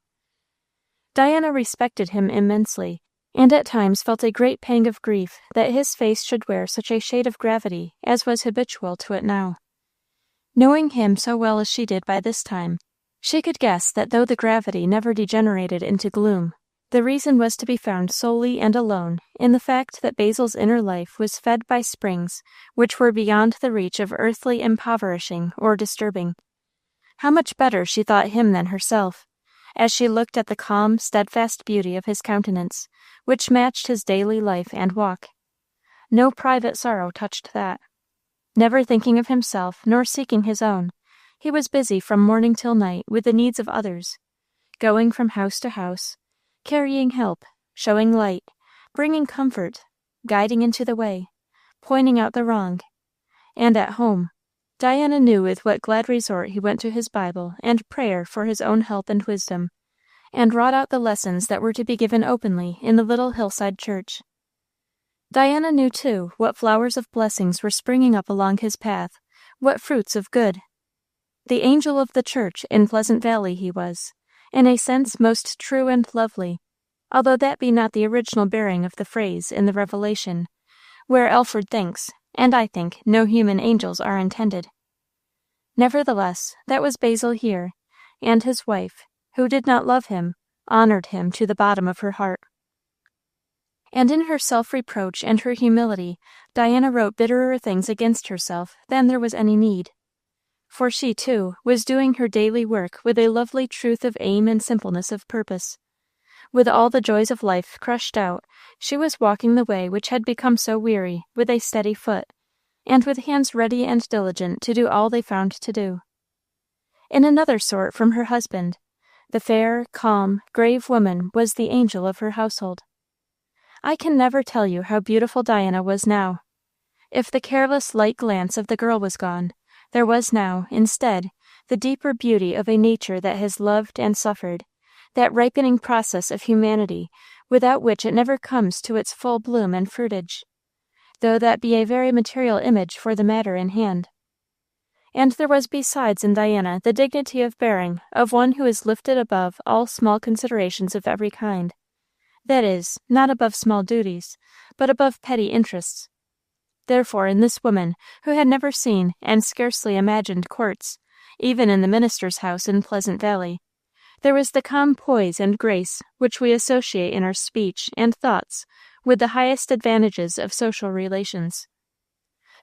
Diana respected him immensely, and at times felt a great pang of grief that his face should wear such a shade of gravity as was habitual to it now. Knowing him so well as she did by this time, she could guess that though the gravity never degenerated into gloom, the reason was to be found solely and alone in the fact that Basil's inner life was fed by springs which were beyond the reach of earthly impoverishing or disturbing. How much better she thought him than herself, as she looked at the calm, steadfast beauty of his countenance, which matched his daily life and walk. No private sorrow touched that. Never thinking of himself, nor seeking his own, he was busy from morning till night with the needs of others, going from house to house, carrying help, showing light, bringing comfort, guiding into the way, pointing out the wrong. And at home, Diana knew with what glad resort he went to his Bible and prayer for his own help and wisdom, and wrought out the lessons that were to be given openly in the little hillside church. Diana knew, too, what flowers of blessings were springing up along his path, what fruits of good. The angel of the church in Pleasant Valley he was, in a sense most true and lovely, although that be not the original bearing of the phrase in the Revelation, where Alfred thinks, and I think, no human angels are intended. Nevertheless, that was Basil here, and his wife, who did not love him, honored him to the bottom of her heart. And in her self-reproach and her humility, Diana wrote bitterer things against herself than there was any need. For she, too, was doing her daily work with a lovely truth of aim and simpleness of purpose. With all the joys of life crushed out, she was walking the way which had become so weary with a steady foot, and with hands ready and diligent to do all they found to do. In another sort from her husband, the fair, calm, grave woman was the angel of her household. I can never tell you how beautiful Diana was now. If the careless, light glance of the girl was gone, there was now, instead, the deeper beauty of a nature that has loved and suffered, that ripening process of humanity without which it never comes to its full bloom and fruitage, though that be a very material image for the matter in hand. And there was besides in Diana the dignity of bearing of one who is lifted above all small considerations of every kind, that is, not above small duties, but above petty interests. Therefore, in this woman, who had never seen and scarcely imagined courts, even in the minister's house in Pleasant Valley, there was the calm poise and grace which we associate in our speech and thoughts with the highest advantages of social relations.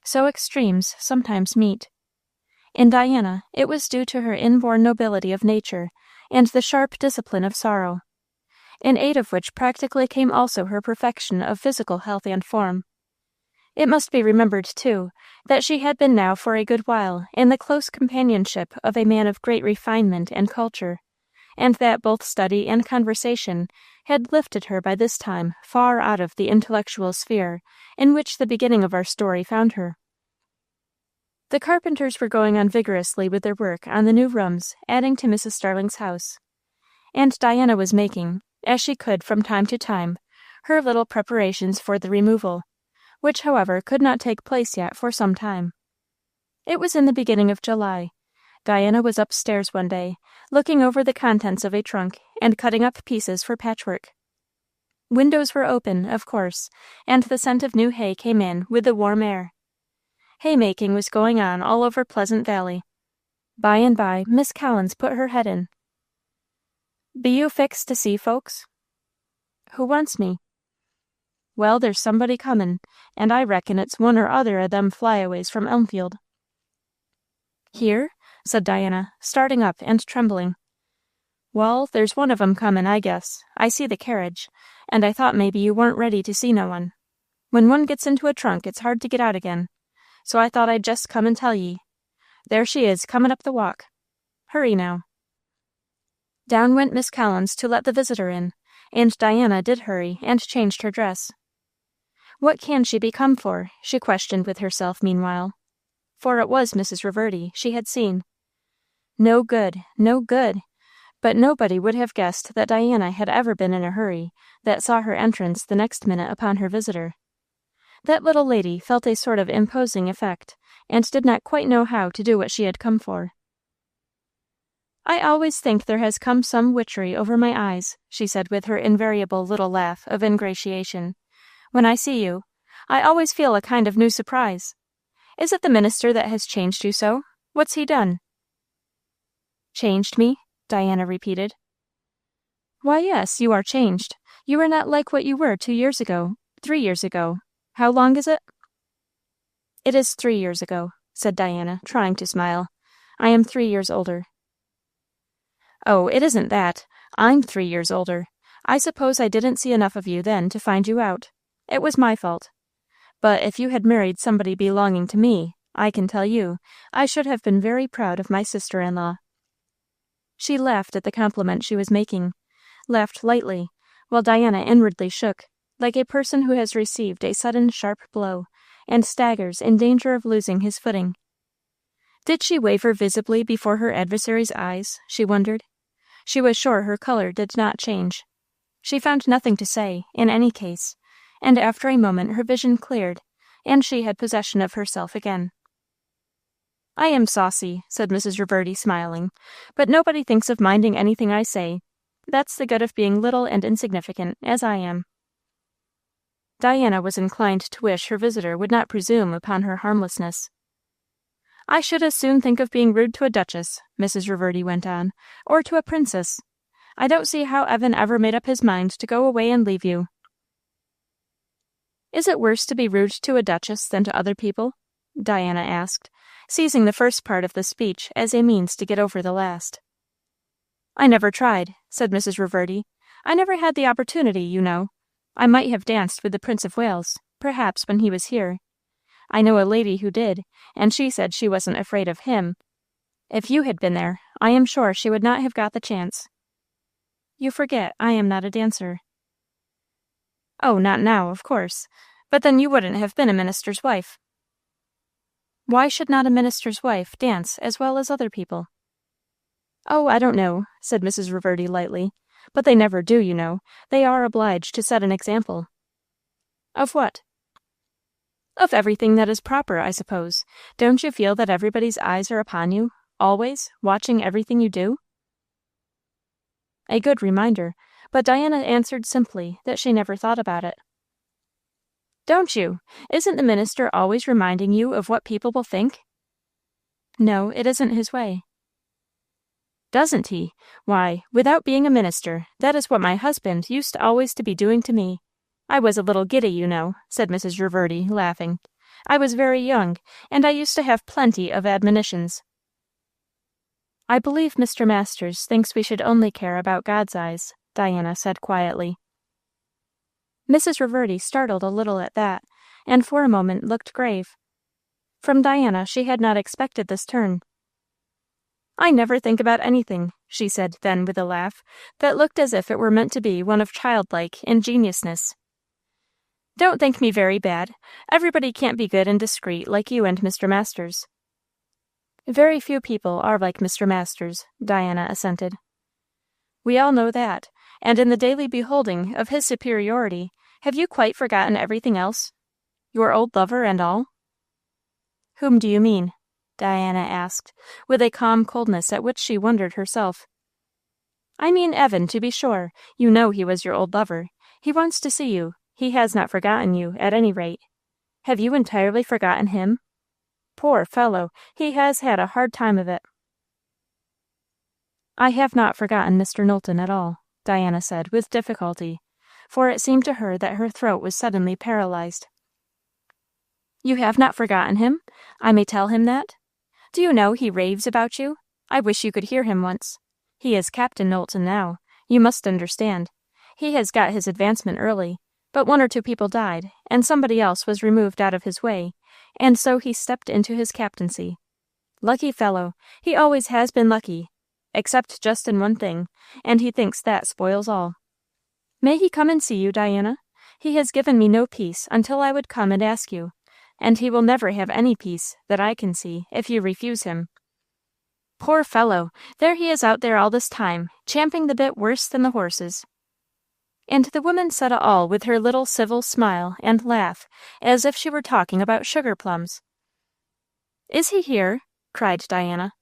So extremes sometimes meet. In Diana, it was due to her inborn nobility of nature and the sharp discipline of sorrow, in aid of which practically came also her perfection of physical health and form. It must be remembered, too, that she had been now for a good while in the close companionship of a man of great refinement and culture, and that both study and conversation had lifted her by this time far out of the intellectual sphere in which the beginning of our story found her. The carpenters were going on vigorously with their work on the new rooms adding to Mrs. Starling's house, and Diana was making, as she could from time to time, her little preparations for the removal, which, however, could not take place yet for some time. It was in the beginning of July. Diana was upstairs one day, looking over the contents of a trunk, and cutting up pieces for patchwork. Windows were open, of course, and the scent of new hay came in with the warm air. Haymaking was going on all over Pleasant Valley. By and by, Miss Collins put her head in. "Be you fixed to see folks?" "Who wants me?" "Well, there's somebody comin', and I reckon it's one or other o' them flyaways from Elmfield." "Here?" said Diana, starting up and trembling. "Wall, there's one of 'em comin', I guess. I see the carriage, and I thought maybe you warn't ready to see no one. When one gets into a trunk, it's hard to get out again. So I thought I'd jest come and tell ye. There she is, comin' up the walk. Hurry now." Down went Miss Collins to let the visitor in, and Diana did hurry and changed her dress. What can she be come for? She questioned with herself meanwhile. For it was Mrs. Reverdy she had seen. No good, no good. But nobody would have guessed that Diana had ever been in a hurry that saw her entrance the next minute upon her visitor. That little lady felt a sort of imposing effect, and did not quite know how to do what she had come for. "I always think there has come some witchery over my eyes," she said with her invariable little laugh of ingratiation. "When I see you, I always feel a kind of new surprise. Is it the minister that has changed you so? What's he done?" "Changed me?" Diana repeated. "Why, yes, you are changed. You are not like what you were 2 years ago, 3 years ago. How long is it?" "It is 3 years ago," said Diana, trying to smile. "I am 3 years older." "Oh, it isn't that. I'm 3 years older. I suppose I didn't see enough of you then to find you out. It was my fault. But if you had married somebody belonging to me, I can tell you, I should have been very proud of my sister-in-law." She laughed at the compliment she was making, laughed lightly, while Diana inwardly shook, like a person who has received a sudden sharp blow, and staggers in danger of losing his footing. Did she waver visibly before her adversary's eyes, she wondered? She was sure her color did not change. She found nothing to say, in any case, and after a moment her vision cleared, and she had possession of herself again. "I am saucy," said Mrs. Reverdy, smiling, "but nobody thinks of minding anything I say. That's the good of being little and insignificant, as I am." Diana was inclined to wish her visitor would not presume upon her harmlessness. "I should as soon think of being rude to a duchess," Mrs. Reverdy went on, "or to a princess. I don't see how Evan ever made up his mind to go away and leave you." "Is it worse to be rude to a duchess than to other people?" Diana asked, seizing the first part of the speech as a means to get over the last. "I never tried," said Mrs. Reverdy. "I never had the opportunity, you know. I might have danced with the Prince of Wales, perhaps, when he was here. I know a lady who did, and she said she wasn't afraid of him. If you had been there, I am sure she would not have got the chance." "You forget I am not a dancer." "Oh, not now, of course. But then you wouldn't have been a minister's wife." "Why should not a minister's wife dance as well as other people?" "Oh, I don't know," said Mrs. Reverdy lightly. "But they never do, you know. They are obliged to set an example." "Of what?" "Of everything that is proper, I suppose. Don't you feel that everybody's eyes are upon you, always, watching everything you do?" A good reminder, but Diana answered simply that she never thought about it. "Don't you? Isn't the minister always reminding you of what people will think?" "No, it isn't his way." "Doesn't he? Why, without being a minister, that is what my husband used always to be doing to me. I was a little giddy, you know," said Mrs. Reverdy, laughing. "I was very young, and I used to have plenty of admonitions." "I believe Mr. Masters thinks we should only care about God's eyes," Diana said quietly. Mrs. Reverdy startled a little at that, and for a moment looked grave. From Diana she had not expected this turn. "I never think about anything," she said then with a laugh that looked as if it were meant to be one of childlike ingenuousness. "Don't think me very bad. Everybody can't be good and discreet like you and Mr. Masters." "Very few people are like Mr. Masters," Diana assented. "We all know that, and in the daily beholding of his superiority, have you quite forgotten everything else? Your old lover and all?" "Whom do you mean?" Diana asked, with a calm coldness at which she wondered herself. "I mean Evan, to be sure. You know he was your old lover. He wants to see you. He has not forgotten you, at any rate. Have you entirely forgotten him? Poor fellow, he has had a hard time of it." "I have not forgotten Mr. Knowlton at all," Diana said with difficulty, for it seemed to her that her throat was suddenly paralyzed. "You have not forgotten him? I may tell him that? Do you know he raves about you? I wish you could hear him once. He is Captain Knowlton now, you must understand. He has got his advancement early, but 1 or 2 people died, and somebody else was removed out of his way, and so he stepped into his captaincy. Lucky fellow, he always has been lucky, except just in one thing, and he thinks that spoils all. May he come and see you, Diana? He has given me no peace until I would come and ask you, and he will never have any peace, that I can see, if you refuse him. Poor fellow! There he is out there all this time, champing the bit worse than the horses." And the woman said it all with her little civil smile and laugh, as if she were talking about sugar plums. "Is he here?" cried Diana.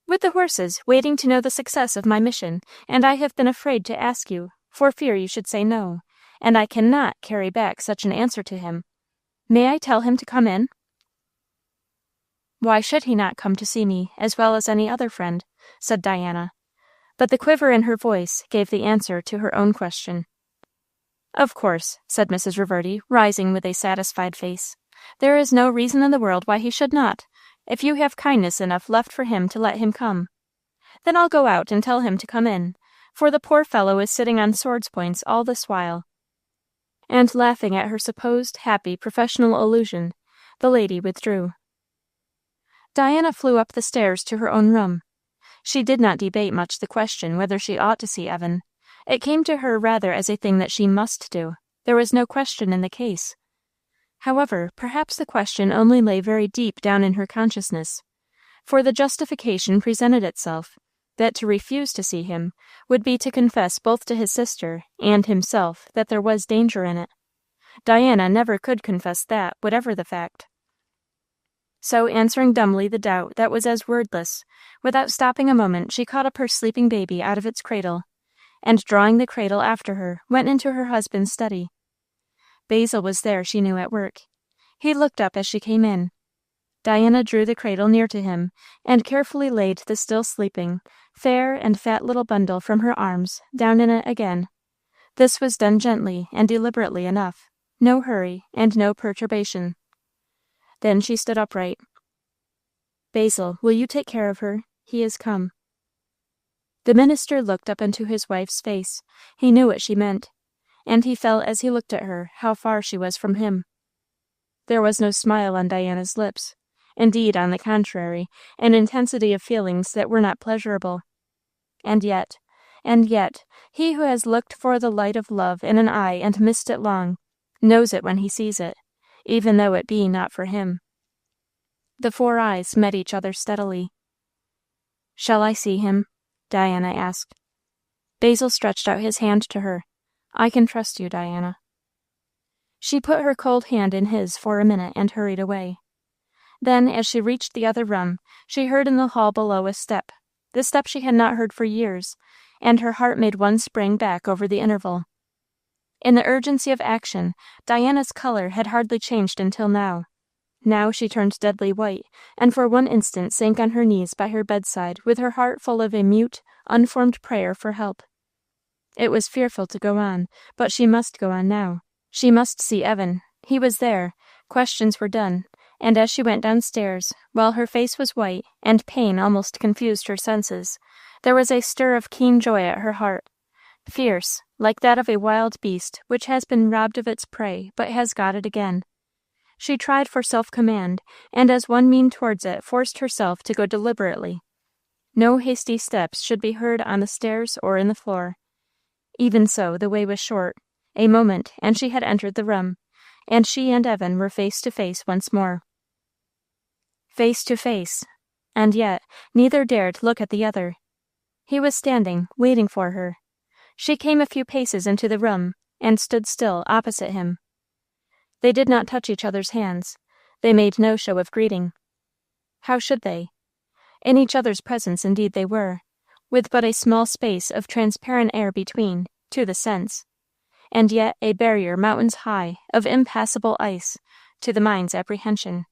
"With the horses, waiting to know the success of my mission, and I have been afraid to ask you, for fear you should say no, and I cannot carry back such an answer to him. May I tell him to come in?" "Why should he not come to see me, as well as any other friend?" said Diana. But the quiver in her voice gave the answer to her own question. "Of course," said Mrs. Reverdy, rising with a satisfied face. "There is no reason in the world why he should not, if you have kindness enough left for him to let him come. Then I'll go out and tell him to come in, for the poor fellow is sitting on sword's points all this while." And laughing at her supposed happy professional illusion, the lady withdrew. Diana flew up the stairs to her own room. She did not debate much the question whether she ought to see Evan. It came to her rather as a thing that she must do. There was no question in the case. However, perhaps the question only lay very deep down in her consciousness, for the justification presented itself, that to refuse to see him would be to confess both to his sister and himself that there was danger in it. Diana never could confess that, whatever the fact. So, answering dumbly the doubt that was as wordless, without stopping a moment she caught up her sleeping baby out of its cradle, and drawing the cradle after her, went into her husband's study. Basil was there, she knew, at work. He looked up as she came in. Diana drew the cradle near to him, and carefully laid the still sleeping, fair and fat little bundle from her arms down in it again. This was done gently and deliberately enough, no hurry and no perturbation. Then she stood upright. "Basil, will you take care of her? He is come." The minister looked up into his wife's face. He knew what she meant, and he felt as he looked at her how far she was from him. There was no smile on Diana's lips. Indeed, on the contrary, an intensity of feelings that were not pleasurable. And yet, he who has looked for the light of love in an eye and missed it long, knows it when he sees it, even though it be not for him. The four eyes met each other steadily. "Shall I see him?" Diana asked. Basil stretched out his hand to her. "I can trust you, Diana." She put her cold hand in his for a minute and hurried away. Then, as she reached the other room, she heard in the hall below a step, the step she had not heard for years, and her heart made one spring back over the interval. In the urgency of action, Diana's color had hardly changed until now. Now she turned deadly white, and for one instant sank on her knees by her bedside with her heart full of a mute, unformed prayer for help. It was fearful to go on, but she must go on now. She must see Evan. He was there. Questions were done, and as she went downstairs, while her face was white, and pain almost confused her senses, there was a stir of keen joy at her heart, fierce, like that of a wild beast which has been robbed of its prey, but has got it again. She tried for self-command, and as one mean towards it, forced herself to go deliberately. No hasty steps should be heard on the stairs or in the floor. Even so, the way was short. A moment, and she had entered the room, and she and Evan were face to face once more. Face to face, and yet neither dared look at the other. He was standing, waiting for her. She came a few paces into the room, and stood still opposite him. They did not touch each other's hands. They made no show of greeting. How should they? In each other's presence indeed they were, with but a small space of transparent air between, to the sense, and yet a barrier mountains high of impassable ice, to the mind's apprehension.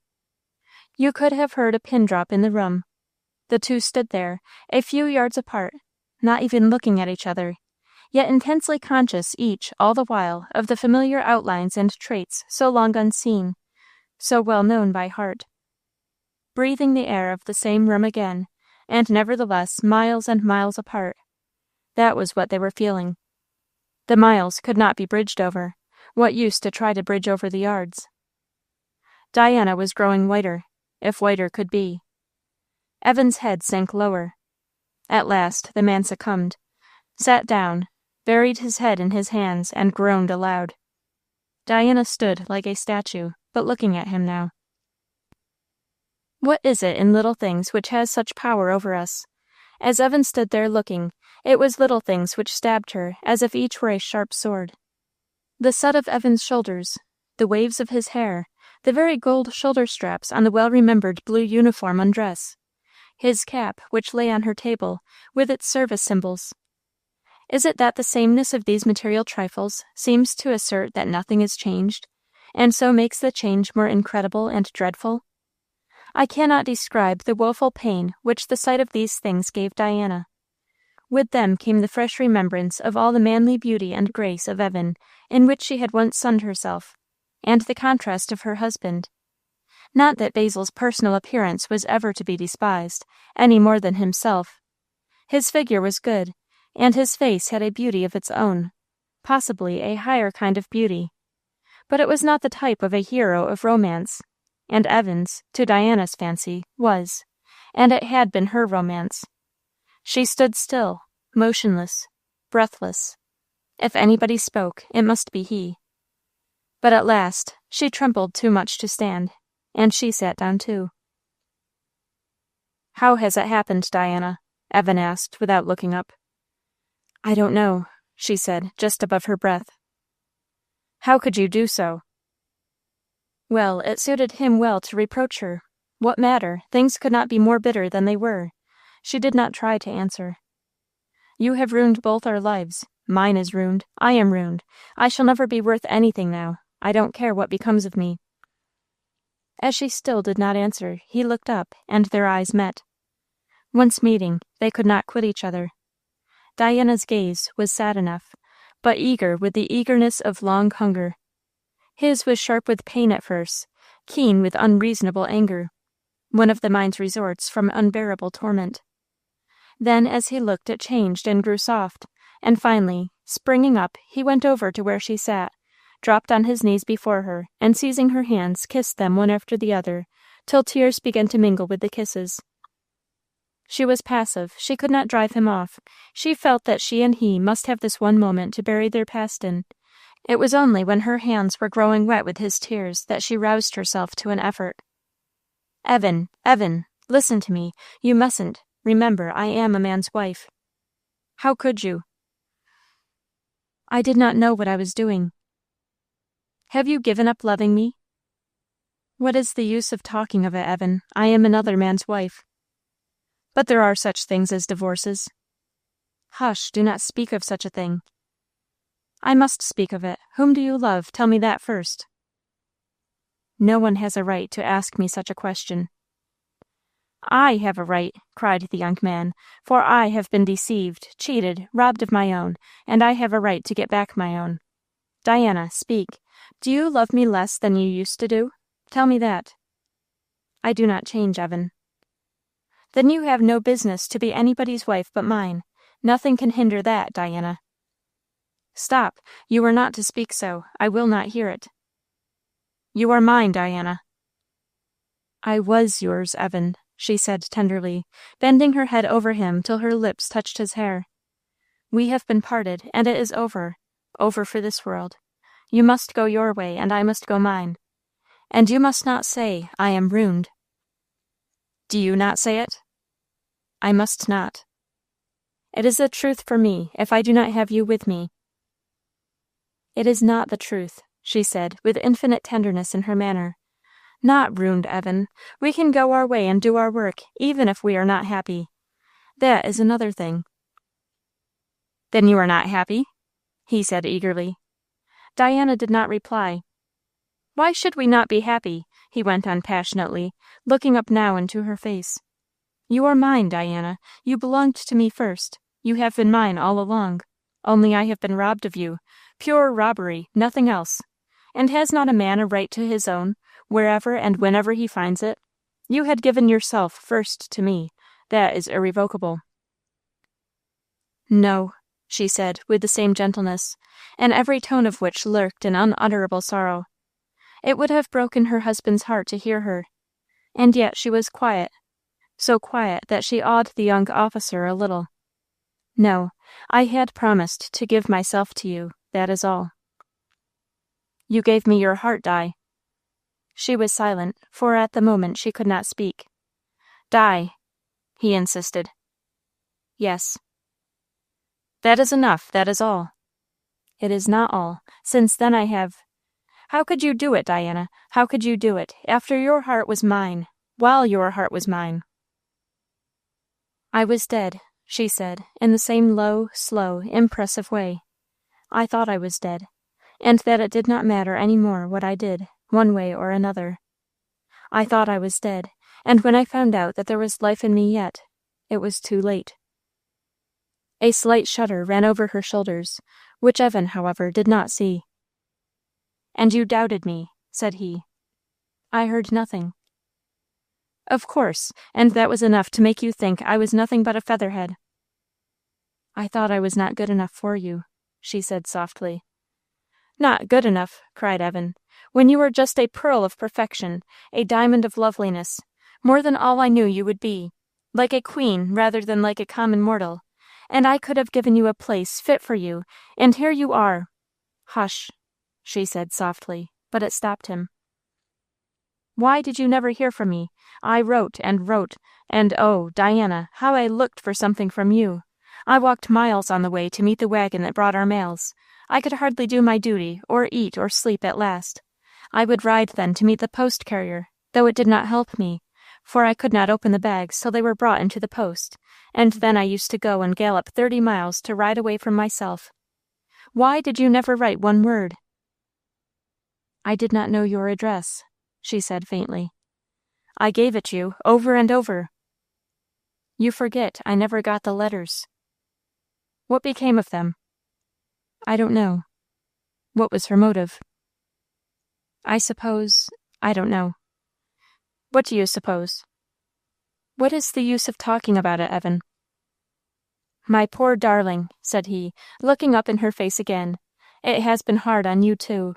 You could have heard a pin drop in the room. The two stood there, a few yards apart, not even looking at each other, yet intensely conscious each all the while of the familiar outlines and traits so long unseen, so well known by heart. Breathing the air of the same room again, and nevertheless miles and miles apart. That was what they were feeling. The miles could not be bridged over. What use to try to bridge over the yards? Diana was growing whiter, if whiter could be. Evan's head sank lower. At last the man succumbed, sat down, buried his head in his hands, and groaned aloud. Diana stood like a statue, but looking at him now. What is it in little things which has such power over us? As Evan stood there looking, it was little things which stabbed her as if each were a sharp sword. The set of Evan's shoulders, the waves of his hair, the very gold shoulder straps on the well-remembered blue uniform undress, his cap, which lay on her table, with its service symbols. Is it that the sameness of these material trifles seems to assert that nothing is changed, and so makes the change more incredible and dreadful? I cannot describe the woeful pain which the sight of these things gave Diana. With them came the fresh remembrance of all the manly beauty and grace of Evan, in which she had once sunned herself, and the contrast of her husband. Not that Basil's personal appearance was ever to be despised, any more than himself. His figure was good, and his face had a beauty of its own, possibly a higher kind of beauty. But it was not the type of a hero of romance, and Evan's, to Diana's fancy, was, and it had been her romance. She stood still, motionless, breathless. If anybody spoke, it must be he. But at last she trembled too much to stand, and she sat down too. "How has it happened, Diana?" Evan asked, without looking up. "I don't know," she said, just above her breath. "How could you do so?" Well, it suited him well to reproach her. What matter? Things could not be more bitter than they were. She did not try to answer. "You have ruined both our lives. Mine is ruined. I am ruined. I shall never be worth anything now. I don't care what becomes of me." As she still did not answer, he looked up, and their eyes met. Once meeting, they could not quit each other. Diana's gaze was sad enough, but eager with the eagerness of long hunger. His was sharp with pain at first, keen with unreasonable anger, one of the mind's resorts from unbearable torment. Then, as he looked, it changed and grew soft, and finally, springing up, he went over to where she sat, dropped on his knees before her, and seizing her hands, kissed them one after the other, till tears began to mingle with the kisses. She was passive. She could not drive him off. She felt that she and he must have this one moment to bury their past in. It was only when her hands were growing wet with his tears that she roused herself to an effort. Evan, listen to me. You mustn't. Remember, I am a man's wife." "How could you?" "I did not know what I was doing." "Have you given up loving me?" "What is the use of talking of it, Evan? I am another man's wife." "But there are such things as divorces." "Hush, do not speak of such a thing." "I must speak of it. Whom do you love? Tell me that first." "No one has a right to ask me such a question." "I have a right," cried the young man, "for I have been deceived, cheated, robbed of my own, and I have a right to get back my own. Diana, speak. Do you love me less than you used to do? Tell me that." "I do not change, Evan." "Then you have no business to be anybody's wife but mine. Nothing can hinder that, Diana." "Stop. You are not to speak so. I will not hear it." "You are mine, Diana." "I was yours, Evan," she said tenderly, bending her head over him till her lips touched his hair. "We have been parted, and it is over for this world. You must go your way, and I must go mine. And you must not say, I am ruined." "Do you not say it?" "I must not." "It is the truth for me, if I do not have you with me." "It is not the truth," she said, with infinite tenderness in her manner. "Not ruined, Evan. We can go our way and do our work, even if we are not happy. That is another thing." "Then you are not happy?" he said eagerly. Diana did not reply. "Why should we not be happy?" he went on passionately, looking up now into her face. "You are mine, Diana. You belonged to me first. You have been mine all along. Only I have been robbed of you. Pure robbery, nothing else. And has not a man a right to his own, wherever and whenever he finds it? You had given yourself first to me. That is irrevocable." "No," she said, with the same gentleness, in every tone of which lurked an unutterable sorrow. It would have broken her husband's heart to hear her. And yet she was quiet, so quiet that she awed the young officer a little. "No, I had promised to give myself to you, that is all." "You gave me your heart, Di." She was silent, for at the moment she could not speak. "Di," he insisted. "Yes." "That is enough, that is all." "It is not all, since then I have—" "How could you do it, Diana? How could you do it, after your heart was mine, while your heart was mine?" "I was dead," she said, in the same low, slow, impressive way. "I thought I was dead, and that it did not matter any more what I did, one way or another. I thought I was dead, and when I found out that there was life in me yet, it was too late." A slight shudder ran over her shoulders, which Evan, however, did not see. "And you doubted me," said he. "I heard nothing." "Of course, and that was enough to make you think I was nothing but a featherhead." "I thought I was not good enough for you," she said softly. "Not good enough!" cried Evan, "when you were just a pearl of perfection, a diamond of loveliness, more than all I knew you would be, like a queen rather than like a common mortal, and I could have given you a place fit for you, and here you are." "Hush," she said softly, but it stopped him. "Why did you never hear from me? I wrote and wrote, and oh, Diana, how I looked for something from you! I walked miles on the way to meet the wagon that brought our mails. I could hardly do my duty, or eat or sleep at last. I would ride then to meet the post carrier, though it did not help me, for I could not open the bags till they were brought into the post, and then I used to go and gallop 30 miles to ride away from myself. Why did you never write one word?" "I did not know your address," she said faintly. I gave it you, over and over. You forget I never got the letters. What became of them? I don't know. What was her motive? I don't know. What do you suppose? What is the use of talking about it, Evan? My poor darling, said he, looking up in her face again. It has been hard on you, too.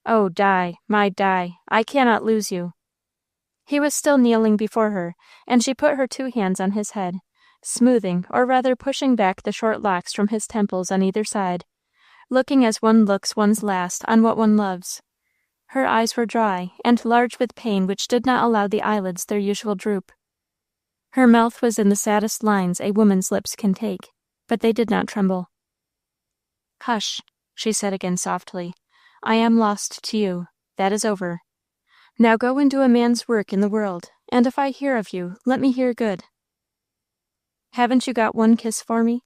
Oh, Di, my Di, I cannot lose you. He was still kneeling before her, and she put her 2 hands on his head, smoothing, or rather pushing back the short locks from his temples on either side, looking as one looks one's last on what one loves. Her eyes were dry, and large with pain which did not allow the eyelids their usual droop. Her mouth was in the saddest lines a woman's lips can take, but they did not tremble. Hush, she said again softly. I am lost to you. That is over. Now go and do a man's work in the world, and if I hear of you, let me hear good. Haven't you got one kiss for me?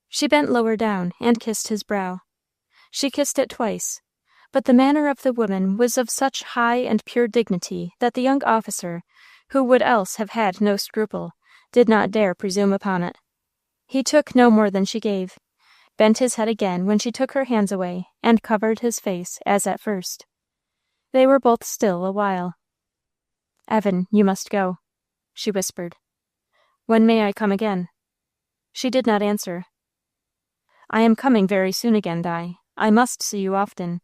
She bent lower down and kissed his brow. She kissed it twice, but the manner of the woman was of such high and pure dignity that the young officer, who would else have had no scruple, did not dare presume upon it. He took no more than she gave, bent his head again when she took her hands away, and covered his face as at first. They were both still a while. Evan, you must go, she whispered. When may I come again? She did not answer. I am coming very soon again, Di. I must see you often.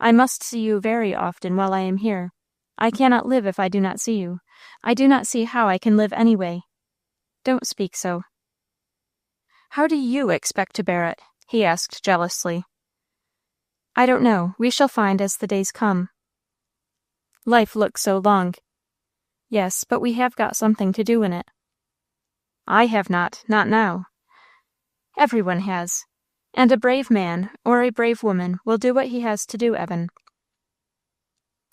I must see you very often while I am here. I cannot live if I do not see you. I do not see how I can live anyway. Don't speak so. How do you expect to bear it? He asked jealously. I don't know. We shall find as the days come. Life looks so long. Yes, but we have got something to do in it. I have not now. Everyone has. And a brave man, or a brave woman, will do what he has to do, Evan.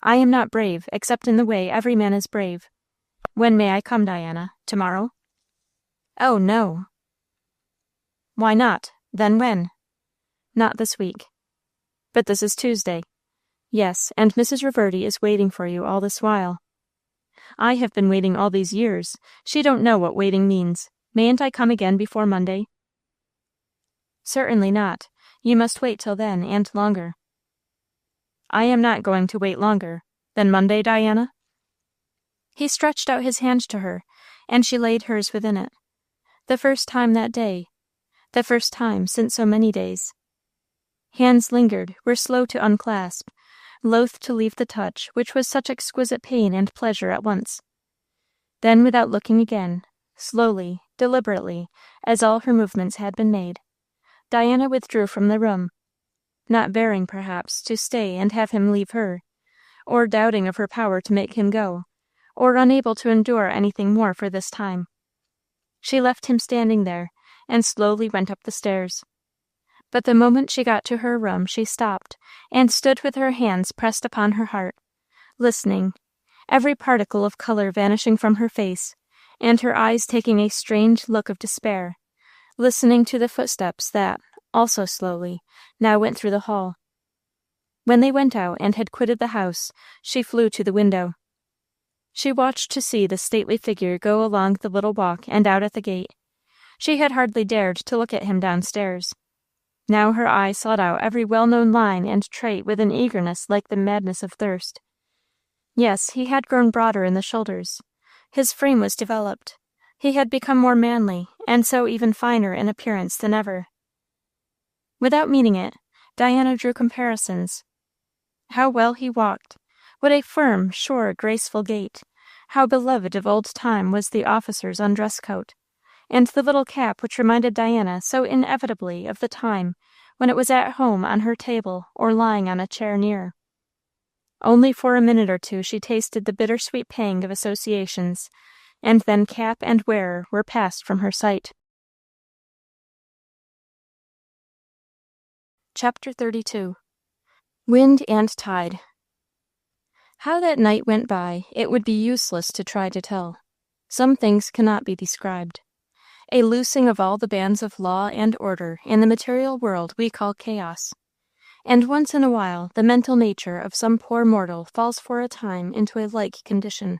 I am not brave, except in the way every man is brave. When may I come, Diana? Tomorrow? Oh, no. Why not? Then when? Not this week. But this is Tuesday. Yes, and Mrs. Reverdy is waiting for you all this while. I have been waiting all these years. She don't know what waiting means. Mayn't I come again before Monday? Certainly not. You must wait till then, and longer. I am not going to wait longer. Then Monday, Diana? He stretched out his hand to her, and she laid hers within it. The first time that day. The first time since so many days. Hands lingered, were slow to unclasp, loath to leave the touch, which was such exquisite pain and pleasure at once. Then, without looking again, slowly, deliberately, as all her movements had been made, Diana withdrew from the room, not bearing, perhaps, to stay and have him leave her, or doubting of her power to make him go, or unable to endure anything more for this time. She left him standing there, and slowly went up the stairs. But the moment she got to her room she stopped, and stood with her hands pressed upon her heart, listening, every particle of colour vanishing from her face, and her eyes taking a strange look of despair, listening to the footsteps that, also slowly, now went through the hall. When they went out and had quitted the house, she flew to the window. She watched to see the stately figure go along the little walk and out at the gate. She had hardly dared to look at him downstairs. Now her eye sought out every well-known line and trait with an eagerness like the madness of thirst. Yes, he had grown broader in the shoulders. His frame was developed. He had become more manly, and so even finer in appearance than ever. Without meaning it, Diana drew comparisons. How well he walked! What a firm, sure, graceful gait! How beloved of old time was the officer's undress coat! And the little cap which reminded Diana so inevitably of the time when it was at home on her table or lying on a chair near. Only for a minute or two she tasted the bittersweet pang of associations, and then cap and wearer were passed from her sight. Chapter 32. Wind and Tide. How that night went by, it would be useless to try to tell. Some things cannot be described. A loosing of all the bands of law and order in the material world we call chaos. and once in a while the mental nature of some poor mortal falls for a time into a like condition.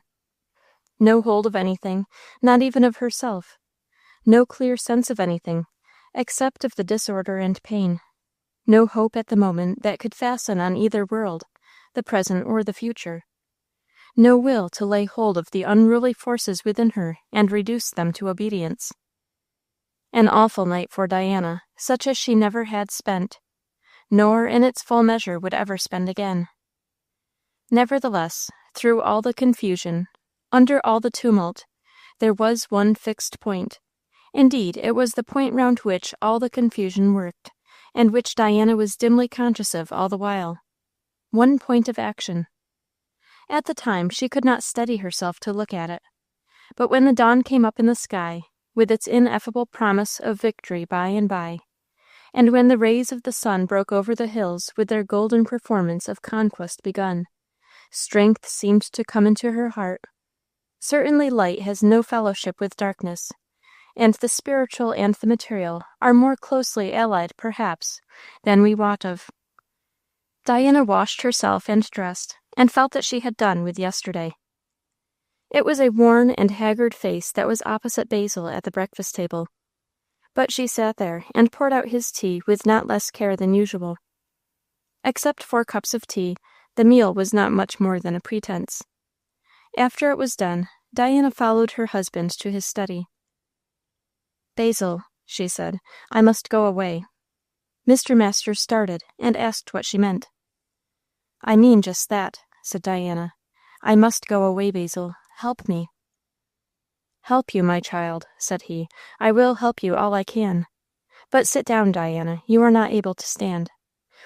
No hold of anything, not even of herself. No clear sense of anything, except of the disorder and pain. No hope at the moment that could fasten on either world, the present or the future. No will to lay hold of the unruly forces within her and reduce them to obedience. An awful night for Diana, such as she never had spent, nor in its full measure would ever spend again. Nevertheless, through all the confusion, under all the tumult, there was one fixed point. Indeed, it was the point round which all the confusion worked, and which Diana was dimly conscious of all the while. One point of action. At the time she could not steady herself to look at it, but when the dawn came up in the sky, with its ineffable promise of victory by and by, and when the rays of the sun broke over the hills with their golden performance of conquest begun, strength seemed to come into her heart. Certainly light has no fellowship with darkness, and the spiritual and the material are more closely allied, perhaps, than we wot of. Diana washed herself and dressed, and felt that she had done with yesterday. It was a worn and haggard face that was opposite Basil at the breakfast table, but she sat there and poured out his tea with not less care than usual. Except 4 cups of tea, the meal was not much more than a pretense. After it was done, Diana followed her husband to his study. "Basil," she said, "I must go away." Mr. Masters started and asked what she meant. "I mean just that," said Diana. "I must go away, Basil. Help me." "Help you, my child," said he. "I will help you all I can. But sit down, Diana. You are not able to stand.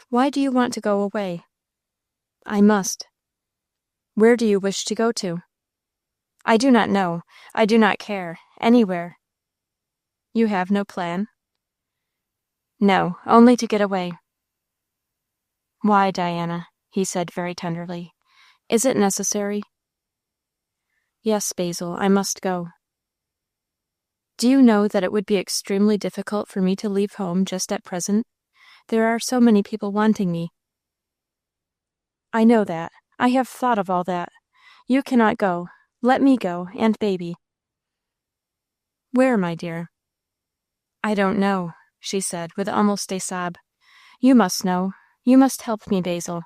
Why do you want to go away?" "I must." "Where do you wish to go to?" "I do not know. I do not care. Anywhere." "You have no plan?" "No, only to get away." "Why, Diana?" he said very tenderly. "Is it necessary?" "Yes, Basil, I must go." "Do you know that it would be extremely difficult for me to leave home just at present? There are so many people wanting me." "I know that. I have thought of all that. You cannot go. Let me go, and baby." "Where, my dear?" "I don't know," she said, with almost a sob. "You must know. You must help me, Basil."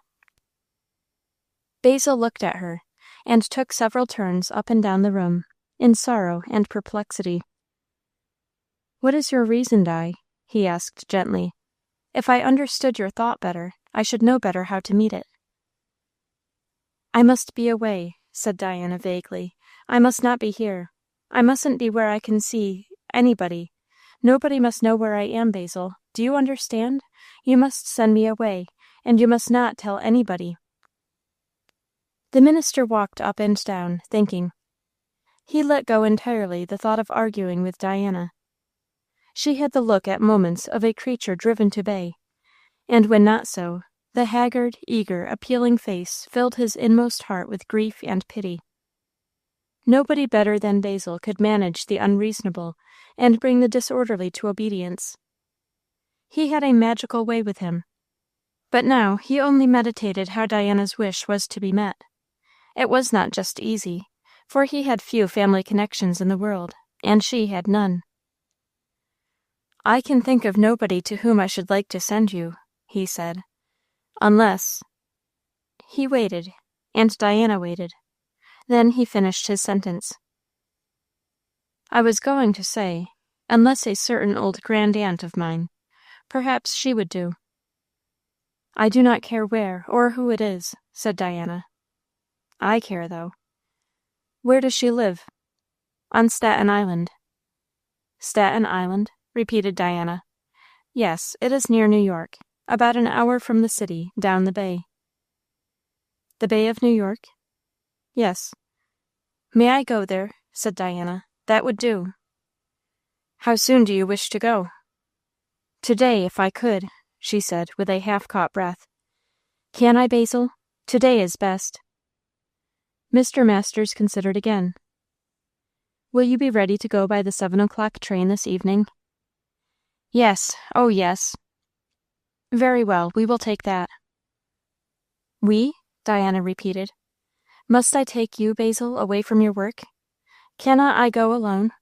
Basil looked at her, and took several turns up and down the room, in sorrow and perplexity. "What is your reason, Di?" he asked gently. "If I understood your thought better, I should know better how to meet it." "I must be away," said Diana vaguely. "I must not be here. I mustn't be where I can see anybody. Nobody must know where I am, Basil. Do you understand? You must send me away, and you must not tell anybody." The minister walked up and down, thinking. He let go entirely the thought of arguing with Diana. She had the look at moments of a creature driven to bay, and when not so, the haggard, eager, appealing face filled his inmost heart with grief and pity. Nobody better than Basil could manage the unreasonable and bring the disorderly to obedience. He had a magical way with him. But now he only meditated how Diana's wish was to be met. It was not just easy, for he had few family connections in the world, and she had none. "I can think of nobody to whom I should like to send you," he said, "unless—" He waited, and Diana waited. Then he finished his sentence. "I was going to say, unless a certain old grand-aunt of mine. Perhaps she would do." "I do not care where or who it is," said Diana. "I care, though." "Where does she live?" "On Staten Island." "Staten Island?" repeated Diana. "Yes, it is near New York, about an hour from the city, down the bay." "The Bay of New York?" "Yes." "May I go there?" said Diana. "That would do." "How soon do you wish to go?" "To-day, if I could," she said, with a half-caught breath. "Can I, Basil? To-day is best." Mr. Masters considered again. "Will you be ready to go by the 7 o'clock train this evening?" "Yes, oh yes." Very well, we will take that. We? Diana repeated. Must I take you, Basil, away from your work? Cannot I go alone?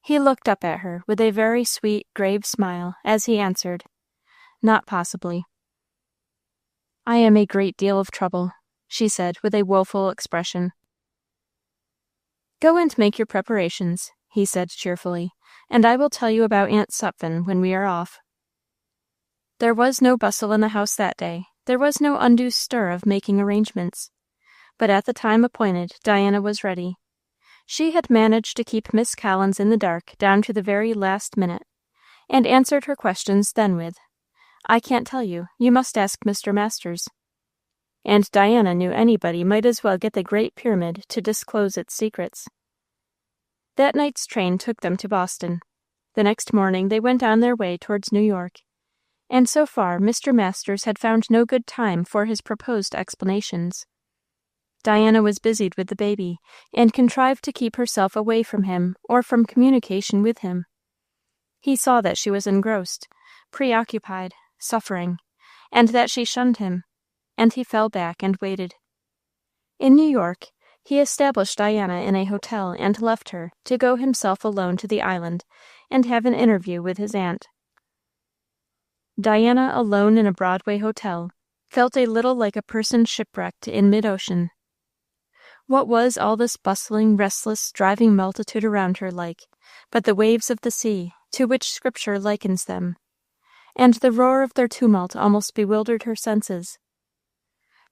He looked up at her with a very sweet, grave smile as he answered, Not possibly. I am a great deal of trouble, she said with a woeful expression. Go and make your preparations, he said cheerfully, and I will tell you about Aunt Sutphen when we are off. There was no bustle in the house that day. There was no undue stir of making arrangements. But at the time appointed, Diana was ready. She had managed to keep Miss Collins in the dark down to the very last minute, and answered her questions then with, I can't tell you. You must ask Mr. Masters. And Diana knew anybody might as well get the Great Pyramid to disclose its secrets. That night's train took them to Boston. The next morning they went on their way towards New York, and so far Mr. Masters had found no good time for his proposed explanations. Diana was busied with the baby, and contrived to keep herself away from him or from communication with him. He saw that she was engrossed, preoccupied, suffering, and that she shunned him, and he fell back and waited. In New York, he established Diana in a hotel and left her to go himself alone to the island and have an interview with his aunt. Diana, alone in a Broadway hotel, felt a little like a person shipwrecked in mid-ocean. What was all this bustling, restless, driving multitude around her like, but the waves of the sea, to which Scripture likens them? And the roar of their tumult almost bewildered her senses.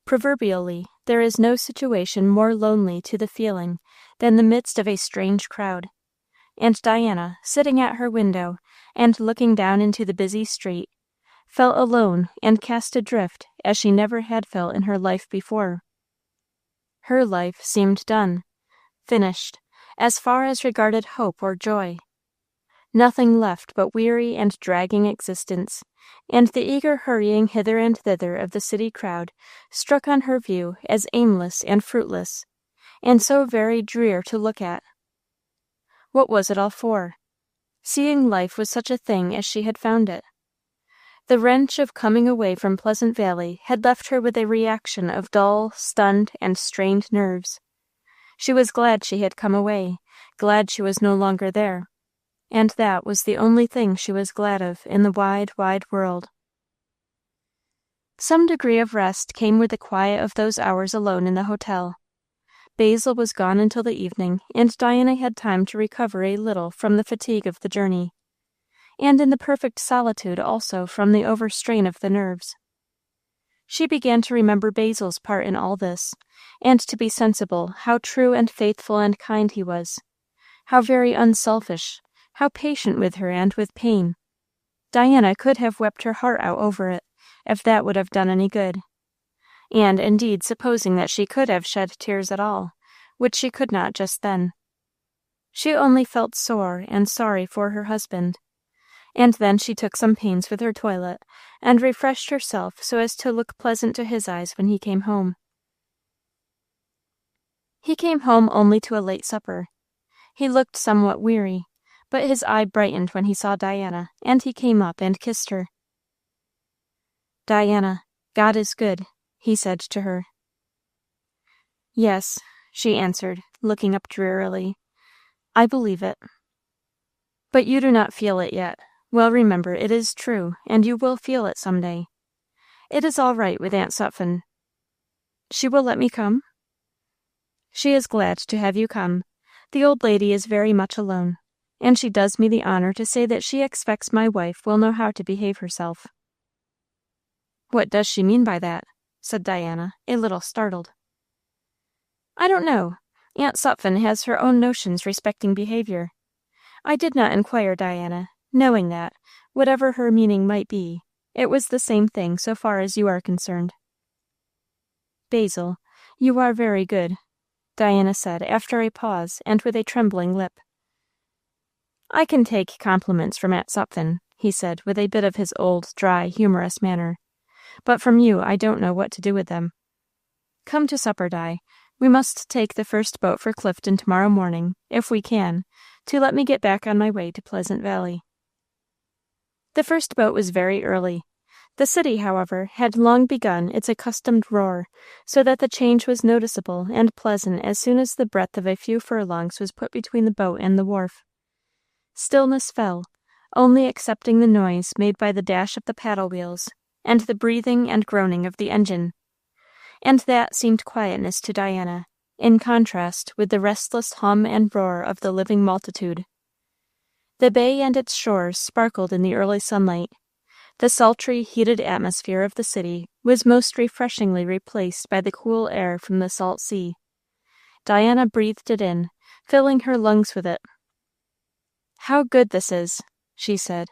Proverbially, there is no situation more lonely to the feeling than the midst of a strange crowd, and Diana, sitting at her window and looking down into the busy street, felt alone and cast adrift as she never had felt in her life before. Her life seemed done, finished, as far as regarded hope or joy. Nothing left but weary and dragging existence, and the eager hurrying hither and thither of the city crowd struck on her view as aimless and fruitless, and so very drear to look at. What was it all for? Seeing life was such a thing as she had found it. The wrench of coming away from Pleasant Valley had left her with a reaction of dull, stunned, and strained nerves. She was glad she had come away, glad she was no longer there, and that was the only thing she was glad of in the wide, wide world. Some degree of rest came with the quiet of those hours alone in the hotel. Basil was gone until the evening, and Diana had time to recover a little from the fatigue of the journey, and in the perfect solitude also from the overstrain of the nerves. She began to remember Basil's part in all this, and to be sensible how true and faithful and kind he was, how very unselfish, how patient with her and with pain. Diana could have wept her heart out over it, if that would have done any good. And, indeed, supposing that she could have shed tears at all, which she could not just then. She only felt sore and sorry for her husband. And then she took some pains with her toilet, and refreshed herself so as to look pleasant to his eyes when he came home. He came home only to a late supper. He looked somewhat weary, but his eye brightened when he saw Diana, and he came up and kissed her. Diana, God is good, he said to her. Yes, she answered, looking up drearily. I believe it. But you do not feel it yet. Well, remember, it is true, and you will feel it some day. It is all right with Aunt Sutphen. She will let me come? She is glad to have you come. The old lady is very much alone, and she does me the honor to say that she expects my wife will know how to behave herself. What does she mean by that? Said Diana, a little startled. I don't know. Aunt Sutphen has her own notions respecting behavior. I did not inquire, Diana, knowing that, whatever her meaning might be, it was the same thing so far as you are concerned. Basil, you are very good, Diana said after a pause and with a trembling lip. I can take compliments from Aunt Sutphen, he said with a bit of his old, dry, humorous manner, but from you I don't know what to do with them. Come to supper, Di. We must take the first boat for Clifton tomorrow morning, if we can, to let me get back on my way to Pleasant Valley. The first boat was very early. The city, however, had long begun its accustomed roar, so that the change was noticeable and pleasant as soon as the breadth of a few furlongs was put between the boat and the wharf. Stillness fell, only excepting the noise made by the dash of the paddle wheels, and the breathing and groaning of the engine. And that seemed quietness to Diana, in contrast with the restless hum and roar of the living multitude. The bay and its shores sparkled in the early sunlight. The sultry, heated atmosphere of the city was most refreshingly replaced by the cool air from the salt sea. Diana breathed it in, filling her lungs with it. "How good this is," she said.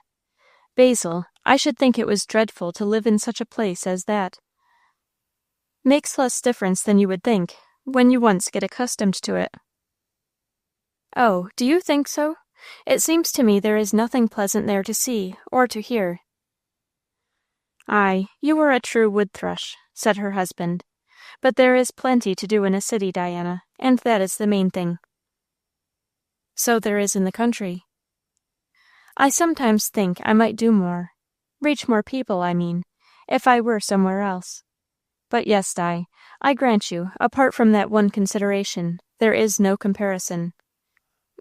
"Basil, I should think it was dreadful to live in such a place as that." "Makes less difference than you would think, when you once get accustomed to it." "Oh, do you think so? It seems to me there is nothing pleasant there to see or to hear." "Ay, you are a true wood thrush," said her husband. "But there is plenty to do in a city, Diana, and that is the main thing." "So there is in the country." "I sometimes think I might do more, reach more people, I mean, if I were somewhere else. But yes, Di, I grant you, apart from that one consideration, there is no comparison.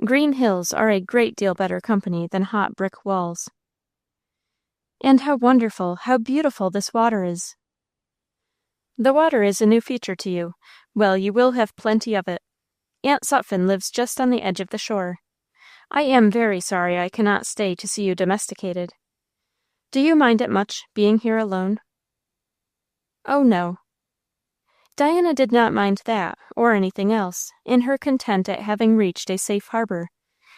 Green hills are a great deal better company than hot brick walls." "And how wonderful, how beautiful this water is!" "The water is a new feature to you. Well, you will have plenty of it. Aunt Sutphen lives just on the edge of the shore. I am very sorry I cannot stay to see you domesticated. Do you mind it much, being here alone?" "Oh, no." Diana did not mind that, or anything else, in her content at having reached a safe harbor,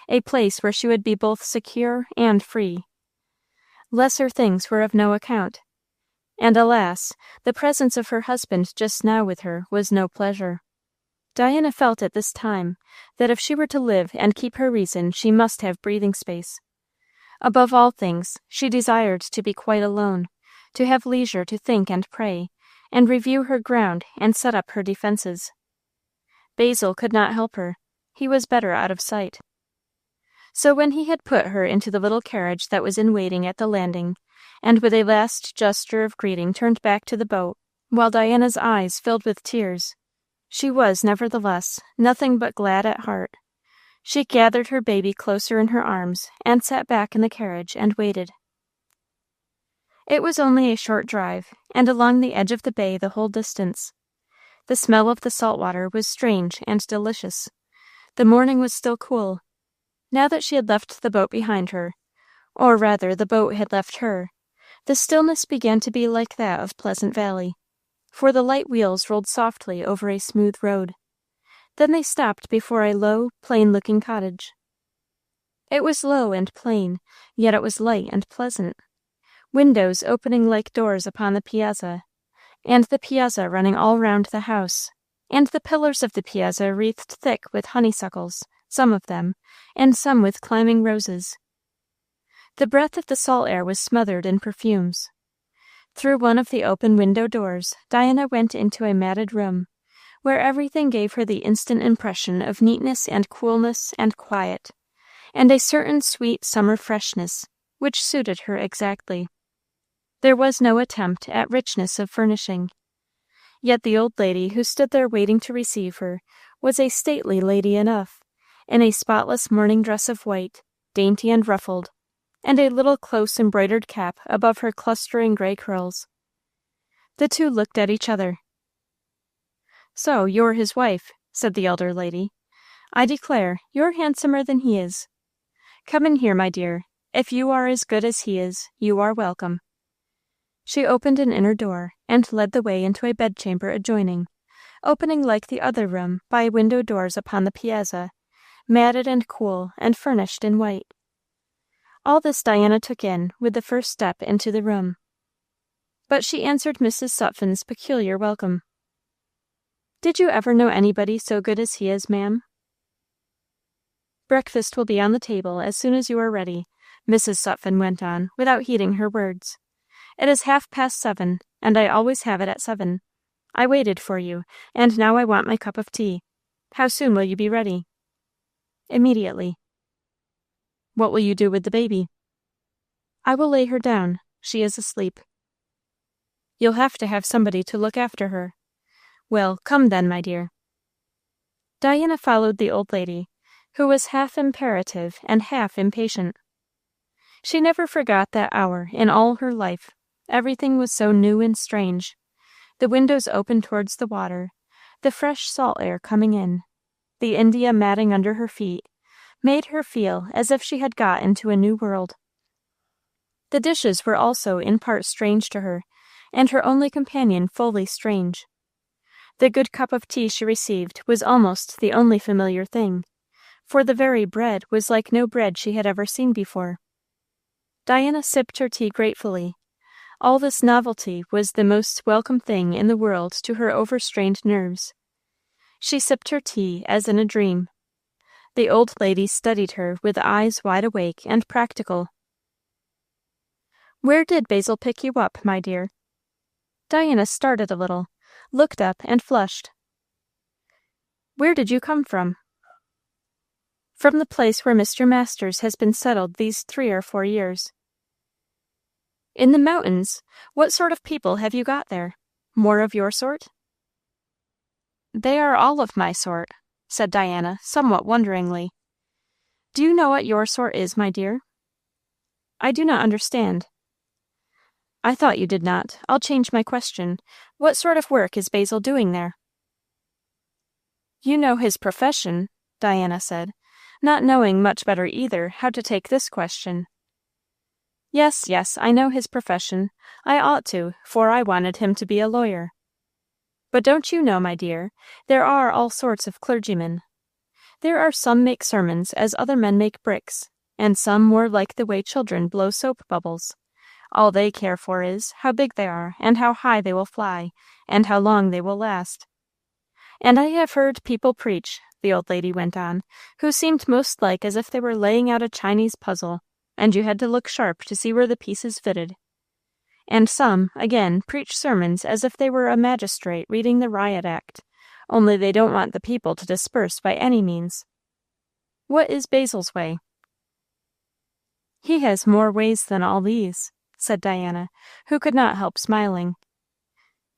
a place where she would be both secure and free. Lesser things were of no account. And alas, the presence of her husband just now with her was no pleasure. Diana felt at this time that if she were to live and keep her reason, she must have breathing space. Above all things, she desired to be quite alone, to have leisure to think and pray, and review her ground and set up her defenses. Basil could not help her. He was better out of sight. So when he had put her into the little carriage that was in waiting at the landing, and with a last gesture of greeting turned back to the boat, while Diana's eyes filled with tears, she was, nevertheless, nothing but glad at heart. She gathered her baby closer in her arms, and sat back in the carriage and waited. It was only a short drive, and along the edge of the bay the whole distance. The smell of the salt water was strange and delicious. The morning was still cool. Now that she had left the boat behind her, or rather the boat had left her, the stillness began to be like that of Pleasant Valley, for the light wheels rolled softly over a smooth road. Then they stopped before a low, plain-looking cottage. It was low and plain, yet it was light and pleasant. Windows opening like doors upon the piazza, and the piazza running all round the house, and the pillars of the piazza wreathed thick with honeysuckles, some of them, and some with climbing roses. The breath of the salt air was smothered in perfumes. Through one of the open window doors, Diana went into a matted room, where everything gave her the instant impression of neatness and coolness and quiet, and a certain sweet summer freshness, which suited her exactly. There was no attempt at richness of furnishing. Yet the old lady who stood there waiting to receive her was a stately lady enough, in a spotless morning dress of white, dainty and ruffled, and a little close embroidered cap above her clustering gray curls. The two looked at each other. "So you're his wife," said the elder lady. "I declare, you're handsomer than he is. Come in here, my dear. If you are as good as he is, you are welcome." She opened an inner door, and led the way into a bedchamber adjoining, opening like the other room by window doors upon the piazza, matted and cool, and furnished in white. All this Diana took in with the first step into the room. But she answered Mrs. Sutphen's peculiar welcome. "Did you ever know anybody so good as he is, ma'am?" "Breakfast will be on the table as soon as you are ready," Mrs. Sutphen went on, without heeding her words. "It is 7:30, and I always have it at 7. I waited for you, and now I want my cup of tea. How soon will you be ready?" "Immediately." "What will you do with the baby?" "I will lay her down. She is asleep." You'll have to have somebody to look after her. Well, come then, my dear." Diana followed the old lady, who was half imperative and half impatient. She never forgot that hour in all her life. Everything was so new and strange. The windows open towards the water, the fresh salt air coming in, the India matting under her feet, made her feel as if she had got into a new world. The dishes were also in part strange to her, and her only companion fully strange. The good cup of tea she received was almost the only familiar thing, for the very bread was like no bread she had ever seen before. Diana sipped her tea gratefully. All this novelty was the most welcome thing in the world to her overstrained nerves. She sipped her tea as in a dream. The old lady studied her with eyes wide awake and practical. "Where did Basil pick you up, my dear?" Diana started a little, looked up, and flushed. "Where did you come from?" "From the place where Mr. Masters has been settled these 3 or 4 years." "In the mountains? What sort of people have you got there? More of your sort?" "They are all of my sort," said Diana, somewhat wonderingly. "Do you know what your sort is, my dear?" "I do not understand." "I thought you did not. I'll change my question. What sort of work is Basil doing there?" "You know his profession," Diana said, not knowing much better either how to take this question. Yes, I know his profession. I ought to, for I wanted him to be a lawyer. But don't you know, my dear, there are all sorts of clergymen. There are some make sermons as other men make bricks, and some more like the way children blow soap bubbles. All they care for is, how big they are, and how high they will fly, and how long they will last. And I have heard people preach," the old lady went on, "who seemed most like as if they were laying out a Chinese puzzle, and you had to look sharp to see where the pieces fitted. And some, again, preach sermons as if they were a magistrate reading the Riot Act, only they don't want the people to disperse by any means. What is Basil's way?" "He has more ways than all these," said Diana, who could not help smiling.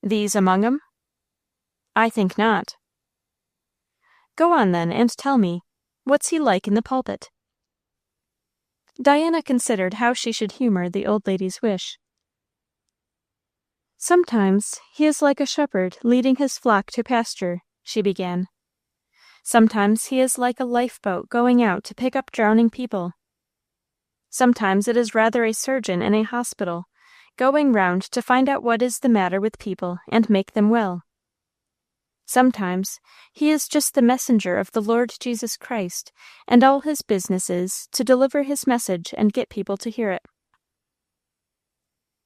"These among 'em?" "I think not." "Go on, then, and tell me. What's he like in the pulpit?" Diana considered how she should humor the old lady's wish. "Sometimes he is like a shepherd leading his flock to pasture," she began. "Sometimes he is like a lifeboat going out to pick up drowning people. Sometimes it is rather a surgeon in a hospital, going round to find out what is the matter with people and make them well. Sometimes he is just the messenger of the Lord Jesus Christ, and all his business is to deliver his message and get people to hear it."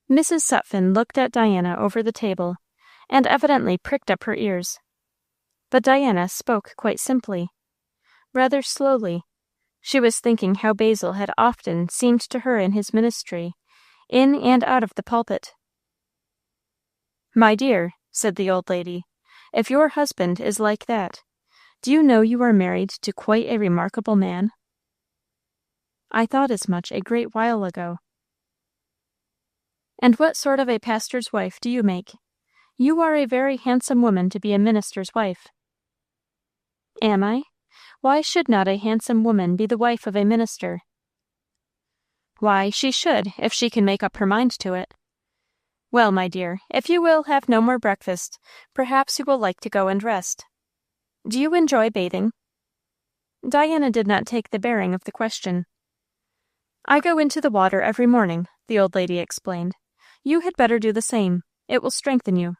Mrs. Sutphen looked at Diana over the table, and evidently pricked up her ears. But Diana spoke quite simply, rather slowly. She was thinking how Basil had often seemed to her in his ministry, in and out of the pulpit. "My dear," said the old lady, "if your husband is like that, do you know you are married to quite a remarkable man?" "I thought as much a great while ago." "And what sort of a pastor's wife do you make? You are a very handsome woman to be a minister's wife." "Am I? Why should not a handsome woman be the wife of a minister?" "Why, she should, if she can make up her mind to it. Well, my dear, if you will have no more breakfast, perhaps you will like to go and rest. Do you enjoy bathing?" Diana did not take the bearing of the question. "I go into the water every morning," the old lady explained. "You had better do the same. It will strengthen you."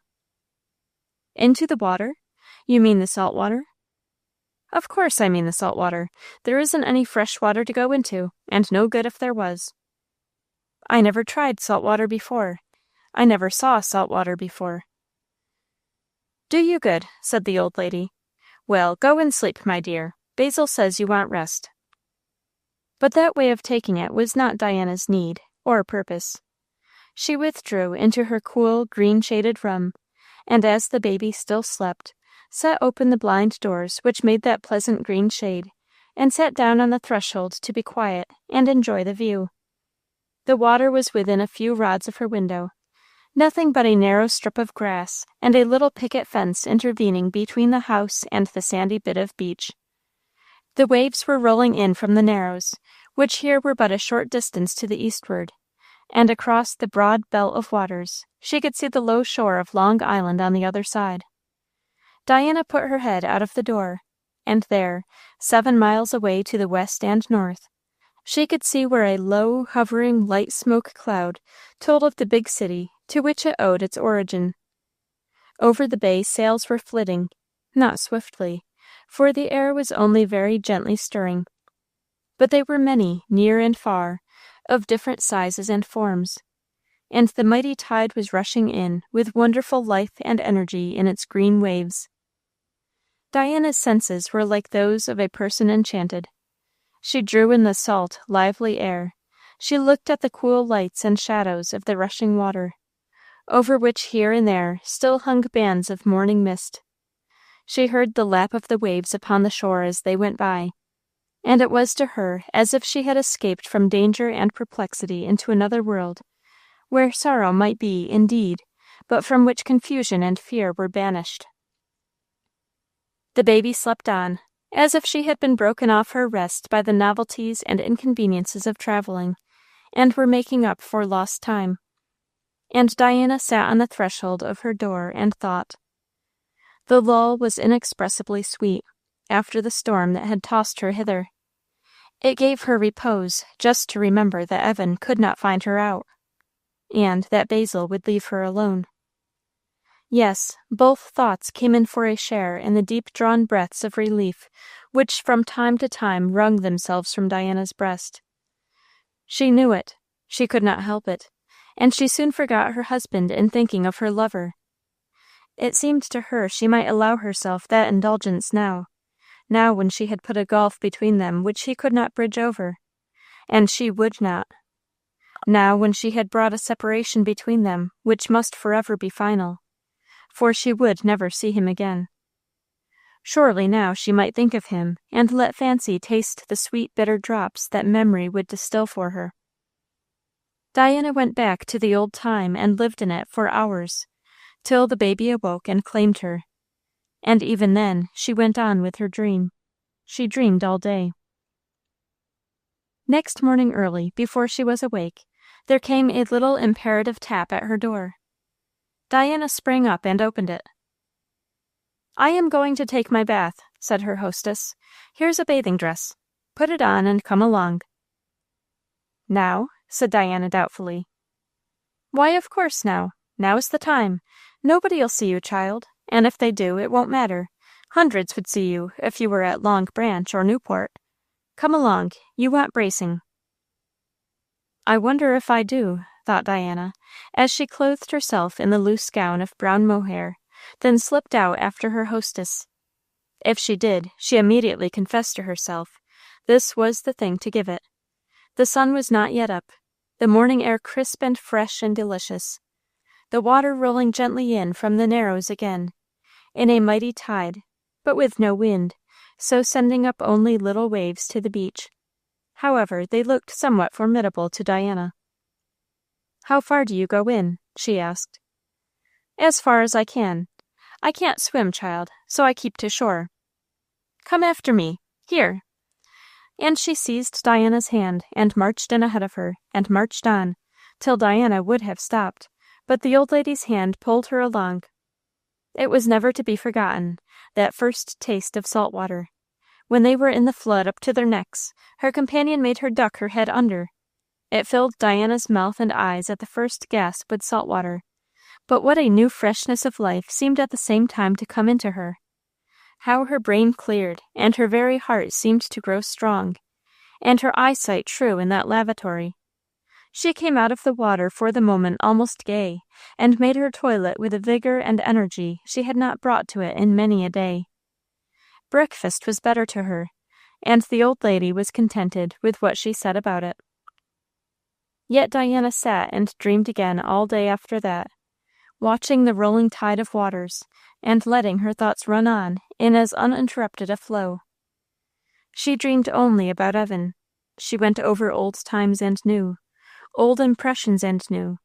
"Into the water? You mean the salt water?" "Of course I mean the salt water. There isn't any fresh water to go into, and no good if there was." "I never tried salt water before. I never saw salt water before." "Do you good," said the old lady. "Well, go and sleep, my dear. Basil says you want rest." But that way of taking it was not Diana's need or purpose. She withdrew into her cool, green-shaded room, and as the baby still slept, set open the blind doors which made that pleasant green shade, and sat down on the threshold to be quiet and enjoy the view. The water was within a few rods of her window. Nothing but a narrow strip of grass and a little picket fence intervening between the house and the sandy bit of beach. The waves were rolling in from the Narrows, which here were but a short distance to the eastward, and across the broad belt of waters she could see the low shore of Long Island on the other side. Diana put her head out of the door, and there, 7 miles away to the west and north, she could see where a low, hovering, light smoke cloud told of the big city to which it owed its origin. Over the bay sails were flitting, not swiftly, for the air was only very gently stirring, but they were many, near and far, of different sizes and forms, and the mighty tide was rushing in with wonderful life and energy in its green waves. Diana's senses were like those of a person enchanted. She drew in the salt, lively air. She looked at the cool lights and shadows of the rushing water, over which here and there still hung bands of morning mist. She heard the lap of the waves upon the shore as they went by, and it was to her as if she had escaped from danger and perplexity into another world, where sorrow might be, indeed, but from which confusion and fear were banished. The baby slept on, as if she had been broken off her rest by the novelties and inconveniences of traveling, and were making up for lost time. And Diana sat on the threshold of her door and thought. The lull was inexpressibly sweet, after the storm that had tossed her hither. It gave her repose just to remember that Evan could not find her out, and that Basil would leave her alone. Yes, both thoughts came in for a share in the deep-drawn breaths of relief which from time to time wrung themselves from Diana's breast. She knew it, she could not help it, and she soon forgot her husband in thinking of her lover. It seemed to her she might allow herself that indulgence now when she had put a gulf between them which he could not bridge over, and she would not. Now when she had brought a separation between them which must forever be final, for she would never see him again. Surely now she might think of him, and let fancy taste the sweet bitter drops that memory would distill for her. Diana went back to the old time and lived in it for hours, till the baby awoke and claimed her. And even then she went on with her dream. She dreamed all day. Next morning early, before she was awake, there came a little imperative tap at her door. Diana sprang up and opened it. "I am going to take my bath," said her hostess. "Here's a bathing dress. Put it on and come along." "Now?" said Diana doubtfully. "Why, of course now. Now's the time. Nobody'll see you, child, and if they do, it won't matter. Hundreds would see you if you were at Long Branch or Newport. Come along. You want bracing." "I wonder if I do," thought Diana, as she clothed herself in the loose gown of brown mohair, then slipped out after her hostess. If she did, she immediately confessed to herself, this was the thing to give it. The sun was not yet up, the morning air crisp and fresh and delicious, the water rolling gently in from the Narrows again, in a mighty tide, but with no wind, so sending up only little waves to the beach. However, they looked somewhat formidable to Diana. "How far do you go in?" she asked. "As far as I can. I can't swim, child, so I keep to shore. Come after me. Here." And she seized Diana's hand and marched in ahead of her, and marched on, till Diana would have stopped, but the old lady's hand pulled her along. It was never to be forgotten, that first taste of salt water. When they were in the flood up to their necks, her companion made her duck her head under. It filled Diana's mouth and eyes at the first gasp with salt water, but what a new freshness of life seemed at the same time to come into her. How her brain cleared, and her very heart seemed to grow strong, and her eyesight true in that lavatory. She came out of the water for the moment almost gay, and made her toilet with a vigor and energy she had not brought to it in many a day. Breakfast was better to her, and the old lady was contented with what she said about it. Yet Diana sat and dreamed again all day after that, watching the rolling tide of waters, and letting her thoughts run on in as uninterrupted a flow. She dreamed only about Evan. She went over old times and new, old impressions and new.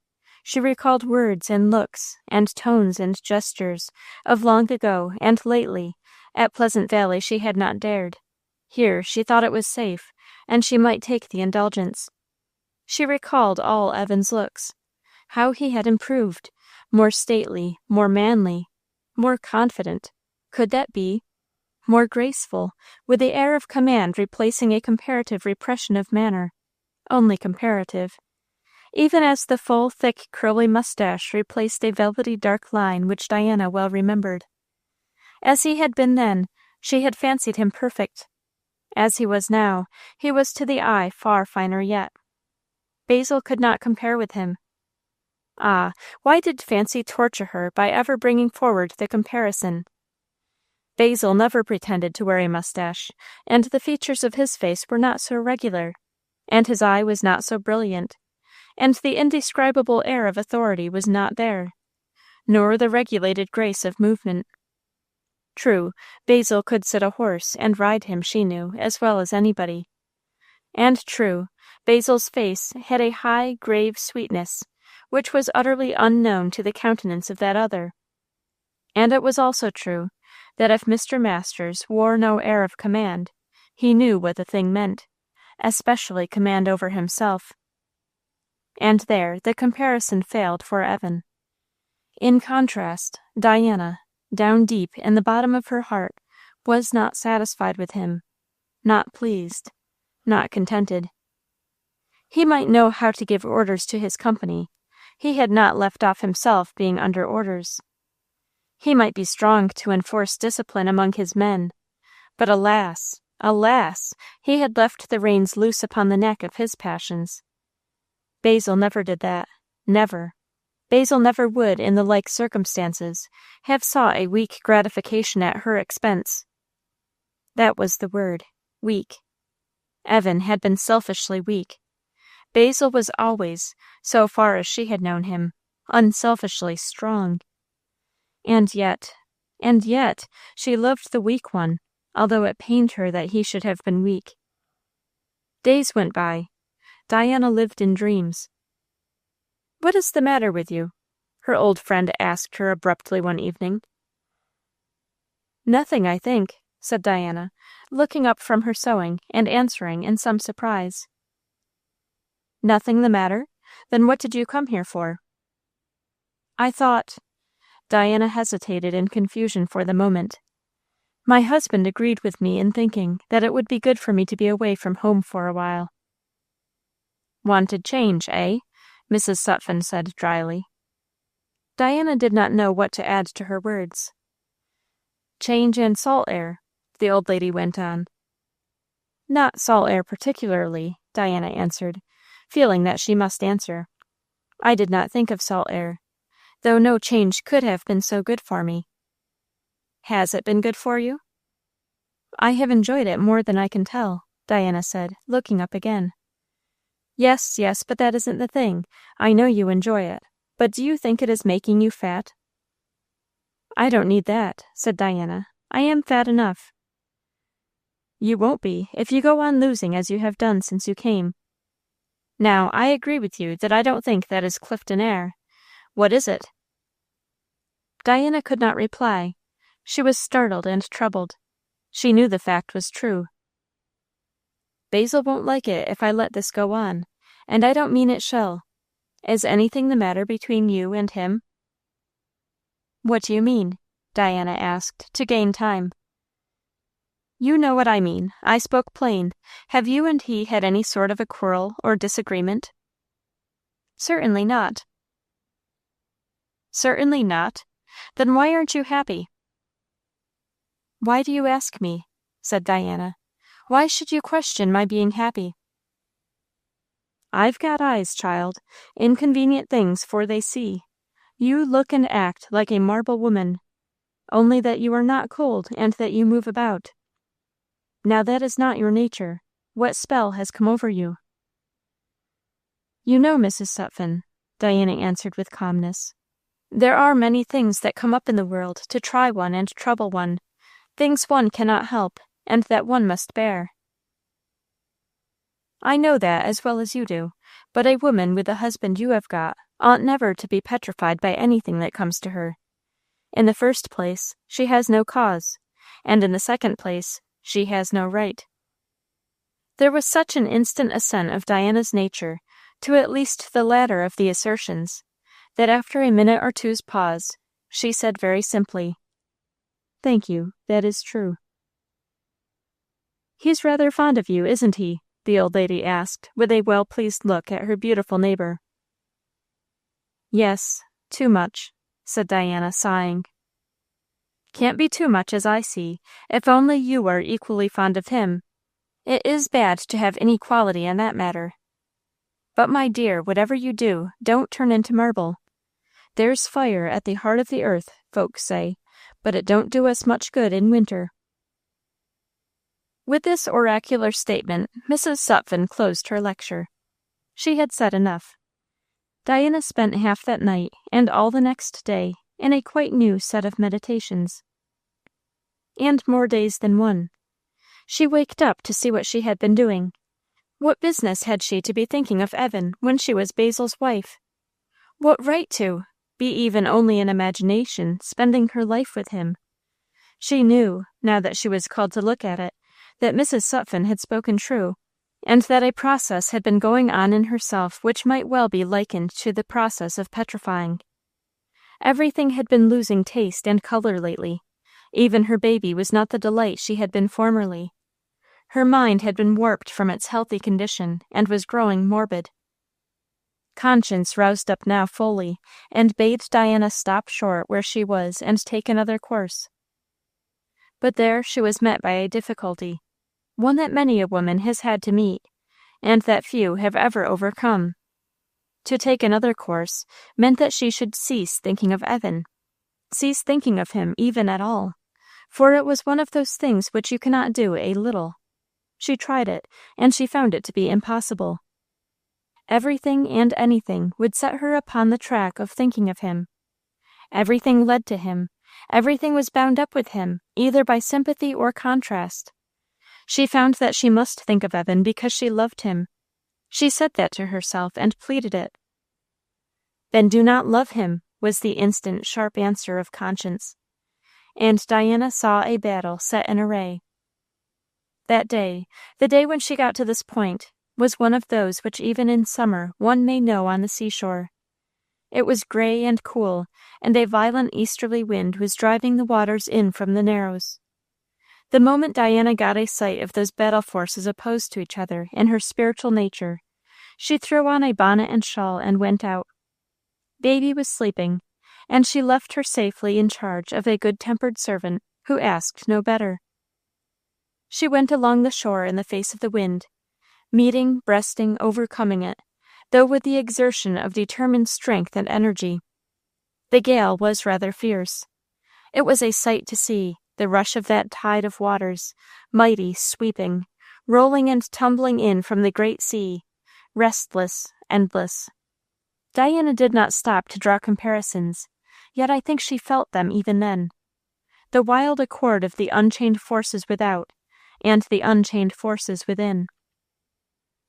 She recalled words and looks, and tones and gestures, of long ago and lately. At Pleasant Valley she had not dared. Here she thought it was safe, and she might take the indulgence. She recalled all Evan's looks. How he had improved, more stately, more manly, more confident. Could that be? More graceful, with the air of command replacing a comparative repression of manner. Only comparative. Even as the full, thick, curly mustache replaced a velvety dark line which Diana well remembered. As he had been then, she had fancied him perfect. As he was now, he was to the eye far finer yet. Basil could not compare with him. Ah, why did fancy torture her by ever bringing forward the comparison? Basil never pretended to wear a mustache, and the features of his face were not so regular, and his eye was not so brilliant, and the indescribable air of authority was not there, nor the regulated grace of movement. True, Basil could sit a horse and ride him, she knew, as well as anybody. And true, Basil's face had a high, grave sweetness, which was utterly unknown to the countenance of that other. And it was also true that if Mr. Masters wore no air of command, he knew what the thing meant, especially command over himself. And there the comparison failed for Evan. In contrast, Diana, down deep in the bottom of her heart, was not satisfied with him, not pleased, not contented. He might know how to give orders to his company. He had not left off himself being under orders. He might be strong to enforce discipline among his men, but alas, alas, he had left the reins loose upon the neck of his passions. Basil never did that, never. Basil never would, in the like circumstances, have sought a weak gratification at her expense. That was the word, weak. Evan had been selfishly weak. Basil was always, so far as she had known him, unselfishly strong. And yet, she loved the weak one, although it pained her that he should have been weak. Days went by. Diana lived in dreams. "What is the matter with you?" her old friend asked her abruptly one evening. "Nothing, I think," said Diana, looking up from her sewing and answering in some surprise. "Nothing the matter? Then what did you come here for?" "I thought—" Diana hesitated in confusion for the moment. "My husband agreed with me in thinking that it would be good for me to be away from home for a while." "Wanted change, eh?" Mrs. Sutphen said dryly. Diana did not know what to add to her words. "Change and salt air," the old lady went on. "Not salt air particularly," Diana answered, feeling that she must answer. "I did not think of salt air, though no change could have been so good for me." "Has it been good for you?" "I have enjoyed it more than I can tell," Diana said, looking up again. Yes, but that isn't the thing. I know you enjoy it. But do you think it is making you fat?" "I don't need that," said Diana. "I am fat enough." "You won't be, if you go on losing as you have done since you came. Now, I agree with you that I don't think that is Clifton air. What is it?" Diana could not reply. She was startled and troubled. She knew the fact was true. "Basil won't like it if I let this go on, and I don't mean it shall. Is anything the matter between you and him?" "What do you mean?" Diana asked, to gain time. "You know what I mean. I spoke plain. Have you and he had any sort of a quarrel or disagreement?" "Certainly not." "Certainly not? Then why aren't you happy?" "Why do you ask me?" said Diana. "Why should you question my being happy?" "I've got eyes, child, inconvenient things for they see. You look and act like a marble woman, only that you are not cold and that you move about. Now that is not your nature. What spell has come over you?" "You know, Mrs. Sutphen," Diana answered with calmness, "there are many things that come up in the world to try one and trouble one, things one cannot help, and that one must bear." "I know that as well as you do, but a woman with the husband you have got, ought never to be petrified by anything that comes to her. In the first place, she has no cause, and in the second place, she has no right. There was such an instant assent of Diana's nature to at least the latter of the assertions, that after a minute or two's pause, she said very simply, "Thank you, that is true." "He's rather fond of you, isn't he?" the old lady asked, with a well-pleased look at her beautiful neighbor. "Yes, too much," said Diana, sighing. "Can't be too much, as I see, if only you are equally fond of him. It is bad to have inequality in that matter. But, my dear, whatever you do, don't turn into marble. There's fire at the heart of the earth, folks say, but it don't do us much good in winter." With this oracular statement, Mrs. Sutphen closed her lecture. She had said enough. Diana spent half that night and all the next day in a quite new set of meditations. And more days than one. She waked up to see what she had been doing. What business had she to be thinking of Evan when she was Basil's wife? What right to, be even only in imagination, spending her life with him? She knew, now that she was called to look at it, that Mrs. Sutphen had spoken true, and that a process had been going on in herself which might well be likened to the process of petrifying. Everything had been losing taste and color lately. Even her baby was not the delight she had been formerly. Her mind had been warped from its healthy condition, and was growing morbid. Conscience roused up now fully, and bade Diana stop short where she was and take another course. But there she was met by a difficulty, one that many a woman has had to meet, and that few have ever overcome. To take another course meant that she should cease thinking of Evan, cease thinking of him even at all, for it was one of those things which you cannot do a little. She tried it, and she found it to be impossible. Everything and anything would set her upon the track of thinking of him. Everything led to him. Everything was bound up with him, either by sympathy or contrast. She found that she must think of Evan because she loved him. She said that to herself and pleaded it. "Then do not love him," was the instant sharp answer of conscience. And Diana saw a battle set in array. That day, the day when she got to this point, was one of those which even in summer one may know on the seashore. It was gray and cool, and a violent easterly wind was driving the waters in from the Narrows. The moment Diana got a sight of those battle forces opposed to each other in her spiritual nature, she threw on a bonnet and shawl and went out. Baby was sleeping, and she left her safely in charge of a good-tempered servant who asked no better. She went along the shore in the face of the wind, meeting, breasting, overcoming it, though with the exertion of determined strength and energy. The gale was rather fierce. It was a sight to see, the rush of that tide of waters, mighty, sweeping, rolling and tumbling in from the great sea, restless, endless. Diana did not stop to draw comparisons, yet I think she felt them even then. The wild accord of the unchained forces without, and the unchained forces within.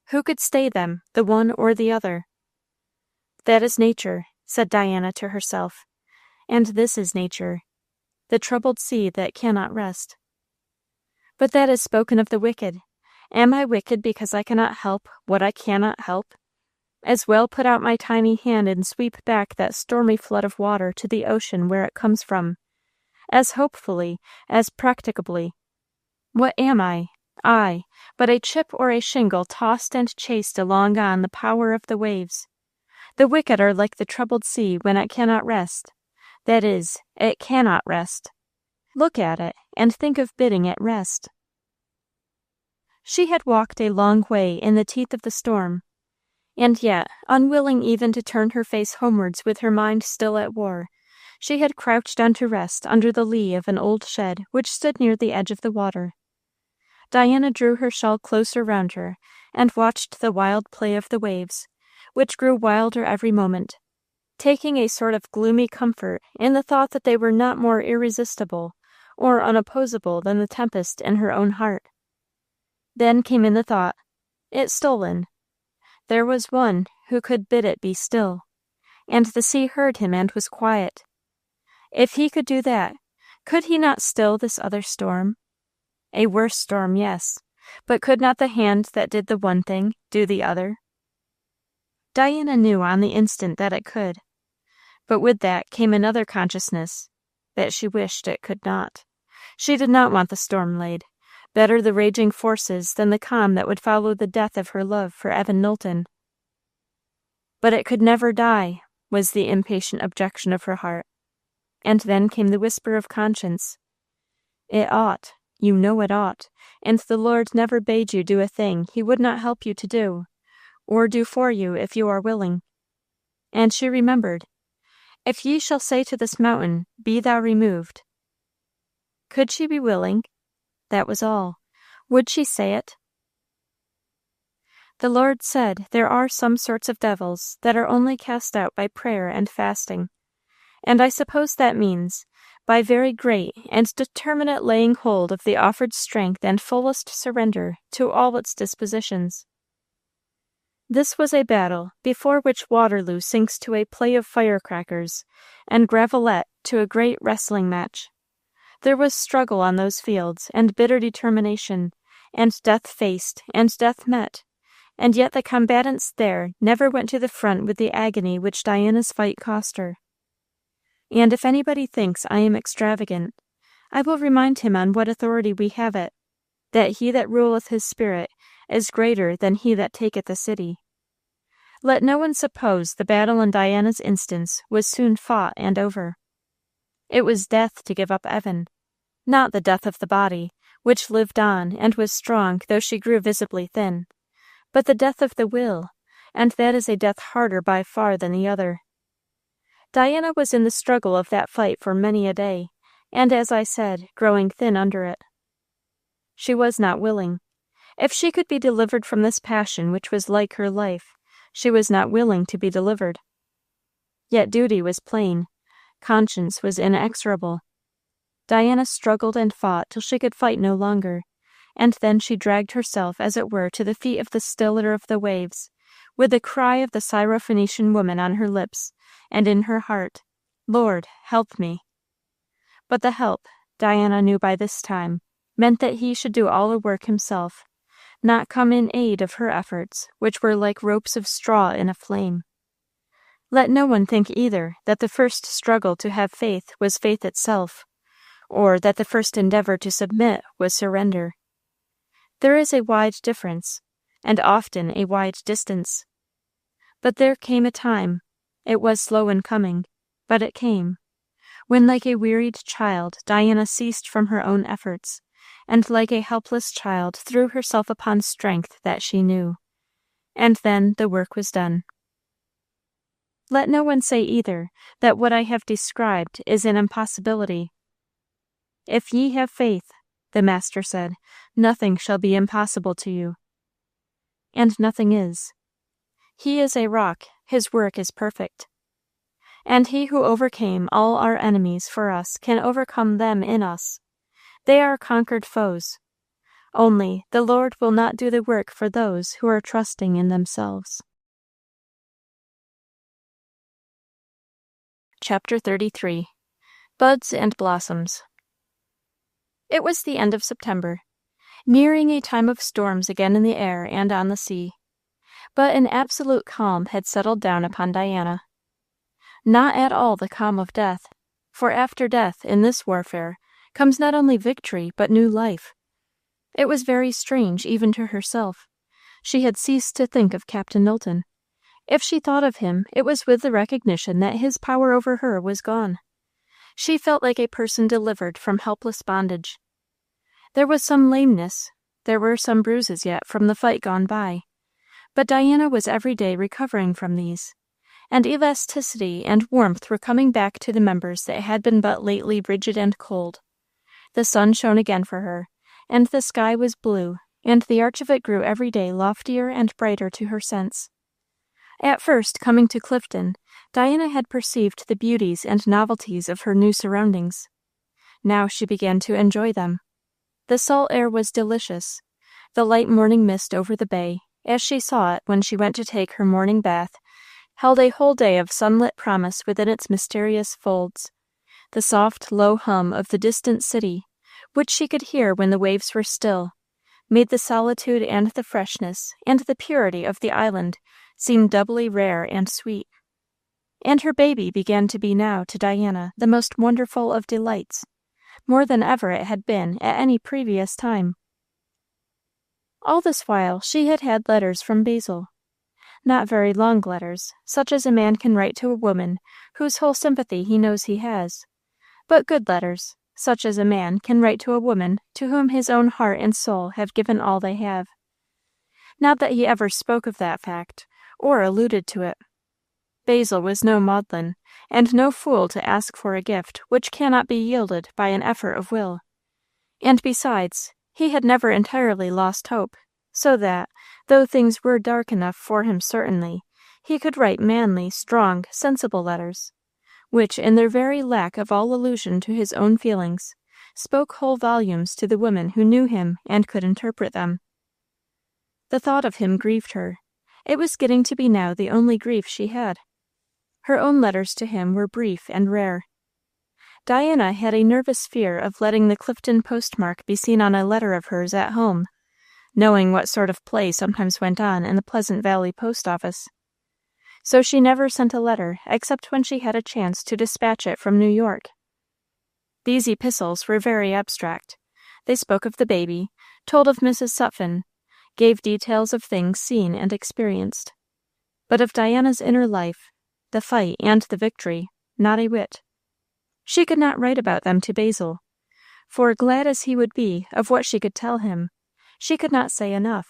Who could stay them, the one or the other? "That is nature," said Diana to herself, "and this is nature, the troubled sea that cannot rest." But that is spoken of the wicked. Am I wicked because I cannot help what I cannot help? As well put out my tiny hand and sweep back that stormy flood of water to the ocean where it comes from, as hopefully, as practicably. What am I, but a chip or a shingle tossed and chased along on the power of the waves? The wicked are like the troubled sea when it cannot rest. That is, it cannot rest. Look at it, and think of bidding it rest. She had walked a long way in the teeth of the storm, and yet, unwilling even to turn her face homewards with her mind still at war, she had crouched down to rest under the lee of an old shed which stood near the edge of the water. Diana drew her shawl closer round her, and watched the wild play of the waves, which grew wilder every moment, taking a sort of gloomy comfort in the thought that they were not more irresistible or unopposable than the tempest in her own heart. Then came in the thought, it stole in. There was one who could bid it be still, and the sea heard him and was quiet. If he could do that, could he not still this other storm? A worse storm, yes, but could not the hand that did the one thing do the other? Diana knew on the instant that it could, but with that came another consciousness, that she wished it could not. She did not want the storm laid. Better the raging forces than the calm that would follow the death of her love for Evan Knowlton. But it could never die, was the impatient objection of her heart. And then came the whisper of conscience. It ought, you know it ought, and the Lord never bade you do a thing he would not help you to do, or do for you if you are willing. And she remembered, if ye shall say to this mountain, Be thou removed. Could she be willing? That was all. Would she say it? The Lord said there are some sorts of devils that are only cast out by prayer and fasting, and I suppose that means by very great and determinate laying hold of the offered strength and fullest surrender to all its dispositions. This was a battle before which Waterloo sinks to a play of firecrackers, and Gravelotte to a great wrestling match. There was struggle on those fields, and bitter determination, and death faced, and death met, and yet the combatants there never went to the front with the agony which Diana's fight cost her. And if anybody thinks I am extravagant, I will remind him on what authority we have it, that he that ruleth his spirit is greater than he that taketh a city. Let no one suppose the battle in Diana's instance was soon fought and over. It was death to give up Evan, not the death of the body, which lived on and was strong though she grew visibly thin, but the death of the will, and that is a death harder by far than the other. Diana was in the struggle of that fight for many a day, and, as I said, growing thin under it. She was not willing. If she could be delivered from this passion which was like her life, she was not willing to be delivered. Yet duty was plain. Conscience was inexorable. Diana struggled and fought till she could fight no longer, and then she dragged herself, as it were, to the feet of the stiller of the waves, with the cry of the Syrophoenician woman on her lips, and in her heart, Lord, help me. But the help, Diana knew by this time, meant that he should do all the work himself, not come in aid of her efforts, which were like ropes of straw in a flame. Let no one think either that the first struggle to have faith was faith itself, or that the first endeavor to submit was surrender. There is a wide difference, and often a wide distance. But there came a time, it was slow in coming, but it came, when like a wearied child Diana ceased from her own efforts, and like a helpless child threw herself upon strength that she knew. And then the work was done. Let no one say either that what I have described is an impossibility. If ye have faith, the Master said, nothing shall be impossible to you. And nothing is. He is a rock, his work is perfect. And he who overcame all our enemies for us can overcome them in us. They are conquered foes. Only the Lord will not do the work for those who are trusting in themselves. Chapter 33. Buds and Blossoms. It was the end of September, nearing a time of storms again in the air and on the sea. But an absolute calm had settled down upon Diana. Not at all the calm of death, for after death in this warfare comes not only victory but new life. It was very strange even to herself. She had ceased to think of Captain Knowlton. If she thought of him, it was with the recognition that his power over her was gone. She felt like a person delivered from helpless bondage. There was some lameness, there were some bruises yet from the fight gone by, but Diana was every day recovering from these, and elasticity and warmth were coming back to the members that had been but lately rigid and cold. The sun shone again for her, and the sky was blue, and the arch of it grew every day loftier and brighter to her sense. At first, coming to Clifton, Diana had perceived the beauties and novelties of her new surroundings. Now she began to enjoy them. The salt air was delicious. The light morning mist over the bay, as she saw it when she went to take her morning bath, held a whole day of sunlit promise within its mysterious folds. The soft, low hum of the distant city, which she could hear when the waves were still, made the solitude and the freshness and the purity of the island seem doubly rare and sweet. And her baby began to be now to Diana the most wonderful of delights, more than ever it had been at any previous time. All this while she had had letters from Basil. Not very long letters, such as a man can write to a woman whose whole sympathy he knows he has, but good letters, such as a man can write to a woman to whom his own heart and soul have given all they have. Not that he ever spoke of that fact, or alluded to it. Basil was no maudlin, and no fool to ask for a gift which cannot be yielded by an effort of will. And besides, he had never entirely lost hope, so that, though things were dark enough for him certainly, he could write manly, strong, sensible letters, which, in their very lack of all allusion to his own feelings, spoke whole volumes to the women who knew him and could interpret them. The thought of him grieved her. It was getting to be now the only grief she had. Her own letters to him were brief and rare. Diana had a nervous fear of letting the Clifton postmark be seen on a letter of hers at home, knowing what sort of play sometimes went on in the Pleasant Valley post office. So she never sent a letter except when she had a chance to dispatch it from New York. These epistles were very abstract. They spoke of the baby, told of Mrs. Sutphen, gave details of things seen and experienced. But of Diana's inner life, the fight and the victory, not a whit. She could not write about them to Basil, for, glad as he would be of what she could tell him, she could not say enough.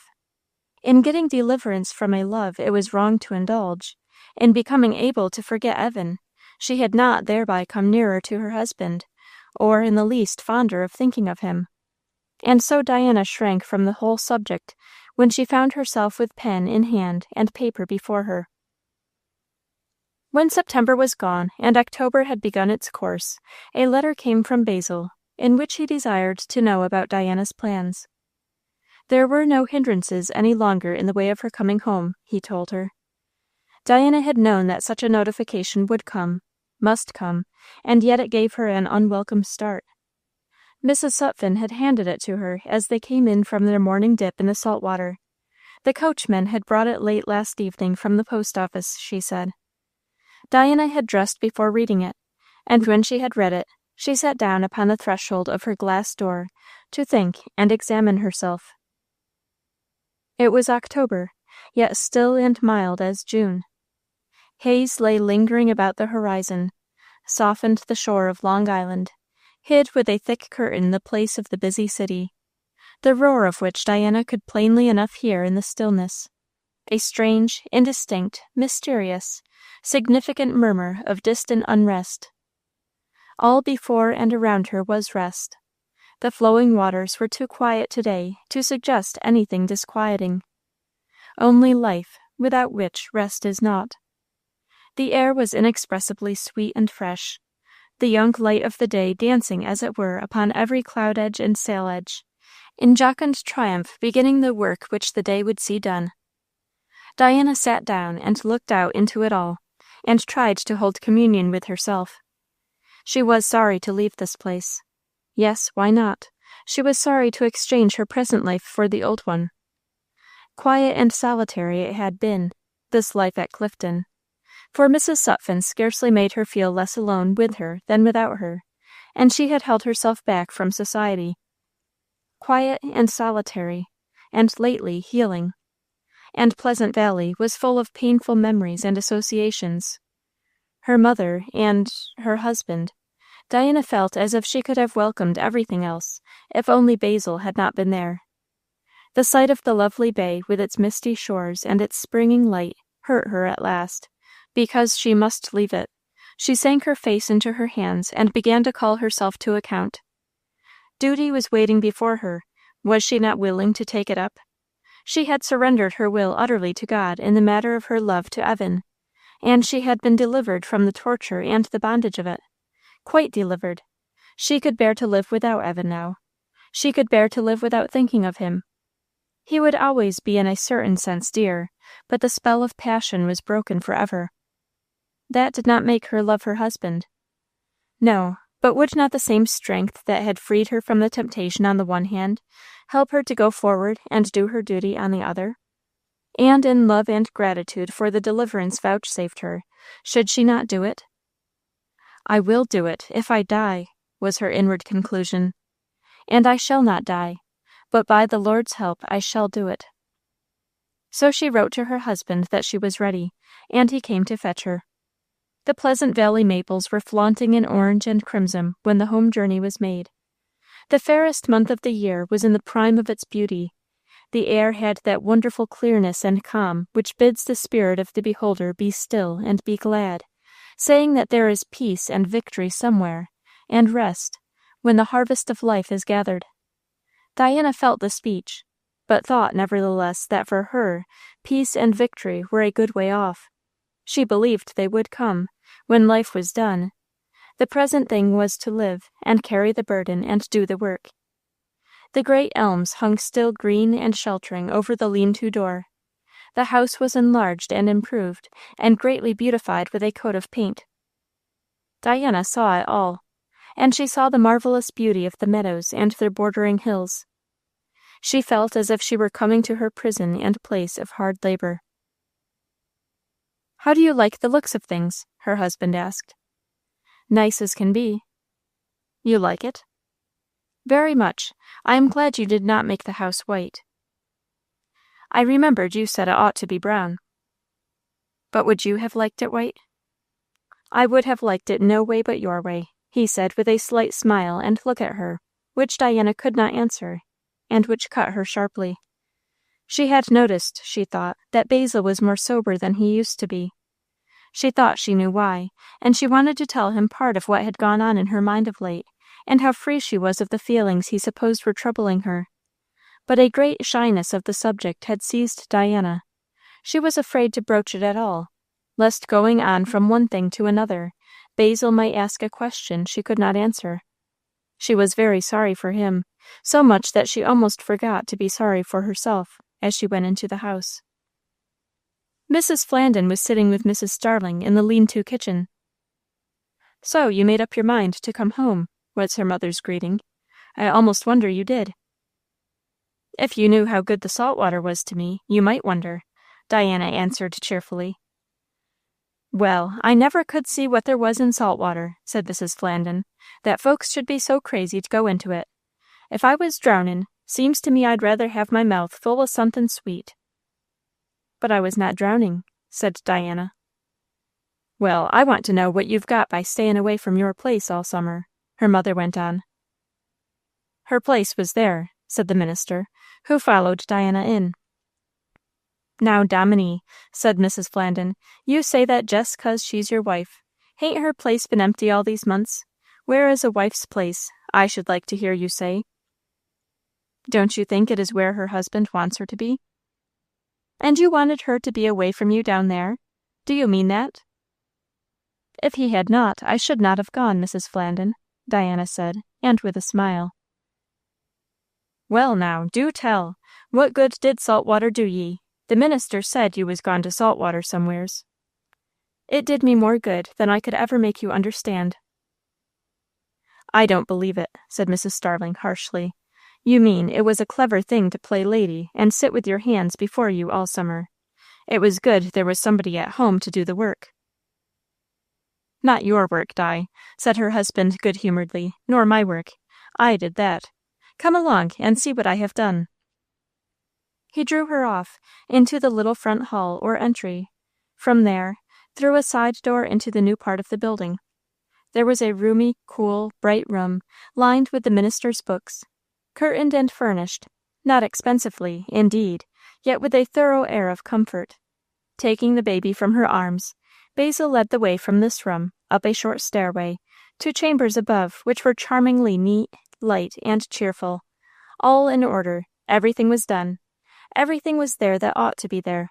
In getting deliverance from a love it was wrong to indulge, in becoming able to forget Evan, she had not thereby come nearer to her husband, or in the least fonder of thinking of him. And so Diana shrank from the whole subject when she found herself with pen in hand and paper before her. When September was gone and October had begun its course, a letter came from Basil, in which he desired to know about Diana's plans. There were no hindrances any longer in the way of her coming home, he told her. Diana had known that such a notification would come, must come, and yet it gave her an unwelcome start. Mrs. Sutphen had handed it to her as they came in from their morning dip in the salt water. The coachman had brought it late last evening from the post office, she said. Diana had dressed before reading it, and when she had read it, she sat down upon the threshold of her glass door to think and examine herself. It was October, yet still and mild as June. Haze lay lingering about the horizon, softened the shore of Long Island, hid with a thick curtain the place of the busy city, the roar of which Diana could plainly enough hear in the stillness, a strange, indistinct, mysterious, significant murmur of distant unrest. All before and around her was rest. The flowing waters were too quiet today to suggest anything disquieting. Only life, without which rest is not. The air was inexpressibly sweet and fresh, the young light of the day dancing as it were upon every cloud edge and sail edge, in jocund triumph beginning the work which the day would see done. Diana sat down and looked out into it all, and tried to hold communion with herself. She was sorry to leave this place. Yes, why not? She was sorry to exchange her present life for the old one. Quiet and solitary it had been, this life at Clifton, for Mrs. Sutphen scarcely made her feel less alone with her than without her, and she had held herself back from society. Quiet and solitary, and lately healing. And Pleasant Valley was full of painful memories and associations. Her mother and her husband. Diana felt as if she could have welcomed everything else, if only Basil had not been there. The sight of the lovely bay with its misty shores and its springing light hurt her at last, because she must leave it. She sank her face into her hands and began to call herself to account. Duty was waiting before her. Was she not willing to take it up? She had surrendered her will utterly to God in the matter of her love to Evan, and she had been delivered from the torture and the bondage of it. Quite delivered. She could bear to live without Evan now. She could bear to live without thinking of him. He would always be in a certain sense dear, but the spell of passion was broken forever. That did not make her love her husband. No, but would not the same strength that had freed her from the temptation on the one hand help her to go forward and do her duty on the other? And in love and gratitude for the deliverance vouchsafed her, should she not do it? I will do it, if I die, was her inward conclusion. And I shall not die, but by the Lord's help I shall do it. So she wrote to her husband that she was ready, and he came to fetch her. The Pleasant Valley maples were flaunting in orange and crimson when the home journey was made. The fairest month of the year was in the prime of its beauty. The air had that wonderful clearness and calm which bids the spirit of the beholder be still and be glad, saying that there is peace and victory somewhere, and rest, when the harvest of life is gathered. Diana felt the speech, but thought, nevertheless, that for her, peace and victory were a good way off. She believed they would come, when life was done. The present thing was to live, and carry the burden, and do the work. The great elms hung still green and sheltering over the lean-to door. The house was enlarged and improved, and greatly beautified with a coat of paint. Diana saw it all, and she saw the marvelous beauty of the meadows and their bordering hills. She felt as if she were coming to her prison and place of hard labor. "How do you like the looks of things?" her husband asked. "Nice as can be." "You like it?" "Very much. I am glad you did not make the house white." "I remembered you said it ought to be brown." "But would you have liked it white?" "I would have liked it no way but your way," he said with a slight smile and look at her, which Diana could not answer, and which cut her sharply. She had noticed, she thought, that Basil was more sober than he used to be. She thought she knew why, and she wanted to tell him part of what had gone on in her mind of late, and how free she was of the feelings he supposed were troubling her. But a great shyness of the subject had seized Diana. She was afraid to broach it at all, lest going on from one thing to another, Basil might ask a question she could not answer. She was very sorry for him, so much that she almost forgot to be sorry for herself as she went into the house. Mrs. Flandin was sitting with Mrs. Starling in the lean-to kitchen. "So you made up your mind to come home," was her mother's greeting. "I almost wonder you did." "If you knew how good the salt water was to me, you might wonder," Diana answered cheerfully. "Well, I never could see what there was in salt water," said Mrs. Flandin, "that folks should be so crazy to go into it. If I was drownin', seems to me I'd rather have my mouth full o' somethin' sweet." "But I was not drowning," said Diana. "Well, I want to know what you've got by stayin' away from your place all summer," her mother went on. "Her place was there," said the minister, who followed Diana in. "Now, Dominie," said Mrs. Flandin, "you say that jest 'cause she's your wife. Hain't her place been empty all these months? Where is a wife's place, I should like to hear you say?" "Don't you think it is where her husband wants her to be?" "And you wanted her to be away from you down there? Do you mean that?" "If he had not, I should not have gone, Mrs. Flandin," Diana said, and with a smile. "Well, now, do tell. What good did salt water do ye? The minister said you was gone to salt water somewheres." "It did me more good than I could ever make you understand." "I don't believe it," said Mrs. Starling harshly. "You mean it was a clever thing to play lady and sit with your hands before you all summer. It was good there was somebody at home to do the work." "Not your work, Di," said her husband good-humoredly, "nor my work. I did that. Come along and see what I have done." He drew her off into the little front hall or entry. From there, through a side door into the new part of the building. There was a roomy, cool, bright room, lined with the minister's books, curtained and furnished, not expensively, indeed, yet with a thorough air of comfort. Taking the baby from her arms, Basil led the way from this room, up a short stairway, to chambers above, which were charmingly neat, light, and cheerful. All in order, everything was done. Everything was there that ought to be there.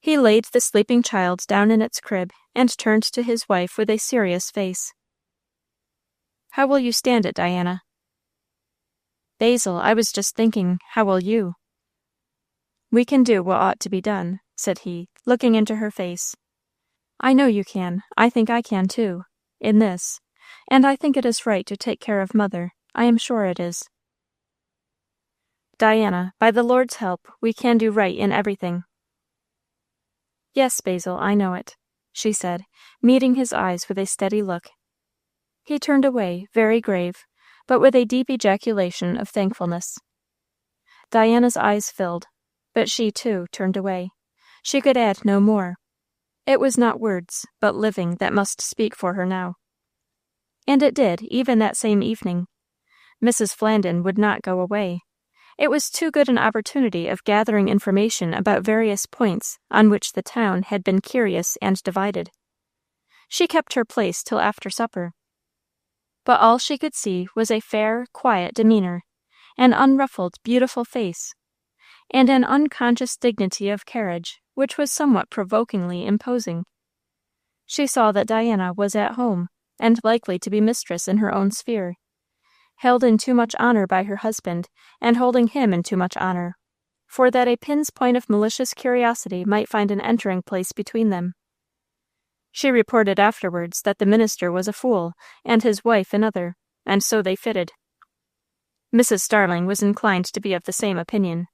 He laid the sleeping child down in its crib, and turned to his wife with a serious face. "How will you stand it, Diana?" "Basil, I was just thinking, how will you?" "We can do what ought to be done," said he, looking into her face. I know you can. I think I can too, in this. And I think it is right to take care of mother. I am sure it is. Diana, by the Lord's help, we can do right in everything. Yes, Basil, I know it, she said, meeting his eyes with a steady look. He turned away, very grave, but with a deep ejaculation of thankfulness. Diana's eyes filled, but she, too, turned away. She could add no more. It was not words, but living, that must speak for her now. And it did, even that same evening. Mrs. Flandin would not go away. It was too good an opportunity of gathering information about various points on which the town had been curious and divided. She kept her place till after supper. But all she could see was a fair, quiet demeanor, an unruffled, beautiful face, and an unconscious dignity of carriage which was somewhat provokingly imposing. She saw that Diana was at home, and likely to be mistress in her own sphere, held in too much honor by her husband, and holding him in too much honor, for that a pin's point of malicious curiosity might find an entering place between them. She reported afterwards that the minister was a fool, and his wife another, and so they fitted. Mrs. Starling was inclined to be of the same opinion.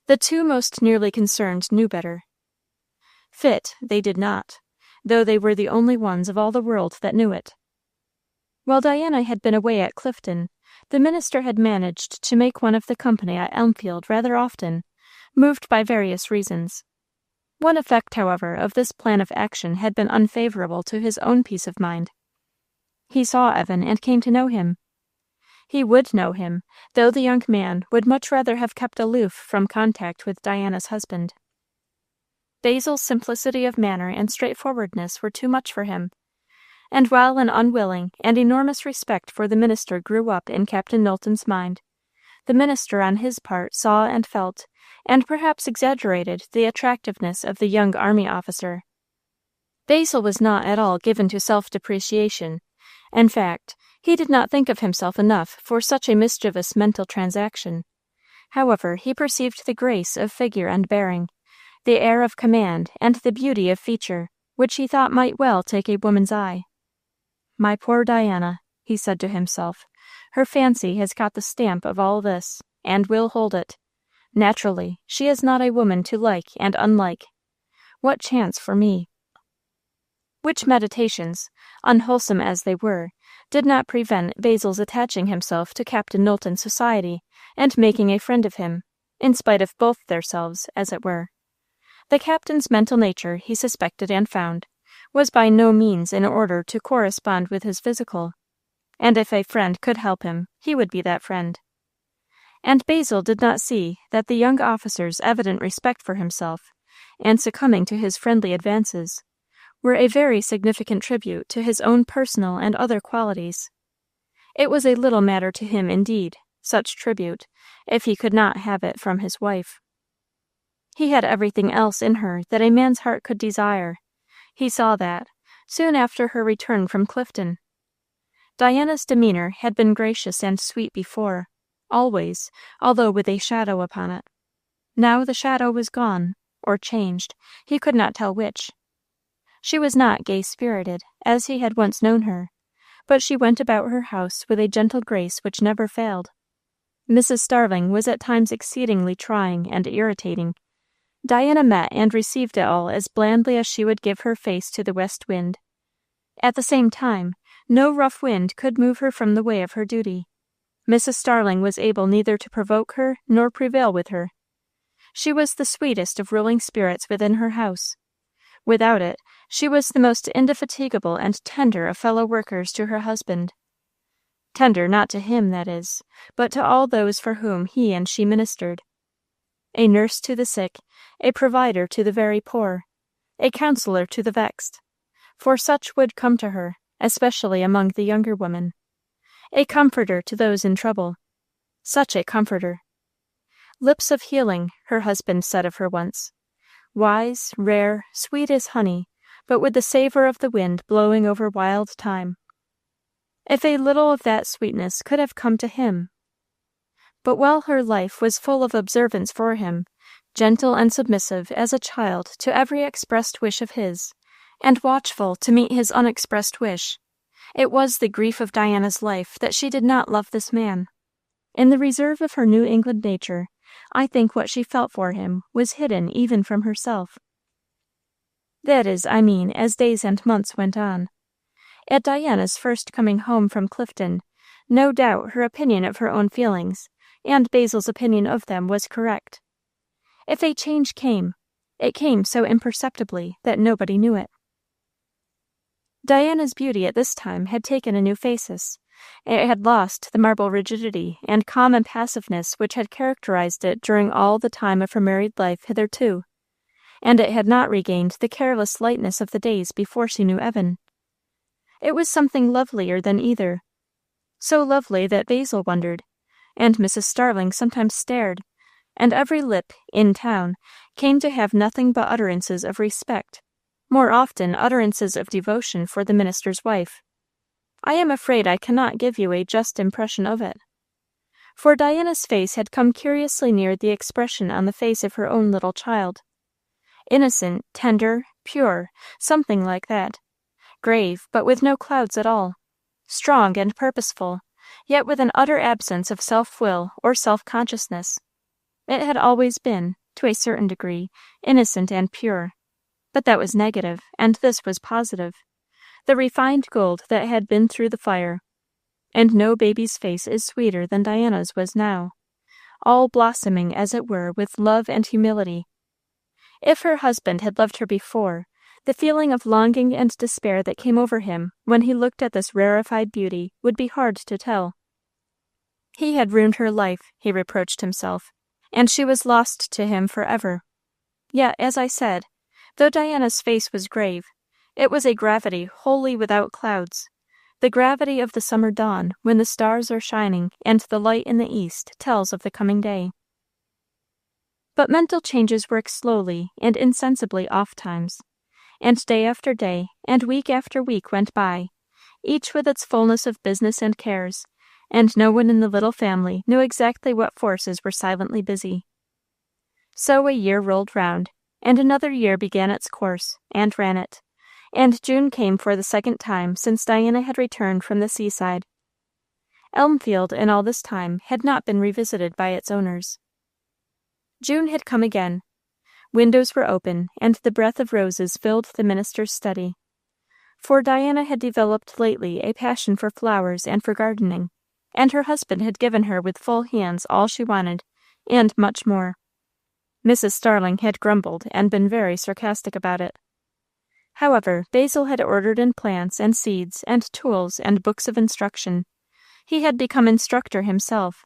The two most nearly concerned knew better. Fit they did not, though they were the only ones of all the world that knew it. While Diana had been away at Clifton, the minister had managed to make one of the company at Elmfield rather often, moved by various reasons. One effect, however, of this plan of action had been unfavorable to his own peace of mind. He saw Evan and came to know him. He would know him, though the young man would much rather have kept aloof from contact with Diana's husband. Basil's simplicity of manner and straightforwardness were too much for him, and while an unwilling and enormous respect for the minister grew up in Captain Knowlton's mind, the minister on his part saw and felt, and perhaps exaggerated, the attractiveness of the young army officer. Basil was not at all given to self-depreciation. In fact, he did not think of himself enough for such a mischievous mental transaction. However, he perceived the grace of figure and bearing, the air of command, and the beauty of feature, which he thought might well take a woman's eye. My poor Diana, he said to himself, her fancy has got the stamp of all this, and will hold it. Naturally, she is not a woman to like and unlike. What chance for me? Which meditations, unwholesome as they were, did not prevent Basil's attaching himself to Captain Knowlton's society, and making a friend of him, in spite of both theirselves, as it were. The captain's mental nature, he suspected and found, was by no means in order to correspond with his physical, and if a friend could help him, he would be that friend. And Basil did not see that the young officer's evident respect for himself, and succumbing to his friendly advances, were a very significant tribute to his own personal and other qualities. It was a little matter to him, indeed, such tribute, if he could not have it from his wife. He had everything else in her that a man's heart could desire. He saw that, soon after her return from Clifton. Diana's demeanor had been gracious and sweet before, always, although with a shadow upon it. Now the shadow was gone, or changed, he could not tell which. She was not gay-spirited, as he had once known her, but she went about her house with a gentle grace which never failed. Mrs. Starling was at times exceedingly trying and irritating. Diana met and received it all as blandly as she would give her face to the west wind. At the same time, no rough wind could move her from the way of her duty. Mrs. Starling was able neither to provoke her nor prevail with her. She was the sweetest of ruling spirits within her house. Without it, she was the most indefatigable and tender of fellow workers to her husband. Tender not to him, that is, but to all those for whom he and she ministered. A nurse to the sick, a provider to the very poor, a counselor to the vexed, for such would come to her, especially among the younger women. A comforter to those in trouble, such a comforter. Lips of healing, her husband said of her once. Wise, rare, sweet as honey, but with the savor of the wind blowing over wild thyme. If a little of that sweetness could have come to him. But while her life was full of observance for him, gentle and submissive as a child to every expressed wish of his, and watchful to meet his unexpressed wish. It was the grief of Diana's life that she did not love this man. In the reserve of her New England nature, I think what she felt for him was hidden even from herself. That is, I mean, as days and months went on. At Diana's first coming home from Clifton, no doubt her opinion of her own feelings, and Basil's opinion of them, was correct. If a change came, it came so imperceptibly that nobody knew it. Diana's beauty at this time had taken a new phasis. It had lost the marble rigidity and calm impassiveness which had characterized it during all the time of her married life hitherto, and it had not regained the careless lightness of the days before she knew Evan. It was something lovelier than either, so lovely that Basil wondered, and Mrs. Starling sometimes stared, and every lip, in town, came to have nothing but utterances of respect, more often utterances of devotion for the minister's wife. I am afraid I cannot give you a just impression of it. For Diana's face had come curiously near the expression on the face of her own little child. Innocent, tender, pure, something like that. Grave, but with no clouds at all. Strong and purposeful, yet with an utter absence of self-will or self-consciousness. It had always been, to a certain degree, innocent and pure. But that was negative, and this was positive. The refined gold that had been through the fire. And no baby's face is sweeter than Diana's was now, all blossoming, as it were, with love and humility. If her husband had loved her before, the feeling of longing and despair that came over him when he looked at this rarefied beauty would be hard to tell. He had ruined her life, he reproached himself, and she was lost to him forever. Yet, as I said, though Diana's face was grave, it was a gravity wholly without clouds, the gravity of the summer dawn when the stars are shining and the light in the east tells of the coming day. But mental changes work slowly and insensibly ofttimes, and day after day and week after week went by, each with its fullness of business and cares, and no one in the little family knew exactly what forces were silently busy. So a year rolled round, and another year began its course, and ran it, and June came for the second time since Diana had returned from the seaside. Elmfield in all this time had not been revisited by its owners. June had come again. Windows were open, and the breath of roses filled the minister's study. For Diana had developed lately a passion for flowers and for gardening, and her husband had given her with full hands all she wanted, and much more. Mrs. Starling had grumbled and been very sarcastic about it. However, Basil had ordered in plants and seeds and tools and books of instruction. He had become instructor himself,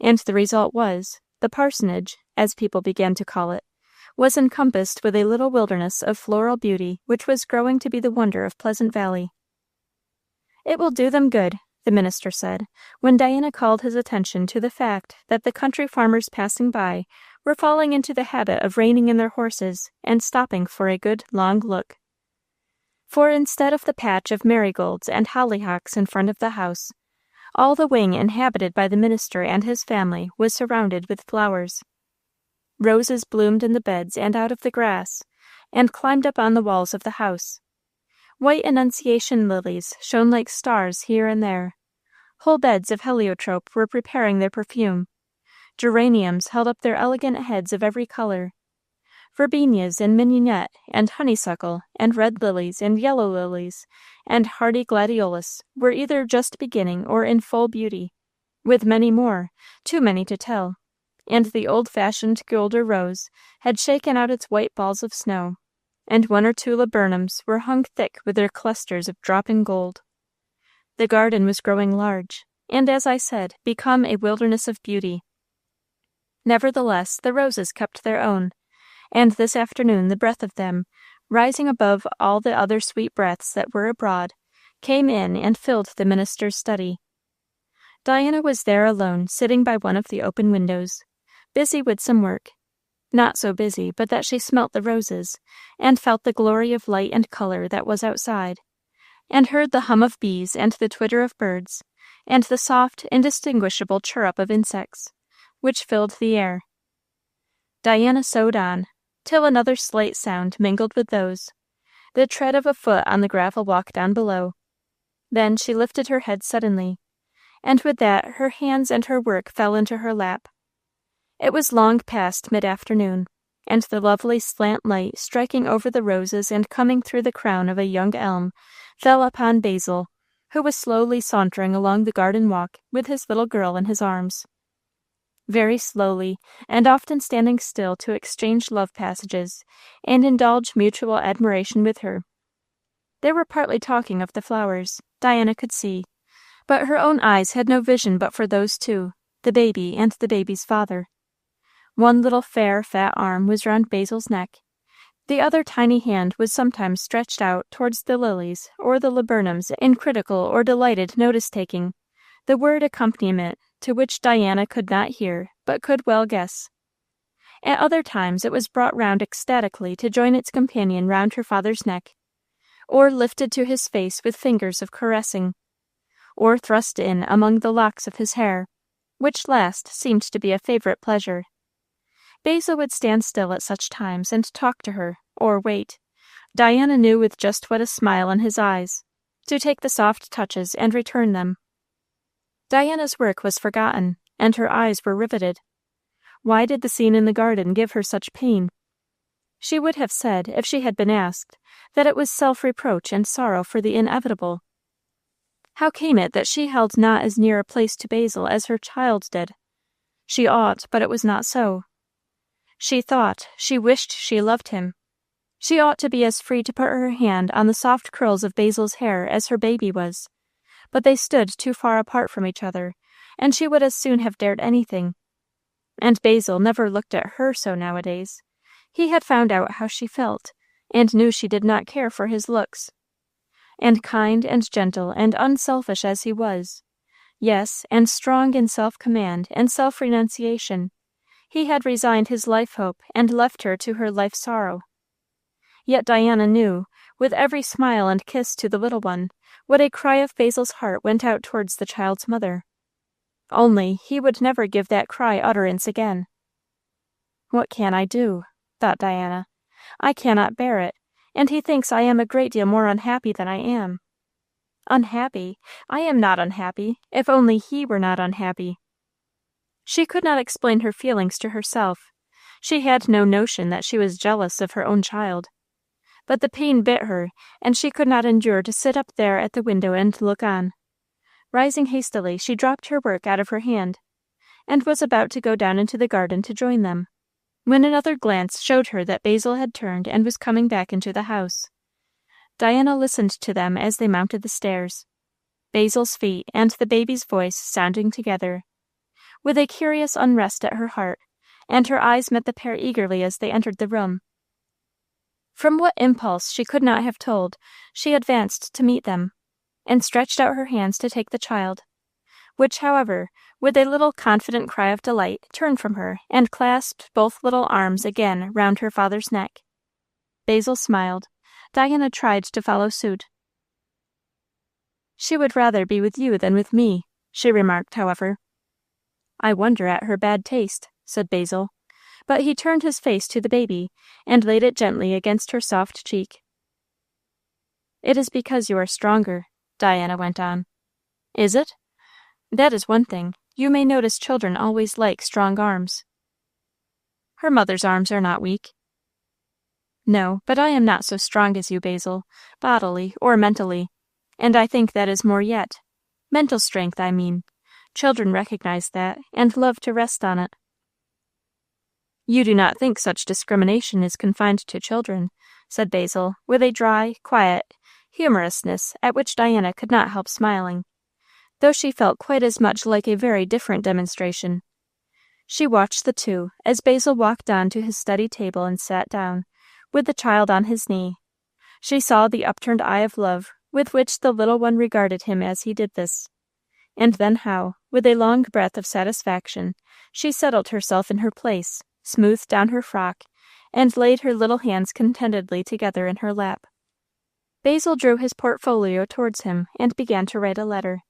and the result was, the parsonage, as people began to call it, was encompassed with a little wilderness of floral beauty which was growing to be the wonder of Pleasant Valley. It will do them good, the minister said, when Diana called his attention to the fact that the country farmers passing by were falling into the habit of reining in their horses and stopping for a good long look. For instead of the patch of marigolds and hollyhocks in front of the house, all the wing inhabited by the minister and his family was surrounded with flowers. Roses bloomed in the beds and out of the grass, and climbed up on the walls of the house. White Annunciation lilies shone like stars here and there. Whole beds of heliotrope were preparing their perfume. Geraniums held up their elegant heads of every color. Verbenias and mignonette and honeysuckle and red lilies and yellow lilies and hardy gladiolus were either just beginning or in full beauty, with many more, too many to tell, and the old-fashioned guelder rose had shaken out its white balls of snow, and one or two laburnums were hung thick with their clusters of dropping gold. The garden was growing large, and, as I said, become a wilderness of beauty. Nevertheless, the roses kept their own, and this afternoon the breath of them, rising above all the other sweet breaths that were abroad, came in and filled the minister's study. Diana was there alone, sitting by one of the open windows, busy with some work, not so busy but that she smelt the roses, and felt the glory of light and color that was outside, and heard the hum of bees and the twitter of birds, and the soft, indistinguishable chirrup of insects, which filled the air. Diana sewed on, till another slight sound mingled with those, the tread of a foot on the gravel walk down below. Then she lifted her head suddenly, and with that her hands and her work fell into her lap. It was long past mid-afternoon, and the lovely slant light striking over the roses and coming through the crown of a young elm fell upon Basil, who was slowly sauntering along the garden walk with his little girl in his arms. Very slowly, and often standing still to exchange love passages and indulge mutual admiration with her. They were partly talking of the flowers, Diana could see, but her own eyes had no vision but for those two, the baby and the baby's father. One little fair, fat arm was round Basil's neck. The other tiny hand was sometimes stretched out towards the lilies or the laburnums in critical or delighted notice-taking, the word accompaniment to which Diana could not hear, but could well guess. At other times it was brought round ecstatically to join its companion round her father's neck, or lifted to his face with fingers of caressing, or thrust in among the locks of his hair, which last seemed to be a favorite pleasure. Basil would stand still at such times and talk to her, or wait, Diana knew with just what a smile in his eyes, to take the soft touches and return them. Diana's work was forgotten, and her eyes were riveted. Why did the scene in the garden give her such pain? She would have said, if she had been asked, that it was self-reproach and sorrow for the inevitable. How came it that she held not as near a place to Basil as her child did? She ought, but it was not so. She thought, she wished she loved him. She ought to be as free to put her hand on the soft curls of Basil's hair as her baby was, but they stood too far apart from each other, and she would as soon have dared anything. And Basil never looked at her so nowadays. He had found out how she felt, and knew she did not care for his looks. And kind and gentle and unselfish as he was, yes, and strong in self-command and self-renunciation, he had resigned his life-hope and left her to her life-sorrow. Yet Diana knew, with every smile and kiss to the little one, what a cry of Basil's heart went out towards the child's mother. Only he would never give that cry utterance again. "What can I do?" thought Diana. "I cannot bear it, and he thinks I am a great deal more unhappy than I am. Unhappy? I am not unhappy, if only he were not unhappy." She could not explain her feelings to herself. She had no notion that she was jealous of her own child. But the pain bit her, and she could not endure to sit up there at the window and look on. Rising hastily, she dropped her work out of her hand, and was about to go down into the garden to join them, when another glance showed her that Basil had turned and was coming back into the house. Diana listened to them as they mounted the stairs, Basil's feet and the baby's voice sounding together, with a curious unrest at her heart, and her eyes met the pair eagerly as they entered the room. From what impulse she could not have told, she advanced to meet them, and stretched out her hands to take the child, which, however, with a little confident cry of delight, turned from her, and clasped both little arms again round her father's neck. Basil smiled. Diana tried to follow suit. "She would rather be with you than with me," she remarked, however. "I wonder at her bad taste," said Basil, but he turned his face to the baby, and laid it gently against her soft cheek. "It is because you are stronger," Diana went on. "Is it? That is one thing. You may notice children always like strong arms." "Her mother's arms are not weak." "No, but I am not so strong as you, Basil, bodily or mentally, and I think that is more yet. Mental strength, I mean. Children recognize that, and love to rest on it." "You do not think such discrimination is confined to children," said Basil, with a dry, quiet humorousness at which Diana could not help smiling, though she felt quite as much like a very different demonstration. She watched the two, as Basil walked on to his study table and sat down, with the child on his knee. She saw the upturned eye of love with which the little one regarded him as he did this, and then how, with a long breath of satisfaction, she settled herself in her place, smoothed down her frock, and laid her little hands contentedly together in her lap. Basil drew his portfolio towards him and began to write a letter.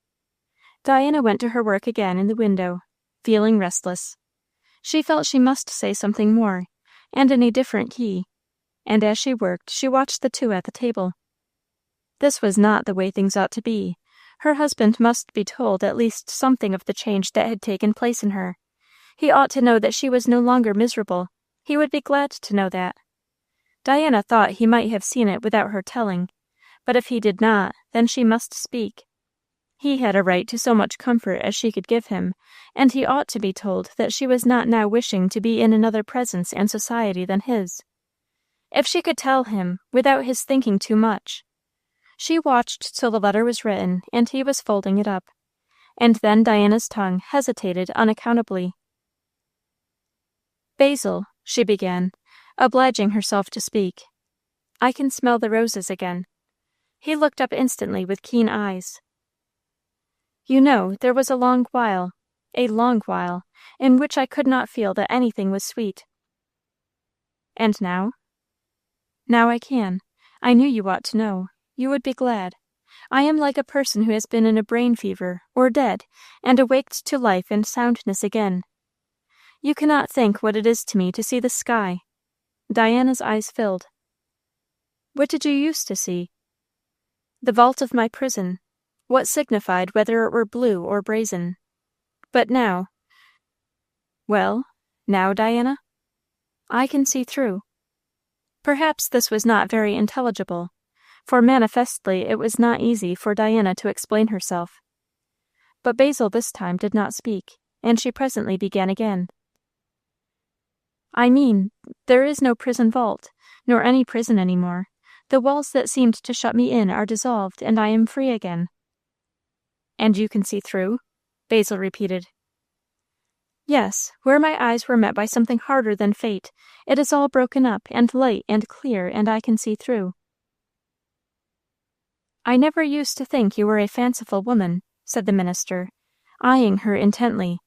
Diana went to her work again in the window, feeling restless. She felt she must say something more, and in a different key, and as she worked, she watched the two at the table. This was not the way things ought to be. Her husband must be told at least something of the change that had taken place in her. He ought to know that she was no longer miserable. He would be glad to know that. Diana thought he might have seen it without her telling, but if he did not, then she must speak. He had a right to so much comfort as she could give him, and he ought to be told that she was not now wishing to be in another presence and society than his. If she could tell him, without his thinking too much. She watched till the letter was written, and he was folding it up, and then Diana's tongue hesitated unaccountably. "Basil," she began, obliging herself to speak, "I can smell the roses again." He looked up instantly with keen eyes. "You know, there was a long while, in which I could not feel that anything was sweet." "And now?" "Now I can. I knew you ought to know. You would be glad. I am like a person who has been in a brain fever, or dead, and awaked to life and soundness again. You cannot think what it is to me to see the sky." Diana's eyes filled. "What did you used to see?" "The vault of my prison. What signified whether it were blue or brazen? But now—" "Well, now, Diana?" "I can see through." Perhaps this was not very intelligible, for manifestly it was not easy for Diana to explain herself. But Basil this time did not speak, and she presently began again. "I mean, there is no prison vault, nor any prison any more. The walls that seemed to shut me in are dissolved, and I am free again." "And you can see through?" Basil repeated. "Yes, where my eyes were met by something harder than fate, it is all broken up, and light and clear, and I can see through." "I never used to think you were a fanciful woman," said the minister, eyeing her intently.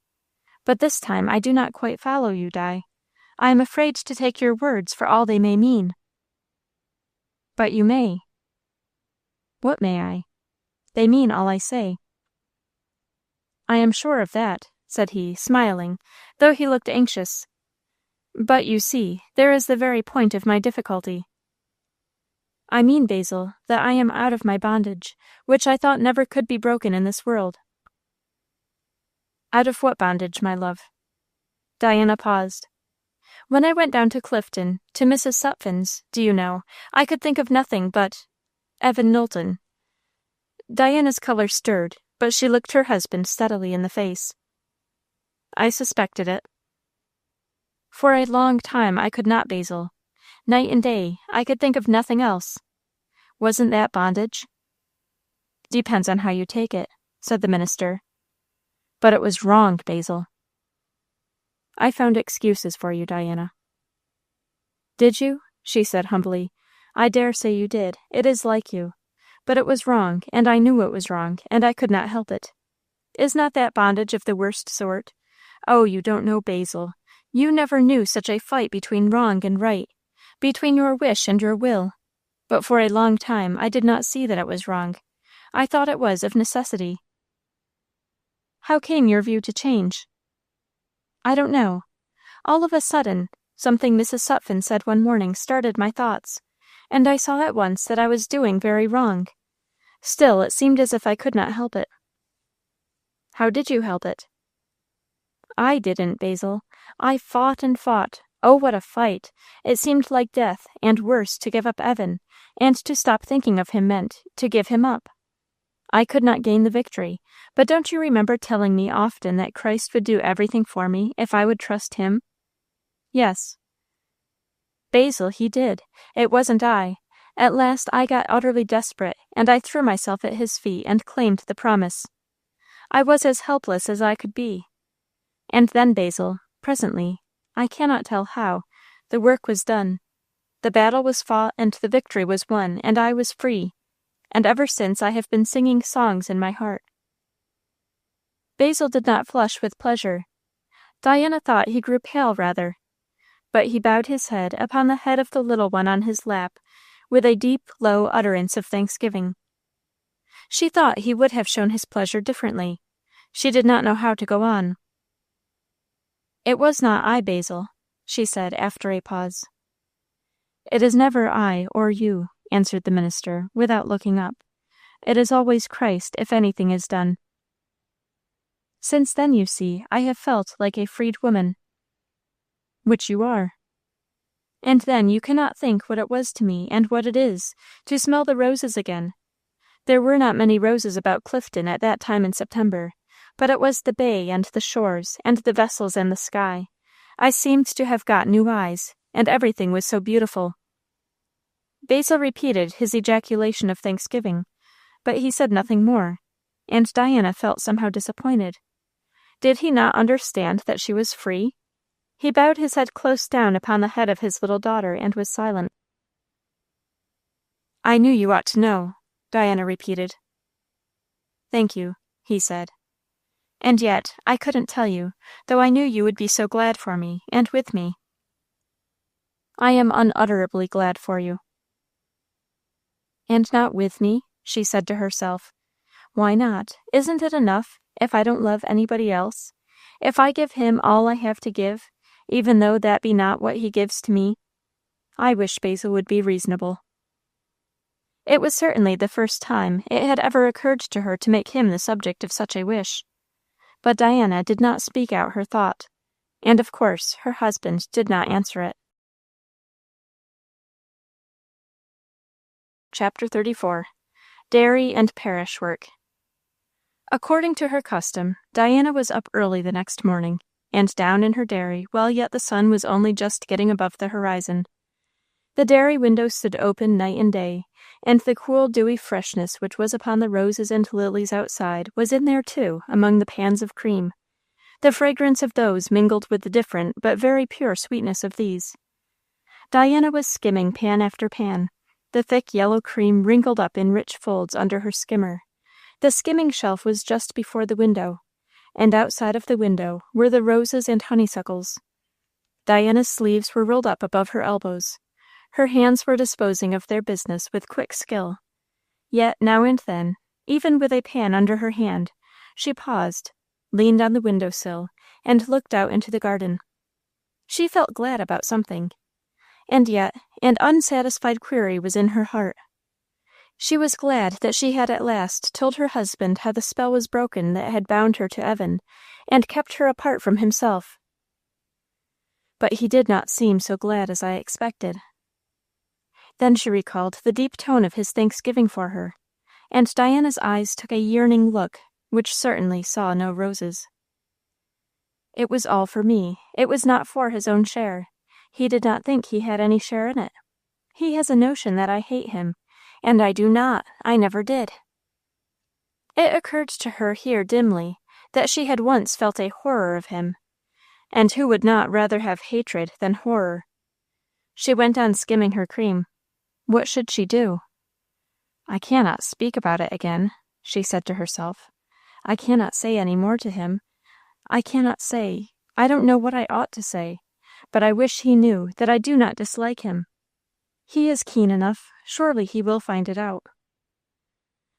"But this time I do not quite follow you, Di. I am afraid to take your words for all they may mean." "But you may." "What may I?" "They mean all I say." "I am sure of that," said he, smiling, though he looked anxious. "But you see, there is the very point of my difficulty. I mean, Basil, that I am out of my bondage, which I thought never could be broken in this world." "Out of what bondage, my love?" Diana paused. "When I went down to Clifton, to Mrs. Sutphen's, do you know, I could think of nothing but Evan Knowlton." Diana's colour stirred, but she looked her husband steadily in the face. "I suspected it." "For a long time I could not, Basil. Night and day, I could think of nothing else. Wasn't that bondage?" "Depends on how you take it," said the minister. "But it was wrong, Basil." "I found excuses for you, Diana." "Did you?" she said humbly. "I dare say you did. It is like you. But it was wrong, and I knew it was wrong, and I could not help it. Is not that bondage of the worst sort? Oh, you don't know Basil. You never knew such a fight between wrong and right, between your wish and your will. But for a long time I did not see that it was wrong. I thought it was of necessity." "How came your view to change?" "I don't know. All of a sudden, something Mrs. Sutphen said one morning started my thoughts, and I saw at once that I was doing very wrong. Still, it seemed as if I could not help it." "How did you help it?" "I didn't, Basil. I fought and fought. Oh, what a fight! It seemed like death, and worse, to give up Evan, and to stop thinking of him meant to give him up. I could not gain the victory, but don't you remember telling me often that Christ would do everything for me if I would trust him?" "Yes." "Basil, he did. It wasn't I. At last I got utterly desperate, and I threw myself at his feet and claimed the promise. I was as helpless as I could be. And then, Basil, presently, I cannot tell how, the work was done. The battle was fought, and the victory was won, and I was free. And ever since I have been singing songs in my heart." Basil did not flush with pleasure. Diana thought he grew pale rather. But he bowed his head upon the head of the little one on his lap, with a deep, low utterance of thanksgiving. She thought he would have shown his pleasure differently. She did not know how to go on. "It was not I, Basil," she said after a pause. "It is never I or you," answered the minister, without looking up. "It is always Christ, if anything is done. Since then, you see, I have felt like a freed woman." "Which you are." "And then you cannot think what it was to me, and what it is, to smell the roses again. There were not many roses about Clifton at that time in September, but it was the bay and the shores, and the vessels and the sky. I seemed to have got new eyes, and everything was so beautiful." Basil repeated his ejaculation of thanksgiving, but he said nothing more, and Diana felt somehow disappointed. Did he not understand that she was free? He bowed his head close down upon the head of his little daughter and was silent. "I knew you ought to know," Diana repeated. "Thank you," he said. "And yet I couldn't tell you, though I knew you would be so glad for me, and with me." "I am unutterably glad for you." "And not with me?" she said to herself. "Why not? Isn't it enough, if I don't love anybody else? If I give him all I have to give, even though that be not what he gives to me? I wish Basil would be reasonable." It was certainly the first time it had ever occurred to her to make him the subject of such a wish. But Diana did not speak out her thought, and of course her husband did not answer it. Chapter 34. Dairy and Parish Work. According to her custom, Diana was up early the next morning, and down in her dairy while yet the sun was only just getting above the horizon. The dairy window stood open night and day, and the cool dewy freshness which was upon the roses and lilies outside was in there too among the pans of cream. The fragrance of those mingled with the different but very pure sweetness of these. Diana was skimming pan after pan, the thick yellow cream wrinkled up in rich folds under her skimmer. The skimming shelf was just before the window, and outside of the window were the roses and honeysuckles. Diana's sleeves were rolled up above her elbows. Her hands were disposing of their business with quick skill. Yet now and then, even with a pan under her hand, she paused, leaned on the window sill, and looked out into the garden. She felt glad about something, and yet an unsatisfied query was in her heart. She was glad that she had at last told her husband how the spell was broken that had bound her to Evan, and kept her apart from himself. But he did not seem so glad as I expected. Then she recalled the deep tone of his thanksgiving for her, and Diana's eyes took a yearning look, which certainly saw no roses. It was all for me. It was not for his own share. He did not think he had any share in it. He has a notion that I hate him, and I do not. I never did. It occurred to her here dimly that she had once felt a horror of him, and who would not rather have hatred than horror? She went on skimming her cream. What should she do? "I cannot speak about it again," she said to herself. "I cannot say any more to him. I cannot say. I don't know what I ought to say, but I wish he knew that I do not dislike him. He is keen enough. Surely he will find it out."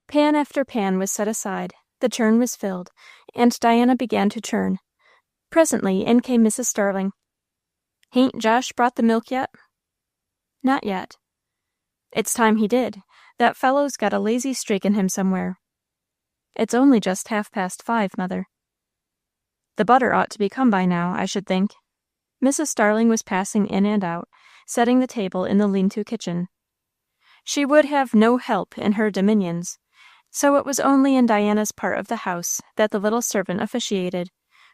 Pan after pan was set aside, the churn was filled, and Diana began to churn. Presently in came Mrs. Starling. "Hain't Josh brought the milk yet?" "Not yet." "It's time he did. That fellow's got a lazy streak in him somewhere." "It's only just 5:30, Mother." "The butter ought to be come by now, I should think." Mrs. Starling was passing in and out, setting the table in the lean-to kitchen. She would have no help in her dominions, so it was only in Diana's part of the house that the little servant officiated,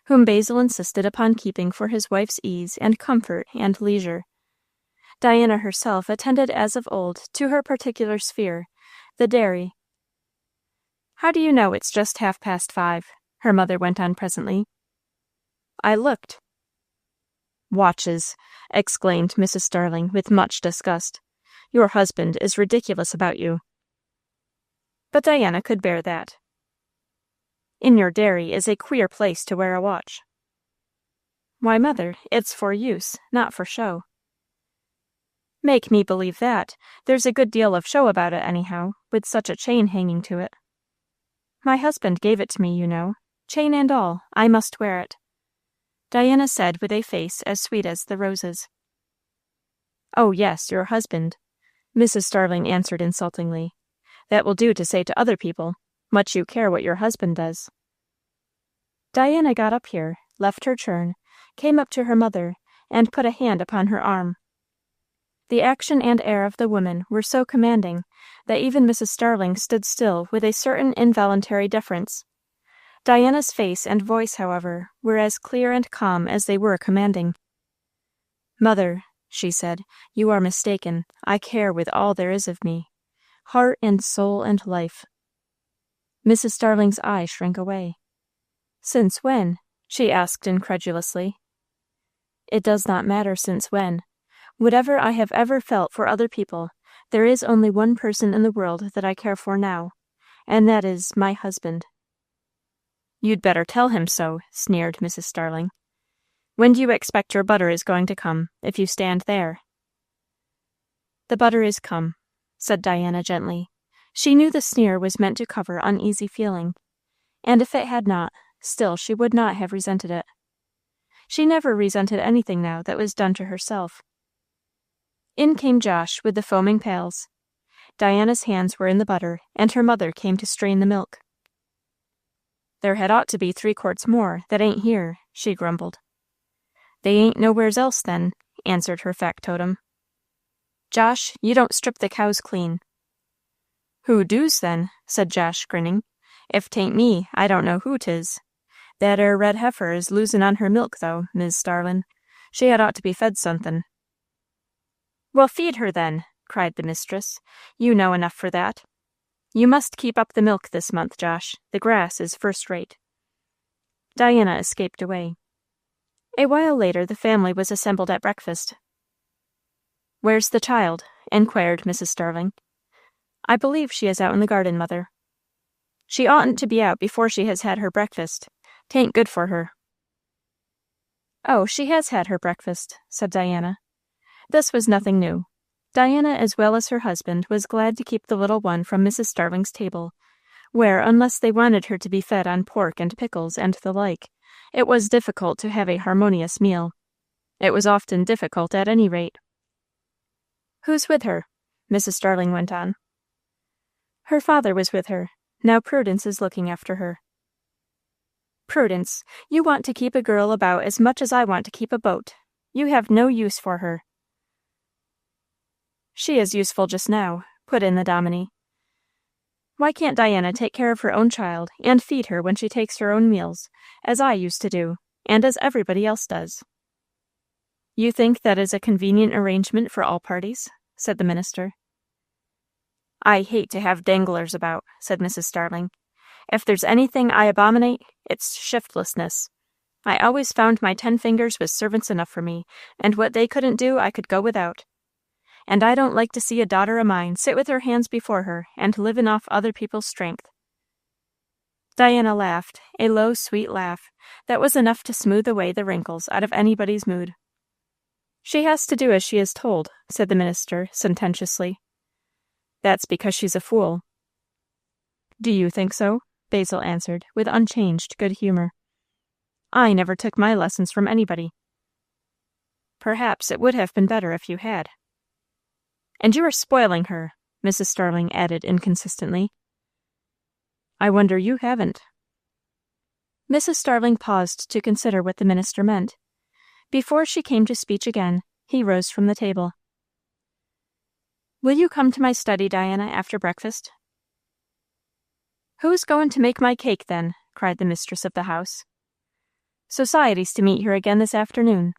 whom Basil insisted upon keeping for his wife's ease and comfort and leisure. Diana herself attended as of old to her particular sphere, the dairy. "How do you know it's just 5:30?" her mother went on presently. "I looked." "Watches!" exclaimed Mrs. Starling with much disgust. "Your husband is ridiculous about you." But Diana could bear that. "In your dairy is a queer place to wear a watch." "Why, Mother, it's for use, not for show." "Make me believe that. There's a good deal of show about it, anyhow, with such a chain hanging to it." "My husband gave it to me, you know. Chain and all, I must wear it." Diana said with a face as sweet as the roses. "Oh, yes, your husband," Mrs. Starling answered insultingly. "That will do to say to other people. Much you care what your husband does." Diana got up here, left her churn, came up to her mother, and put a hand upon her arm. The action and air of the woman were so commanding that even Mrs. Starling stood still with a certain involuntary deference. Diana's face and voice, however, were as clear and calm as they were commanding. "Mother," she said, "you are mistaken. I care with all there is of me, heart and soul and life." Mrs. Starling's eye shrank away. "Since when?" she asked incredulously. "It does not matter since when. Whatever I have ever felt for other people, there is only one person in the world that I care for now, and that is my husband." "You'd better tell him so," sneered Mrs. Starling. "When do you expect your butter is going to come, if you stand there?" "The butter is come," said Diana gently. She knew the sneer was meant to cover uneasy feeling, and if it had not, still she would not have resented it. She never resented anything now that was done to herself. In came Josh with the foaming pails. Diana's hands were in the butter, and her mother came to strain the milk. "There had ought to be 3 quarts more that ain't here," she grumbled. "They ain't nowheres else, then," answered her factotum. "Josh, you don't strip the cows clean." "Who doos, then?" said Josh, grinning. "If 'tain't me, I don't know who 'tis. That 'ere red heifer is losin' on her milk, though, Mis' Starlin'. She had ought to be fed somethin'." "Well, feed her, then," cried the mistress. "You know enough for that. You must keep up the milk this month, Josh. The grass is first rate." Diana escaped away. A while later the family was assembled at breakfast. "Where's the child?" inquired Mrs. Starling. "I believe she is out in the garden, mother." "She oughtn't to be out before she has had her breakfast. 'Tain't good for her." "Oh, she has had her breakfast," said Diana. This was nothing new. Diana, as well as her husband, was glad to keep the little one from Mrs. Starling's table, where, unless they wanted her to be fed on pork and pickles and the like, it was difficult to have a harmonious meal. It was often difficult at any rate. "Who's with her?" Mrs. Starling went on. "Her father was with her. Now Prudence is looking after her." "Prudence, you want to keep a girl about as much as I want to keep a boat. You have no use for her." "She is useful just now," put in the dominie. "Why can't Diana take care of her own child, and feed her when she takes her own meals, as I used to do, and as everybody else does?" "You think that is a convenient arrangement for all parties?" said the minister. "I hate to have danglers about," said Mrs. Starling. "If there's anything I abominate, it's shiftlessness. I always found my 10 fingers was servants enough for me, and what they couldn't do I could go without. And I don't like to see a daughter o' mine sit with her hands before her, and livin' off other people's strength." Diana laughed, a low, sweet laugh, that was enough to smooth away the wrinkles out of anybody's mood. "She has to do as she is told," said the minister, sententiously. "That's because she's a fool." "Do you think so?" Basil answered, with unchanged good humor. "I never took my lessons from anybody." "Perhaps it would have been better if you had." "And you are spoiling her," Mrs. Starling added inconsistently. "I wonder you haven't." Mrs. Starling paused to consider what the minister meant. Before she came to speech again, he rose from the table. "Will you come to my study, Diana, after breakfast?" "Who's goin' to make my cake, then?" cried the mistress of the house. "Society's to meet here again this afternoon."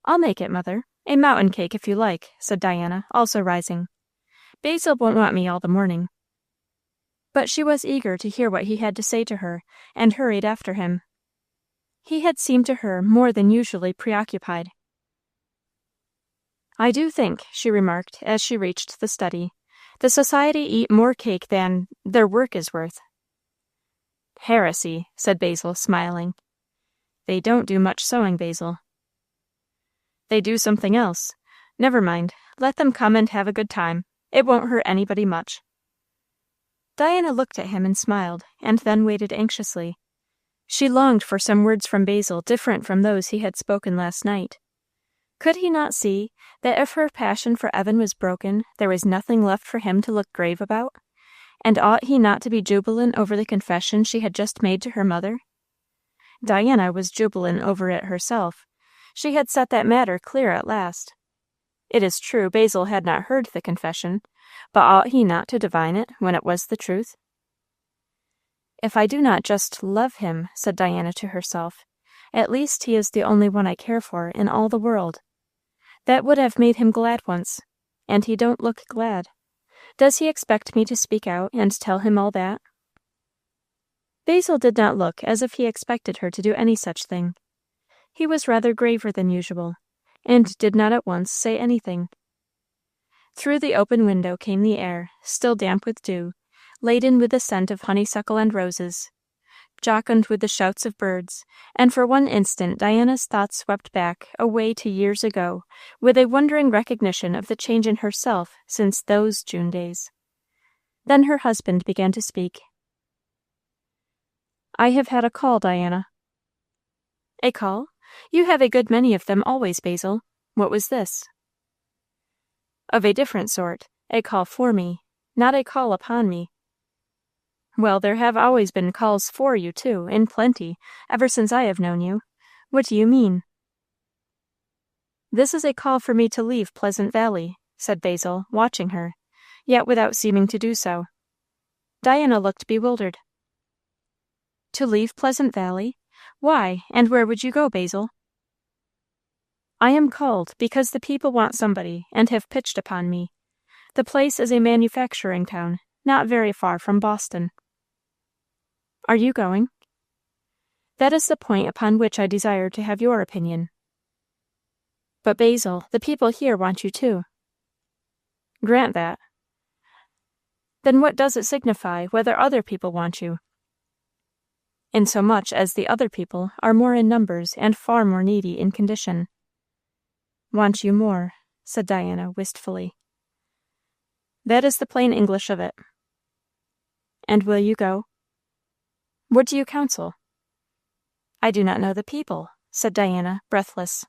"I'll make it, mother. A mountain cake, if you like," said Diana, also rising. "Basil won't want me all the morning." But she was eager to hear what he had to say to her, and hurried after him. He had seemed to her more than usually preoccupied. "I do think," she remarked, as she reached the study, "the society eat more cake than their work is worth." "Heresy," said Basil, smiling. "They don't do much sewing, Basil." "They do something else. Never mind. Let them come and have a good time. It won't hurt anybody much." Diana looked at him and smiled, and then waited anxiously. She longed for some words from Basil different from those he had spoken last night. Could he not see that if her passion for Evan was broken, there was nothing left for him to look grave about? And ought he not to be jubilant over the confession she had just made to her mother? Diana was jubilant over it herself. She had set that matter clear at last. It is true Basil had not heard the confession, but ought he not to divine it when it was the truth? If I do not just love him, said Diana to herself, at least he is the only one I care for in all the world. That would have made him glad once, and he don't look glad. Does he expect me to speak out and tell him all that? Basil did not look as if he expected her to do any such thing. He was rather graver than usual, and did not at once say anything. Through the open window came the air, still damp with dew, laden with the scent of honeysuckle and roses, jocund with the shouts of birds, and for one instant Diana's thoughts swept back away to years ago, with a wondering recognition of the change in herself since those June days. Then her husband began to speak. I have had a call, Diana. A call? You have a good many of them always, Basil. What was this? Of a different sort, a call for me, not a call upon me. Well, there have always been calls for you, too, in plenty, ever since I have known you. What do you mean? This is a call for me to leave Pleasant Valley, said Basil, watching her, yet without seeming to do so. Diana looked bewildered. To leave Pleasant Valley? Why, and where would you go, Basil? I am called because the people want somebody, and have pitched upon me. The place is a manufacturing town, not very far from Boston. Are you going? That is the point upon which I desire to have your opinion. But, Basil, the people here want you too. Grant that. Then what does it signify whether other people want you? Insomuch as the other people are more in numbers and far more needy in condition. Want you more, said Diana wistfully. That is the plain English of it. And will you go? What do you counsel? I do not know the people, said Diana, breathless.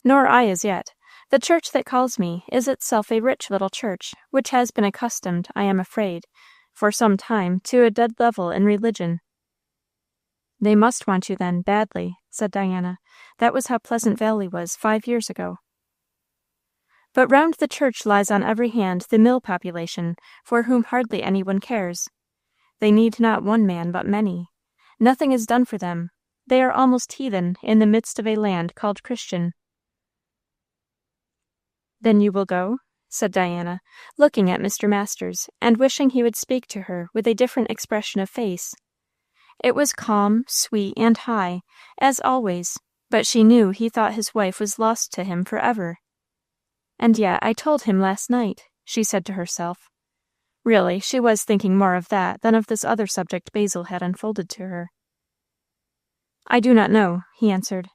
Nor I as yet. The church that calls me is itself a rich little church, which has been accustomed, I am afraid, for some time, to a dead level in religion. They must want you then, badly, said Diana. That was how Pleasant Valley was 5 years ago. But round the church lies on every hand the mill population, for whom hardly any one cares. They need not one man, but many. Nothing is done for them. They are almost heathen in the midst of a land called Christian. Then you will go? said Diana, looking at Mr. Masters, and wishing he would speak to her with a different expression of face. It was calm, sweet, and high, as always, but she knew he thought his wife was lost to him forever. And yet I told him last night, she said to herself. Really, she was thinking more of that than of this other subject Basil had unfolded to her. I do not know, he answered.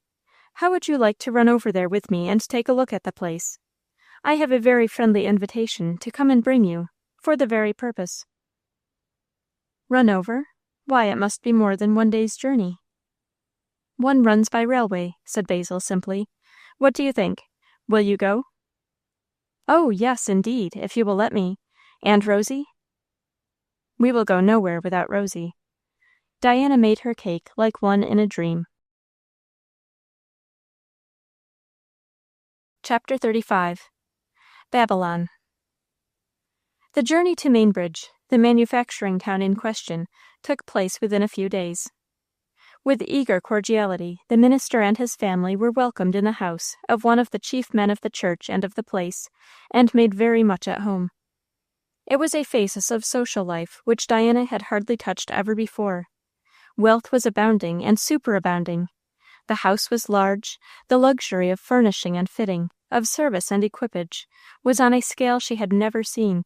How would you like to run over there with me and take a look at the place? I have a very friendly invitation to come and bring you, for the very purpose. Run over? Why, it must be more than 1 day's journey. One runs by railway, said Basil simply. What do you think? Will you go? Oh, yes, indeed, if you will let me. And Rosie? We will go nowhere without Rosie. Diana made her cake like one in a dream. Chapter 35. Babylon. The journey to Mainbridge, the manufacturing town in question, took place within a few days. With eager cordiality, the minister and his family were welcomed in the house of one of the chief men of the church and of the place, and made very much at home. It was a phasis of social life which Diana had hardly touched ever before. Wealth was abounding and superabounding. The house was large. The luxury of furnishing and fitting, of service and equipage, was on a scale she had never seen.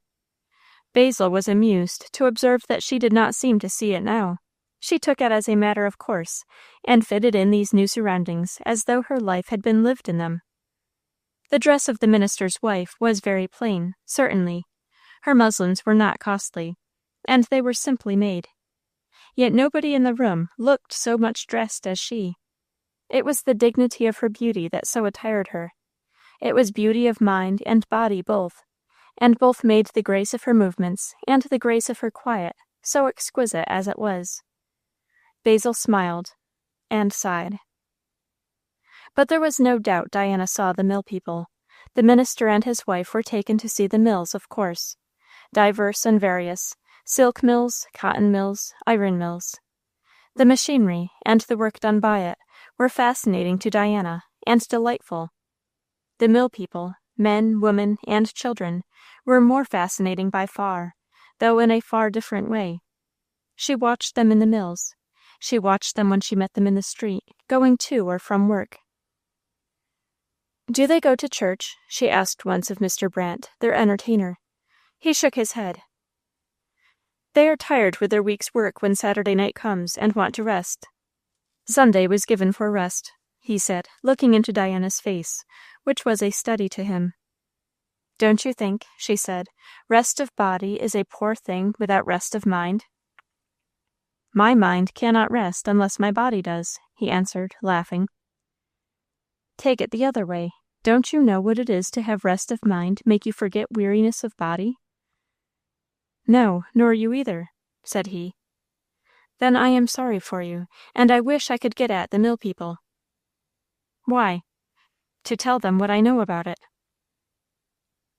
Basil was amused to observe that she did not seem to see it now. She took it as a matter of course, and fitted in these new surroundings as though her life had been lived in them. The dress of the minister's wife was very plain, certainly. Her muslins were not costly, and they were simply made. yet nobody in the room looked so much dressed as she. It was the dignity of her beauty that so attired her. It was beauty of mind and body both, and both made the grace of her movements and the grace of her quiet so exquisite as it was. Basil smiled and sighed. But there was no doubt Diana saw the mill people. The minister and his wife were taken to see the mills, of course. Diverse and various, silk mills, cotton mills, iron mills. The machinery, and the work done by it, were fascinating to Diana, and delightful. The mill people, men, women, and children, were more fascinating by far, though in a far different way. She watched them in the mills. She watched them when she met them in the street, going to or from work. "Do they go to church?" she asked once of Mr. Brant, their entertainer. He shook his head. "They are tired with their week's work when Saturday night comes, and want to rest. Sunday was given for rest," he said, looking into Diana's face, which was a study to him. "Don't you think," she said, "rest of body is a poor thing without rest of mind?" "My mind cannot rest unless my body does," he answered, laughing. "Take it the other way. Don't you know what it is to have rest of mind make you forget weariness of body?" "No, nor you either," said he. "Then I am sorry for you, and I wish I could get at the mill people." "Why?" "To tell them what I know about it."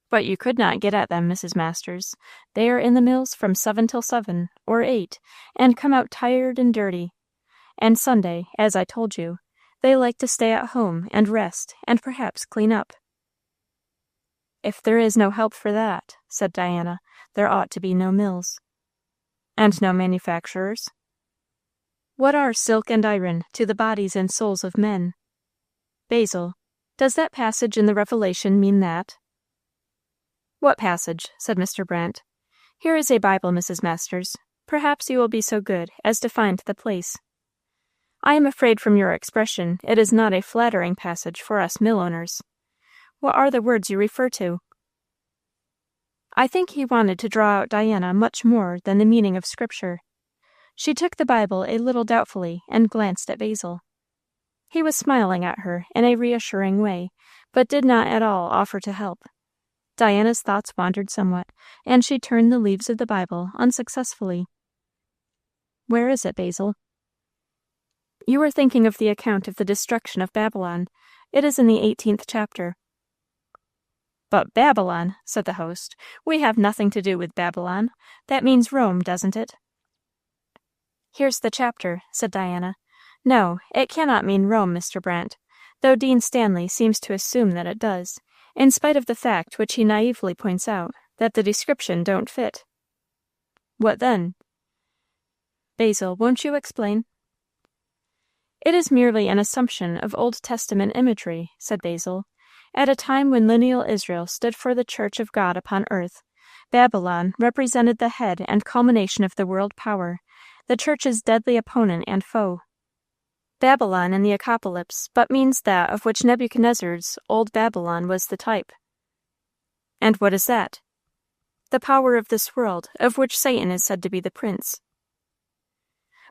"But you could not get at them, Mrs. Masters. They are in the mills from 7 till 7, or 8, and come out tired and dirty. And Sunday, as I told you, they like to stay at home and rest and perhaps clean up." "If there is no help for that," said Diana, "there ought to be no mills." "And no manufacturers?" "What are silk and iron to the bodies and souls of men? Basil, does that passage in the Revelation mean that?" "What passage?" said Mr. Brant. "Here is a Bible, Mrs. Masters. Perhaps you will be so good as to find the place. I am afraid from your expression it is not a flattering passage for us mill owners. What are the words you refer to?" I think he wanted to draw out Diana much more than the meaning of Scripture. She took the Bible a little doubtfully and glanced at Basil. He was smiling at her in a reassuring way, but did not at all offer to help. Diana's thoughts wandered somewhat, and she turned the leaves of the Bible unsuccessfully. "Where is it, Basil?" "You are thinking of the account of the destruction of Babylon. It is in the 18th chapter. "But Babylon," said the host. "We have nothing to do with Babylon. That means Rome, doesn't it?" "Here's the chapter," said Diana. "No, it cannot mean Rome, Mr. Brant, though Dean Stanley seems to assume that it does, in spite of the fact which he naively points out, that the description don't fit." "What then?" "Basil, won't you explain?" "It is merely an assumption of Old Testament imagery," said Basil. "At a time when lineal Israel stood for the church of God upon earth, Babylon represented the head and culmination of the world power, the church's deadly opponent and foe. Babylon in the Apocalypse but means that of which Nebuchadnezzar's old Babylon was the type." "And what is that?" "The power of this world, of which Satan is said to be the prince."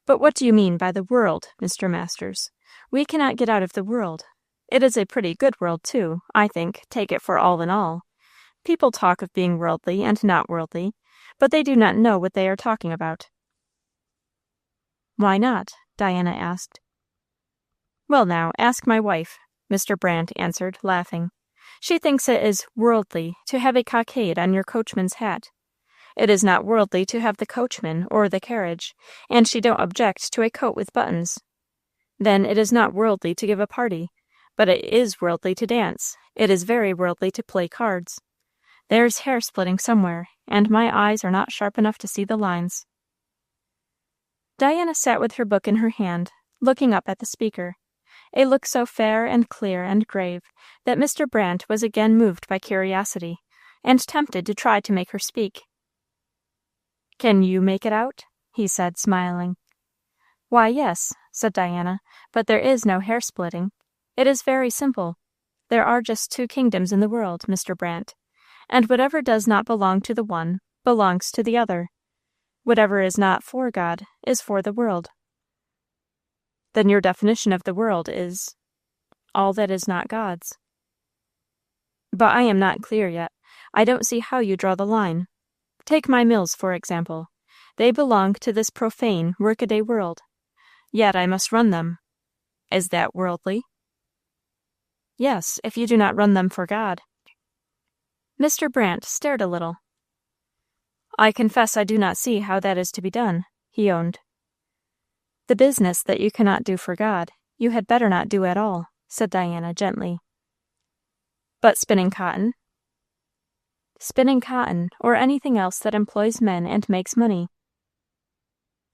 "But what do you mean by the world, Mr. Masters? We cannot get out of the world. It is a pretty good world, too, I think, take it for all in all. People talk of being worldly and not worldly, but they do not know what they are talking about." "Why not?" Diana asked. "Well, now, ask my wife," Mr. Brant answered, laughing. "She thinks it is worldly to have a cockade on your coachman's hat. It is not worldly to have the coachman or the carriage, and she don't object to a coat with buttons. Then it is not worldly to give a party, but it is worldly to dance. It is very worldly to play cards. There's hair splitting somewhere, and my eyes are not sharp enough to see the lines." Diana sat with her book in her hand, looking up at the speaker, a look so fair and clear and grave that Mr. Brant was again moved by curiosity, and tempted to try to make her speak. "Can you make it out?" he said, smiling. "Why, yes," said Diana, "but there is no hair splitting. It is very simple. There are just 2 kingdoms in the world, Mr. Brant, and whatever does not belong to the one belongs to the other. Whatever is not for God is for the world. Then your definition of the world is all that is not God's. But I am not clear yet. I don't see how you draw the line. Take my mills, for example. They belong to this profane, workaday world. Yet I must run them. Is that worldly? Yes, if you do not run them for God. Mr. Brant stared a little. I confess I do not see how that is to be done, he owned. The business that you cannot do for God, you had better not do at all, said Diana gently. But spinning cotton? Spinning cotton, or anything else that employs men and makes money.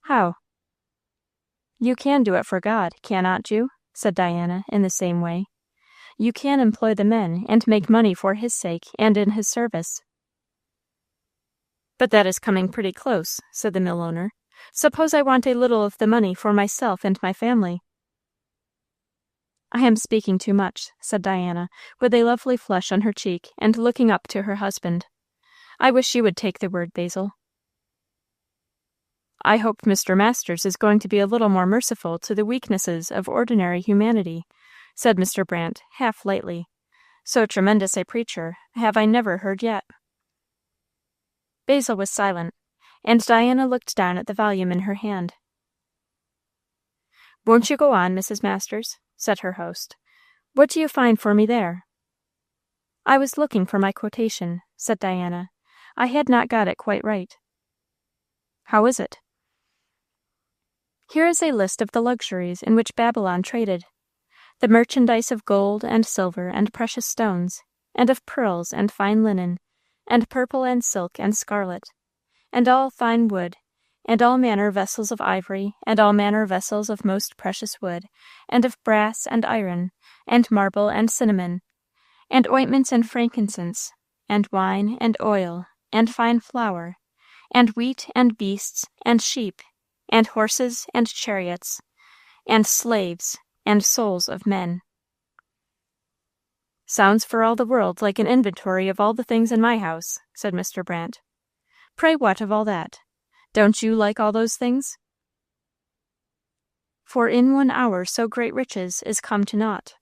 How? You can do it for God, cannot you? Said Diana in the same way. You can employ the men and make money for his sake and in his service. But that is coming pretty close, said the mill owner. Suppose I want a little of the money for myself and my family. I am speaking too much, said Diana, with a lovely flush on her cheek and looking up to her husband. I wish you would take the word, Basil. I hope Mr. Masters is going to be a little more merciful to the weaknesses of ordinary humanity, said Mr. Brant, half lightly. So tremendous a preacher have I never heard yet. Basil was silent, and Diana looked down at the volume in her hand. Won't you go on, Mrs. Masters? Said her host. What do you find for me there? I was looking for my quotation, said Diana. I had not got it quite right. How is it? Here is a list of the luxuries in which Babylon traded, the merchandise of gold and silver and precious stones, and of pearls and fine linen, and purple and silk and scarlet, and all fine wood, and all manner vessels of ivory, and all manner vessels of most precious wood, and of brass and iron, and marble and cinnamon, and ointments and frankincense, and wine and oil, and fine flour, and wheat and beasts, and sheep, and horses and chariots, and slaves, and souls of men. Sounds for all the world like an inventory of all the things in my house, said Mr. Brant. Pray what of all that? Don't you like all those things? For in 1 hour so great riches is come to naught.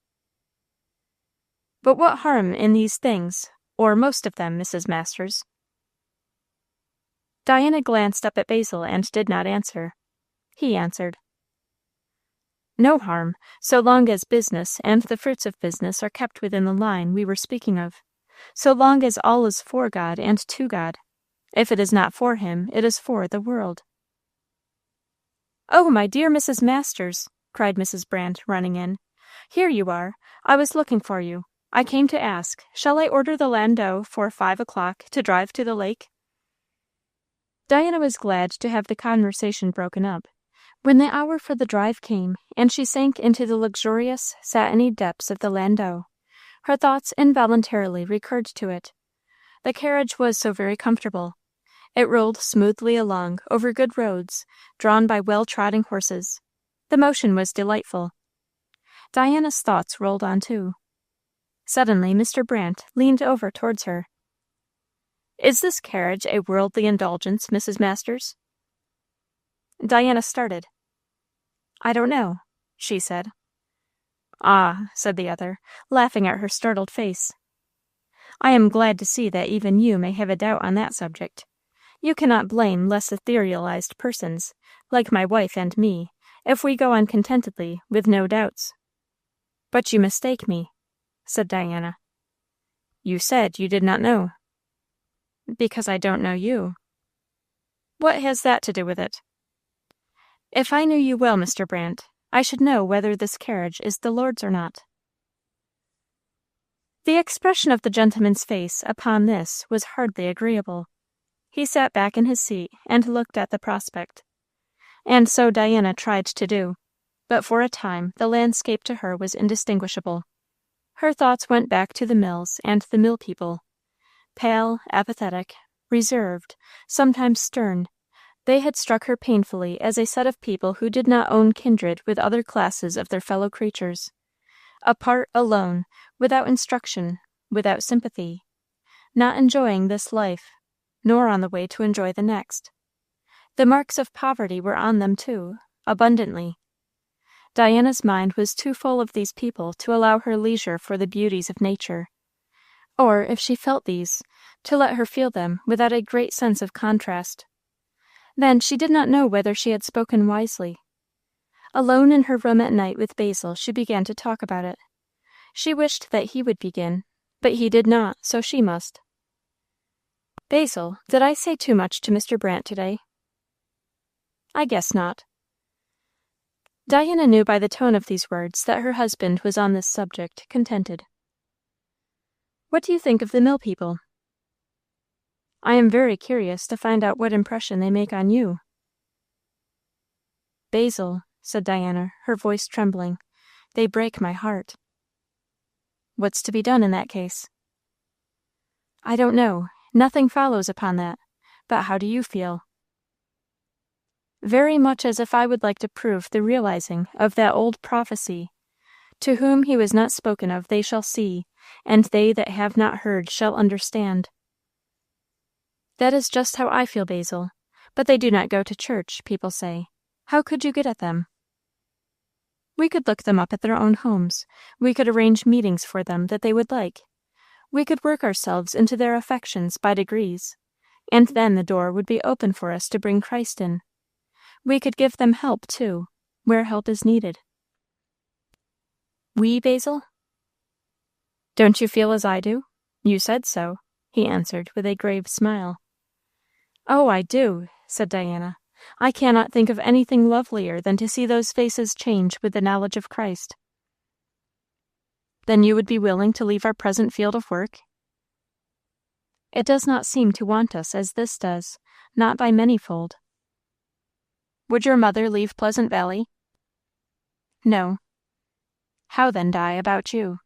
But what harm in these things, or most of them, Mrs. Masters? Diana glanced up at Basil and did not answer. He answered. No harm, so long as business and the fruits of business are kept within the line we were speaking of, so long as all is for God and to God. If it is not for him, it is for the world. Oh, my dear Mrs. Masters, cried Mrs. Brant, running in. Here you are. I was looking for you. I came to ask, shall I order the landau for 5 o'clock to drive to the lake? Diana was glad to have the conversation broken up. When the hour for the drive came, and she sank into the luxurious, satiny depths of the landau, her thoughts involuntarily recurred to it. The carriage was so very comfortable. It rolled smoothly along over good roads, drawn by well-trotting horses. The motion was delightful. Diana's thoughts rolled on too. Suddenly Mr. Brant leaned over towards her. Is this carriage a worldly indulgence, Mrs. Masters? Diana started. I don't know, she said. Ah, said the other, laughing at her startled face. I am glad to see that even you may have a doubt on that subject. You cannot blame less etherealized persons, like my wife and me, if we go on contentedly with no doubts. But you mistake me, said Diana. You said you did not know. Because I don't know you. What has that to do with it? If I knew you well, Mr. Brant, I should know whether this carriage is the Lord's or not. The expression of the gentleman's face upon this was hardly agreeable. He sat back in his seat and looked at the prospect. And so Diana tried to do, but for a time the landscape to her was indistinguishable. Her thoughts went back to the mills and the mill people. Pale, apathetic, reserved, sometimes stern, they had struck her painfully as a set of people who did not own kindred with other classes of their fellow creatures. Apart, alone, without instruction, without sympathy, not enjoying this life, nor on the way to enjoy the next. The marks of poverty were on them, too, abundantly. Diana's mind was too full of these people to allow her leisure for the beauties of nature, or, if she felt these, to let her feel them without a great sense of contrast. Then she did not know whether she had spoken wisely. Alone in her room at night with Basil, she began to talk about it. She wished that he would begin, but he did not, so she must. "Basil, did I say too much to Mr. Brant today?" "I guess not." Diana knew by the tone of these words that her husband was on this subject contented. "What do you think of the mill people?" "I am very curious to find out what impression they make on you." "Basil," said Diana, her voice trembling, "they break my heart." "What's to be done in that case?" "I don't know. Nothing follows upon that. But how do you feel?" "Very much as if I would like to prove the realizing of that old prophecy, 'To whom he was not spoken of they shall see, and they that have not heard shall understand.' That is just how I feel, Basil. But they do not go to church, people say. How could you get at them?" "We could look them up at their own homes. We could arrange meetings for them that they would like. We could work ourselves into their affections by degrees, and then the door would be open for us to bring Christ in. We could give them help, too, where help is needed." "We, Basil?" "Don't you feel as I do? You said so," he answered with a grave smile. "Oh, I do," said Diana. "I cannot think of anything lovelier than to see those faces change with the knowledge of Christ." "Then you would be willing to leave our present field of work?" "It does not seem to want us as this does, not by manyfold." "Would your mother leave Pleasant Valley?" "No." "How then, Di, about you?"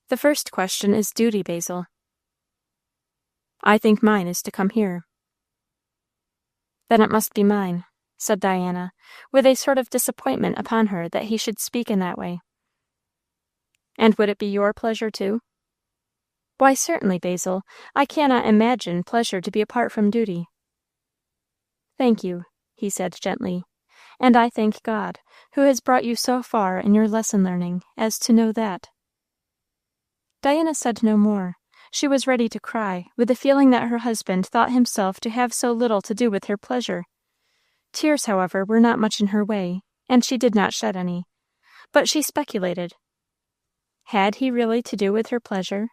"The first question is duty, Basil." "I think mine is to come here." "Then it must be mine," said Diana, with a sort of disappointment upon her that he should speak in that way. "And would it be your pleasure too?" "Why, certainly, Basil. I cannot imagine pleasure to be apart from duty." "Thank you," he said gently. "And I thank God, who has brought you so far in your lesson learning as to know that." Diana said no more. She was ready to cry, with the feeling that her husband thought himself to have so little to do with her pleasure. Tears, however, were not much in her way, and she did not shed any. But she speculated. Had he really to do with her pleasure?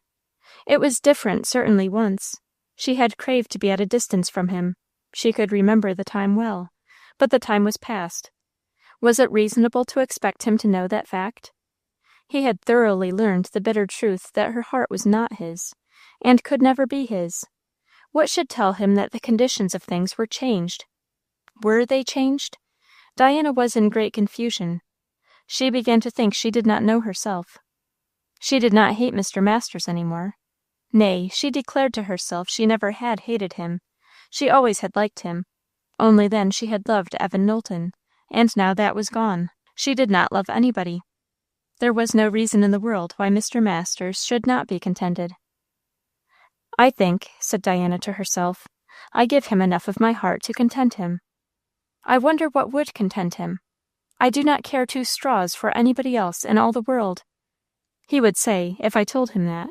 It was different, certainly, once. She had craved to be at a distance from him. She could remember the time well, but the time was past. Was it reasonable to expect him to know that fact? He had thoroughly learned the bitter truth that her heart was not his, and could never be his. What should tell him that the conditions of things were changed? Were they changed? Diana was in great confusion. She began to think she did not know herself. She did not hate Mr. Masters any more. Nay, she declared to herself she never had hated him. She always had liked him. Only then she had loved Evan Knowlton, and now that was gone. She did not love anybody. There was no reason in the world why Mr. Masters should not be contented. "I think," said Diana to herself, "I give him enough of my heart to content him. I wonder what would content him. I do not care 2 straws for anybody else in all the world. He would say, if I told him that,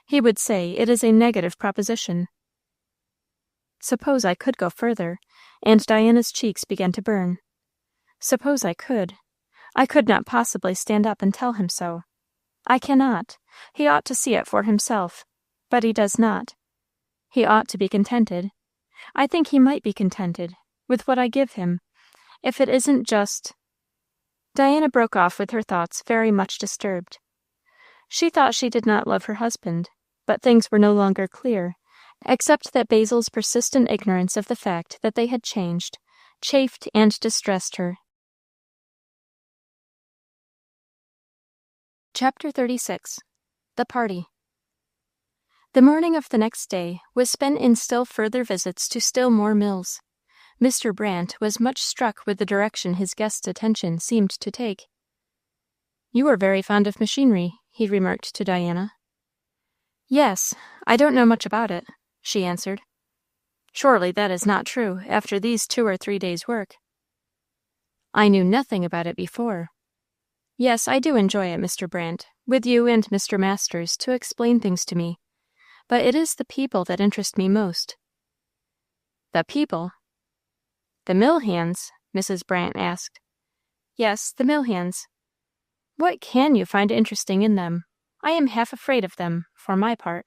he would say it is a negative proposition." Suppose I could go further, and Diana's cheeks began to burn. Suppose I could. I could not possibly stand up and tell him so. I cannot. He ought to see it for himself, but he does not. He ought to be contented. I think he might be contented with what I give him, if it isn't just. Diana broke off with her thoughts very much disturbed. She thought she did not love her husband, but things were no longer clear, except that Basil's persistent ignorance of the fact that they had changed chafed and distressed her. Chapter 36. The Party. The morning of the next day was spent in still further visits to still more mills. Mr. Brant was much struck with the direction his guest's attention seemed to take. "You are very fond of machinery," he remarked to Diana. "Yes, I don't know much about it," she answered. Surely that is not true, after these 2 or 3 days' work. I knew nothing about it before. Yes, I do enjoy it, Mr. Brandt, with you and Mr. Masters to explain things to me. But it is the people that interest me most. The people? The mill hands? Mrs. Brandt asked. Yes, the mill hands. What can you find interesting in them? I am half afraid of them, for my part.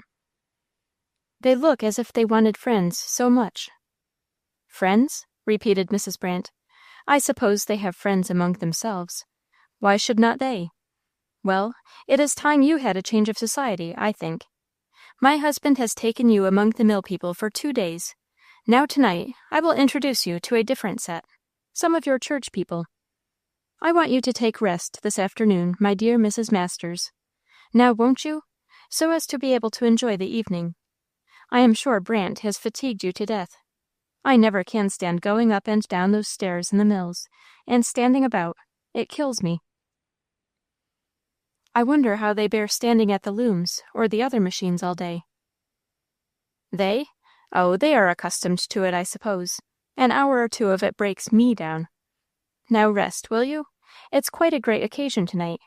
They look as if they wanted friends so much. Friends? Repeated Mrs. Brandt. I suppose they have friends among themselves. Why should not they? Well, it is time you had a change of society, I think. My husband has taken you among the mill people for 2 days. Now tonight I will introduce you to a different set, some of your church people. I want you to take rest this afternoon, my dear Mrs. Masters. Now won't you? So as to be able to enjoy the evening. I am sure Brandt has fatigued you to death. I never can stand going up and down those stairs in the mills, and standing about. It kills me. I wonder how they bear standing at the looms or the other machines all day. They? Oh, they are accustomed to it, I suppose. An hour or 2 of it breaks me down. Now rest, will you? It's quite a great occasion tonight.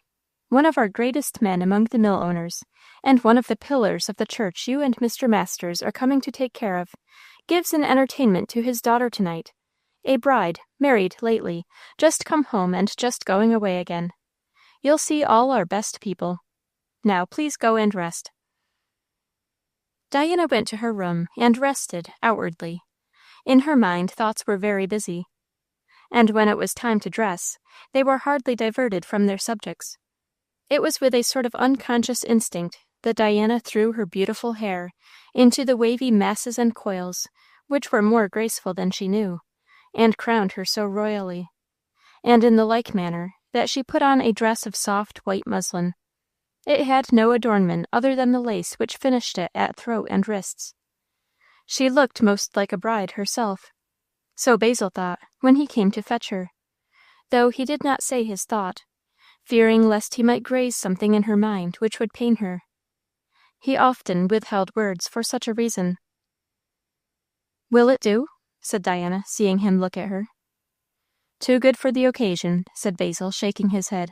One of our greatest men among the mill owners, and one of the pillars of the church you and Mr. Masters are coming to take care of, gives an entertainment to his daughter tonight. A bride, married lately, just come home and just going away again. You'll see all our best people. Now please go and rest. Diana went to her room and rested outwardly. In her mind thoughts were very busy. And when it was time to dress, they were hardly diverted from their subjects. It was with a sort of unconscious instinct that Diana threw her beautiful hair into the wavy masses and coils, which were more graceful than she knew, and crowned her so royally, and in the like manner that she put on a dress of soft white muslin. It had no adornment other than the lace which finished it at throat and wrists. She looked most like a bride herself. So Basil thought when he came to fetch her, though he did not say his thought, fearing lest he might graze something in her mind which would pain her. He often withheld words for such a reason. Will it do? Said Diana, seeing him look at her. Too good for the occasion, said Basil, shaking his head.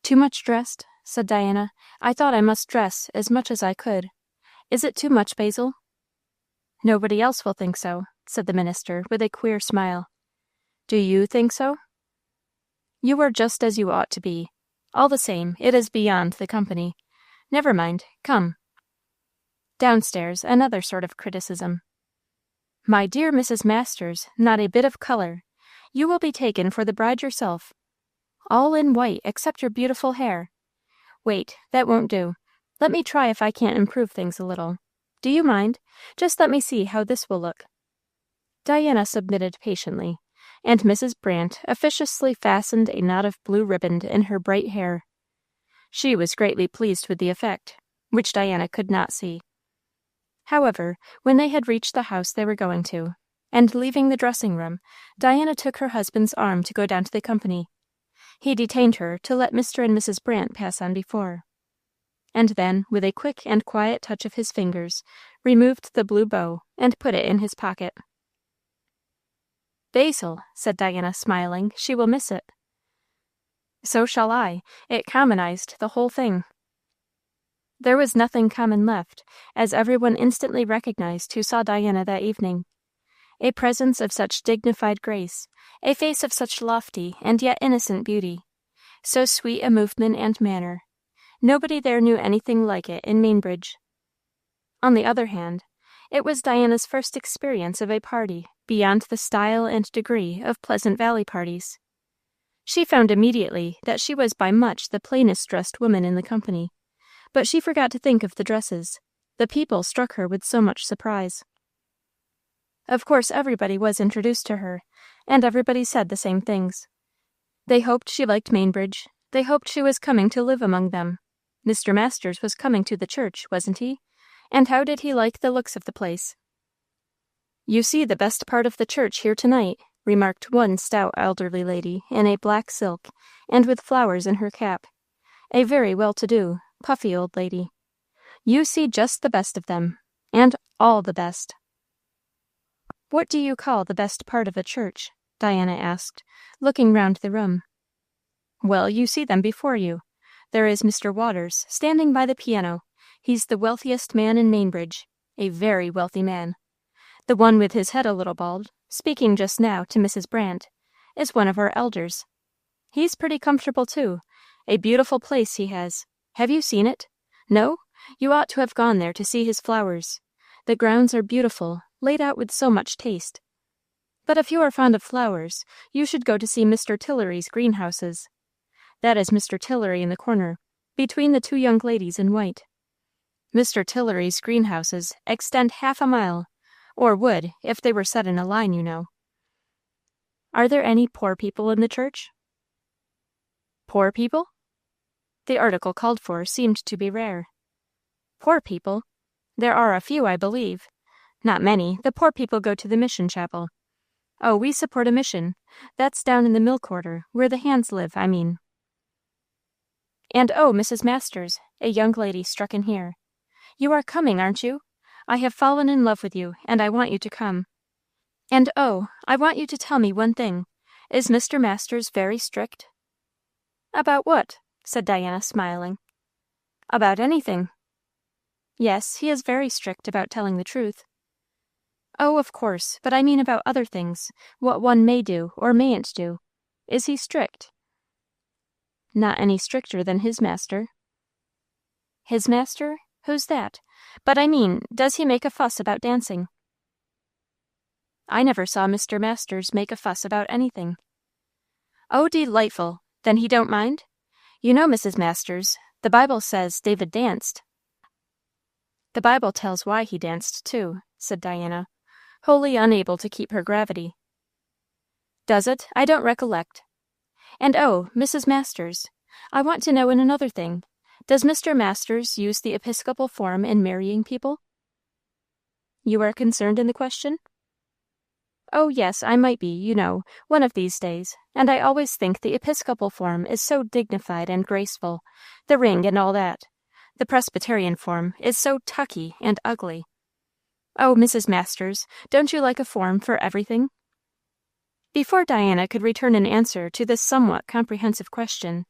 Too much dressed? Said Diana. I thought I must dress as much as I could. Is it too much, Basil? Nobody else will think so, said the minister, with a queer smile. Do you think so? You are just as you ought to be. All the same, it is beyond the company. Never mind, come. Downstairs, another sort of criticism. My dear Mrs. Masters, not a bit of color. You will be taken for the bride yourself. All in white, except your beautiful hair. Wait, that won't do. Let me try if I can't improve things a little. Do you mind? Just let me see how this will look. Diana submitted patiently, and Mrs. Brandt officiously fastened a knot of blue ribbon in her bright hair. She was greatly pleased with the effect, which Diana could not see. However, when they had reached the house they were going to, and leaving the dressing-room, Diana took her husband's arm to go down to the company. He detained her to let Mr. and Mrs. Brandt pass on before, and then, with a quick and quiet touch of his fingers, removed the blue bow and put it in his pocket. Basil, said Diana, smiling, she will miss it. So shall I. It commonized the whole thing. There was nothing common left, as everyone instantly recognized who saw Diana that evening. A presence of such dignified grace, a face of such lofty and yet innocent beauty, so sweet a movement and manner. Nobody there knew anything like it in Mainbridge. On the other hand, it was Diana's first experience of a party beyond the style and degree of Pleasant Valley parties. She found immediately that she was by much the plainest dressed woman in the company, but she forgot to think of the dresses. The people struck her with so much surprise. Of course, everybody was introduced to her, and everybody said the same things. They hoped she liked Mainbridge. They hoped she was coming to live among them. Mr. Masters was coming to the church, wasn't he? And how did he like the looks of the place? You see the best part of the church here tonight, remarked one stout elderly lady in a black silk, and with flowers in her cap, a very well-to-do, puffy old lady. You see just the best of them, and all the best. What do you call the best part of a church? Diana asked, looking round the room. Well, you see them before you. There is Mr. Waters, standing by the piano. He's the wealthiest man in Mainbridge, a very wealthy man. The one with his head a little bald, speaking just now to Mrs. Brandt, is one of our elders. He's pretty comfortable, too. A beautiful place he has. Have you seen it? No? You ought to have gone there to see his flowers. The grounds are beautiful, laid out with so much taste. But if you are fond of flowers, you should go to see Mr. Tillery's greenhouses. That is Mr. Tillery in the corner, between the two young ladies in white. Mr. Tillery's greenhouses extend half a mile, or would, if they were set in a line, you know. Are there any poor people in the church? Poor people? The article called for seemed to be rare. Poor people? There are a few, I believe. Not many. The poor people go to the mission chapel. Oh, we support a mission. That's down in the mill quarter, where the hands live, I mean. And oh, Mrs. Masters, a young lady struck in here. You are coming, aren't you? I have fallen in love with you, and I want you to come. And oh, I want you to tell me one thing. Is Mr. Masters very strict? About what? Said Diana, smiling. About anything. Yes, he is very strict about telling the truth. Oh, of course, but I mean about other things, what one may do or mayn't do. Is he strict? Not any stricter than his master. His master? Who's that? But I mean, does he make a fuss about dancing? I never saw Mr. Masters make a fuss about anything. Oh, delightful! Then he don't mind? You know, Mrs. Masters, the Bible says David danced. The Bible tells why he danced, too, said Diana, wholly unable to keep her gravity. Does it? I don't recollect. And oh, Mrs. Masters, I want to know in another thing. Does Mr. Masters use the Episcopal form in marrying people? You are concerned in the question? Oh, yes, I might be, you know, one of these days, and I always think the Episcopal form is so dignified and graceful, the ring and all that. The Presbyterian form is so tucky and ugly. Oh, Mrs. Masters, don't you like a form for everything? Before Diana could return an answer to this somewhat comprehensive question,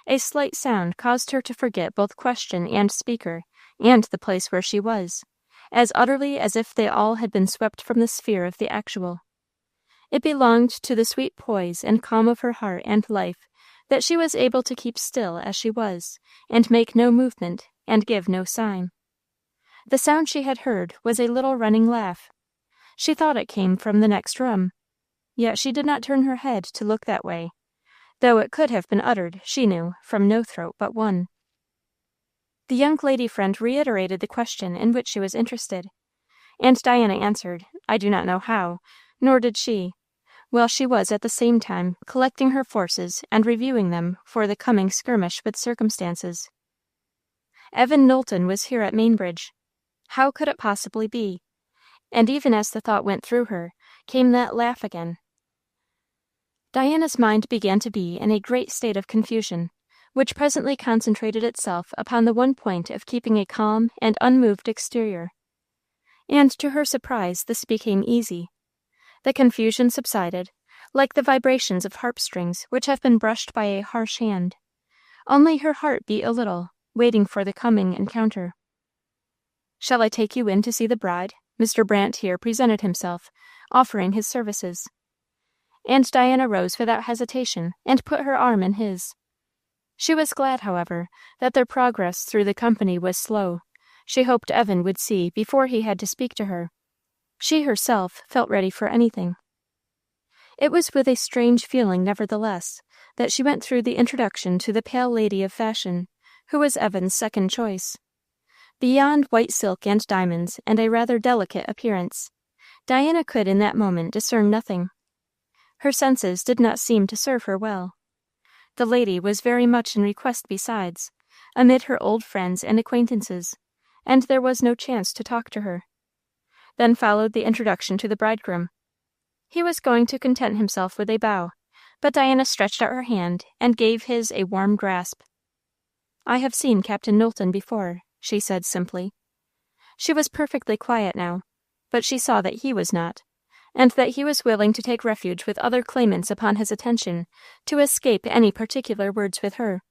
a slight sound caused her to forget both question and speaker, and the place where she was, as utterly as if they all had been swept from the sphere of the actual. It belonged to the sweet poise and calm of her heart and life that she was able to keep still as she was, and make no movement, and give no sign. The sound she had heard was a little running laugh. She thought it came from the next room, yet she did not turn her head to look that way, though it could have been uttered, she knew, from no throat but one. The young lady friend reiterated the question in which she was interested, and Diana answered, I do not know how, nor did she, while she was at the same time collecting her forces and reviewing them for the coming skirmish with circumstances. Evan Knowlton was here at Mainbridge. How could it possibly be? And even as the thought went through her, came that laugh again. Diana's mind began to be in a great state of confusion, which presently concentrated itself upon the one point of keeping a calm and unmoved exterior. And to her surprise, this became easy. The confusion subsided, like the vibrations of harp strings which have been brushed by a harsh hand. Only her heart beat a little, waiting for the coming encounter. Shall I take you in to see the bride? Mr. Brandt here presented himself, offering his services. And Diana rose without hesitation, and put her arm in his. She was glad, however, that their progress through the company was slow. She hoped Evan would see before he had to speak to her. She herself felt ready for anything. It was with a strange feeling, nevertheless, that she went through the introduction to the pale lady of fashion, who was Evan's second choice. Beyond white silk and diamonds and a rather delicate appearance, Diana could in that moment discern nothing. Her senses did not seem to serve her well. The lady was very much in request besides, amid her old friends and acquaintances, and there was no chance to talk to her. Then followed the introduction to the bridegroom. He was going to content himself with a bow, but Diana stretched out her hand and gave his a warm grasp. I have seen Captain Knowlton before, she said simply. She was perfectly quiet now, but she saw that he was not, and that he was willing to take refuge with other claimants upon his attention to escape any particular words with her.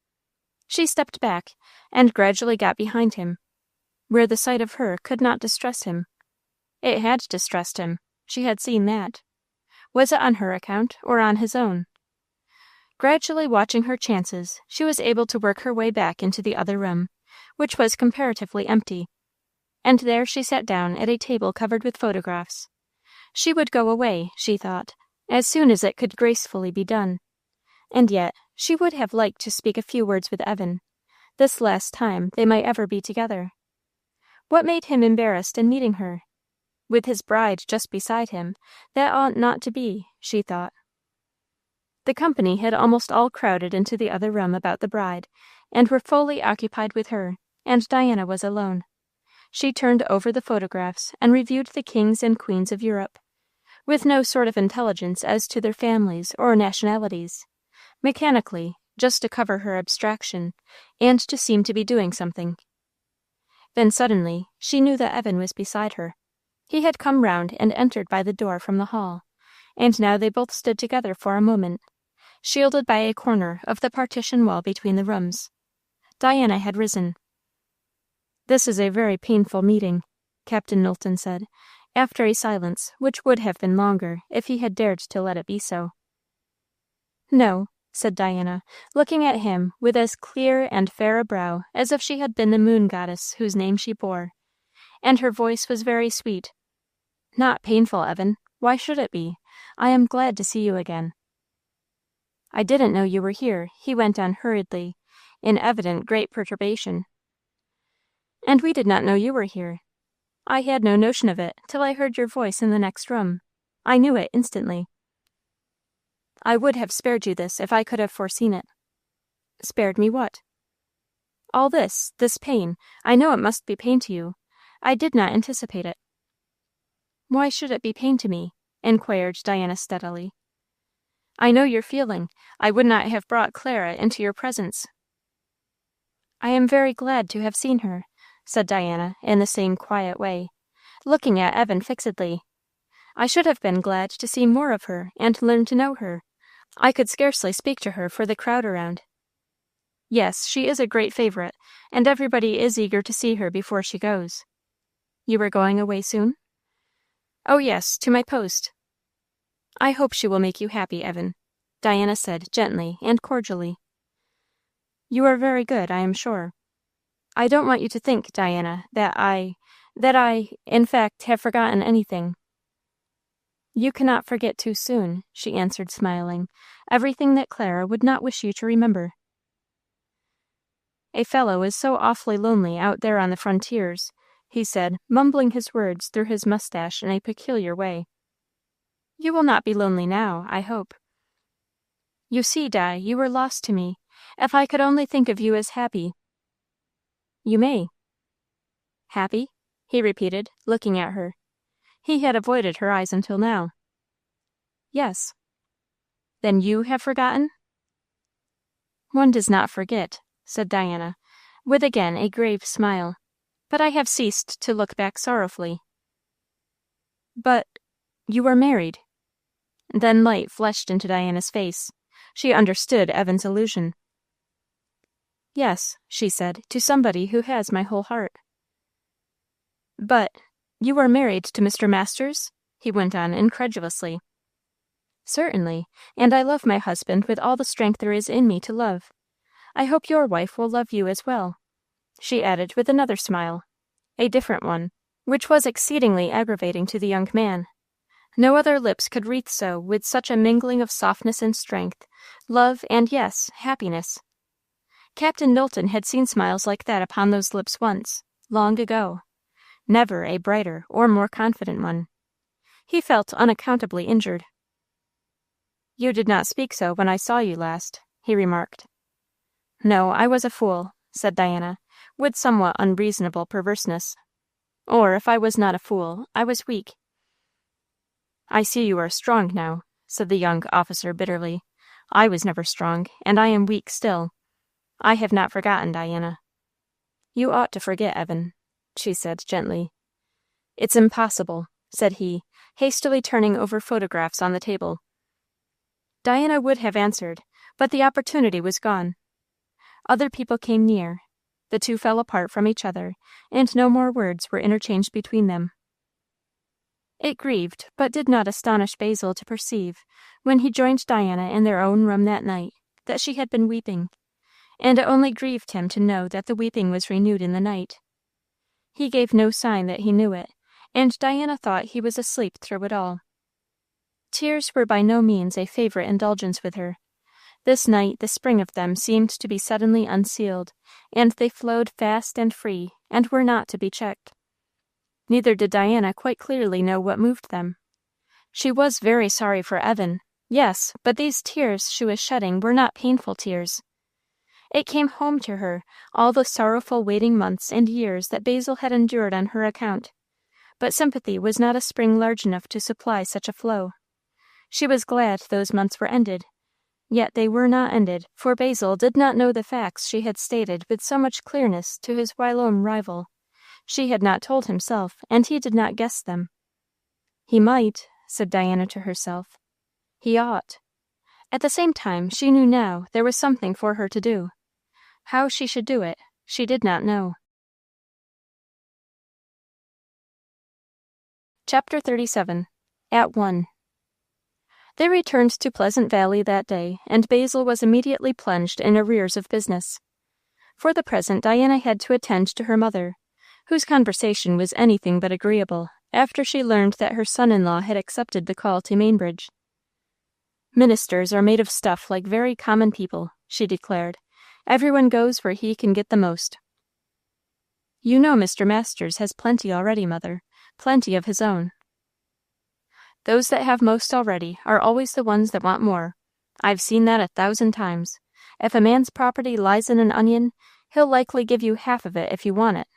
She stepped back, and gradually got behind him, where the sight of her could not distress him. It had distressed him, she had seen that. Was it on her account, or on his own? Gradually watching her chances, she was able to work her way back into the other room, which was comparatively empty, and there she sat down at a table covered with photographs. She would go away, she thought, as soon as it could gracefully be done. And yet she would have liked to speak a few words with Evan, this last time they might ever be together. What made him embarrassed in meeting her? With his bride just beside him, that ought not to be, she thought. The company had almost all crowded into the other room about the bride, and were fully occupied with her, and Diana was alone. She turned over the photographs and reviewed the kings and queens of Europe, with no sort of intelligence as to their families or nationalities, mechanically, just to cover her abstraction, and to seem to be doing something. Then suddenly she knew that Evan was beside her. He had come round and entered by the door from the hall, and now they both stood together for a moment, shielded by a corner of the partition wall between the rooms. Diana had risen. "This is a very painful meeting," Captain Knowlton said, after a silence which would have been longer if he had dared to let it be so. "No," said Diana, looking at him with as clear and fair a brow as if she had been the moon goddess whose name she bore, and her voice was very sweet. "Not painful, Evan. Why should it be? I am glad to see you again." "I didn't know you were here," he went on hurriedly, in evident great perturbation. "And we did not know you were here. I had no notion of it till I heard your voice in the next room. I knew it instantly. I would have spared you this if I could have foreseen it." "Spared me what?" "All this pain. I know it must be pain to you. I did not anticipate it." "Why should it be pain to me?" inquired Diana steadily. "I know your feeling. I would not have brought Clara into your presence." "I am very glad to have seen her," said Diana in the same quiet way, looking at Evan fixedly. "I should have been glad to see more of her and learn to know her. I could scarcely speak to her for the crowd around. Yes, she is a great favorite, and everybody is eager to see her before she goes. You are going away soon?" "Oh, yes, to my post." "I hope she will make you happy, Evan," Diana said gently and cordially. "You are very good, I am sure. I don't want you to think, Diana, that I, in fact, have forgotten anything." "You cannot forget too soon," she answered, smiling, "everything that Clara would not wish you to remember." "A fellow is so awfully lonely out there on the frontiers," he said, mumbling his words through his mustache in a peculiar way. "You will not be lonely now, I hope." "You see, Di, you were lost to me. If I could only think of you as happy." "You may." "Happy?" he repeated, looking at her. He had avoided her eyes until now. "Yes." "Then you have forgotten?" "One does not forget," said Diana, with again a grave smile. "But I have ceased to look back sorrowfully." "But you are married." Then light flashed into Diana's face. She understood Evan's allusion. "Yes," she said, "to somebody who has my whole heart." "But you are married to Mr. Masters?" he went on incredulously. "Certainly, and I love my husband with all the strength there is in me to love. I hope your wife will love you as well," she added with another smile, a different one, which was exceedingly aggravating to the young man. No other lips could wreathe so with such a mingling of softness and strength, love and, yes, happiness. Captain Knowlton had seen smiles like that upon those lips once, long ago. Never a brighter or more confident one. He felt unaccountably injured. "You did not speak so when I saw you last," he remarked. "No, I was a fool," said Diana, with somewhat unreasonable perverseness. "Or, if I was not a fool, I was weak." "I see you are strong now," said the young officer bitterly. "I was never strong, and I am weak still. I have not forgotten, Diana." "You ought to forget, Evan," she said gently. "It's impossible," said he, hastily turning over photographs on the table. Diana would have answered, but the opportunity was gone. Other people came near. The two fell apart from each other, and no more words were interchanged between them. It grieved, but did not astonish Basil to perceive, when he joined Diana in their own room that night, that she had been weeping, and it only grieved him to know that the weeping was renewed in the night. He gave no sign that he knew it, and Diana thought he was asleep through it all. Tears were by no means a favorite indulgence with her. This night the spring of them seemed to be suddenly unsealed, and they flowed fast and free, and were not to be checked. Neither did Diana quite clearly know what moved them. She was very sorry for Evan, yes, but these tears she was shedding were not painful tears. It came home to her, all the sorrowful waiting months and years that Basil had endured on her account, but sympathy was not a spring large enough to supply such a flow. She was glad those months were ended, yet they were not ended, for Basil did not know the facts she had stated with so much clearness to his whilome rival. She had not told himself, and he did not guess them. He might, said Diana to herself. He ought. At the same time, she knew now there was something for her to do. How she should do it, she did not know. Chapter 37. At One. They returned to Pleasant Valley that day, and Basil was immediately plunged in arrears of business. For the present, Diana had to attend to her mother, whose conversation was anything but agreeable, after she learned that her son-in-law had accepted the call to Mainbridge. Ministers are made of stuff like very common people, she declared. Everyone goes where he can get the most. You know Mr. Masters has plenty already, mother, plenty of his own. Those that have most already are always the ones that want more. I've seen that 1,000 times. If a man's property lies in an onion, he'll likely give you half of it if you want it.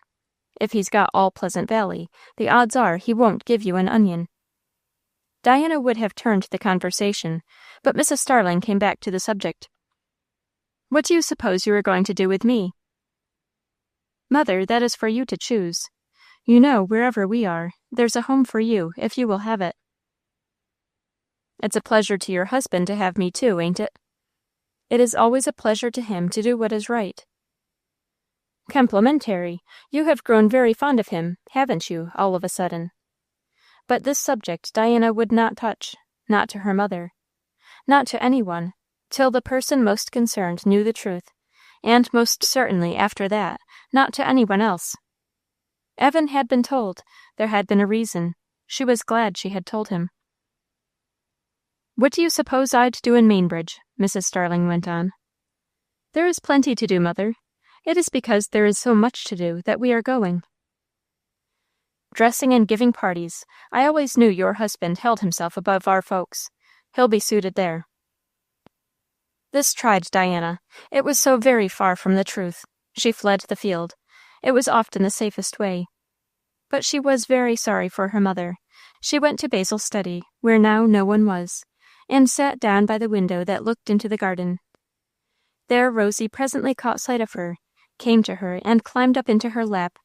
If he's got all Pleasant Valley, the odds are he won't give you an onion. Diana would have turned the conversation, but Mrs. Starling came back to the subject. What do you suppose you are going to do with me? Mother, that is for you to choose. You know, wherever we are, there's a home for you, if you will have it. It's a pleasure to your husband to have me too, ain't it? It is always a pleasure to him to do what is right. Complimentary. You have grown very fond of him, haven't you, all of a sudden? But this subject Diana would not touch, not to her mother, not to any one, till the person most concerned knew the truth, and most certainly after that, not to any one else. Evan had been told. There had been a reason. She was glad she had told him. What do you suppose I'd do in Mainbridge? Mrs. Starling went on. There is plenty to do, mother. It is because there is so much to do that we are going. Dressing and giving parties. I always knew your husband held himself above our folks. He'll be suited there. This tried Diana. It was so very far from the truth. She fled the field. It was often the safest way. But she was very sorry for her mother. She went to Basil's study, where now no one was, and sat down by the window that looked into the garden. There Rosie presently caught sight of her, came to her, and climbed up into her lap,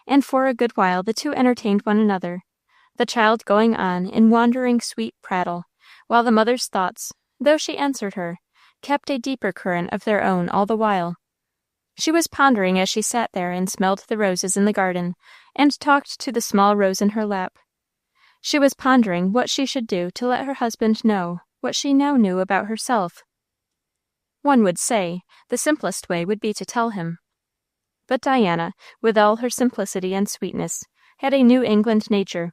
and for a good while the two entertained one another, the child going on in wandering sweet prattle, while the mother's thoughts, though she answered her, kept a deeper current of their own all the while. She was pondering as she sat there and smelled the roses in the garden, and talked to the small rose in her lap. She was pondering what she should do to let her husband know what she now knew about herself. One would say the simplest way would be to tell him. But Diana, with all her simplicity and sweetness, had a New England nature,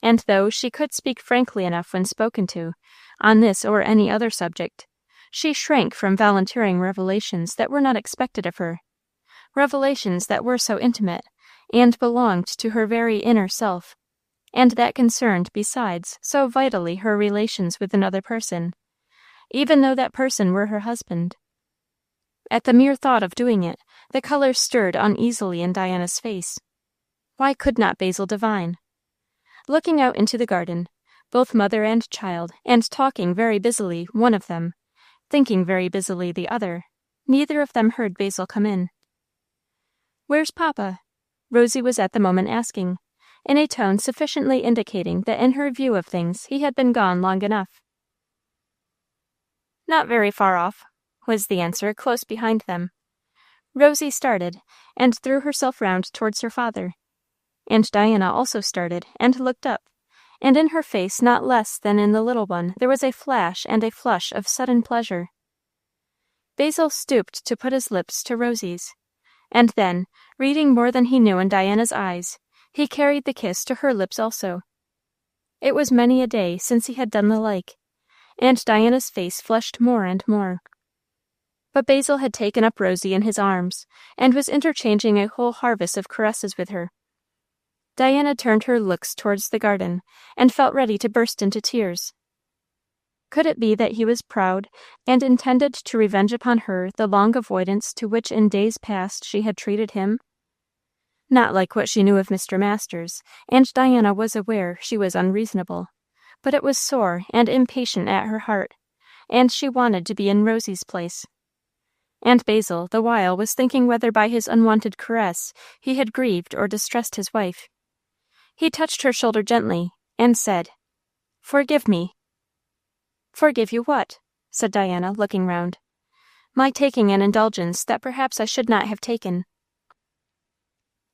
and though she could speak frankly enough when spoken to, on this or any other subject, she shrank from volunteering revelations that were not expected of her, revelations that were so intimate, and belonged to her very inner self, and that concerned, besides, so vitally her relations with another person, even though that person were her husband. At the mere thought of doing it, the color stirred uneasily in Diana's face. Why could not Basil divine? Looking out into the garden, both mother and child, and talking very busily, one of them, thinking very busily the other, neither of them heard Basil come in. Where's papa? Rosie was at the moment asking, in a tone sufficiently indicating that in her view of things he had been gone long enough. "Not very far off," was the answer, close behind them. Rosie started, and threw herself round towards her father, and Diana also started, and looked up, and in her face not less than in the little one there was a flash and a flush of sudden pleasure. Basil stooped to put his lips to Rosie's, and then, reading more than he knew in Diana's eyes, he carried the kiss to her lips also. It was many a day since he had done the like, and Diana's face flushed more and more. But Basil had taken up Rosie in his arms, and was interchanging a whole harvest of caresses with her. Diana turned her looks towards the garden, and felt ready to burst into tears. Could it be that he was proud, and intended to revenge upon her the long avoidance to which in days past she had treated him? Not like what she knew of Mr. Masters, and Diana was aware she was unreasonable, but it was sore and impatient at her heart, and she wanted to be in Rosie's place. And Basil, the while, was thinking whether by his unwonted caress he had grieved or distressed his wife. He touched her shoulder gently, and said, "Forgive me." "Forgive you what?" said Diana, looking round. "My taking an indulgence that perhaps I should not have taken."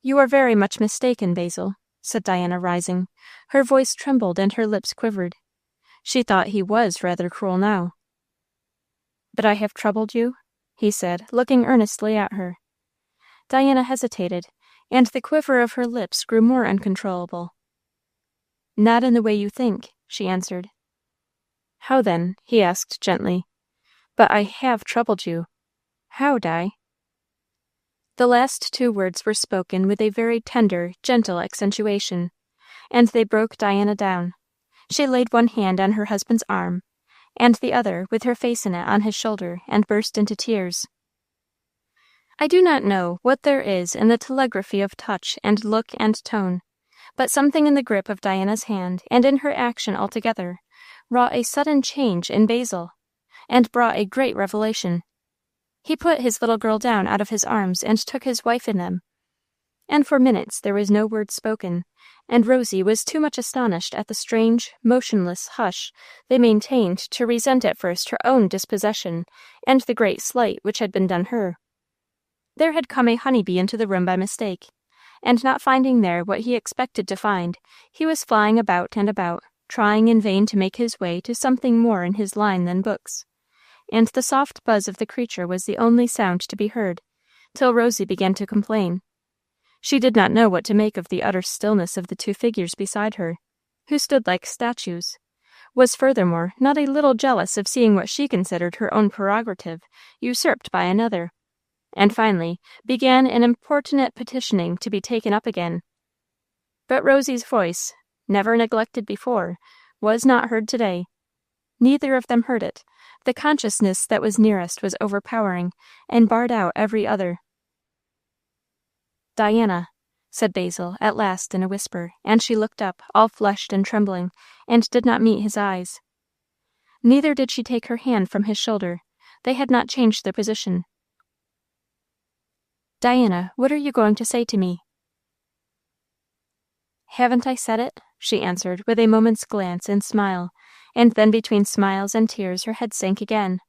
"You are very much mistaken, Basil," said Diana, rising. Her voice trembled and her lips quivered. She thought he was rather cruel now. "But I have troubled you?" he said, looking earnestly at her. Diana hesitated, and the quiver of her lips grew more uncontrollable. "Not in the way you think," she answered. "How then?" he asked gently. "But I have troubled you. How, Di?" The last two words were spoken with a very tender, gentle accentuation, and they broke Diana down. She laid one hand on her husband's arm, and the other, with her face in it, on his shoulder, and burst into tears. I do not know what there is in the telegraphy of touch and look and tone, but something in the grip of Diana's hand, and in her action altogether, wrought a sudden change in Basil, and brought a great revelation. He put his little girl down out of his arms, and took his wife in them, and for minutes there was no word spoken, and Rosie was too much astonished at the strange, motionless hush they maintained to resent at first her own dispossession and the great slight which had been done her. There had come a honey-bee into the room by mistake, and not finding there what he expected to find, he was flying about and about, trying in vain to make his way to something more in his line than books, and the soft buzz of the creature was the only sound to be heard, till Rosie began to complain. She did not know what to make of the utter stillness of the two figures beside her, who stood like statues, was furthermore not a little jealous of seeing what she considered her own prerogative usurped by another, and finally began an importunate petitioning to be taken up again. But Rosie's voice, never neglected before, was not heard today. Neither of them heard it. The consciousness that was nearest was overpowering, and barred out every other. "Diana," said Basil, at last in a whisper, and she looked up, all flushed and trembling, and did not meet his eyes. Neither did she take her hand from his shoulder. They had not changed their position. "Diana, what are you going to say to me?" "Haven't I said it?" she answered, with a moment's glance and smile, and then between smiles and tears her head sank again.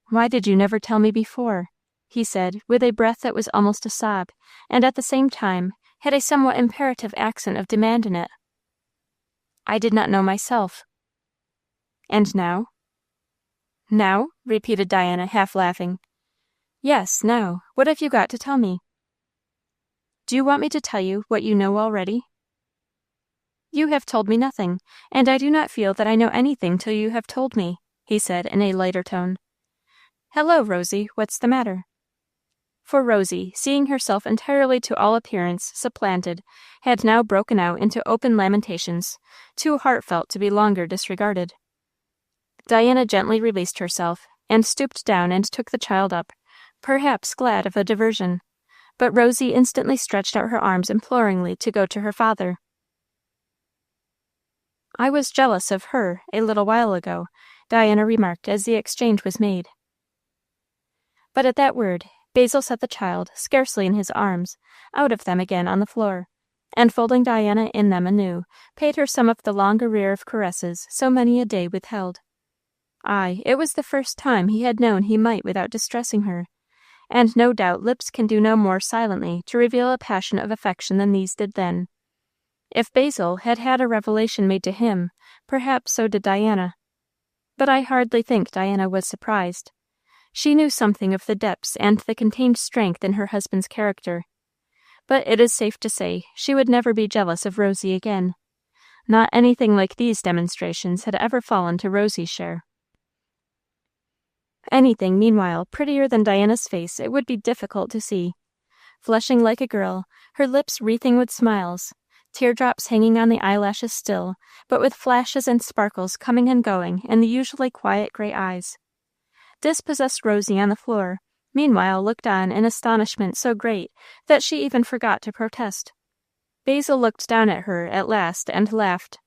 "Why did you never tell me before?" he said, with a breath that was almost a sob, and at the same time had a somewhat imperative accent of demand in it. "I did not know myself." "And now?" "Now?" repeated Diana, half laughing. "Yes, now. What have you got to tell me?" "Do you want me to tell you what you know already?" "You have told me nothing, and I do not feel that I know anything till you have told me," he said in a lighter tone. "Hello, Rosie, what's the matter?" For Rosie, seeing herself entirely to all appearance supplanted, had now broken out into open lamentations, too heartfelt to be longer disregarded. Diana gently released herself, and stooped down and took the child up, perhaps glad of a diversion, but Rosie instantly stretched out her arms imploringly to go to her father. "I was jealous of her a little while ago," Diana remarked as the exchange was made. But at that word, Basil set the child, scarcely in his arms, out of them again on the floor, and folding Diana in them anew, paid her some of the long arrear of caresses so many a day withheld. Ay, it was the first time he had known he might without distressing her, and no doubt lips can do no more silently to reveal a passion of affection than these did then. If Basil had had a revelation made to him, perhaps so did Diana. But I hardly think Diana was surprised. She knew something of the depths and the contained strength in her husband's character. But it is safe to say she would never be jealous of Rosie again. Not anything like these demonstrations had ever fallen to Rosie's share. Anything, meanwhile, prettier than Diana's face it would be difficult to see. Flushing like a girl, her lips wreathing with smiles, teardrops hanging on the eyelashes still, but with flashes and sparkles coming and going in the usually quiet gray eyes. Dispossessed Rosie on the floor, meanwhile, looked on in astonishment so great that she even forgot to protest. Basil looked down at her at last and laughed.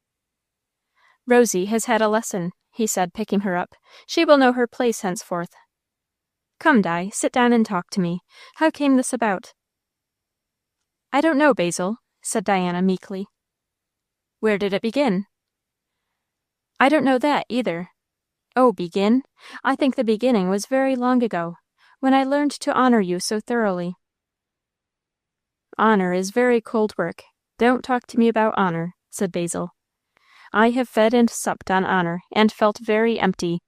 "Rosie has had a lesson," he said, picking her up. "She will know her place henceforth. Come, Di, sit down and talk to me. How came this about?" "I don't know, Basil," said Diana meekly. "Where did it begin?" "I don't know that either. Oh, begin? I think the beginning was very long ago, when I learned to honor you so thoroughly." "Honor is very cold work. Don't talk to me about honor," said Basil. "I have fed and supped on honor, and felt very empty."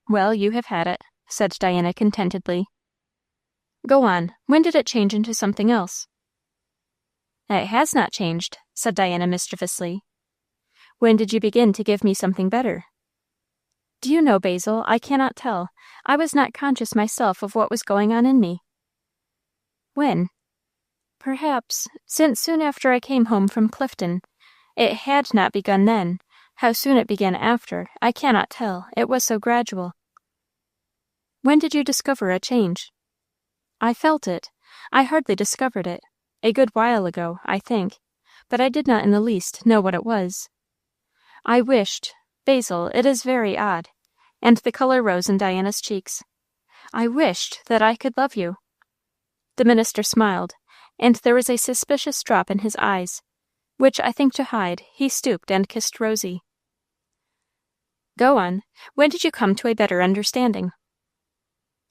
"Well, you have had it," said Diana contentedly. "Go on. When did it change into something else?" "It has not changed," said Diana mischievously. "When did you begin to give me something better?" "Do you know, Basil, I cannot tell. I was not conscious myself of what was going on in me." "When?" "Perhaps, since soon after I came home from Clifton. It had not begun then. How soon it began after, I cannot tell. It was so gradual." "When did you discover a change?" "I felt it. I hardly discovered it. A good while ago, I think. But I did not in the least know what it was. I wished, Basil, it is very odd," and the color rose in Diana's cheeks. "I wished that I could love you." The minister smiled, and there was a suspicious drop in his eyes, which I think to hide, he stooped and kissed Rosie. "Go on. When did you come to a better understanding?"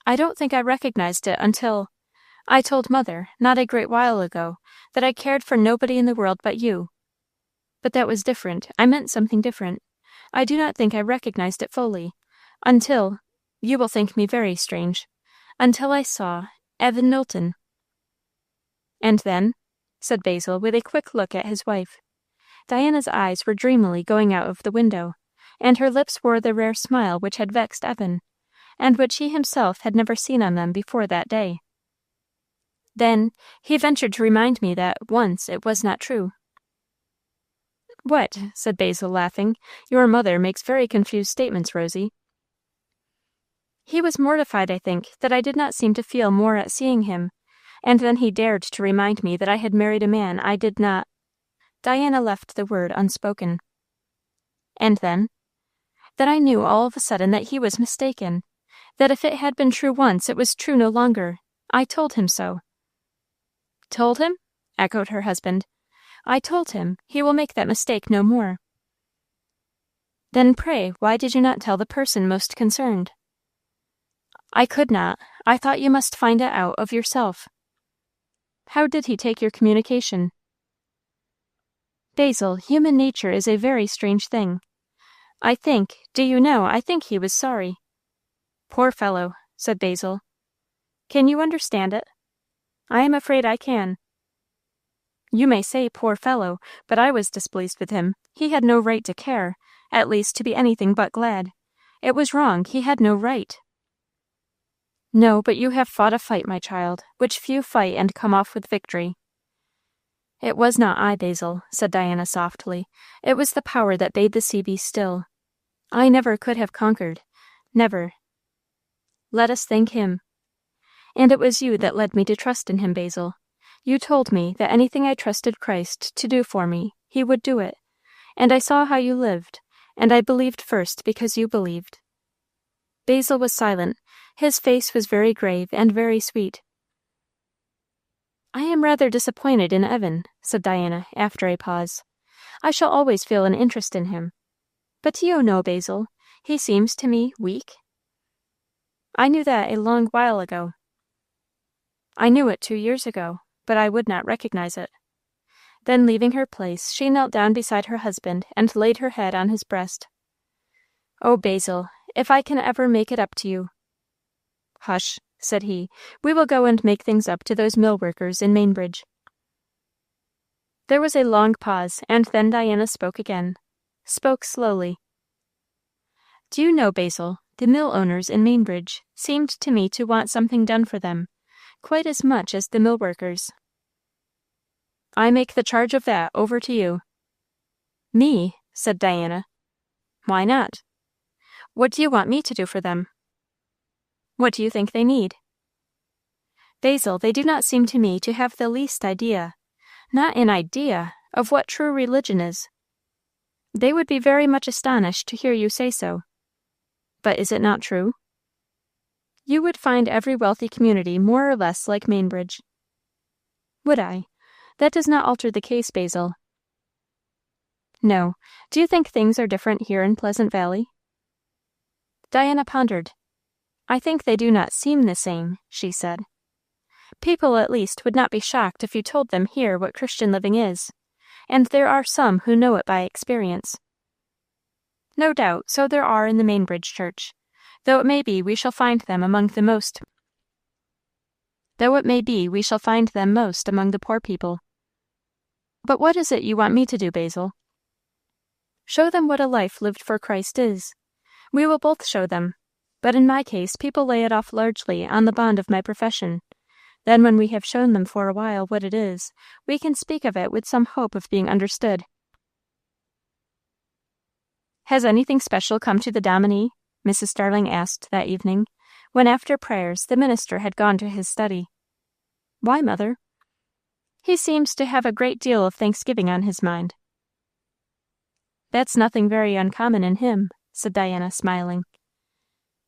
"I don't think I recognized it until I told mother, not a great while ago, that I cared for nobody in the world but you. But that was different. I meant something different. I do not think I recognized it fully, until, you will think me very strange, until I saw Evan Knowlton." "And then?" said Basil, with a quick look at his wife. Diana's eyes were dreamily going out of the window, and her lips wore the rare smile which had vexed Evan, and which he himself had never seen on them before that day. "Then he ventured to remind me that, once, it was not true." "What?" said Basil, laughing. "Your mother makes very confused statements, Rosie." "He was mortified, I think, that I did not seem to feel more at seeing him, and then he dared to remind me that I had married a man I did not—" Diana left the word unspoken. "And then?" "Then I knew all of a sudden that he was mistaken, that if it had been true once, it was true no longer. I told him so." "Told him?" echoed her husband. "I told him. He will make that mistake no more." "Then pray, why did you not tell the person most concerned?" "I could not. I thought you must find it out of yourself." "How did he take your communication?" "Basil, human nature is a very strange thing. I think, do you know, I think he was sorry." "Poor fellow," said Basil. "Can you understand it?" "I am afraid I can." "You may say poor fellow, but I was displeased with him. He had no right to care, at least to be anything but glad. It was wrong. He had no right." "No, but you have fought a fight, my child, which few fight and come off with victory." "It was not I, Basil," said Diana softly. "It was the power that bade the sea be still. I never could have conquered. Never. Let us thank him. And it was you that led me to trust in him, Basil. You told me that anything I trusted Christ to do for me, he would do it. And I saw how you lived, and I believed first because you believed." Basil was silent. His face was very grave and very sweet. I am rather disappointed in Evan, said Diana, after a pause. I shall always feel an interest in him. But do you know, Basil, he seems to me weak. I knew that a long while ago. I knew it 2 years ago, but I would not recognize it. Then, leaving her place, she knelt down beside her husband and laid her head on his breast. Oh, Basil, if I can ever make it up to you. Hush, said he. We will go and make things up to those mill workers in Mainbridge. There was a long pause, and then Diana spoke again. Spoke slowly. Do you know, Basil, the mill owners in Mainbridge seemed to me to want something done for them, quite as much as the mill workers. I make the charge of that over to you. Me, said Diana. Why not? What do you want me to do for them? What do you think they need? Basil, they do not seem to me to have the least idea, not an idea, of what true religion is. They would be very much astonished to hear you say so. But is it not true? You would find every wealthy community more or less like Mainbridge. Would I? That does not alter the case, Basil. No. Do you think things are different here in Pleasant Valley? Diana pondered. I think they do not seem the same, she said. People at least would not be shocked if you told them here what Christian living is, and there are some who know it by experience. No doubt, so there are in the Mainbridge church, though it may be we shall find them most among the poor people. But what is it you want me to do, Basil? Show them what a life lived for Christ is. We will both show them, but in my case people lay it off largely on the bond of my profession. Then when we have shown them for a while what it is, we can speak of it with some hope of being understood. Has anything special come to the Dominie? Mrs. Starling asked that evening, when after prayers the minister had gone to his study. Why, mother? He seems to have a great deal of Thanksgiving on his mind. That's nothing very uncommon in him, said Diana, smiling.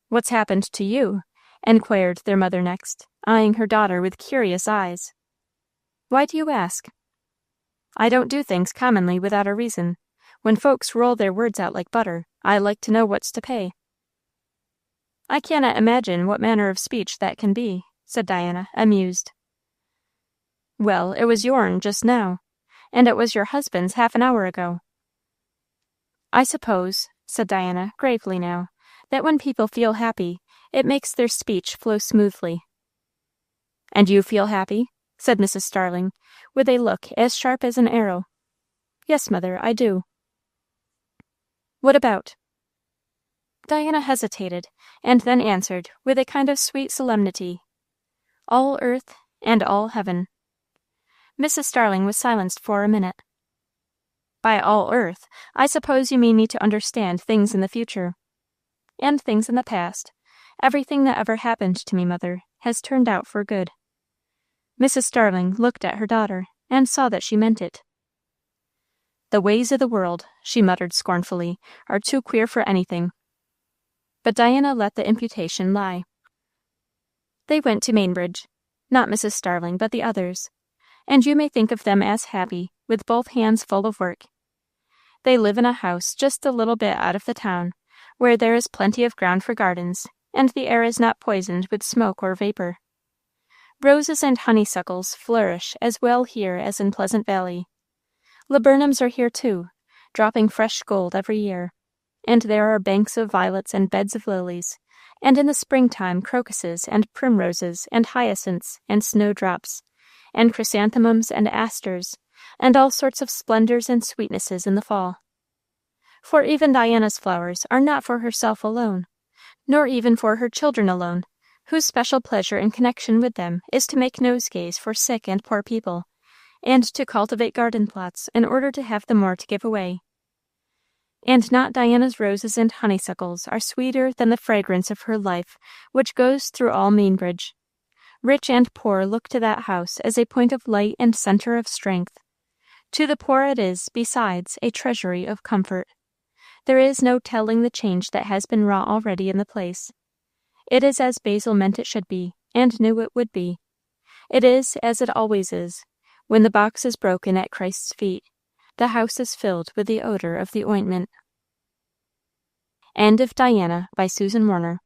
What's happened to you? Enquired their mother next, eyeing her daughter with curious eyes. Why do you ask? I don't do things commonly without a reason. When folks roll their words out like butter, I like to know what's to pay. I cannot imagine what manner of speech that can be, said Diana, amused. Well, it was yourn just now, and it was your husband's half an hour ago. I suppose, said Diana, gravely now, that when people feel happy, it makes their speech flow smoothly. And you feel happy? Said Mrs. Starling, with a look as sharp as an arrow. Yes, mother, I do. What about? Diana hesitated, and then answered, with a kind of sweet solemnity, all earth and all heaven. Mrs. Starling was silenced for a minute. By all earth, I suppose you mean me to understand things in the future. And things in the past. Everything that ever happened to me, mother, has turned out for good. Mrs. Starling looked at her daughter, and saw that she meant it. The ways of the world, she muttered scornfully, are too queer for anything. But Diana let the imputation lie. They went to Mainbridge, not Mrs. Starling, but the others, and you may think of them as happy, with both hands full of work. They live in a house just a little bit out of the town, where there is plenty of ground for gardens, and the air is not poisoned with smoke or vapor. Roses and honeysuckles flourish as well here as in Pleasant Valley. Laburnums are here too, dropping fresh gold every year, and there are banks of violets and beds of lilies, and in the springtime crocuses and primroses and hyacinths and snowdrops, and chrysanthemums and asters, and all sorts of splendors and sweetnesses in the fall. For even Diana's flowers are not for herself alone, nor even for her children alone, whose special pleasure in connection with them is to make nosegays for sick and poor people, and to cultivate garden plots in order to have the more to give away. And not Diana's roses and honeysuckles are sweeter than the fragrance of her life, which goes through all Mainbridge. Rich and poor look to that house as a point of light and centre of strength. To the poor it is, besides, a treasury of comfort. There is no telling the change that has been wrought already in the place. It is as Basil meant it should be, and knew it would be. It is as it always is. When the box is broken at Christ's feet, the house is filled with the odor of the ointment. End of Diana by Susan Warner.